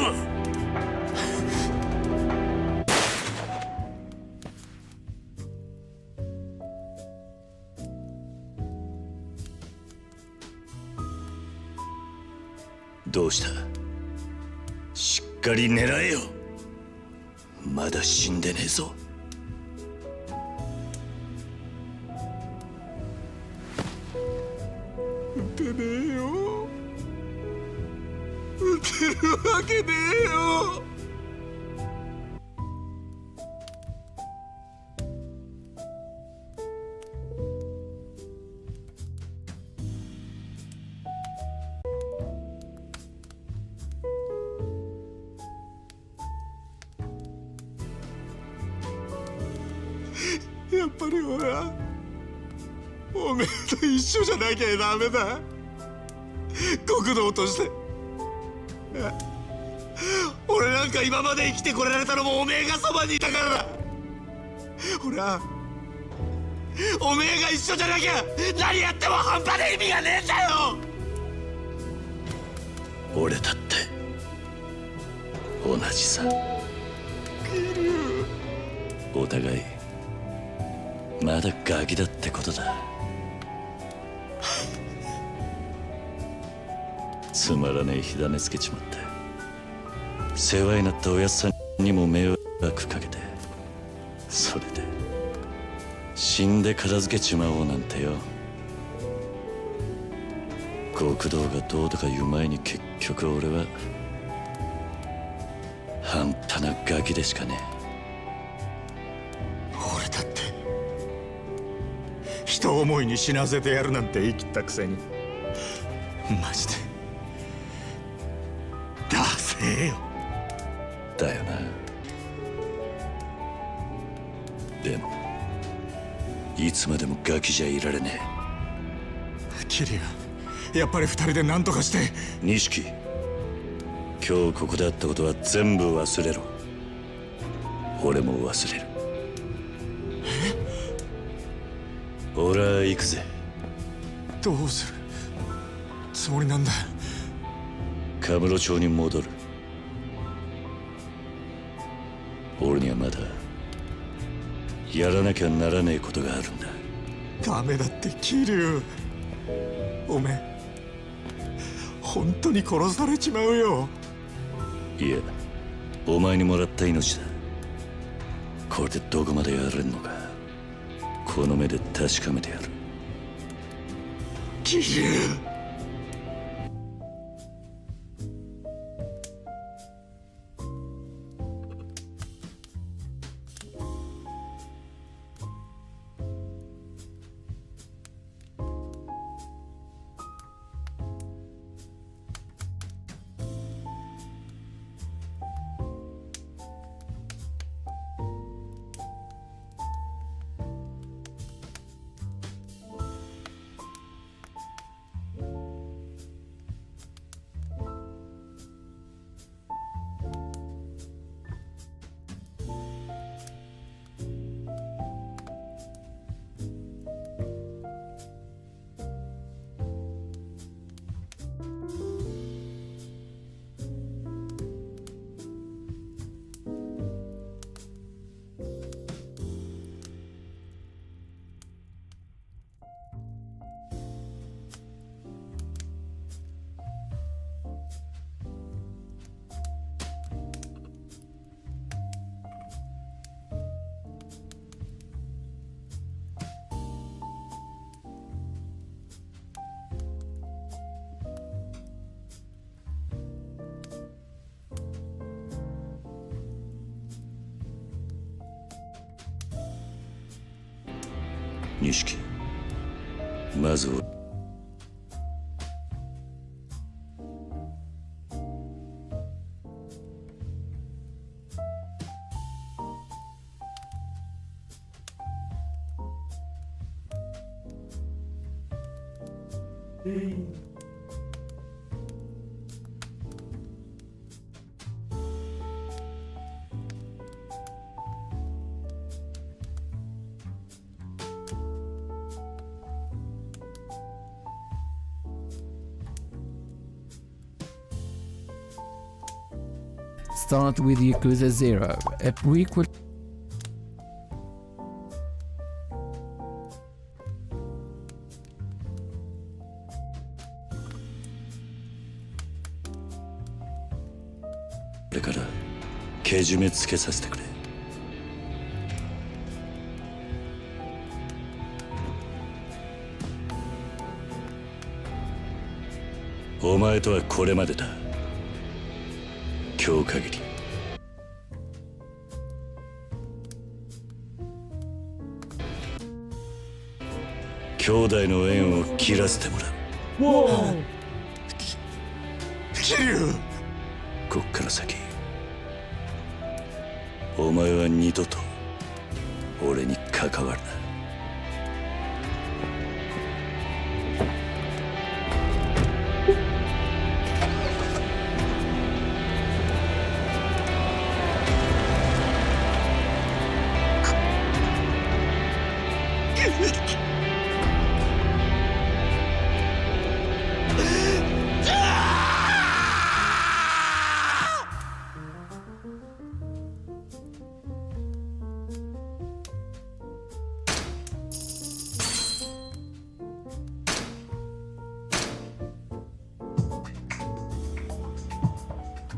どうした。しっかり狙えよ。まだ死んでねえぞ。撃てねえよ。撃てるわけねえよ。ぱり俺はおめえと一緒じゃなきゃダメだ。極道として。俺なんか今まで生きてこられたのもおめえがそばにいたからだ。俺はおめえが一緒じゃなきゃ何やっても半端で意味がねえんだよ。俺だって同じさ。お互いまだガキだってことだ。つまらねえ火種つけちまって、世話になったおやっさんにも迷惑かけて、それで死んで片付けちまおうなんてよ。極道がどうとか言う前に結局俺は半端なガキでしかねえ。俺だって人思いに死なせてやるなんて言い切ったくせに、マジでダセえよ。だよな。でもいつまでもガキじゃいられねえ。キリュウ、やっぱり二人で何とかして。錦、今日ここであったことは全部忘れろ。俺も忘れる。俺は行くぜ。どうするつもりなんだ。カムロ町に戻る。俺にはまだやらなきゃならねえことがあるんだ。ダメだってキリュウ、おめえ本当に殺されちまうよ。いや、お前にもらった命だ。これでどこまでやれんのか、この目で確かめてやる。キリュウ、錦、まずはStart with Yakuza 0, a prequel.これからけじめつけさせてくれ。お前とはこれまでだ。今日限り。兄弟の縁を切らせてもらう。キリュウ、こっから先お前は二度と俺に関わるな。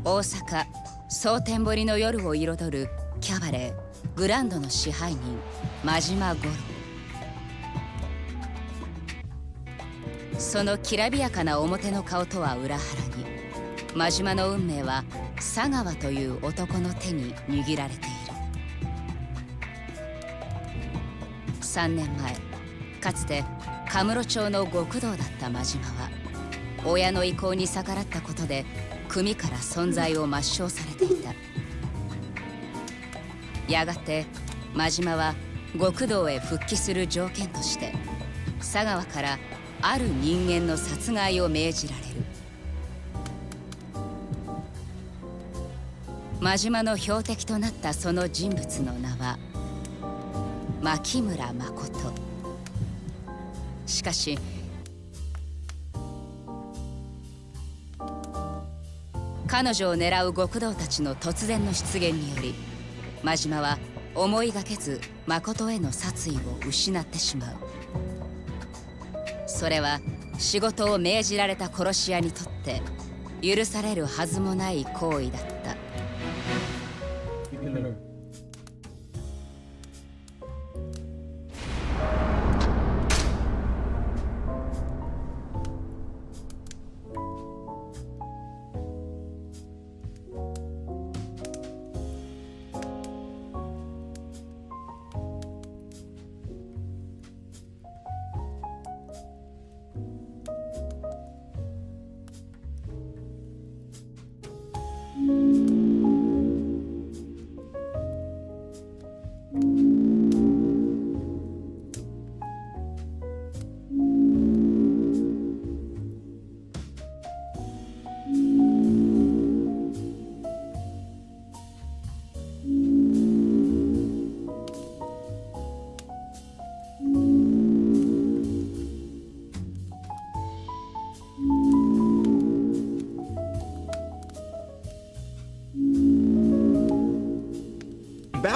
大阪蒼天堀の夜を彩るキャバレーグランドの支配人真島五郎。そのきらびやかな表の顔とは裏腹に真島の運命は佐川という男の手に握られている。3年前かつてカムロ町の極道だった真島は親の意向に逆らったことで組から存在を抹消されていた。やがて真島は極道へ復帰する条件として佐川からある人間の殺害を命じられる。真島の標的となったその人物の名は牧村誠。しかし彼女を狙う極道たちの突然の出現により真島は思いがけず誠への殺意を失ってしまう。それは仕事を命じられた殺し屋にとって許されるはずもない行為だった。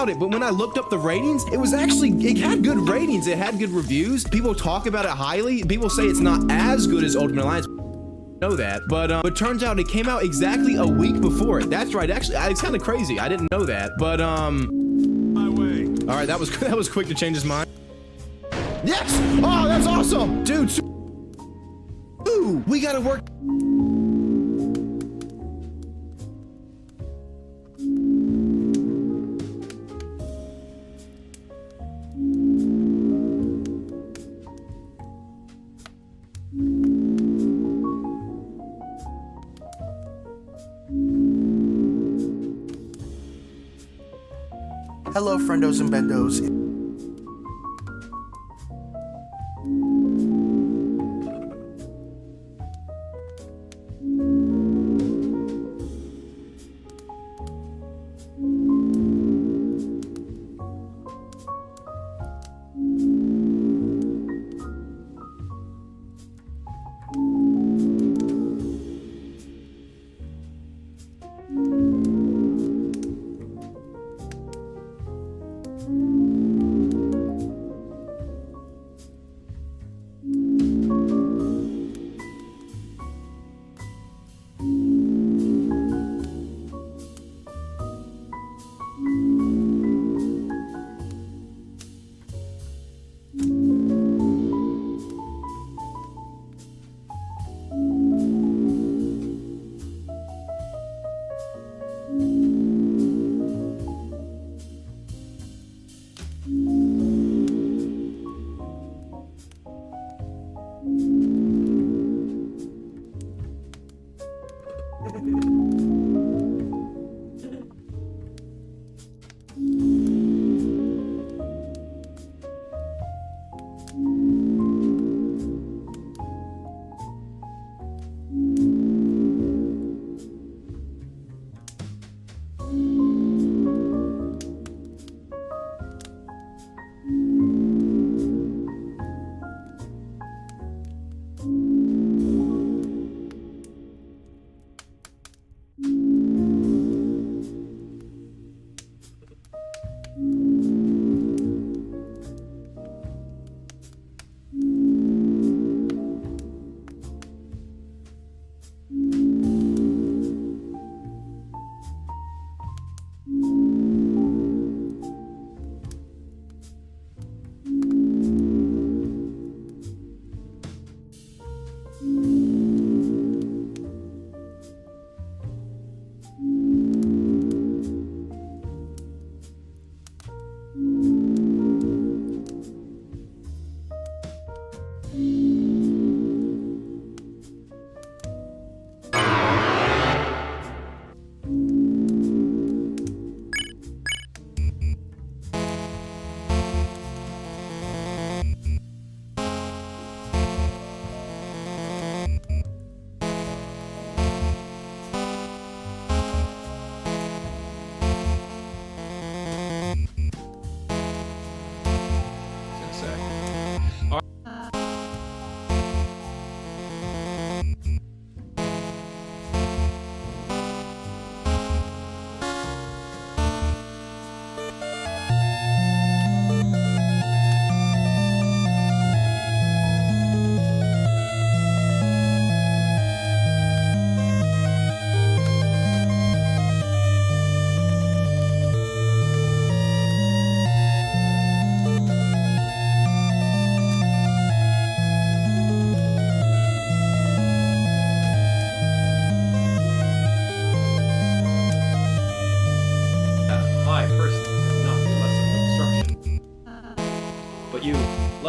It, but when I looked up the ratings, it had good ratings, it had good reviews. People talk about it highly. People say it's not as good as Ultimate Alliance. Know that, but turns out it came out exactly a week before it. That's right. Actually, it's kind of crazy. I didn't know that, but my way. All right, that was quick to change his mind. Yes! Oh, that's awesome, dude. Ooh, we gotta work. Hello, friendos and bendos.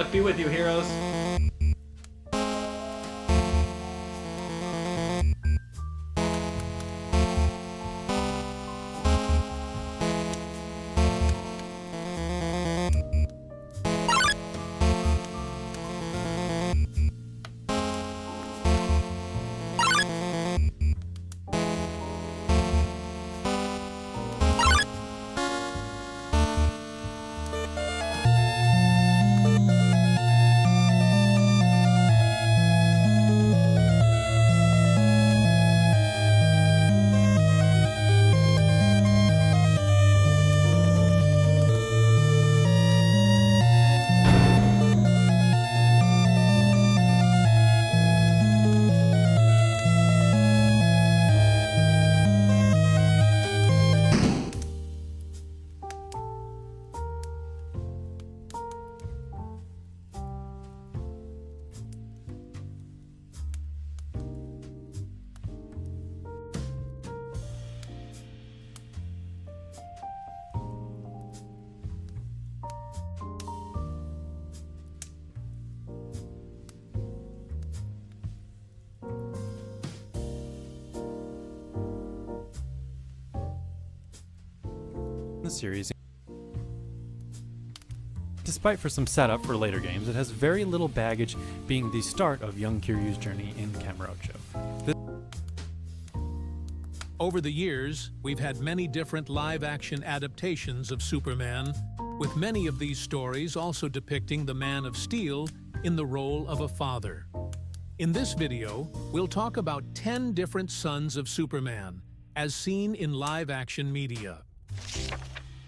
Luck be with you, heroes. The series. Despite for some setup for later games, it has very little baggage, being the start of young Kiryu's journey in Kamurocho. Over the years, we've had many different live-action adaptations of Superman, with many of these stories also depicting the Man of Steel in the role of a father. In this video, we'll talk about 10 different sons of Superman, as seen in live-action media.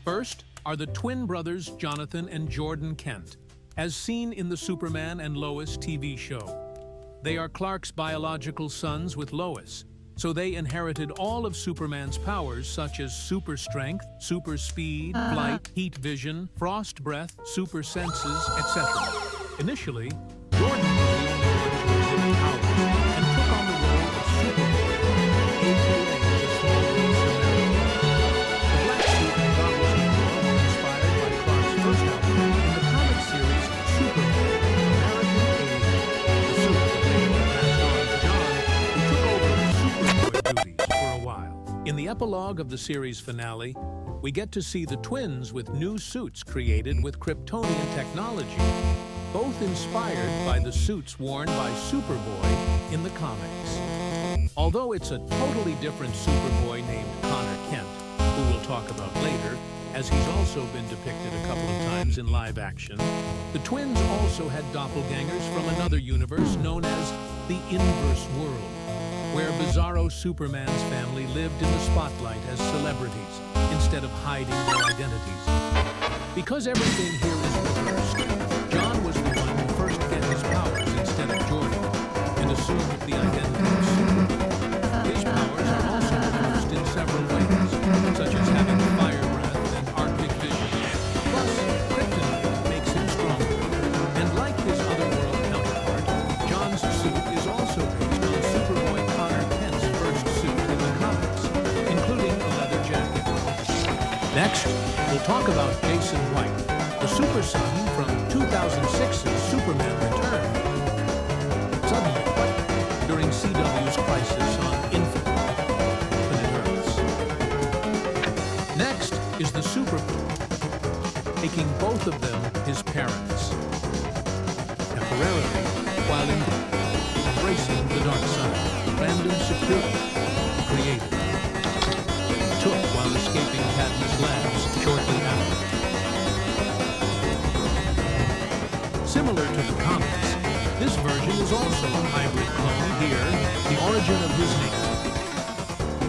First are the twin brothers Jonathan and Jordan Kent, as seen in the Superman and Lois TV show. They are Clark's biological sons with Lois, so they inherited all of Superman's powers such as super strength, super speed, flight, heat vision, frost breath, super senses, etc. Initially, Jordan was the only one to exhibit powers and took on the role of Superboy, aka the smallest Samaritan. The black suit and goggles were inspired by Clark's first album in the comic series Superboy, American Alien. The suit was later passed on to John, who took over Superboy duties for a while. In the epilogue of the series finale, we get to see the twins with new suits created with Kryptonian technology, both inspired by the suits worn by Superboy in the comics. Although it's a totally different Superboy named Connor Kent, who we'll talk about later, as he's also been depicted a couple of times in live action, the twins also had doppelgangers from another universe known as the Inverse World, where Bizarro Superman's family lived in the spotlight as celebrities instead of hiding their identities. Because everything here is reversed, John was the one who first get his powers instead of Jordan, and assumed the identity of Superman. His powers are also reversed in several ways, such as having fire breath and Arctic vision. Plus, kryptonite makes him stronger, and like his otherworld counterpart, John's suit is also based on Superboy Connor Kent's first suit in the comics, including a leather jacket. Next, we'll talk about Jason White, the super son from 2006's Superman Return. Suddenly, during CW's crisis on Infinite Earths. Next is the Superboy, making both of them his parents. Temporarily, while embracing the dark side, random security created. Took while escaping Cadmus Labs shortly after. Similar to the comics, this version is also a hybrid clone here, the origin of his name.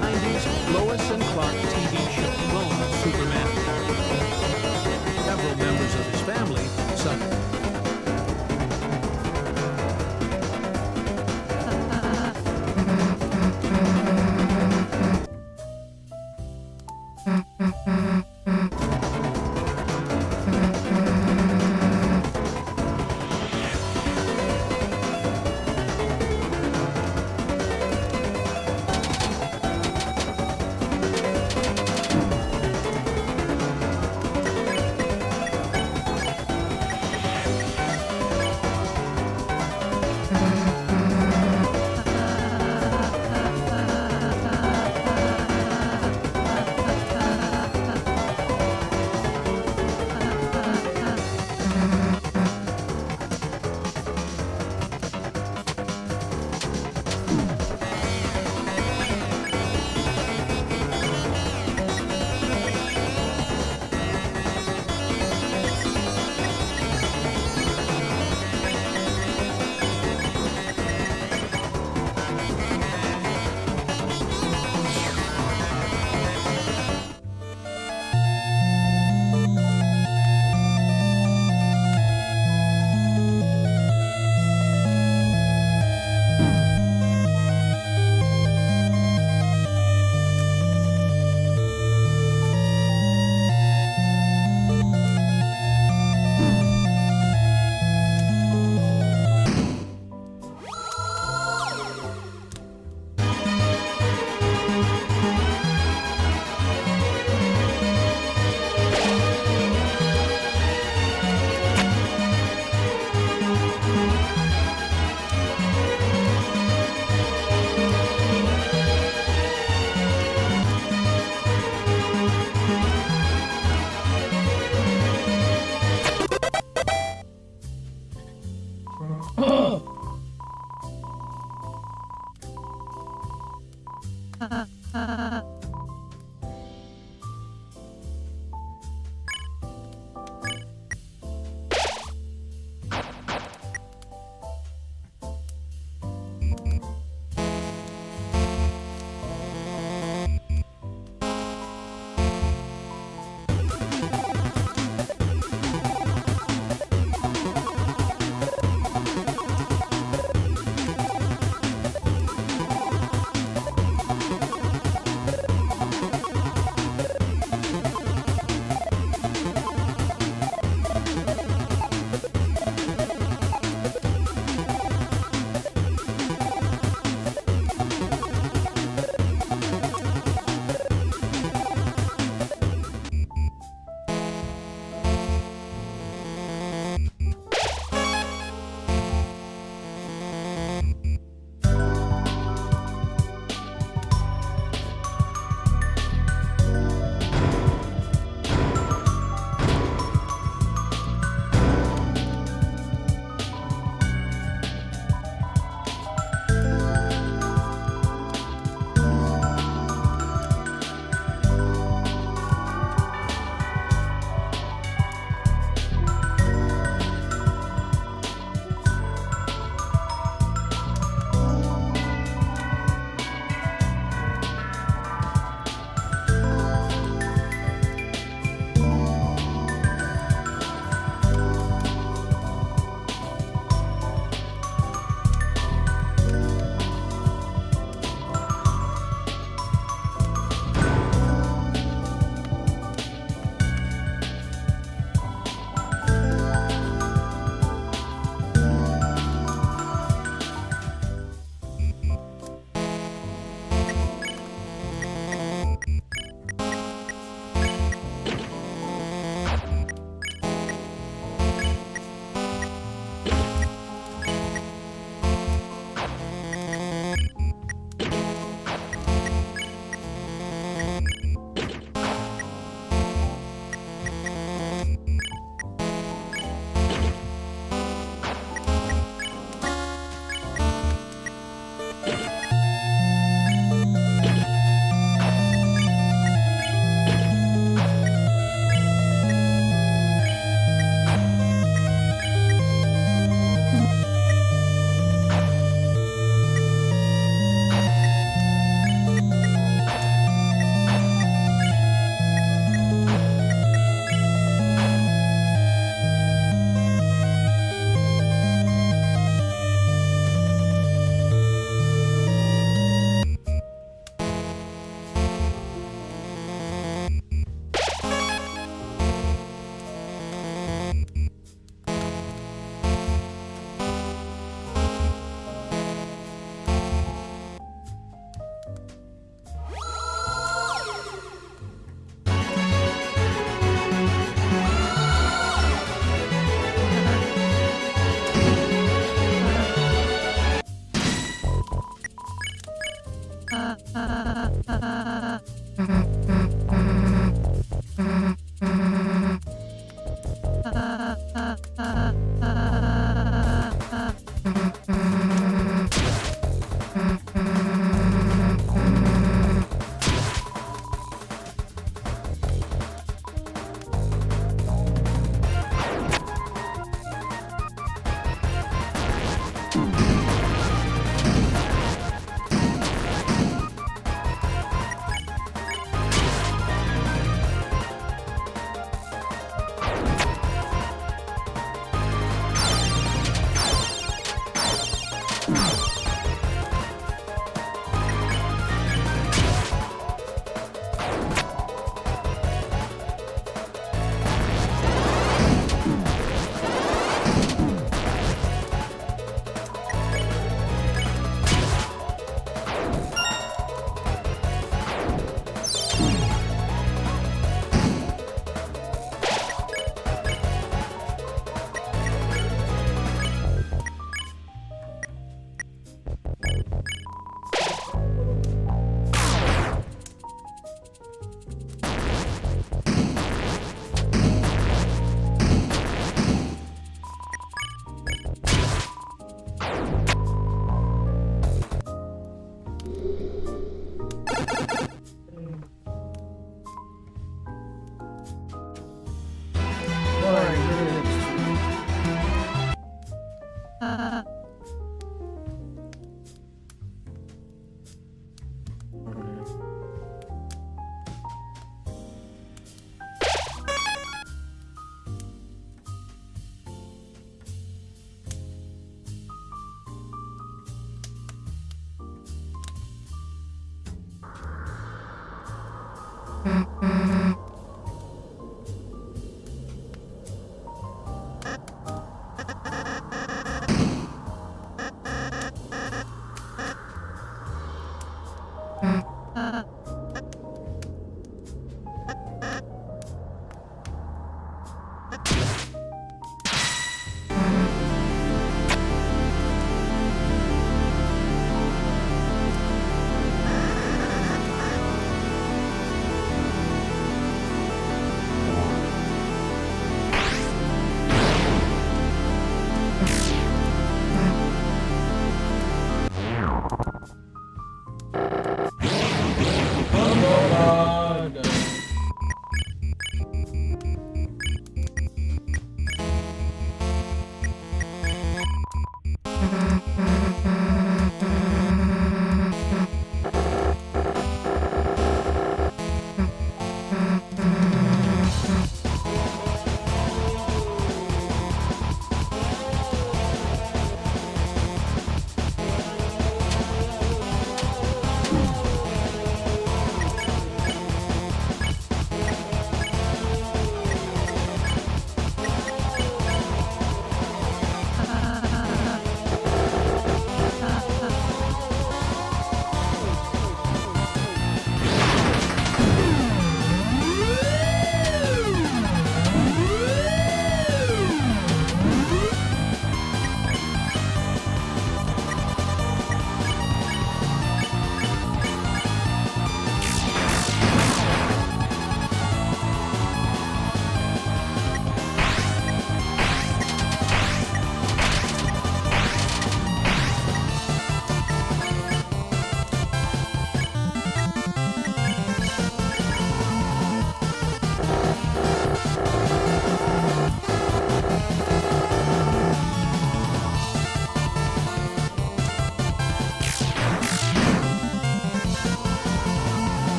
90s Lois and Clark TV show clone of Superman. Several members of his family suffered.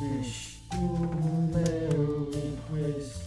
Wish you Merry Christmas.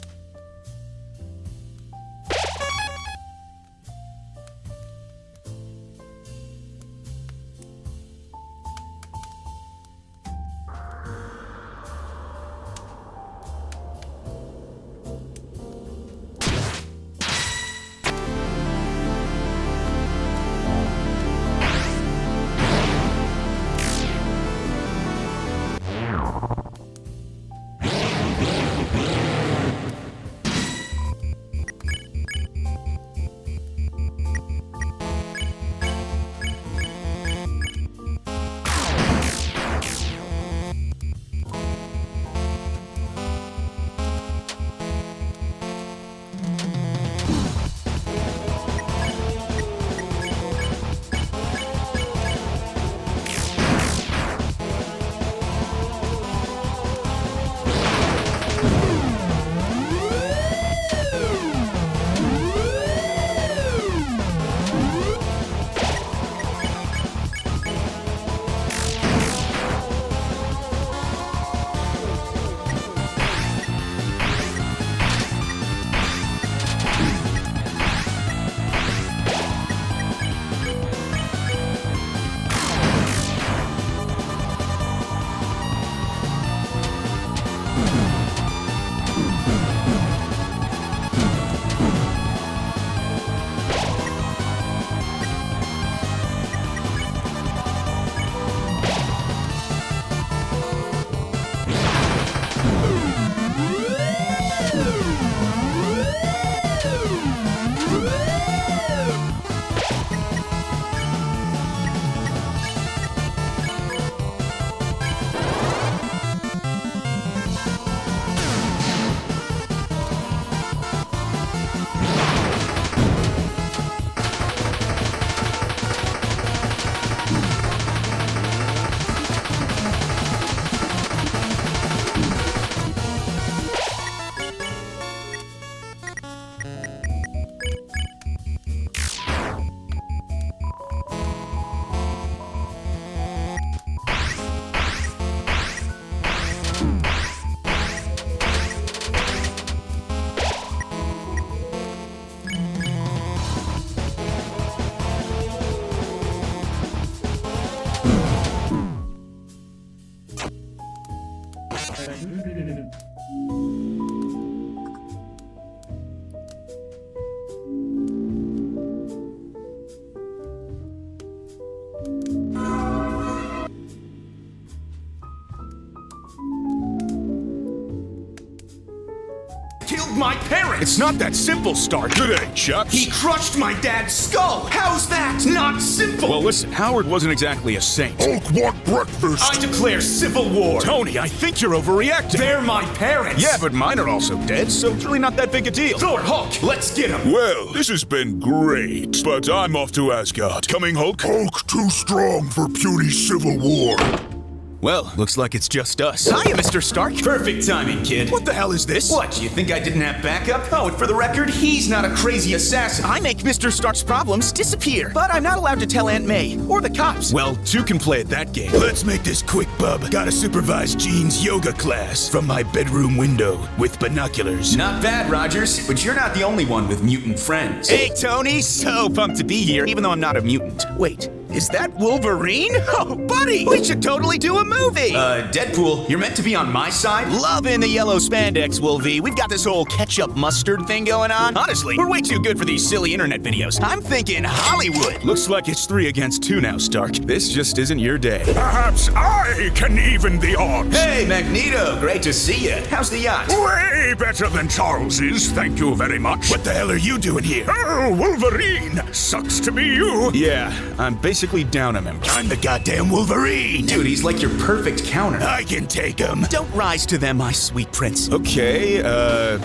Killed my parents! It's not that simple, Stark. Good day, Chuck. He crushed my dad's skull! How's that not simple? Well, listen, Howard wasn't exactly a saint. Hulk want breakfast! I declare civil war! Tony, I think you're overreacting. They're my parents! Yeah, but mine are also dead, so it's really not that big a deal. Thor, Hulk, let's get him! Well, this has been great, but I'm off to Asgard. Coming, Hulk? Hulk too strong for puny civil war. Well, looks like it's just us. Hiya, Mr. Stark. Perfect timing, kid. What the hell is this? What, you think I didn't have backup? Oh, and for the record, he's not a crazy assassin. I make Mr. Stark's problems disappear, but I'm not allowed to tell Aunt May or the cops. Well, two can play at that game. Let's make this quick, bub. Gotta supervise Jean's yoga class from my bedroom window with binoculars. Not bad, Rogers, but you're not the only one with mutant friends. Hey, Tony, so pumped to be here, even though I'm not a mutant. Wait, is that Wolverine? Oh, buddy, we should totally do a movie. Deadpool, you're meant to be on my side? Loving the yellow spandex, Wolvie. We've got this whole ketchup mustard thing going on. Honestly, we're way too good for these silly internet videos. I'm thinking Hollywood. Looks like it's 3 against 2 now, Stark. This just isn't your day. Perhaps I can even the odds. Hey, Magneto, great to see you. How's the yacht? Way better than Charles's, thank you very much. What the hell are you doing here? Oh, Wolverine. Sucks to be you. Yeah, I'm basically down a member. I'm the goddamn Wolverine. Dude, he's like your perfect counter. I can take him. Don't rise to them, my sweet prince. Okay,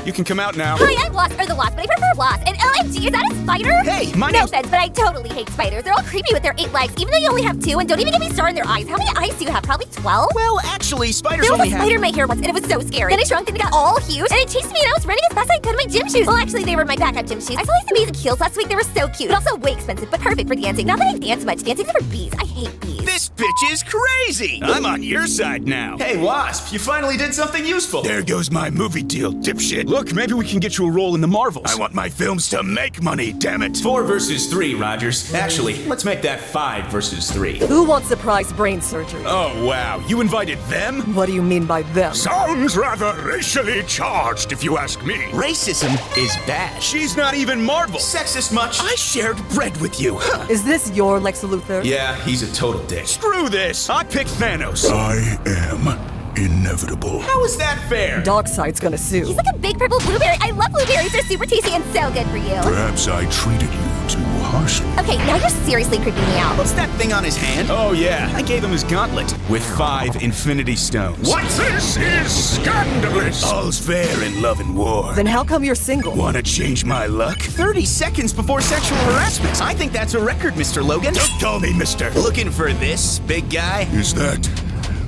you can come out now. Hi, I'm Wasp, or the Wasp, but I prefer Wasp. And OMG, is that a spider? Hey, my No name's... offense, but I totally hate spiders. They're all creepy with their 8 legs, even though you only have 2, and don't even get me started on their eyes. How many eyes do you have? Probably 12? Well, actually, spiders there was only a have... spider in my hair once, and it was so scary. Then it shrunk and it got all huge, and it chased me, and I was running as fast as I could in my gym shoes. Well, actually, they were my backup gym shoes. I saw these amazing heels last week. They were so cute, but also way expensive, but perfect for dancing. Not that I dance much. Dancing's for bees. I hate bees. This bitch is crazy! I'm on your side now. Hey, Wasp, you finally did something useful. There goes my movie deal, dipshit. Look, maybe we can get you a role in the Marvels. I want my films to make money, damn it. 4 versus 3, Rogers. Actually, let's make that 5 versus 3. Who wants surprise brain surgery? Oh, wow. You invited them? What do you mean by them? Sounds rather racially charged, if you ask me. Racism is bad. She's not even Marvel. Sexist much? I shared bread with you. Huh. Is this your Lex Luthor? Yeah, he's a total dick. Screw this. I picked Thanos. I am inevitable. How is that fair? Darkseid's gonna sue. He's like a big purple blueberry. I love blueberries. They're super tasty and so good for you. Perhaps I treated you too harshly. Okay, now you're seriously creeping me out. What's that thing on his hand? Oh, yeah. I gave him his gauntlet with 5 Infinity Stones. What? This is scandalous. All's fair in love and war. Then how come you're single? Wanna change my luck? 30 seconds before sexual harassment. I think that's a record, Mr. Logan. Don't call me Mr. Looking for this, big guy? Is that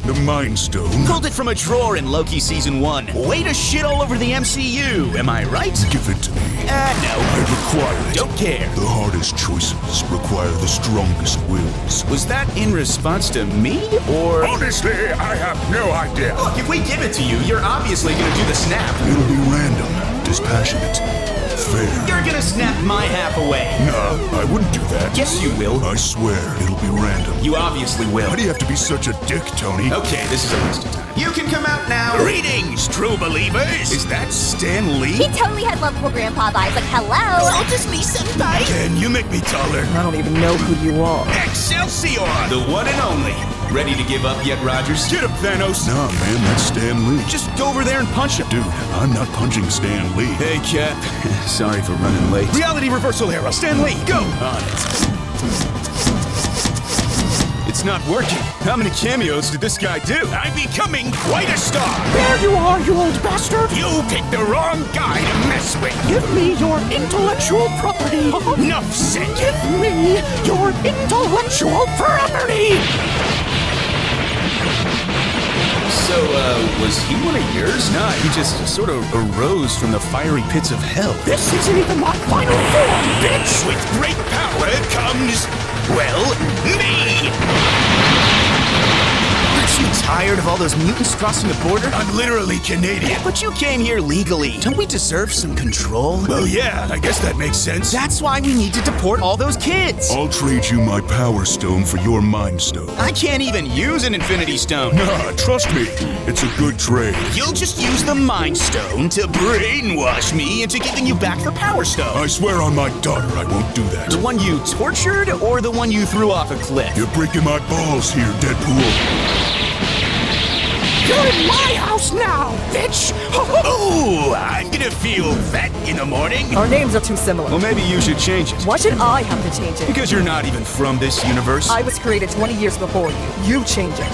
the Mind Stone? Pulled it from a drawer in Loki Season 1. Way to shit all over the MCU, am I right? Give it to me. No. I require it. Don't care. The hardest choices require the strongest wills. Was that in response to me, or...? Honestly, I have no idea. Look, if we give it to you, you're obviously gonna do the snap. It'll be random, dispassionate, fair. You're gonna snap my half away. No, I wouldn't do that. Yes, you will. I swear, it'll be random. You obviously will. Why do you have to be such a dick, Tony? Okay, this is a waste of time. You can come out now. Greetings, true believers! Is that Stan Lee? He totally had lovable grandpa vibes. Like, hello. Walt Disney Senpai! Can you make me taller? I don't even know who you are. Excelsior! The one and only. Ready to give up yet, Rogers? Get him, Thanos! Nah, man, that's Stan Lee. Just go over there and punch him. Dude, I'm not punching Stan Lee. Hey, Cap. Sorry for running late. Reality reversal arrow. Stan Lee, go! On it. It's not working. How many cameos did this guy do? I'm becoming quite a star. There you are, you old bastard. You picked the wrong guy to mess with. Give me your intellectual property. Enough said. Give me your intellectual property. So, was he one of yours? Nah, he just sort of arose from the fiery pits of hell. This isn't even my final form, bitch! With great power comes, well, me! Aren't you tired of all those mutants crossing the border? I'm literally Canadian. Yeah, but you came here legally. Don't we deserve some control? Well, yeah, I guess that makes sense. That's why we need to deport all those kids. I'll trade you my Power Stone for your Mind Stone. I can't even use an Infinity Stone. Nah, trust me, it's a good trade. You'll just use the Mind Stone to brainwash me into giving you back the Power Stone. I swear on my daughter I won't do that. The one you tortured or the one you threw off a cliff? You're breaking my balls here, Deadpool. You're in my house now, bitch! Ooh, I'm gonna feel fat in the morning. Our names are too similar. Well, maybe you should change it. Why should I have to change it? Because you're not even from this universe. I was created 20 years before you. You change it.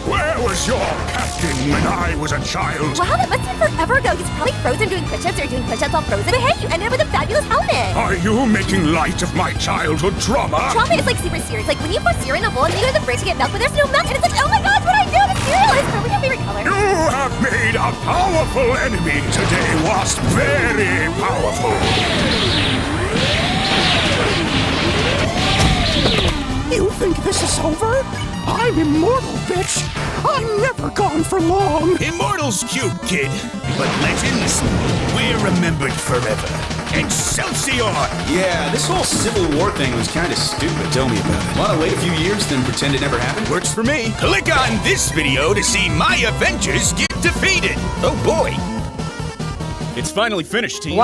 Where was your captain when I was a child? Wow, that must have been forever ago. He's probably frozen doing push-ups or doing push-ups while frozen. But hey, you ended up with a fabulous helmet. Are you making light of my childhood trauma? Trauma is like super serious. Like when you pour cereal in a bowl and you go to the fridge to get milk, but there's no milk, and it's like, oh my god, what I Cereal is probably your favorite color. You have made a powerful enemy today, Wasp. Very powerful. You think this is over? I'm immortal, bitch. I'm never gone for long. Immortal's cute, kid. But legends, we're remembered forever. Excelsior! Yeah, this whole Civil War thing was kind of stupid. Tell me about it. Want to wait a few years, then pretend it never happened? Works for me. Click on this video to see my Avengers get defeated. Oh boy. It's finally finished, team.